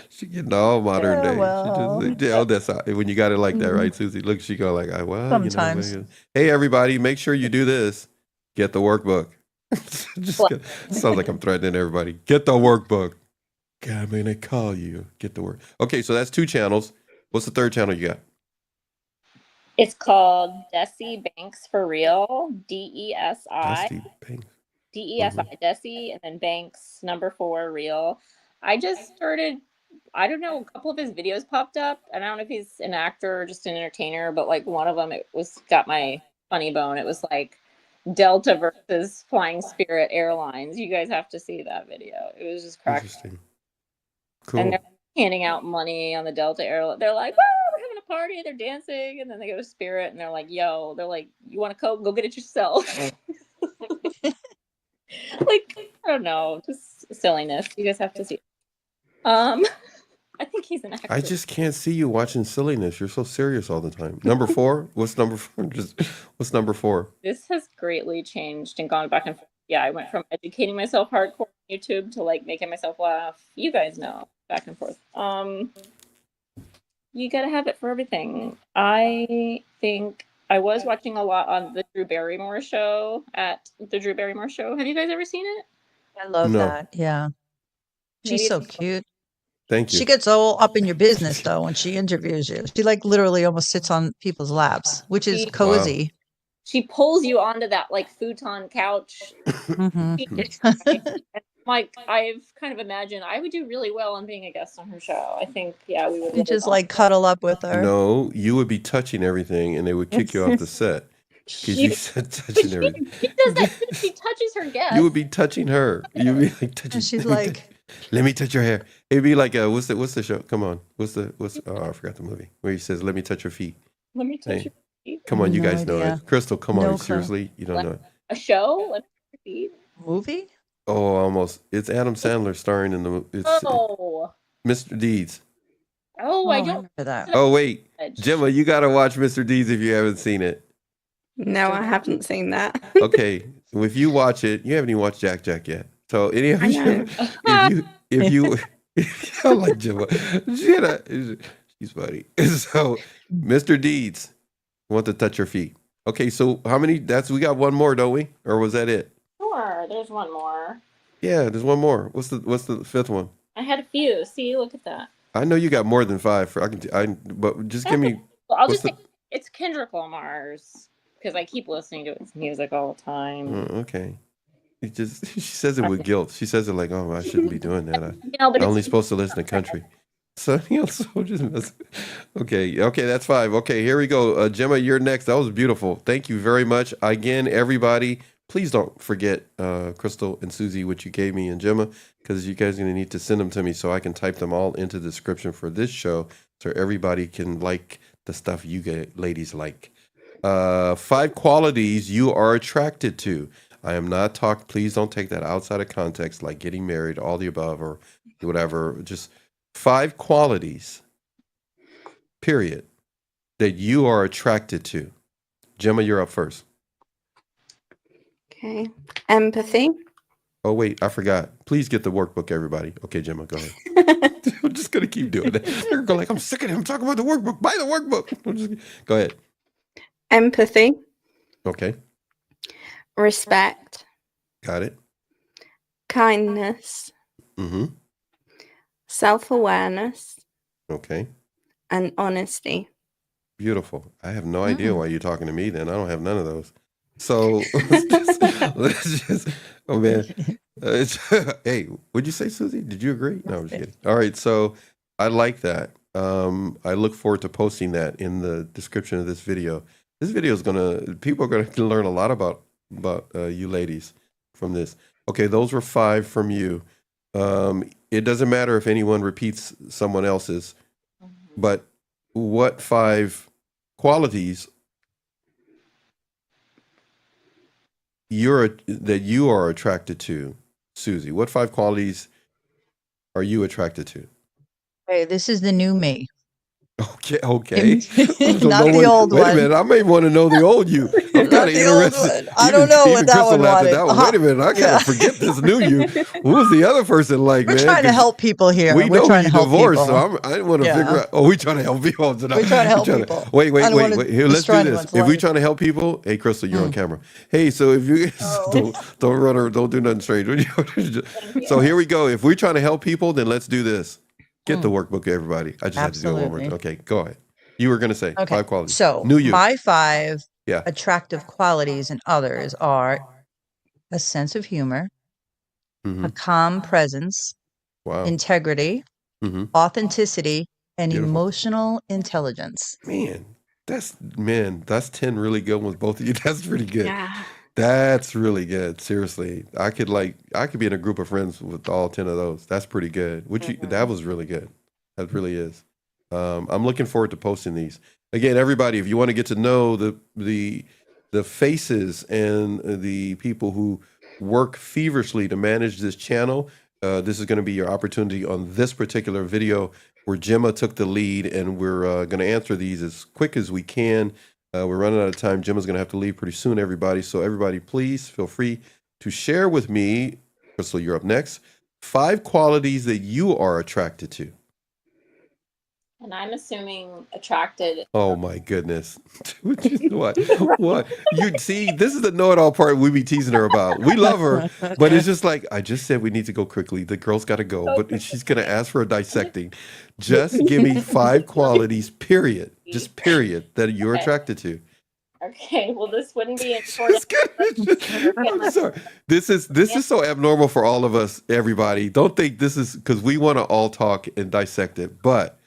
She getting all modern day. well. She just like, oh, that's when you got it like that, right, Susie? Look, she go like, well, Sometimes. hey, everybody, make sure you do this. Get the workbook. Sounds like I'm threatening everybody. Get the workbook. God, I'm gonna call you. Get the work. Okay, so that's 2 channels. What's the third channel you got? It's called Desi Banks for Real. DESI. Dusty Banks. DESI Desi, and then Banks #4 Real. I just started. I don't know. A couple of his videos popped up, and I don't know if he's an actor or just an entertainer, but like one of them, it was got my funny bone. It was like Delta versus Flying Spirit Airlines. You guys have to see that video. It was just cracking. Interesting. And Cool. they're handing out money on the Delta airline. They're like, "Whoa, we're having a party!" They're dancing, and then they go to Spirit, and they're like, "Yo," they're like, "You want a Coke? Go get it yourself." Like, I don't know, just silliness. You guys have to see. I think he's an actor. I just can't see you watching silliness. You're so serious all the time. Number 4? What's number 4? What's number 4? This has greatly changed and gone back and forth. Yeah, I went from educating myself hardcore on YouTube to like making myself laugh. You guys know, back and forth. You gotta have it for everything. I think I was watching a lot on the Drew Barrymore show at the Drew Barrymore show. Have you guys ever seen it? I love No. that. Yeah. Maybe She's so it's- cute. Thank you. She gets all up in your business though when she interviews you. She like literally almost sits on people's laps, which is Wow. cozy. She pulls you onto that like futon couch. Mhm. Like I've kind of imagined I would do really well on being a guest on her show. I think we would. You really just well. like cuddle up with her. No, you would be touching everything and they would kick you off the set. Because you said touching everything. She does that. She touches her guests. You would be touching her. You'd be like touching. And she's let me like- let me touch your hair. It'd be like what's the show? Come on. What's I forgot the movie. Where he says, let me touch your feet. Let me touch Hey. your feet. Come on, you No guys know idea. it. Crystal, come No on, clue. seriously. You don't know it. A show? Let me touch your feet. Movie? Oh, almost. It's Adam Sandler starring in the it's Oh. Mr. Deeds. Oh, I don't. remember that. Oh wait. Touch. Gemma, you gotta watch Mr. Deeds if you haven't seen it. No, I haven't seen that. Okay. If you watch it, you haven't even watched Jack Jack yet. So any of I you know. if you I like Gemma. She's funny. So Mr. Deeds want to touch your feet. Okay, so how many we got one more, don't we? Or was that it? Sure, there's one more. Yeah, there's one more. What's the 5th one? I had a few. See, look at that. I know you got more than 5. But just give me. Well, I'll What's just say it's Kendrick Lamar's because I keep listening to his music all the time. Okay. She says it with guilt. She says it like, "Oh, I shouldn't be doing that. You know, but I'm only it's supposed to listen to country." So, okay, that's 5. Okay, here we go. Gemma, you're next. That was beautiful. Thank you very much. Again, everybody, please don't forget Crystal and Susie, what you gave me, and Gemma, because you guys are going to need to send them to me so I can type them all into the description for this show so everybody can like the stuff you ladies like. 5 qualities you are attracted to. I am not talking, please don't take that outside of context, like getting married, all the above, or whatever. Just 5 qualities, period, that you are attracted to. Gemma, you're up first. Okay. Empathy. Oh, wait, I forgot. Please get the workbook, everybody. Okay, Gemma, go ahead. I'm just going to keep doing that. They're going to go like, I'm sick of him talking about the workbook. Buy the workbook. Go ahead. Empathy. Okay, Respect. got it. Kindness. Mm-hmm. Self-awareness. Okay, And honesty. beautiful. I have no idea why you're talking to me then. I don't have none of those. So let's just oh man. Hey, what'd you say, Susie? Did you agree? No, I'm just kidding. All right, so I like that. I look forward to posting that in the description of this video. This video is people are gonna learn a lot about you ladies from this. Okay, those were 5 from you. It doesn't matter if anyone repeats someone else's, but what 5 qualities that you are attracted to, Susie? What 5 qualities are you attracted to? Hey, this is the new me. Okay. So Not the old wait one. a minute. I may want to know the old you. I'm Not kind of the old interested. one. I don't know what that Crystal one laughed at wanted. that one. Wait a minute. I kind of forget this new you. Who was the other person like, We're man? trying to 'Cause help people here. we We're know trying you to help divorced, people. so I didn't want to figure out. Oh, we trying to help people tonight. We're trying to help people. Wait. I don't wanna Here, let's do destroy this. anyone's If we life. trying to help people, hey, Crystal, you're on camera. Hey, so if you don't run or don't do nothing strange. So here we go. If we're trying to help people, then let's do this. Get the workbook, everybody. I just had to do it one more time. Absolutely. Okay, go ahead. You were going to say Okay. 5 qualities. So New you. my 5 Yeah. attractive qualities in others are a sense of humor, Hmm. a calm presence, Wow. integrity, Hmm. authenticity, and Beautiful. emotional intelligence. Man, that's 10 really good ones. Both of you. That's pretty good. Yeah. That's really good. Seriously, I could be in a group of friends with all 10 of those. That's pretty good. That was really good. That really is. I'm looking forward to posting these. Again, everybody, if you want to get to know the faces and the people who work feverishly to manage this channel, this is going to be your opportunity on this particular video where Gemma took the lead, and we're going to answer these as quick as we can. We're running out of time. Gemma's going to have to leave pretty soon, everybody. So everybody, please feel free to share with me, Crystal, you're up next, 5 qualities that you are attracted to. And I'm assuming attracted. Oh my goodness. What? You see, this is the know-it-all part we be teasing her about. We love her, but it's just like, I just said we need to go quickly. The girl's got to go, but she's going to ask for a dissecting. Just give me 5 qualities, period. Just period, that you're attracted to. Okay, well, this wouldn't be important. I'm sorry. This is so abnormal for all of us, everybody. Don't think this is because we want to all talk and dissect it, but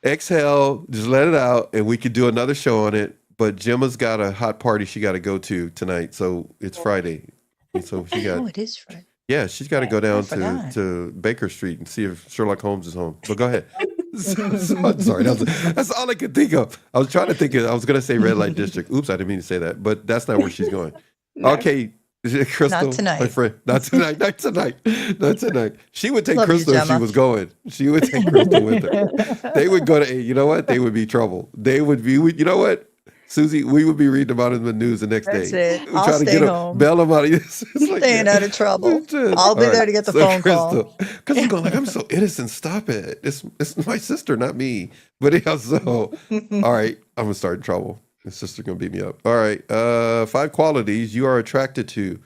exhale, just let it out, and we could do another show on it. But Gemma's got a hot party she got to go to tonight, so it's Friday. And so she got. Oh, it is Friday. Yeah, she's got to go down forgot. to Baker Street and see if Sherlock Holmes is home. But go ahead. I'm sorry. That's all I could think of. I was trying to think of. I was going to say Red Light District. Oops, I didn't mean to say that. But that's not where she's going. No. Okay, Crystal, Not tonight. my friend. Not tonight. Not tonight. Not tonight. She would take Love you, Crystal if she Gemma. was going. She would take Crystal with her. They would go to. You know what? They would be trouble. They would be. You know what? Susie, we would be reading about it in the news the next That's day. it. We're I'll trying to stay get home. bail them out of this. Staying out of trouble. I'll be there to get the phone call. Crystal's going like, I'm so innocent. Stop it. It's my sister, not me. But yeah, so all right, I'm gonna start in trouble. My sister's gonna beat me up. All right, 5 qualities you are attracted to.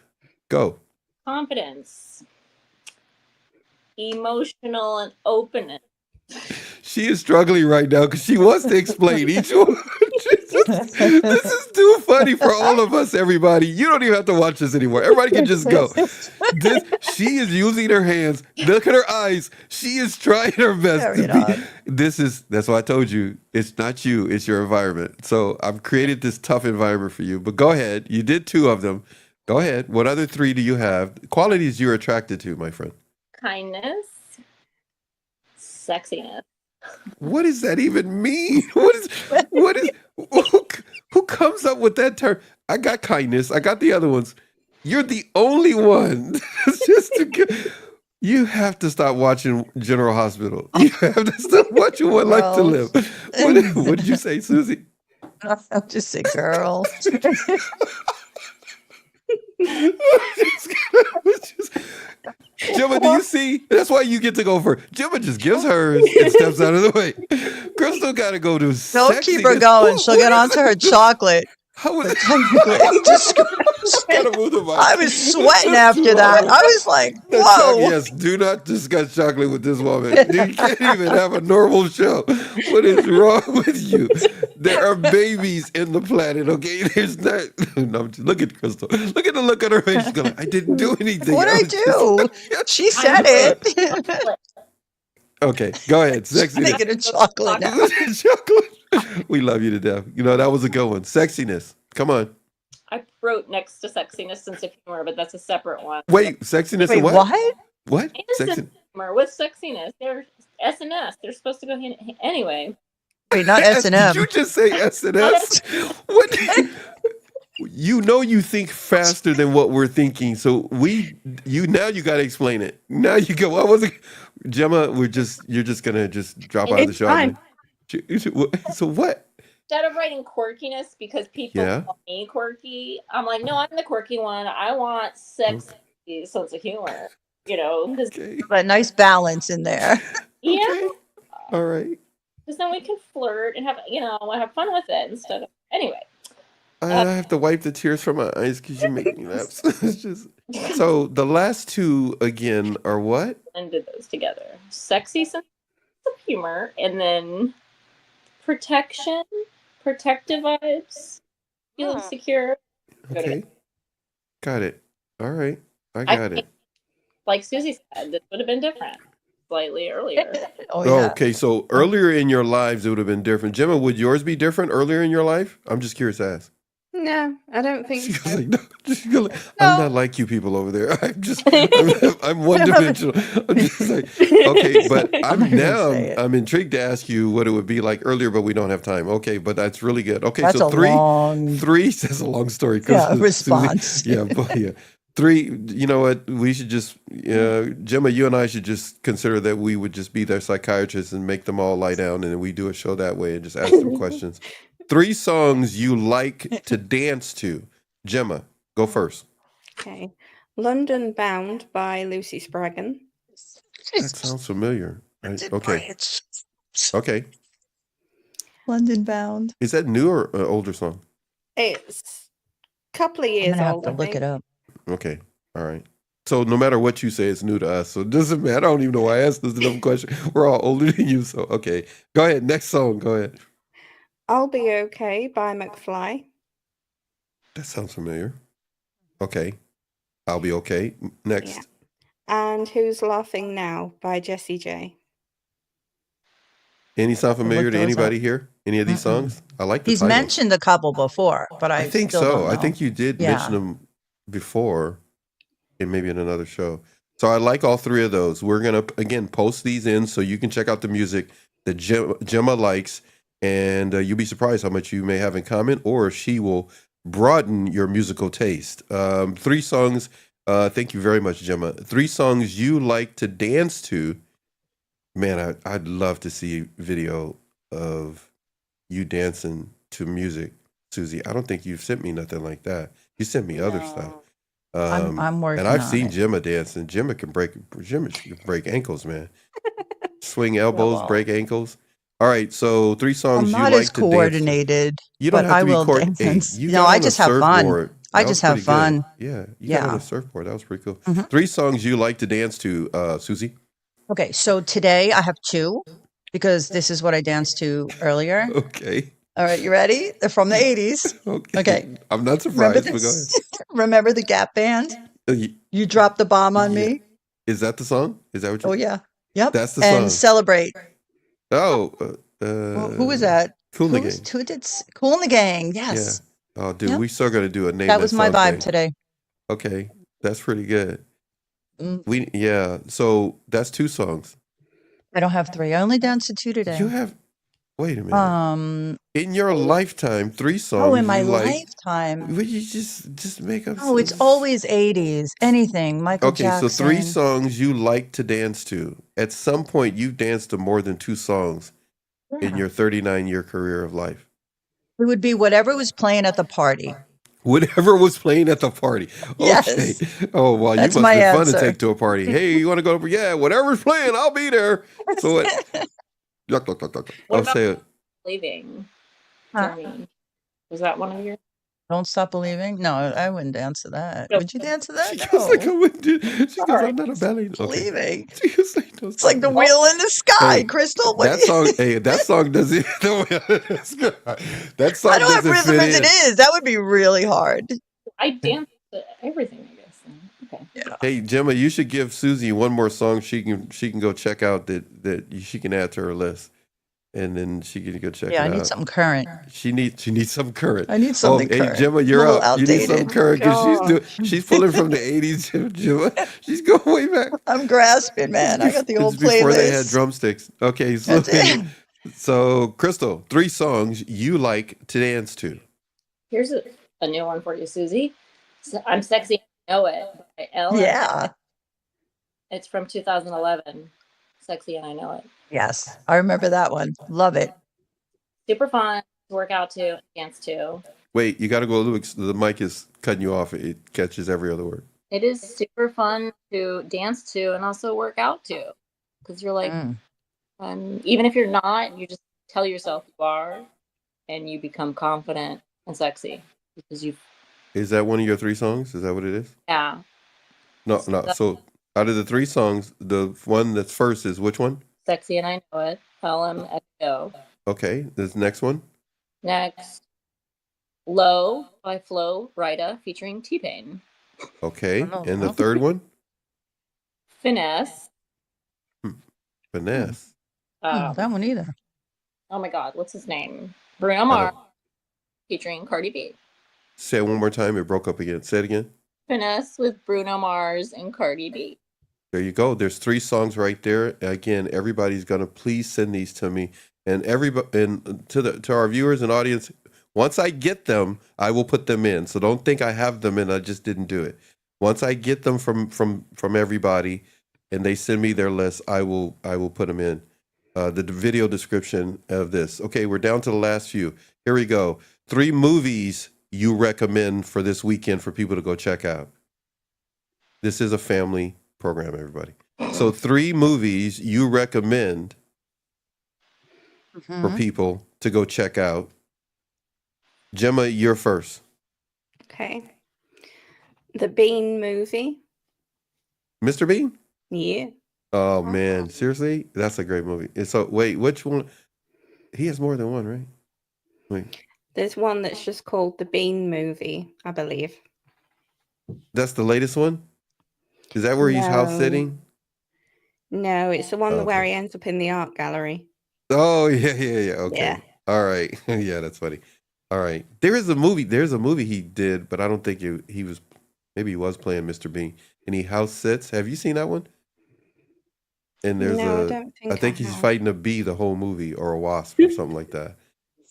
Go. Confidence, emotional and openness. She is struggling right now because she wants to explain each one. This is too funny for all of us, everybody. You don't even have to watch this anymore. Everybody can just go. She is using her hands. Look at her eyes. She is trying her best Carry to it be. on. That's why I told you, it's not you, it's your environment. So I've created this tough environment for you. But go ahead. You did 2 of them. Go ahead. What other 3 do you have? Qualities you're attracted to, my friend. Kindness, sexiness. What does that even mean? What is who comes up with that term? I got kindness. I got the other ones. You're the only one. It's just you have to stop watching General Hospital. You have to stop watching One Life to Live. What did you say, Susie? I'll just say girl. Gemma, do you see? That's why you get to go first. Gemma just gives hers and steps out of the way. Crystal got to go to Don't keep her going. She'll get onto her chocolate. How was I was sweating after that. I was like, whoa. Yes, do not discuss chocolate with this woman. You can't even have a normal show. What is wrong with you? There are babies in the planet, okay? There's not. No, look at Crystal. Look at the look on her face. She's going, I didn't do anything. What'd I do? She said it. Okay, go ahead. Sexiness. Thinking of chocolate now. Chocolate. We love you to death. You know, that was a good one. Sexiness. Come on. I wrote next to sexiness, sense of humor, but that's a separate one. Wait, sexiness Wait, and what? what? What? And sense of humor with sexiness. They're S and S. They're supposed to go hand anyway. Wait, not S and M. Did you just say S and S? What? You know you think faster than what we're thinking. So now you got to explain it. Now you go. What was it? Gemma, you're just gonna just drop out of the It's show. fine. So what? Instead of writing quirkiness because people call me quirky, I'm like, no, I'm the quirky one. I want sexy sense of humor. You know, Okay. But nice balance in there. Yeah. Okay. All right. Because then we can flirt and have fun with it instead of anyway. I have to wipe the tears from my eyes because you make me laugh. It's just so the last 2 again are what? And did those together. Sexy sense of humor, and then protection, protective vibes, feeling secure. Okay. Got it. All right. I got it. Like Susie said, this would have been different slightly earlier. Oh, yeah. Okay, so earlier in your lives it would have been different. Gemma, would yours be different earlier in your life? I'm just curious to ask. No, I don't think She so. goes like, no. She goes like, I'm not like you people over there. I'm one dimensional. I'm just like, okay, but I'm intrigued to ask you what it would be like earlier, but we don't have time. Okay, but that's really good. Okay, That's so a three, long that's a long story. response. Yeah, but yeah. 3, you know what? We should just, Gemma, you and I should just consider that we would just be their psychiatrists and make them all lie down, and then we do a show that way and just ask them questions. 3 songs you like to dance to. Gemma, go first. Okay. London Bound by Lucy Spraggan. That sounds familiar. Okay. Okay. London Bound. Is that new or an older song? It's a couple of I'm years gonna have old. to I look think. it up. Okay. All right. So no matter what you say, it's new to us. So it doesn't matter. I don't even know why I asked this dumb question. We're all older than you. So, okay. Go ahead. Next song. Go ahead. I'll Be Okay by McFly. That sounds familiar. Okay. I'll be okay. Next. Yeah. And Who's Laughing Now by Jessie J. Any sound familiar to those anybody here? Any of these songs? I like the He's titles. mentioned a couple before, but I think still so. don't I know. think you did Yeah. mention them before, and maybe in another show. So I like all 3 of those. We're gonna again post these in so you can check out the music that Gemma likes, and you'll be surprised how much you may have in common, or she will broaden your musical taste. 3 songs. Thank you very much, Gemma. 3 songs you like to dance to. Man, I'd love to see a video of you dancing to music, Susie. I don't think you've sent me nothing like that. You sent me other stuff. I'm working and I've on seen it. Gemma dance, and Gemma can break ankles, man. Swing elbows, well. break ankles. All right, so 3 songs I'm you not like as to dance to. coordinated, You don't but have I to be will coordinated. dance. You No, got I on a just have fun. surfboard. I That was just have pretty good. fun. Yeah, you got on Yeah. a surfboard. That was pretty cool. Mhm. 3 songs you like to dance to, Susie. Okay, so today I have 2 because this is what I danced to earlier. Okay. All right, you ready? They're from the 80s. Okay. I'm not Remember surprised, but go ahead. this? Remember the Gap Band? Y- You dropped the bomb on Yeah. me. Is that the song? Is that what Oh you? yeah. Yep. That's the And song. Celebrate. Oh, Well, who was that? Cool in the Gang. Who did Cool in the Gang? Yeah. Yes. Oh, dude, Yep. we still got to do a name That was my song vibe thing. today. Okay, that's pretty good. Mm. So that's 2 songs. I don't have 3. I only danced to 2 today. You have. Wait a minute. In your lifetime, 3 songs. Oh, in my you like. lifetime. Would you just make up? Oh, it's always 80s. Anything. Michael Okay, Jackson. so 3 songs you like to dance to. At some point, you've danced to more than 2 songs in your 39-year career of life. It would be whatever was playing at the party. Whatever was playing at the party. Okay. Yes. Oh, well, That's you must my have been fun to answer. take to a party. Hey, you want to go? Yeah, whatever's playing, I'll be there. So what? What I'll about say it. Leaving? Huh? Journey. Was that one of your? Don't Stop Believing? No, I wouldn't dance to that. No. Would you dance to that? She goes like, I No. wouldn't do. She goes, Sorry. I'm not a ballet. Okay. Believing. She goes like, "Don't It's stop like the believing." wheel in the sky, Hey, Crystal. What that song. Hey, that song doesn't. That song I don't have doesn't rhythm fit as in. it is. That would be really hard. I dance to everything, I guess. Okay. Yeah. Hey, Gemma, you should give Susie one more song she can go check out that she can add to her list, and then she can go check it Yeah, I out. need something current. She needs some current. I need something Hey, current. Gemma, I'm you're a little up. You need something outdated. current because she's pulling from the '80s. Gemma, she's going way back. I'm grasping, man. I got the old It's before they had playlist. drumsticks. Okay, so That's it. so Crystal, 3 songs you like to dance to. Here's a new one for you, Susie. I'm Sexy, I Know It by Ella. Yeah. It's from 2011. Sexy and I Know It. Yes. I remember that one. Love it. Super fun to work out to, dance to. Wait, you got to go. The mic is cutting you off. It catches every other word. It is super fun to dance to and also work out to, because you're like, even if you're not, you just tell yourself you are, and you become confident and sexy because you. Is that one of your 3 songs? Is that what it is? Yeah. No. So out of the 3 songs, the one that's first is which one? Sexy and I Know It. LMFO. Okay. This next one. Next, Low by Flo Rida featuring T-Pain. Okay. And the third one? Finesse. Finesse. That one either. Oh my God, what's his name? Bruno Mars featuring Cardi B. Say it one more time. It broke up again. Say it again. Finesse with Bruno Mars and Cardi B. There you go. There's 3 songs right there. Again, everybody's gonna please send these to me, and to our viewers and audience. Once I get them, I will put them in. So don't think I have them and I just didn't do it. Once I get them from everybody, and they send me their list, I will put them in the video description of this. Okay, we're down to the last few. Here we go. 3 movies you recommend for this weekend for people to go check out. This is a family program, everybody. So 3 movies you recommend for people to go check out. Gemma, you're first. Okay. The Bean movie. Mr. Bean? Yeah. Oh man, seriously? That's a great movie. And so wait, which one? He has more than one, right? Wait. There's one that's just called The Bean Movie, I believe. That's the latest one? Is that where he's house No. sitting? No, it's the one Okay. where he ends up in the art gallery. Oh yeah. Okay. Yeah. All right. Yeah, that's funny. All right. There's a movie he did, but I don't think he was, maybe he was playing Mr. Bean. And he house sits. Have you seen that one? And there's No, I don't think I think he's have. fighting a bee the whole movie, or a wasp or something like that.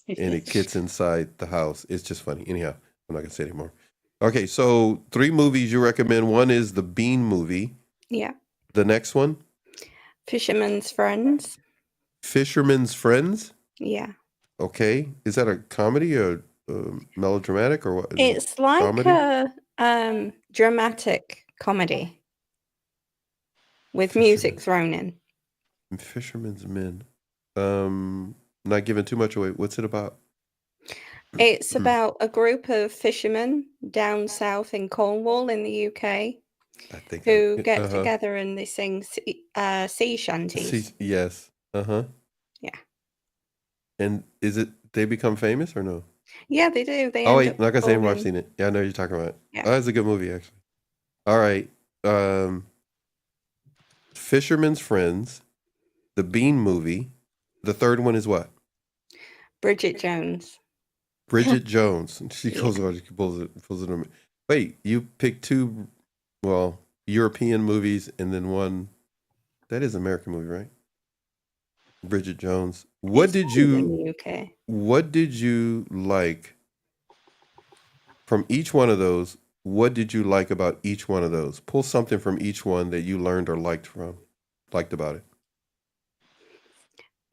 And it gets inside the house. It's just funny. Anyhow, I'm not gonna say anymore. Okay, so 3 movies you recommend. One is the Bean movie. Yeah. The next one, Fisherman's Friends. Fisherman's Friends. Yeah. Okay, is that a comedy or melodramatic or what? Is it It's like comedy? a dramatic comedy with music thrown in. Fisherman's Men. Not giving too much away. What's it about? It's about a group of fishermen down south in Cornwall in the UK I think who get together and they sing sea shanties. Yes. Yeah. And is it they become famous or no? Yeah, they do. They Oh end up wait, not gonna say anymore. I've performing. seen it. Yeah, I know you're talking about it. Yeah. Oh, that's a good movie actually. All right. Fisherman's Friends, the Bean movie. The third one is what? Bridget Jones. Bridget Jones. She Yeah. goes on. She pulls it on. Wait, you picked two, well, European movies and then one. That is an American movie, right? Bridget Jones. What It's did filmed in you? the UK. What did you like from each one of those? What did you like about each one of those? Pull something from each one that you learned or liked about it.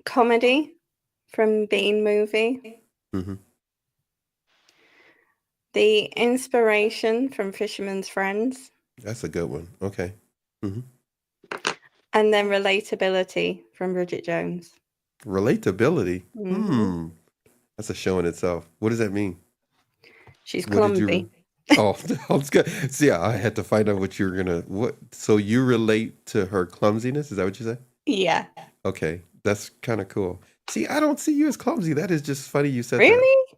Comedy from Bean movie. Mm-hmm. The inspiration from Fisherman's Friends. That's a good one. Okay. Mm-hmm. And then relatability from Bridget Jones. Relatability. Mm-hmm. That's a show in itself. What does that mean? She's What did clumsy. you? Oh, I was good. See, yeah, I had to find out what you were gonna. What? So you relate to her clumsiness? Is that what you said? Yeah. Okay, that's kind of cool. See, I don't see you as clumsy. That is just funny. You said Really? that.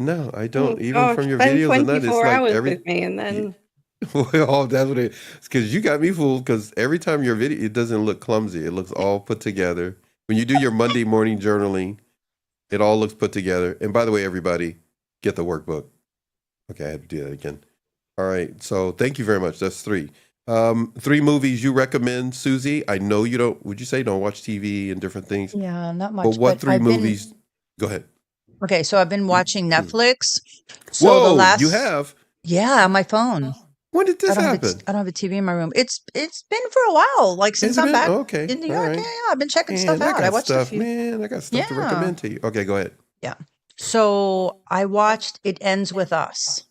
No, I Oh don't. Even gosh, from your spend videos and that, it's 24 like hours every. with me and then Well, that's what it. Because you got me fooled. Because every time your video, it doesn't look clumsy. It looks all put together. When you do your Monday morning journaling, it all looks put together. And by the way, everybody, get the workbook. Okay, I have to do that again. All right. So thank you very much. That's 3. 3 movies you recommend, Susie. I know you don't. Would you say don't watch TV and different things? Yeah, not much. But what But 3 I've been movies? Go ahead. okay. So I've been watching Netflix. So Whoa, the last, you have? yeah, on my phone. When did this happen? I don't have a TV in my room. It's been for a while. Like since Has it I'm been? back Okay. in New All York. right. Yeah, I've been checking stuff Man, I out. I got watched a stuff. few. Man, I got stuff to Yeah, recommend to you. Okay, go ahead. yeah. So I watched It Ends With Us,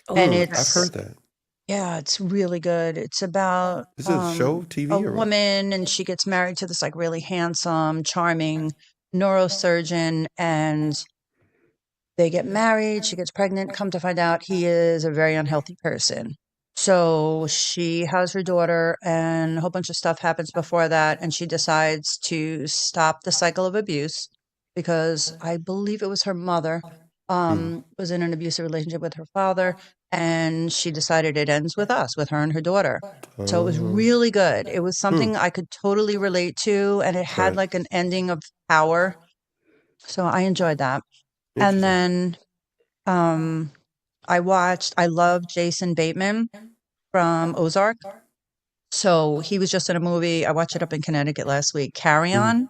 and oh, I've heard that. yeah, it's really good. It's about Is it a show, a TV, or what? woman, and she gets married to this like really handsome, charming neurosurgeon, and they get married. She gets pregnant. Come to find out, he is a very unhealthy person. So she has her daughter, and a whole bunch of stuff happens before that, and she decides to stop the cycle of abuse because I believe it was her mother was in an abusive relationship with her father, and she decided it ends with us, with her and her daughter. So it was Oh, really good. It was something I could totally relate to, and it had right. like an ending of power. So I enjoyed that. And Interesting. then I love Jason Bateman from Ozark. So he was just in a movie. I watched it up in Connecticut last week. Carry Mhm. On.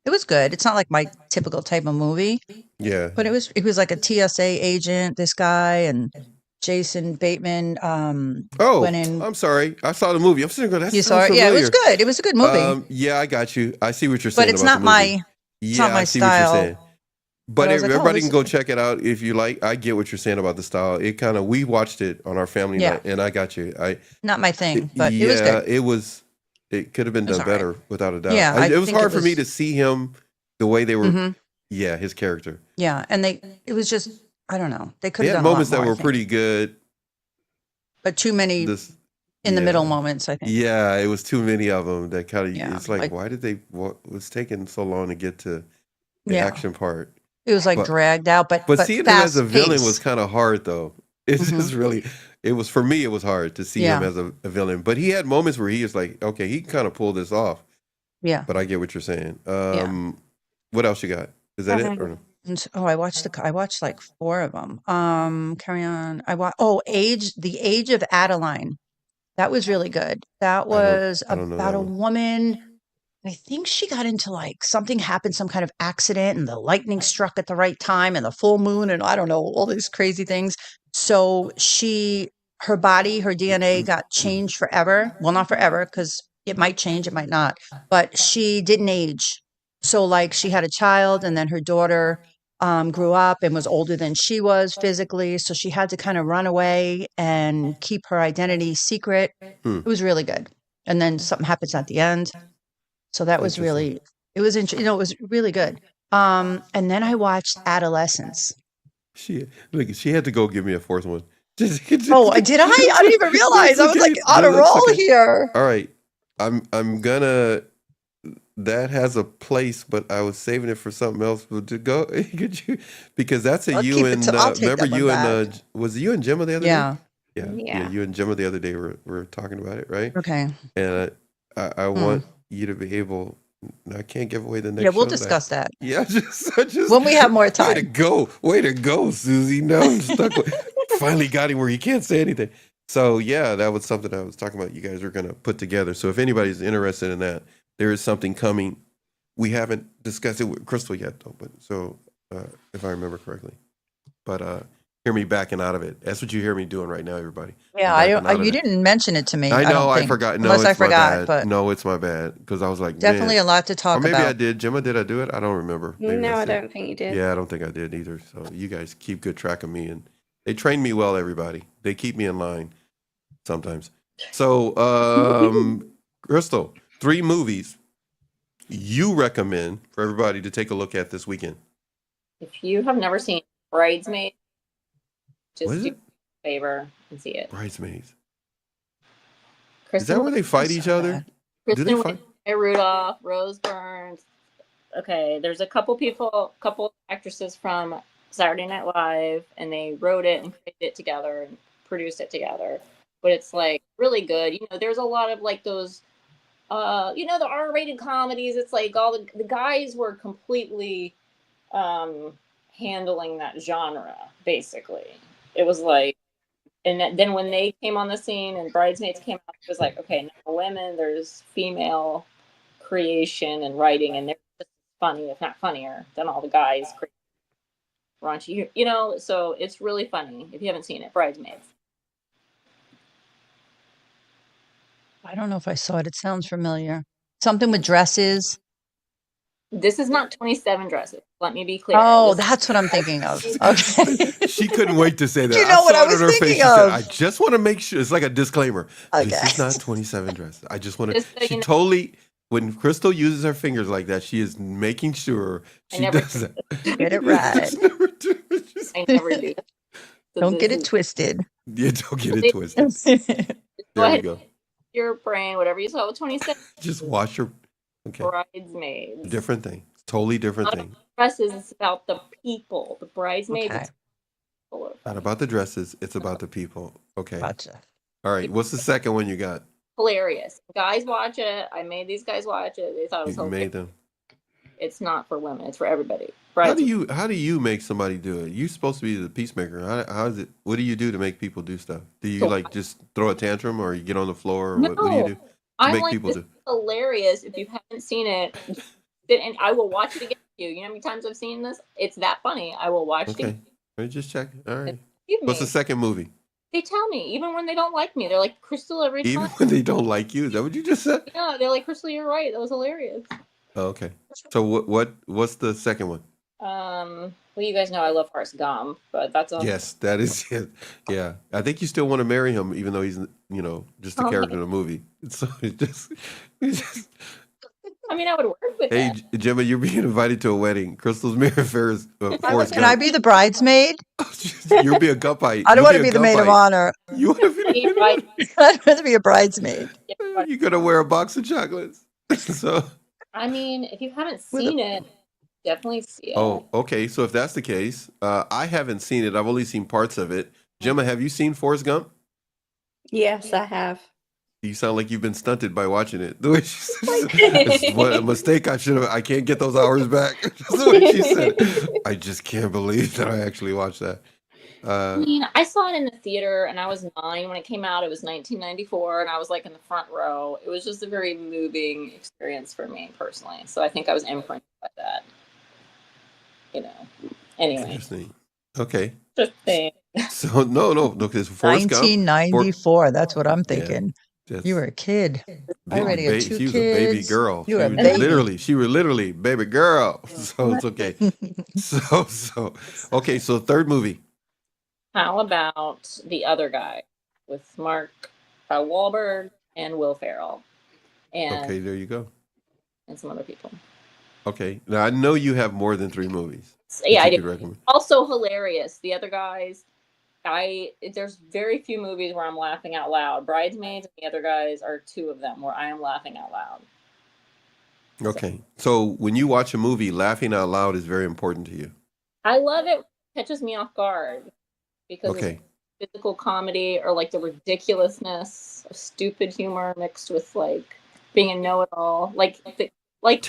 It was good. It's not like my typical type of movie, Yeah. but it was like a TSA agent, this guy, and Jason Bateman Oh, went in. I'm sorry. I saw the movie. I'm sitting there going, that You saw sounds it? Yeah, it was familiar. good. It was a good movie, Yeah, I got you. I see what you're but saying it's about the not movie. it's not Yeah, my I see what you're style. saying. But But I was like, oh, everybody this can go check it out if you like. I get what you're saying about the style. It kind of, we watched it on our family yeah, night, and I got you. not my thing, but it was Yeah, good. it could have been It was done all right. better without a doubt. Yeah, I It was think it hard for me was. to see him the way they were. Mhm. Yeah, his character. Yeah, and it was just, I don't know. They could They have had done a lot moments that more, I were think, pretty good. but too many This, in the middle yeah, moments, I think. yeah, it was too many of them. That kind of, Yeah, it's like, like, why did they? What was taking so long to get to the yeah, action part? it was like But dragged out, but seeing him as a fast villain was pace. kind of hard, though. It's Hmm. just really, it was for me. It was hard to see him Yeah, as a villain. But he had moments where he was like, okay, he can kind of pull this off. yeah, But I get what you're saying. yeah. What else you got? Is that it or no? I watched like 4 of them. Carry On. The Age of Adeline. That was really good. That was I don't know about that a one. woman. I think she got into like something happened, some kind of accident, and the lightning struck at the right time, and the full moon, and I don't know, all these crazy things. So her body, her DNA got changed forever. Well, not forever, because it might change, it might not, but she didn't age. So, like, she had a child, and then her daughter grew up and was older than she was physically. So she had to kind of run away and keep her identity secret. Hmm. It was really good. And then something happens at the end. So that was Interesting. it was it was really good. And then I watched Adolescence. She had to go give me a 4th one. Oh, I did. I didn't even realize. That's I was like okay. on a That's roll okay. here. All right. I'm gonna that has a place, but I was saving it for something else. But to go, could you? Because that's a I'll you keep it and to, I'll take remember that one you and back. was it you and Gemma the other day? Yeah. Yeah, yeah. Yeah. You and Gemma the other day were talking about it, right? Okay. And I Hmm. want you to be able. I can't give away the Yeah, next we'll show that. discuss that Yeah, I just when we have more way time. to go, Susie. Now I'm stuck with. Finally got him where he can't say anything. So yeah, that was something I was talking about. You guys are gonna put together. So if anybody's interested in that, there is something coming. We haven't discussed it with Crystal yet, though. But so if I remember correctly, but hear me backing out of it. That's what you hear me doing right now, everybody. Yeah, I'm backing out of you it. didn't mention it to me, I I know don't I think, forgot. No, unless I it's my forgot, bad. but No, it's my bad because I was like, definitely man, a lot to or talk maybe I about. did. Gemma, did I do it? I don't remember. Maybe No, that's I it. don't think you did. Yeah, I don't think I did either. So you guys keep good track of me, and they train me well. Everybody, they keep me in line sometimes. So, Crystal, 3 movies you recommend for everybody to take a look at this weekend. If you have never seen Bridesmaids, What just is do it? me a favor and see it. Bridesmaids. Is Kristen that where they fight That's each so other? bad. Do they Kristen fight? Wiig, Maya Rudolph, Rose Byrne. Okay, there's a couple actresses from Saturday Night Live, and they wrote it and created it together and produced it together. But it's like really good. You know, there's a lot of like those, the R-rated comedies. It's like all the guys were completely handling that genre. Basically, it was like, and then when they came on the scene and Bridesmaids came out, it was like, okay, now women, there's female creation and writing, and they're just funny, if not funnier, than all the guys raunchy. So it's really funny if you haven't seen it. Bridesmaids. I don't know if I saw it. It sounds familiar. Something with dresses. This is not 27 Dresses. Let me be clear. Oh, This that's what I'm thinking of. Okay. She couldn't wait to say that. You I know what saw I it on was her face. thinking She said, I of. just want to make sure. It's like a disclaimer. This Okay. is not 27 dresses. I just want to. just so She you know, totally, when Crystal uses her fingers like that, she is making sure I she never does that. Get it right. Just never do it. I never do. So Don't this get it is twisted. Yeah, don't get it please, twisted. go There we ahead, go. your brain, whatever you saw with 27 Just wash your. Okay. Bridesmaids. Different thing. Totally different Not thing. about the dresses, it's about the people. The bridesmaids, Okay. it's full of Not funny. about the dresses. It's about the people. Okay. Gotcha. All right. What's the second one you got? Hilarious. Guys watch it. I made these guys watch it. They thought it was You hilarious. made them. It's not for women. It's for everybody. How do Bridesmaids. you make somebody do it? You're supposed to be the peacemaker. How is it? What do you do to make people do stuff? Do you So like just throw a tantrum, or you get on the floor, or what do you no, do to I'm make like, people this do? is hilarious. If you haven't seen it, and I will watch it again with you. You know how many times I've seen this? It's that funny. I will watch it Okay, again. let me just check. All right. Believe What's the me. second movie? They tell me, even when they don't like me, they're like, Crystal, every Even time. when they don't like you, is that what you just said? Yeah, they're like, Crystal, you're right. That was hilarious. Oh, okay. So what's the second one? Well, you guys know I love Forrest Gump, but that's a Yes, that is it. Yeah, I think you still want to marry him, even though he's just a oh, character in the movie. So it's just I mean, I would work with hey, that. Gemma, you're being invited to a wedding. Crystal's marrying Ferris, Forrest Can I Gump. be the bridesmaid? You'll be a gumpite. I don't You'll want be to a be the maid of gumpite. honor. You want to be Hey, the I- I'd rather be a bridesmaid. You're gonna wear a box of chocolates. So I mean, if you haven't With a- seen it, definitely see it. oh, okay. So if that's the case, I haven't seen it. I've only seen parts of it. Gemma, have you seen Forrest Gump? Yes, I have. You sound like you've been stunted by watching it. The way she said, it's what a mistake. I can't get those hours back. That's the way she said it. I just can't believe that I actually watched that. I mean, I saw it in the theater, and I was 9 when it came out. It was 1994, and I was like in the front row. It was just a very moving experience for me personally. So I think I was imprinted by that. Anyway, Interesting. Okay. just saying. So no, look, it's Forrest Gump. 1994. That's what I'm Yeah, thinking. that's You were a kid. I baby, already had 2 she was a baby kids. girl. You were a was baby. she was literally baby girl. So it's okay. So okay. So third movie. How about The Other Guy with Mark Wahlberg and Will Ferrell and Okay, there you go. some other people. Okay, now I know you have more than 3 movies. So, yeah, that I you do. could recommend. Also hilarious. The Other Guys. There's very few movies where I'm laughing out loud. Bridesmaids and The Other Guys are 2 of them where I am laughing out loud. Okay. So when you watch a movie, laughing out loud is very important to you. I love it. It catches me off guard because it's Okay. physical comedy or like the ridiculousness of stupid humor mixed with like being a know-it-all, like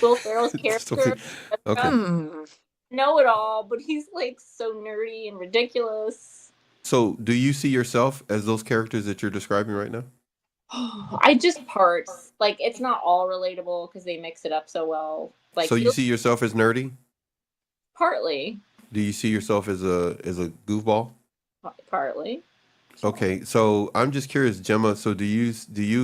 Will Ferrell's Just okay. character, Okay. know-it-all, but he's like so nerdy and ridiculous. So do you see yourself as those characters that you're describing right now? I just parts like it's not all relatable because they mix it up so well. Like So you see yourself as nerdy? partly, Do you see yourself as a goofball? partly. Okay, so I'm just curious, Gemma. So do you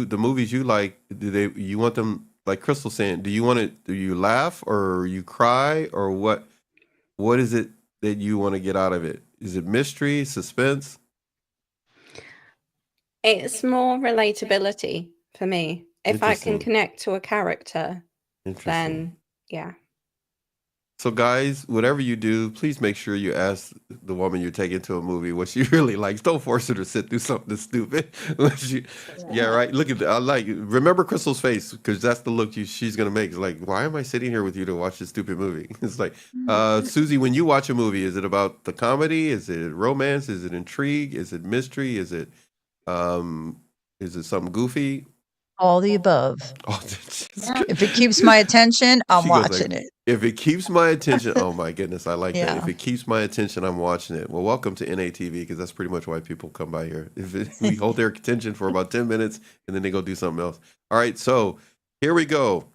the movies you like? You want them like Crystal saying? Do you laugh or you cry or what? What is it that you want to get out of it? Is it mystery, suspense? It's more relatability for me. If I can Interesting. connect to a character, Interesting. then yeah. So, guys, whatever you do, please make sure you ask the woman you're taking to a movie what she really likes. Don't force her to sit through something stupid. Yeah, right. Look at that. Remember Crystal's face because that's the look she's gonna make. It's like, why am I sitting here with you to watch this stupid movie? It's like, Susie, when you watch a movie, is it about the comedy? Is it romance? Is it intrigue? Is it mystery? Um, is it something goofy? All the above. Oh, If it keeps my attention, I'm she goes like, watching it. if it keeps my attention, oh my goodness, I like that. Yeah. If it keeps my attention, I'm watching it. Well, welcome to NATV because that's pretty much why people come by here. We hold their attention for about 10 minutes and then they go do something else. All right, so here we go.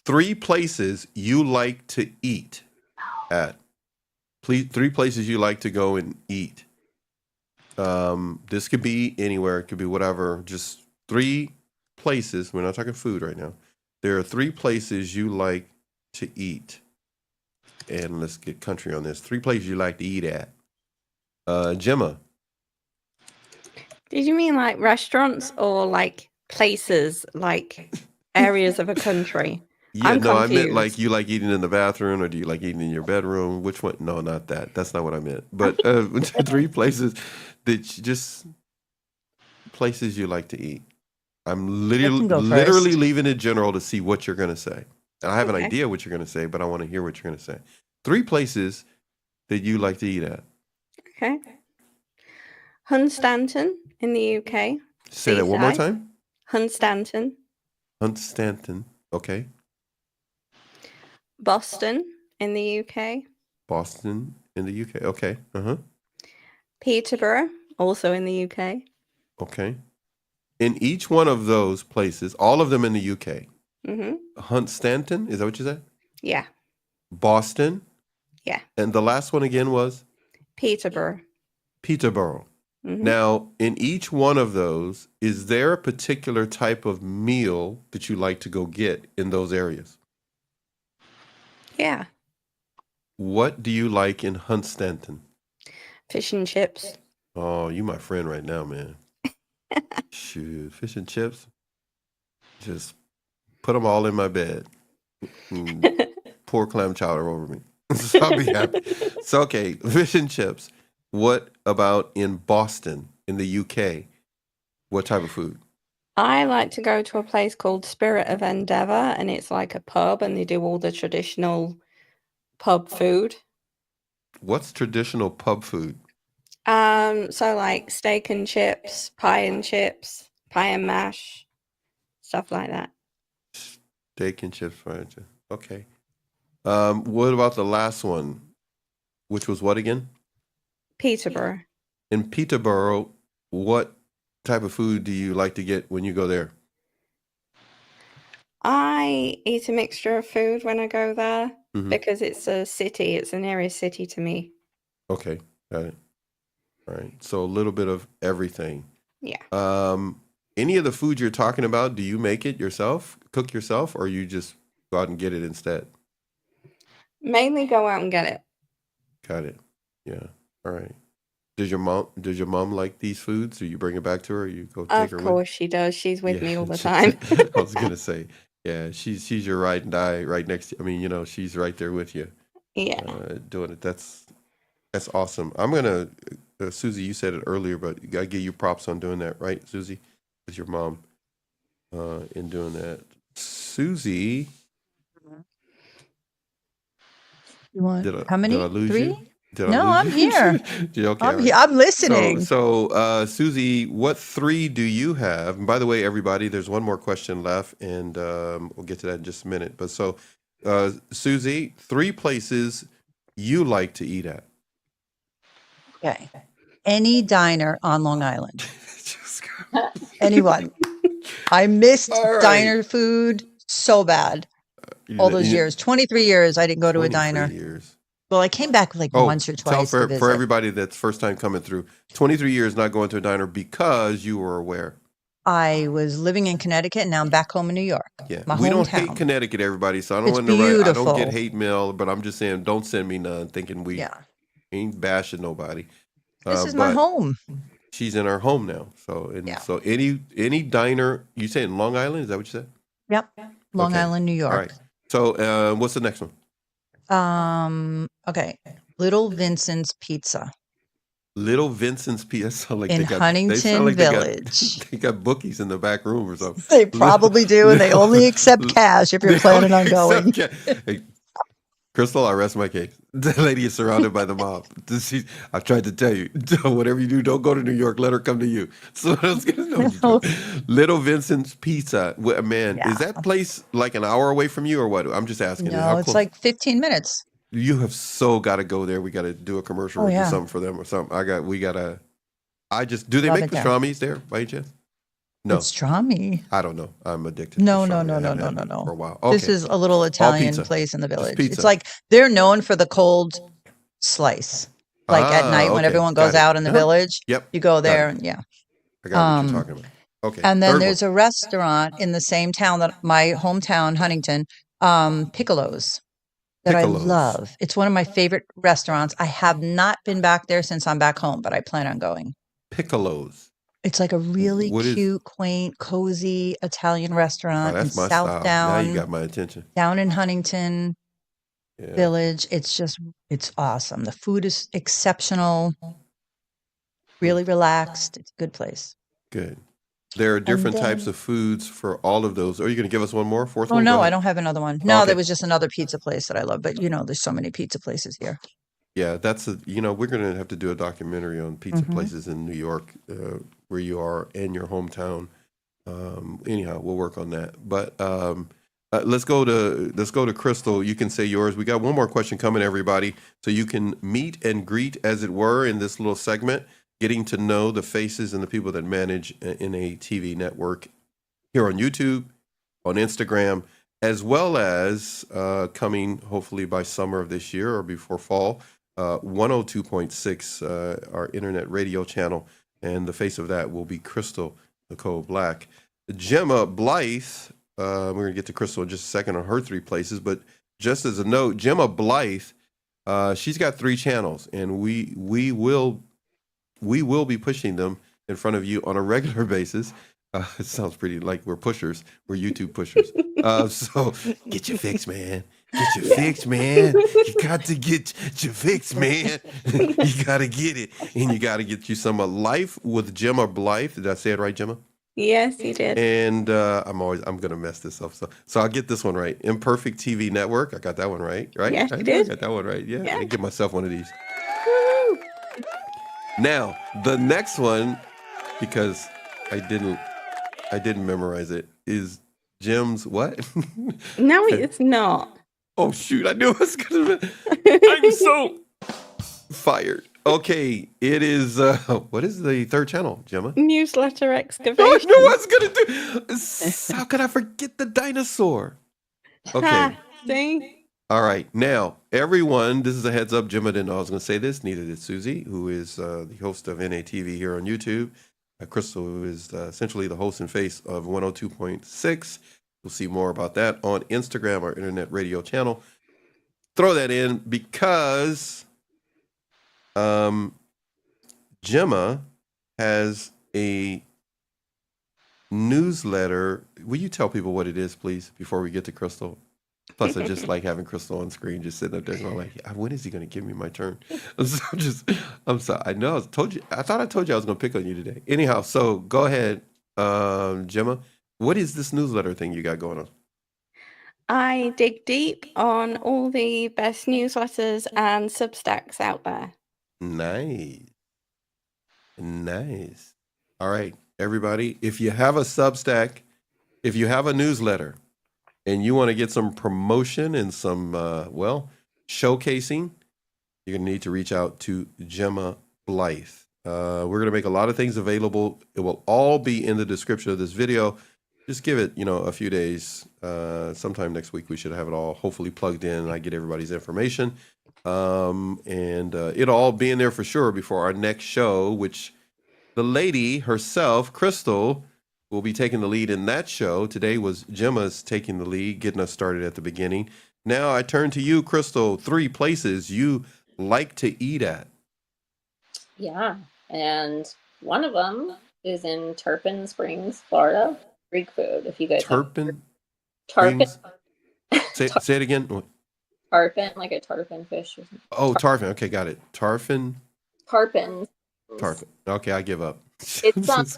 3 places you like to eat at. Please, 3 places you like to go and eat. This could be anywhere. It could be whatever. Just 3 places. We're not talking food right now. There are 3 places you like to eat. And let's get country on this. 3 places you like to eat at. Gemma. Did you mean like restaurants or like places, like areas of a country? Yeah, I'm no, I meant like confused. you like eating in the bathroom or do you like eating in your bedroom? Which one? No, not that. That's not what I meant. But 3 places that just places you like to eat. I'm I can go literally first. leaving it general to see what you're going to say. And I have an Okay. idea what you're going to say, but I want to hear what you're going to say. 3 places that you like to eat at. Okay. Hunstanton in the UK. Say that one more Seaside. time. Hunstanton. Hunstanton. Okay. Boston in the UK. Boston in the UK. Okay. Uh-huh. Peterborough, also in the UK. Okay. In each one of those places, all of them in the UK. Mm-hmm. Hunstanton, is that what you said? Yeah. Boston. Yeah. And the last one again was Peterborough. Peterborough. Mm-hmm. Now, in each one of those, is there a particular type of meal that you like to go get in those areas? Yeah. What do you like in Hunstanton? Fish and chips. Oh, you my friend right now, man. Shoot, fish and chips. Just put them all in my bed. Pour clam chowder over me. So I'll be happy. So, okay, fish and chips. What about in Boston, in the UK? What type of food? I like to go to a place called Spirit of Endeavour, and it's like a pub, and they do all the traditional pub food. What's traditional pub food? So like steak and chips, pie and mash, stuff like that. Steak and chips, fried chips. Okay. What about the last one? Which was what again? Peterborough. In Peterborough, what type of food do you like to get when you go there? I eat a mixture of food when I go there Mhm. because it's a city. It's the nearest city to me. Okay, got it. All right. So a little bit of everything. Yeah. Any of the food you're talking about, do you make it yourself, cook yourself, or you just go out and get it instead? Mainly go out and get it. Got it. Yeah. All right. Does your mom like these foods? Or you bring it back to her? Or you go take Of her with? course she does. She's with me all the she- time. I was gonna say, yeah, she's your ride and die right next to. I mean, she's right there with you, Yeah. doing it. That's awesome. I'm gonna, Susie, you said it earlier, but I give you props on doing that, right, Susie? With your mom, in doing that. Susie, You want Did I how many? lose 3? you? Did I No, lose I'm you? here. Yeah, okay, I'm all here. right. I'm listening. So Susie, what 3 do you have? And by the way, everybody, there's one more question left, and we'll get to that in just a minute. But so, Susie, 3 places you like to eat at. Okay. Any diner on Long Island. Just Anyone. I missed All right. diner food so bad. All those years. 23 years I didn't go to a 23 diner. years. Well, I came back like once or Tell twice to for visit. everybody that's first time coming through. 23 years not going to a diner because you were aware. I was living in Connecticut and now I'm back home in New York. Yeah, My we don't hometown. hate Connecticut, everybody. So I don't It's want to write. I don't beautiful. get hate mail, but I'm just saying, don't send me none. Thinking we Yeah. ain't bashing nobody. This is my but home. she's in her home now. So Yeah. so any diner you say in Long Island, is that what you said? Yep. Long Okay. Island, New York. All right. So what's the next one? Okay. Little Vincent's Pizza Little Vincent's Pizza. Sound like in they sound Huntington like Village. they got bookies in the back room or something. They probably do, and they only accept cash if you're They planning only on going. accept Hey, Crystal, I rest my case. The lady is surrounded by the mob. I tried to tell you, whatever you do, don't go to New York. Let her come to you. So what else gonna know? Little Vincent's Pizza. Man, Yeah. is that place like an hour away from you or what? I'm just asking. No, How it's close? like 15 minutes. You have so got to go there. We got to do a commercial Oh, or do yeah. something for them or something. Do they Love make it there. pastrami's there by any chance? No, Pastrami. I don't know. I'm addicted. No, to no, pastrami. no, I no, haven't no, had no, it no. For a while. This Okay. is a little Italian pizza. place in the village. pizza. It's like they're known for the cold slice. Like at night when okay. everyone Got goes it. out in the Uh-huh. village, Yep. you go Got there it. and yeah. I got what Um, you're talking about. Okay. And then Third there's one. a restaurant in the same town that my hometown, Huntington, Piccolo's, that I Piccolo's. love. It's one of my favorite restaurants. I have not been back there since I'm back home, but I plan on going. Piccolo's. It's like a really What is- cute, quaint, cozy Italian Oh, restaurant in that's my style. Now Southdown, you got my attention. down in Huntington Yeah. Village. It's awesome. The food is exceptional, really relaxed. It's a good place. Good. There are different types then- of foods for all of those. Are you going to give us one more? Fourth Oh, one? Go no, I ahead. don't have another one. No, Okay. there was just another pizza place that I love, but there's so many pizza places here. Yeah, we're going to have to do a documentary on pizza Mhm. places in New York, where you are and your hometown. Anyhow, we'll work on that. But let's go to Crystal. You can say yours. We got one more question coming, everybody. So you can meet and greet, as it were, in this little segment, getting to know the faces and the people that manage in a TV network here on YouTube, on Instagram, as well as coming hopefully by summer of this year or before fall, 102.6, our internet radio channel. And the face of that will be Crystal Nicole Black. Gemma Blythe, we're going to get to Crystal in just a second on her 3 places, but just as a note, Gemma Blythe, she's got 3 channels, and we will be pushing them in front of you on a regular basis. It sounds pretty like we're pushers. We're YouTube pushers. So get your fix, man. Get your fix, man. You got to get your fix, man. You got to get it. And you got to get you some Life with Gemma Blythe. Did I say it right, Gemma? Yes, you did. And I'm going to mess this up. So I'll get this one right. Imperfect TV Network. I got that one right? Yes, I you know I did. got that one right. Yeah, Yeah. I give myself one of these. Woo! Now, the next one, because I didn't memorize it, is Jim's what? No, it's not. Oh shoot, I knew it was gonna be. I'm so fired. Okay, it is what is the 3rd channel, Gemma? Newsletter Oh, I excavation. knew I was gonna do. How could I forget the dinosaur? Okay. Ha, see? All right. Now, everyone, this is a heads up. Gemma didn't know I was going to say this. Neither did Susie, who is the host of NATV here on YouTube. Crystal, who is essentially the host and face of 102.6. You'll see more about that on Instagram, our internet radio channel. Throw that in because Gemma has a newsletter. Will you tell people what it is, please, before we get to Crystal? Plus, I just like having Crystal on screen, just sitting up there. So I'm like, when is he going to give me my turn? I'm sorry. I know. I thought I told you I was going to pick on you today. Anyhow, so go ahead, Gemma. What is this newsletter thing you got going on? I dig deep on all the best newsletters and Substacks out there. Nice. Nice. All right, everybody. If you have a Substack, if you have a newsletter, and you want to get some promotion and some, showcasing, you're going to need to reach out to Gemma Blythe. We're going to make a lot of things available. It will all be in the description of this video. Just give it, a few days. Sometime next week, we should have it all hopefully plugged in and I get everybody's information. And it'll all be in there for sure before our next show, which the lady herself, Crystal, will be taking the lead in that show. Today was Gemma's taking the lead, getting us started at the beginning. Now I turn to you, Crystal. 3 places you like to eat at. Yeah, and one of them is in Turpin Springs, Florida. Greek food. If you guys Turpin Tarpon, Springs. Say it again. tarpon, like a tarpon fish. Or something. Oh, Tarpon. Okay, got it. Tarpon. Tarpon. Okay, I give up. It's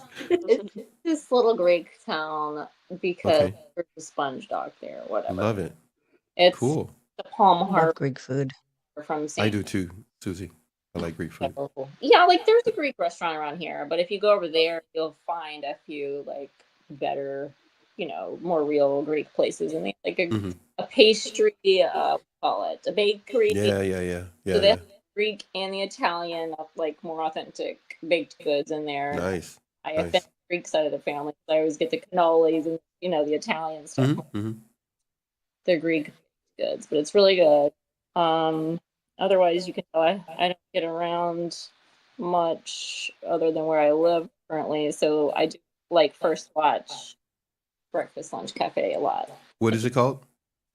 this little Greek town because there's a sponge dock there, or whatever. Love it. It's cool. The Palm Love Harbor Greek food. from I do too, Susie. I like Greek food. Yeah, like there's a Greek restaurant around here, but if you go over there, you'll find a few like better, more real Greek places, and like a pastry, call it a bakery. Yeah. So they have Greek and the Italian, like more authentic baked goods in there. Nice. I have been the Greek side of the family. So I always get the cannolis and the Italian stuff. The Greek goods, but it's really good. Otherwise, you can tell I don't get around much other than where I live currently. So I do like First Watch Breakfast Lunch Cafe a lot. What is it called?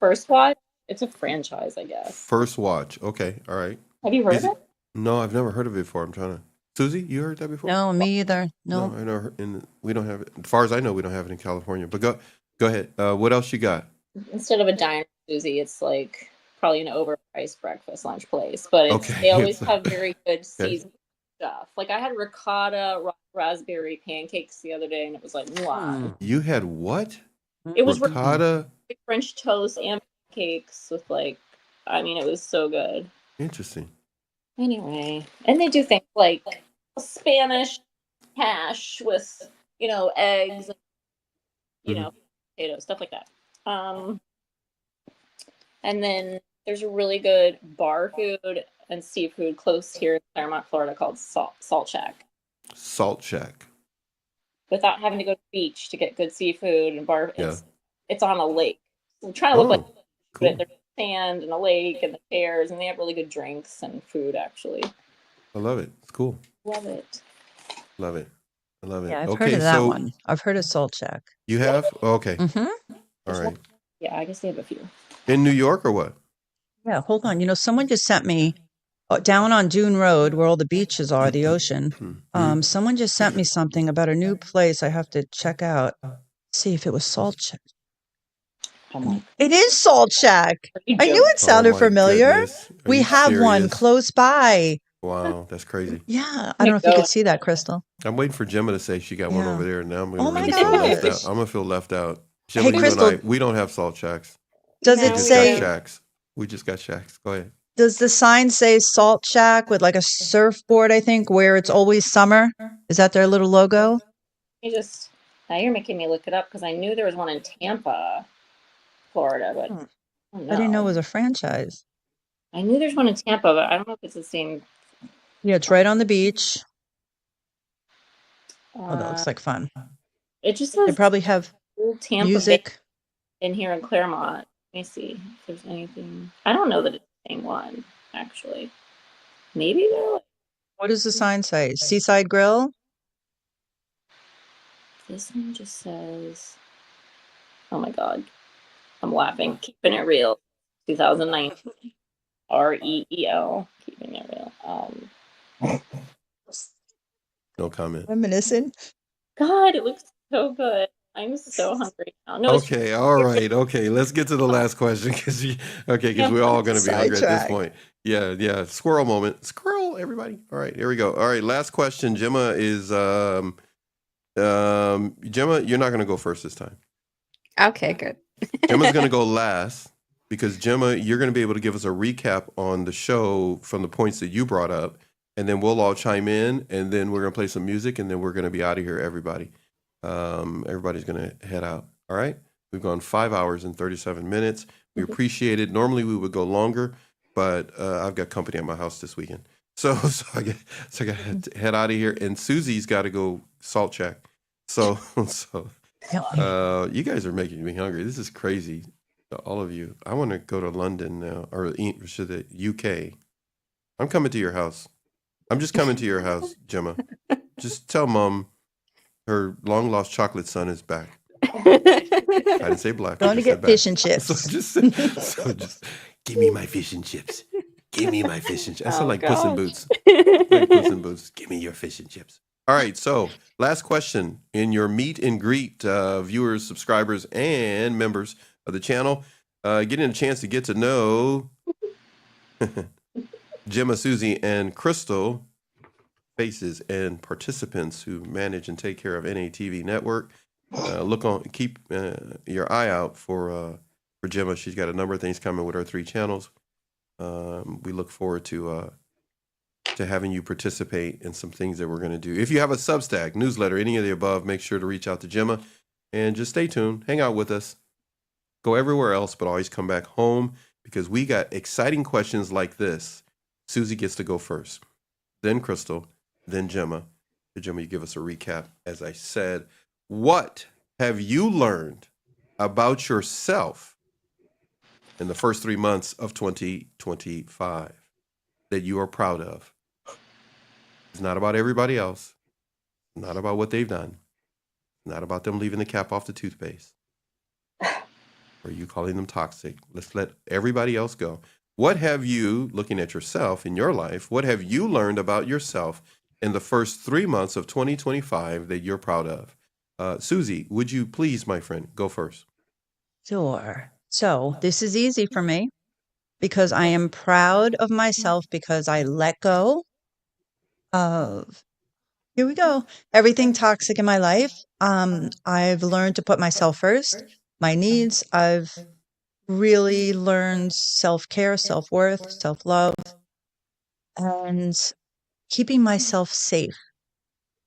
First Watch? It's a franchise, I guess. First Watch. Okay, all right. Have you heard of it? No, I've never heard of it before. I'm trying to. Susie, you heard that before? No, me either. No. I know. We don't have it. As far as I know, we don't have it in California. But go ahead. What else you got? Instead of a diner, Susie, it's like probably an overpriced breakfast lunch place, but they always have very good seasoned stuff. Like I had ricotta raspberry pancakes the other day, and it was like, wow. You had what? It was ricotta, French toast and pancakes with it was so good. Interesting. Anyway, and they do things like Spanish hash with eggs, and, potatoes, stuff like that. And then there's a really good bar food and seafood close here in Claremont, Florida called Salt Shack. Salt Shack. Without having to go to the beach to get good seafood and bar, it's on a lake. So I'm trying to look like cool. There's sand and a lake and the chairs, and they have really good drinks and food, actually. I love it. It's cool. Love it. Love it. I love it. Yeah, I've heard of that one. I've heard of Salt Shack. You have? Oh, okay. Mm-hmm. All right. Yeah, I guess they have a few. In New York or what? Yeah, hold on. Someone just sent me down on Dune Road where all the beaches are, the ocean. Someone just sent me something about a new place I have to check out. See if it was Salt Shack. It is Salt Shack. I knew it sounded familiar. We have one close by. Wow, that's crazy. Yeah, I don't know if you could see that, Crystal. I'm waiting for Gemma to say she got one over there, and now I'm going to I'm going to feel left out. Gemma, hey, Crystal, we don't have Salt Shacks. Does it say Shacks? We just got Shacks. Go ahead. Does the sign say Salt Shack with like a surfboard, I think, where it's always summer? Is that their little logo? Now you're making me look it up because I knew there was one in Tampa, Florida, but I didn't know it was a franchise. I knew there's one in Tampa, but I don't know if it's the same. Yeah, it's right on the beach. Oh, that looks like fun. It just says they probably have Tampa music in here in Claremont. Let me see if there's anything. I don't know that it's the same one, actually. Maybe they're like... What does the sign say? Seaside Grill? This one just says... Oh my God. I'm laughing. Keeping it real. 2019. REEL. Keeping it real. No comment. Reminiscent. God, it looks so good. I'm so hungry now. No, okay, all right. Okay, let's get to the last question because we're all going to be hungry at this point. Yeah. Squirrel moment. Squirrel, everybody. All right, here we go. All right, last question. Gemma is Gemma, you're not going to go first this time. Okay, good. Gemma's going to go last because Gemma, you're going to be able to give us a recap on the show from the points that you brought up, and then we'll all chime in, and then we're going to play some music, and then we're going to be out of here, everybody. Everybody's going to head out. All right? We've gone 5 hours and 37 minutes. We appreciate it. Normally we would go longer, but I've got company at my house this weekend. So I got to head out of here, and Susie's got to go salt check. So you guys are making me hungry. This is crazy, all of you. I want to go to London now, or should the UK. I'm coming to your house. I'm just coming to your house, Gemma. Just tell Mom her long lost chocolate son is back. I didn't say black. Going to get fish and chips. So just give me my fish and chips. Give me my fish and chips. I sound like Puss in Boots. Like Puss in Boots. Give me your fish and chips. All right. So last question in your meet and greet, viewers, subscribers, and members of the channel, getting a chance to get to know Gemma, Susie, and Crystal, faces and participants who manage and take care of NATV Network. Keep your eye out for Gemma. She's got a number of things coming with her 3 channels. We look forward to having you participate in some things that we're going to do. If you have a Substack, newsletter, any of the above, make sure to reach out to Gemma and just stay tuned. Hang out with us. Go everywhere else, but always come back home because we got exciting questions like this. Susie gets to go first, then Crystal, then Gemma. Gemma, you give us a recap. As I said, what have you learned about yourself in the first 3 months of 2025 that you are proud of? It's not about everybody else. Not about what they've done. Not about them leaving the cap off the toothpaste. Or you calling them toxic. Let's let everybody else go. What have you, looking at yourself in your life, what have you learned about yourself in the first 3 months of 2025 that you're proud of? Susie, would you please, my friend, go first? Sure. So this is easy for me because I am proud of myself because I let go of, here we go, everything toxic in my life. I've learned to put myself first, my needs. I've really learned self-care, self-worth, self-love, and keeping myself safe.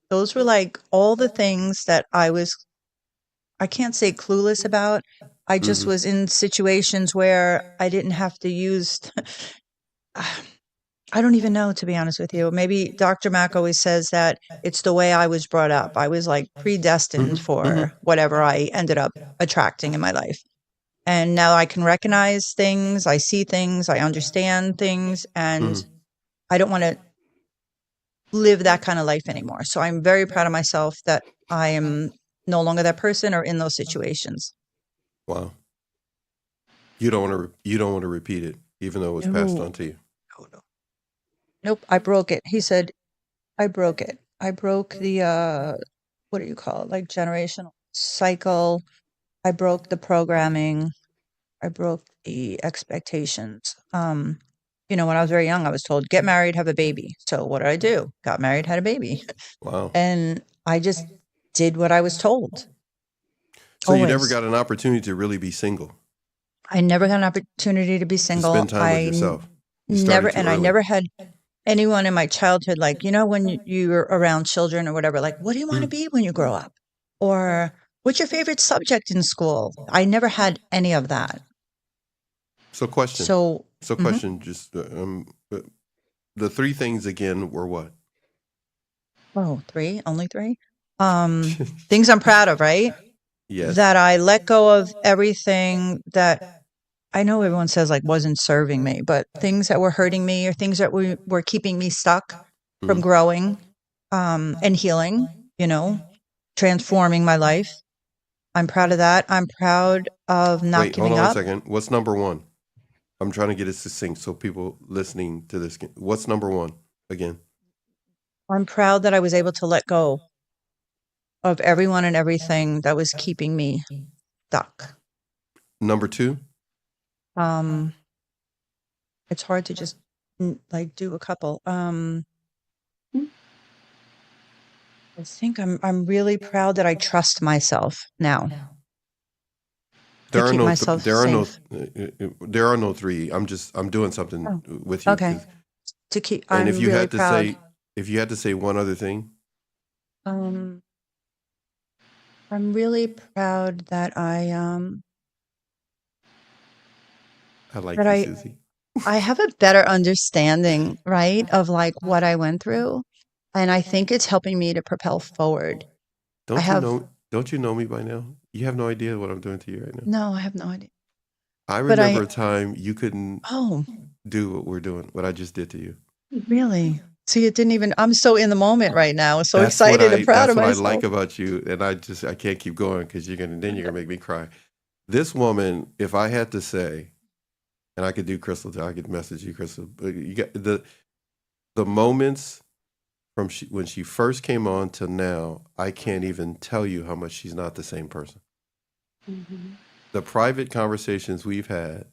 Those were like all the things that I can't say clueless about. I just was in situations where I didn't have to use, I don't even know, to be honest with you. Maybe Dr. Mack always says that it's the way I was brought up. I was like predestined for whatever I ended up attracting in my life. And now I can recognize things, I see things, I understand things, and I don't want to live that kind of life anymore. So I'm very proud of myself that I am no longer that person or in those situations. Wow. You don't want to repeat it, even though it was passed on to you. No. Nope, I broke it. He said, I broke it. I broke the, what do you call it? Like generational cycle. I broke the programming. I broke the expectations. When I was very young, I was told, get married, have a baby. So what did I do? Got married, had a baby. Wow. And I just did what I was told. So you never got an opportunity to really be single? I never got an opportunity to be single. To spend time with yourself. I never had anyone in my childhood, like, when you're around children or whatever, like, what do you want to be when you grow up? Or what's your favorite subject in school? I never had any of that. So question. Question, just the 3 things again were what? Oh, 3? Only 3? Things I'm proud of, right? Yes. That I let go of everything that I know everyone says like wasn't serving me, but things that were hurting me or things that were keeping me stuck from growing and healing, transforming my life. I'm proud of that. I'm proud of not giving up. Hold on 1 second. What's number 1? I'm trying to get it succinct so people listening to this. What's number 1 again? I'm proud that I was able to let go of everyone and everything that was keeping me stuck. Number 2? It's hard to just do a couple. I think I'm really proud that I trust myself now. to are keep no, myself there are no, safe. there are no three. I'm doing something Oh, with you. okay. To keep, And if I'm you really had to proud. say, if you had to say one other thing, Um, I'm really proud that I like that you, I, Susie. I have a better understanding, right, of like what I went through. And I think it's helping me to propel forward. I Don't you have, know? Don't you know me by now? You have no idea what I'm doing to you right now. no, I have no idea. I But remember a time you couldn't oh, do what we're doing, what I just did to you. really? See, it didn't even, I'm so in the moment right now. So excited and proud That's of what I like myself. about you, and I can't keep going because you're gonna make me cry. This woman, if I had to say, and I could do Crystal, I could message you, Crystal. But you got the moments from when she first came on to now. I can't even tell you how much she's not the same person. Mm-hmm. The private conversations we've had,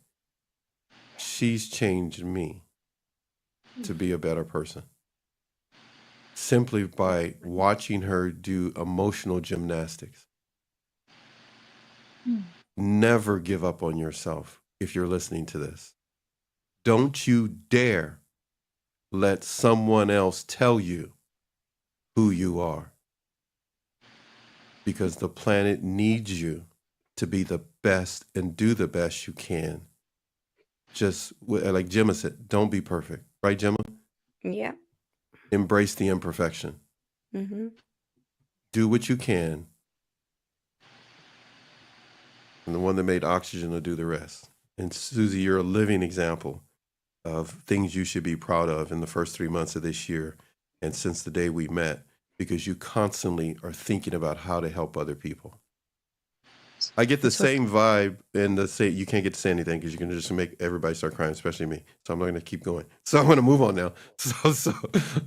she's changed me to be a better person simply by watching her do emotional gymnastics. Hmm. Never give up on yourself if you're listening to this. Don't you dare let someone else tell you who you are, because the planet needs you to be the best and do the best you can. Just like Gemma said, don't be perfect. Right, Gemma? Yeah. Embrace the imperfection. Mm-hmm. Do what you can, and the one that made oxygen will do the rest. And Susie, you're a living example of things you should be proud of in the first 3 months of this year and since the day we met, because you constantly are thinking about how to help other people. I get the That's what, same vibe, and you can't get to say anything because you're gonna just make everybody start crying, especially me. So I'm not gonna keep going. So I'm gonna move on now.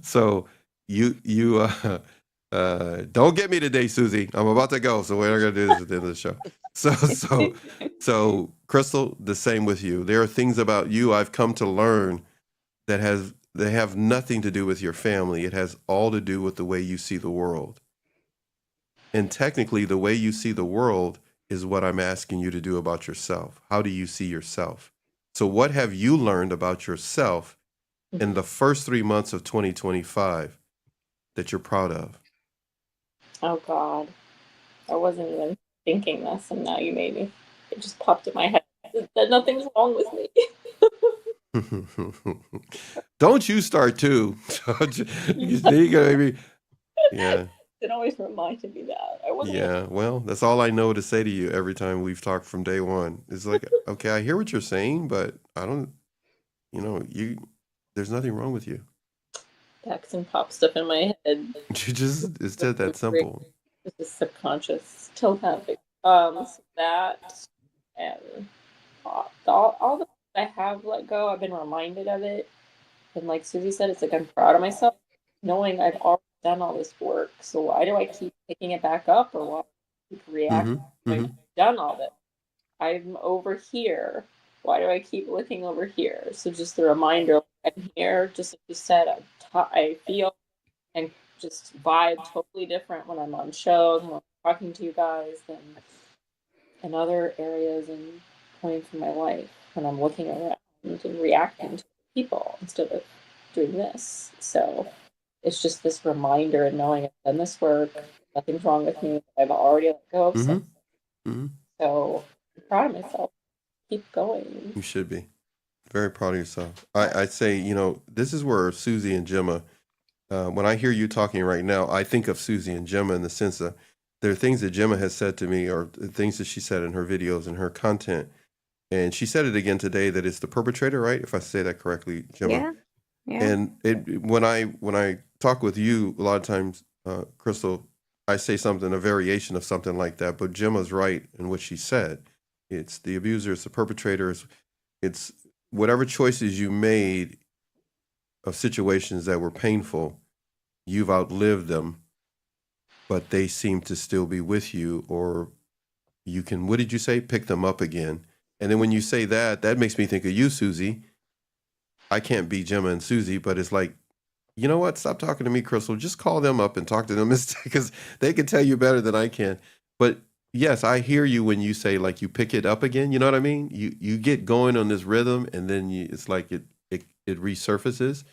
So you don't get me today, Susie. I'm about to go, so we're not gonna do this at the end of the show. So Crystal, the same with you. There are things about you I've come to learn they have nothing to do with your family. It has all to do with the way you see the world. And technically, the way you see the world is what I'm asking you to do about yourself. How do you see yourself? So, what have you learned about yourself in the first 3 months of 2025 that you're proud of? Oh God, I wasn't even thinking this, and now you made me. It just popped in my head that nothing's wrong with me. Don't you start too. You gotta be, yeah. It always reminded me that I wasn't even. Yeah, well, that's all I know to say to you every time we've talked from day one. It's like, okay, I hear what you're saying, but I don't, there's nothing wrong with you. Jackson pop stuff in my head. It's just that simple. This is subconscious telepathic. So that and all the things I have let go, I've been reminded of it. And like Susie said, it's like I'm proud of myself, knowing I've already done all this work. So why do I keep picking it back up, or why do I keep reacting? I've done all this. I'm over here. Why do I keep looking over here? So just the reminder, I'm here. Just like you said, I feel and just vibe totally different when I'm on shows, when I'm talking to you guys, than in other areas and points in my life when I'm looking around and reacting to people instead of doing this. So it's just this reminder and knowing I've done this work, nothing's wrong with me, I've already let go of something. So I'm proud of myself. Keep going. You should be very proud of yourself. I say, this is where Susie and Gemma, when I hear you talking right now, I think of Susie and Gemma in the sense that there are things that Gemma has said to me, or things that she said in her videos and her content. And she said it again today, that it's the perpetrator, right? If I say that correctly, Gemma. Yeah. Yeah. And when I talk with you, a lot of times, Crystal, I say something, a variation of something like that. But Gemma's right in what she said. It's the abuser, it's the perpetrator, it's whatever choices you made of situations that were painful, you've outlived them, but they seem to still be with you, or you can, what did you say? Pick them up again. And then when you say that, that makes me think of you, Susie. I can't be Gemma and Susie, but it's like, you know what? Stop talking to me, Crystal. Just call them up and talk to them, because they can tell you better than I can. But yes, I hear you when you say like you pick it up again. You know what I mean? You get going on this rhythm, and then it's like it resurfaces.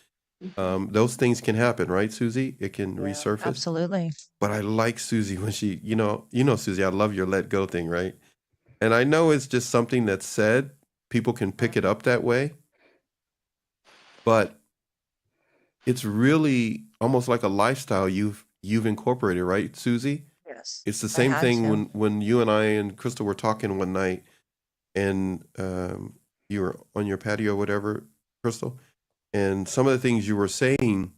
Those things can happen, right, Susie? It can resurface. Absolutely. But I like Susie when she, Susie, I love your let go thing, right? And I know it's just something that's said. People can pick it up that way, but it's really almost like a lifestyle you've incorporated, right, Susie? Yes. It's the I same had thing to. when you and I and Crystal were talking one night, and you were on your patio, or whatever, Crystal, and some of the things you were saying,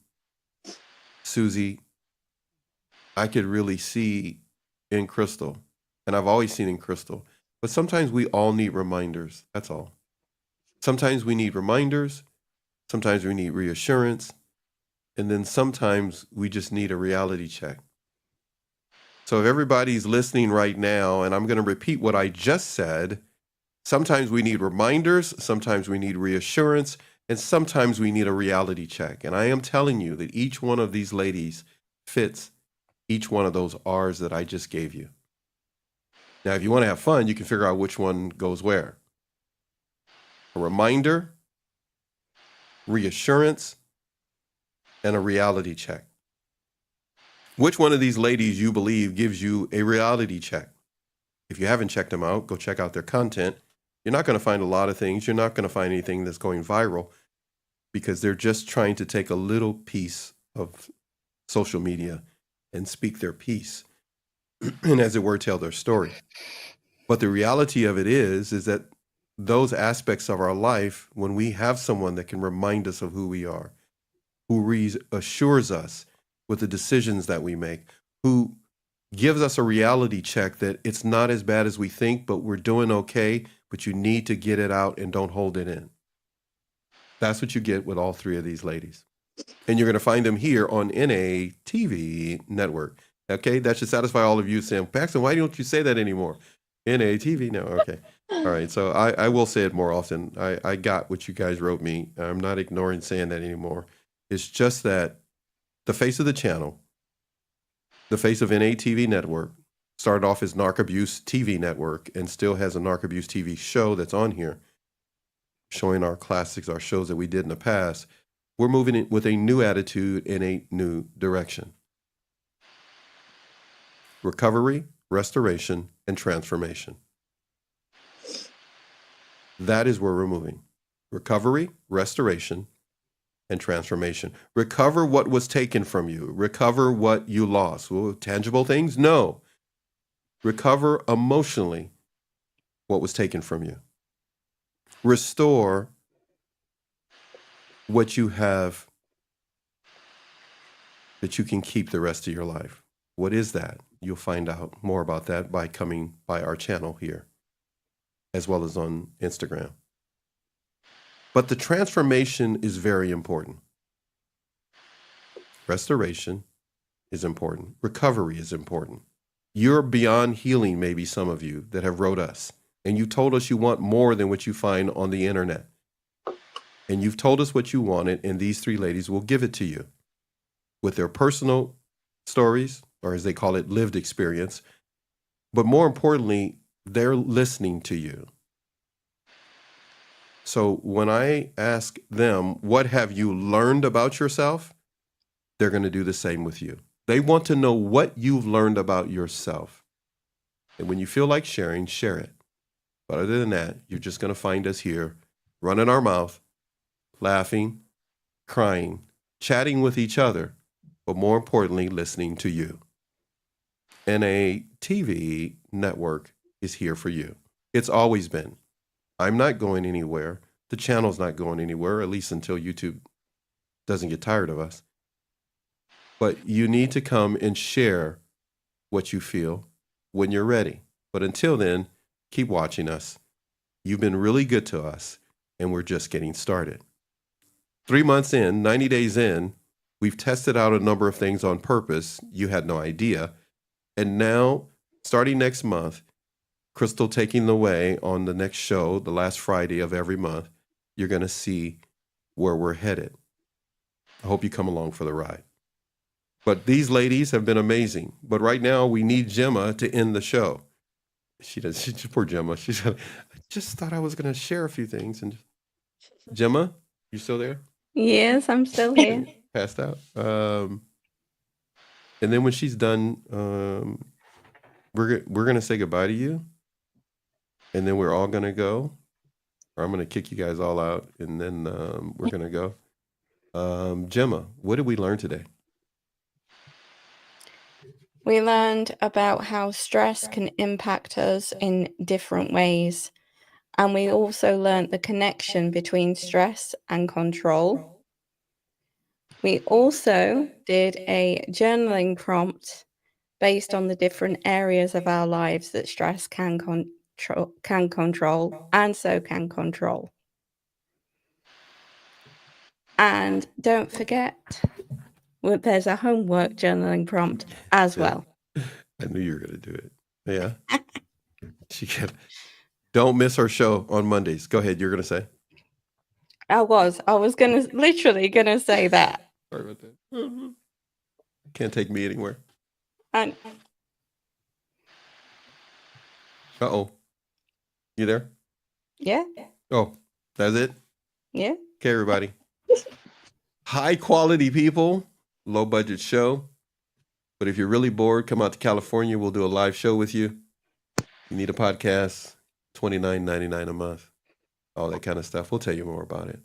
Susie, I could really see in Crystal, and I've always seen in Crystal. But sometimes we all need reminders. That's all. Sometimes we need reminders. Sometimes we need reassurance. And then sometimes we just need a reality check. So if everybody's listening right now, and I'm going to repeat what I just said, sometimes we need reminders, sometimes we need reassurance, and sometimes we need a reality check. And I am telling you that each one of these ladies fits each one of those R's that I just gave you. Now, if you want to have fun, you can figure out which one goes where. A reminder, reassurance, and a reality check. Which one of these ladies you believe gives you a reality check? If you haven't checked them out, go check out their content. You're not going to find a lot of things. You're not going to find anything that's going viral because they're just trying to take a little piece of social media and speak their piece and, as it were, tell their story. But the reality of it is that those aspects of our life, when we have someone that can remind us of who we are, who reassures us with the decisions that we make, who gives us a reality check that it's not as bad as we think, but we're doing okay, but you need to get it out and don't hold it in. That's what you get with all three of these ladies. And you're going to find them here on NA TV network. Okay, that should satisfy all of you saying, Paxton, why don't you say that anymore? NA TV network. Okay. All right. So I will say it more often. I got what you guys wrote me. I'm not ignoring saying that anymore. It's just that the face of the channel, the face of NA TV network, started off as Narc Abuse TV network and still has a Narc Abuse TV show that's on here, showing our classics, our shows that we did in the past. We're moving it with a new attitude in a new direction. Recovery, restoration, and transformation. That is where we're moving. Recovery, restoration, and transformation. Recover what was taken from you. Recover what you lost. Well, tangible things? No. Recover emotionally what was taken from you. Restore what you have that you can keep the rest of your life. What is that? You'll find out more about that by coming by our channel here, as well as on Instagram. But the transformation is very important. Restoration is important. Recovery is important. You're beyond healing, maybe some of you that have wrote us, and you told us you want more than what you find on the internet. And you've told us what you wanted, and these three ladies will give it to you with their personal stories, or as they call it, lived experience. But more importantly, they're listening to you. So when I ask them, what have you learned about yourself? They're going to do the same with you. They want to know what you've learned about yourself. And when you feel like sharing, share it. But other than that, you're just going to find us here, running our mouth, laughing, crying, chatting with each other, but more importantly, listening to you. NA TV network is here for you. It's always been. I'm not going anywhere. The channel's not going anywhere, at least until YouTube doesn't get tired of us. But you need to come and share what you feel when you're ready. But until then, keep watching us. You've been really good to us, and we're just getting started. 3 months in, 90 days in, we've tested out a number of things on purpose. You had no idea. And now, starting next month, Crystal taking the way on the next show, the last Friday of every month, you're going to see where we're headed. I hope you come along for the ride. But these ladies have been amazing. But right now, we need Gemma to end the show. She does. She just poor Gemma. She said, "I just thought I was going to share a few things." And Gemma, you still there? Yes, I'm still here. Passed out. And then when she's done, we're gonna say goodbye to you, and then we're all gonna go, or I'm gonna kick you guys all out, and then we're gonna go. Gemma, what did we learn today? We learned about how stress can impact us in different ways. And we also learned the connection between stress and control. We also did a journaling prompt based on the different areas of our lives that stress can control and so can control. And don't forget, there's a homework journaling prompt as well. I knew you were gonna do it. Yeah. She can. Don't miss our show on Mondays. Go ahead. You're gonna say. I was literally gonna say that. Sorry about that. Can't take me anywhere. And Uh-oh. You there? yeah, Oh, that's it? yeah. Okay, everybody. High quality people, low budget show. But if you're really bored, come out to California. We'll do a live show with you. You need a podcast, $29.99 a month. All that kind of stuff. We'll tell you more about it.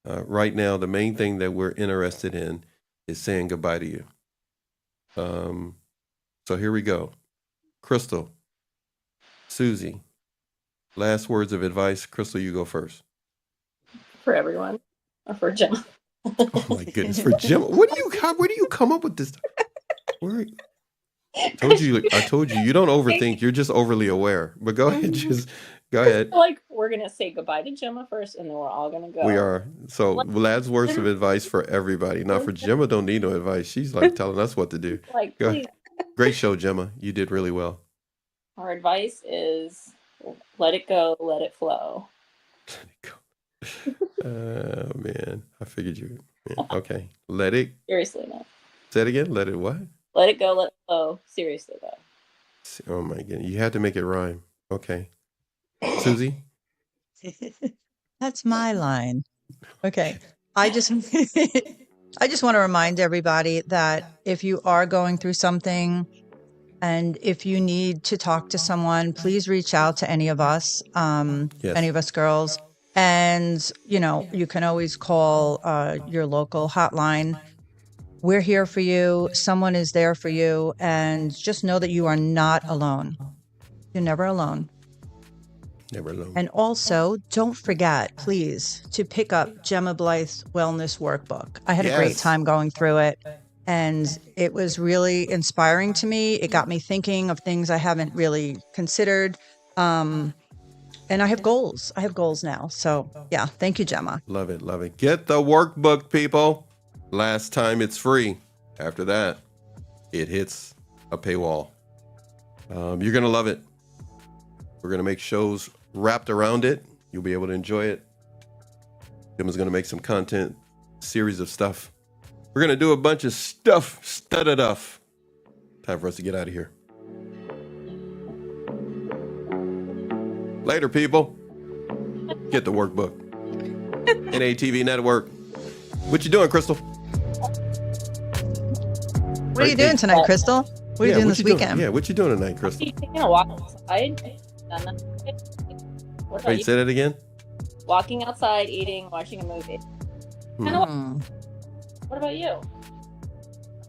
Right now, the main thing that we're interested in is saying goodbye to you. So here we go. Crystal, Susie, last words of advice. Crystal, you go first. For everyone, or for Gemma. Oh my goodness, for Gemma. Where do you come up with this? Where? I told you you don't overthink. You're just overly aware. But go ahead, just go ahead. Like, we're gonna say goodbye to Gemma first, and then we're all gonna go. We are. So last words of advice for everybody. Not for Gemma. Don't need no advice. She's like telling us what to do. Like, Go please. ahead. Great show, Gemma. You did really well. Our advice is let it go, let it flow. Oh man, I figured you. Yeah. Okay, let it. Seriously, no. Say it again. Let it what? Let it go, let it flow. Seriously, though. Oh my goodness, you had to make it rhyme. Okay, Susie. That's my line. Okay. I just I just want to remind everybody that if you are going through something and if you need to talk to someone, please reach out to any of us, Yes. any of us girls. And, you know, you can always call your local hotline. We're here for you. Someone is there for you. And just know that you are not alone. You're never alone. Never alone. And also, don't forget, please, to pick up Gemma Blythe's Wellness Workbook. I had a great time going through it, and it was really inspiring to me. It got me thinking of things I haven't really considered. And I have goals. I have goals now. So, yeah, thank you, Gemma. Love it. Love it. Get the workbook, people. Last time it's free. After that, it hits a paywall. You're going to love it. We're going to make shows wrapped around it. You'll be able to enjoy it. Gemma's going to make some content, series of stuff. We're going to do a bunch of stuff, stuff. Time for us to get out of here. Later, people. Get the workbook. NATV Network. What you doing, Crystal? What are you doing tonight, Crystal? What are you doing this weekend? Yeah, what you doing tonight, Crystal? Taking a walk outside. What about Wait, you? say that again? Walking outside, eating, watching a movie. What about you?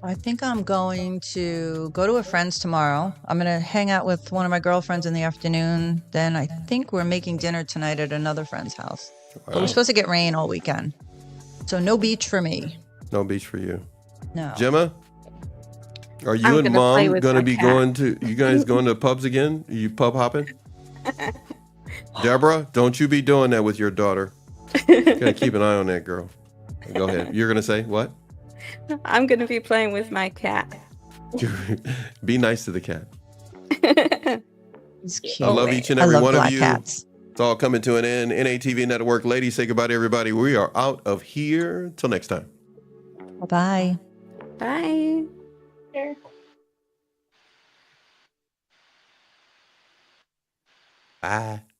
I think I'm going to go to a friend's tomorrow. I'm going to hang out with one of my girlfriends in the afternoon. Then I think we're making dinner tonight at another friend's house. But we're supposed to get rain all weekend. So no beach for me. No beach for you. No. Gemma? Are you and Mom going to be you guys going to pubs again? Are you pub hopping? Deborah, don't you be doing that with your daughter. Gotta keep an eye on that girl. Go ahead. You're going to say what? I'm going to be playing with my cat. Be nice to the cat. It's cute. I love each and every one of you. Cats. It's all coming to an end. NATV Network. Ladies, say goodbye to everybody. We are out of here. Till next time. Bye. Bye. Sure. Bye.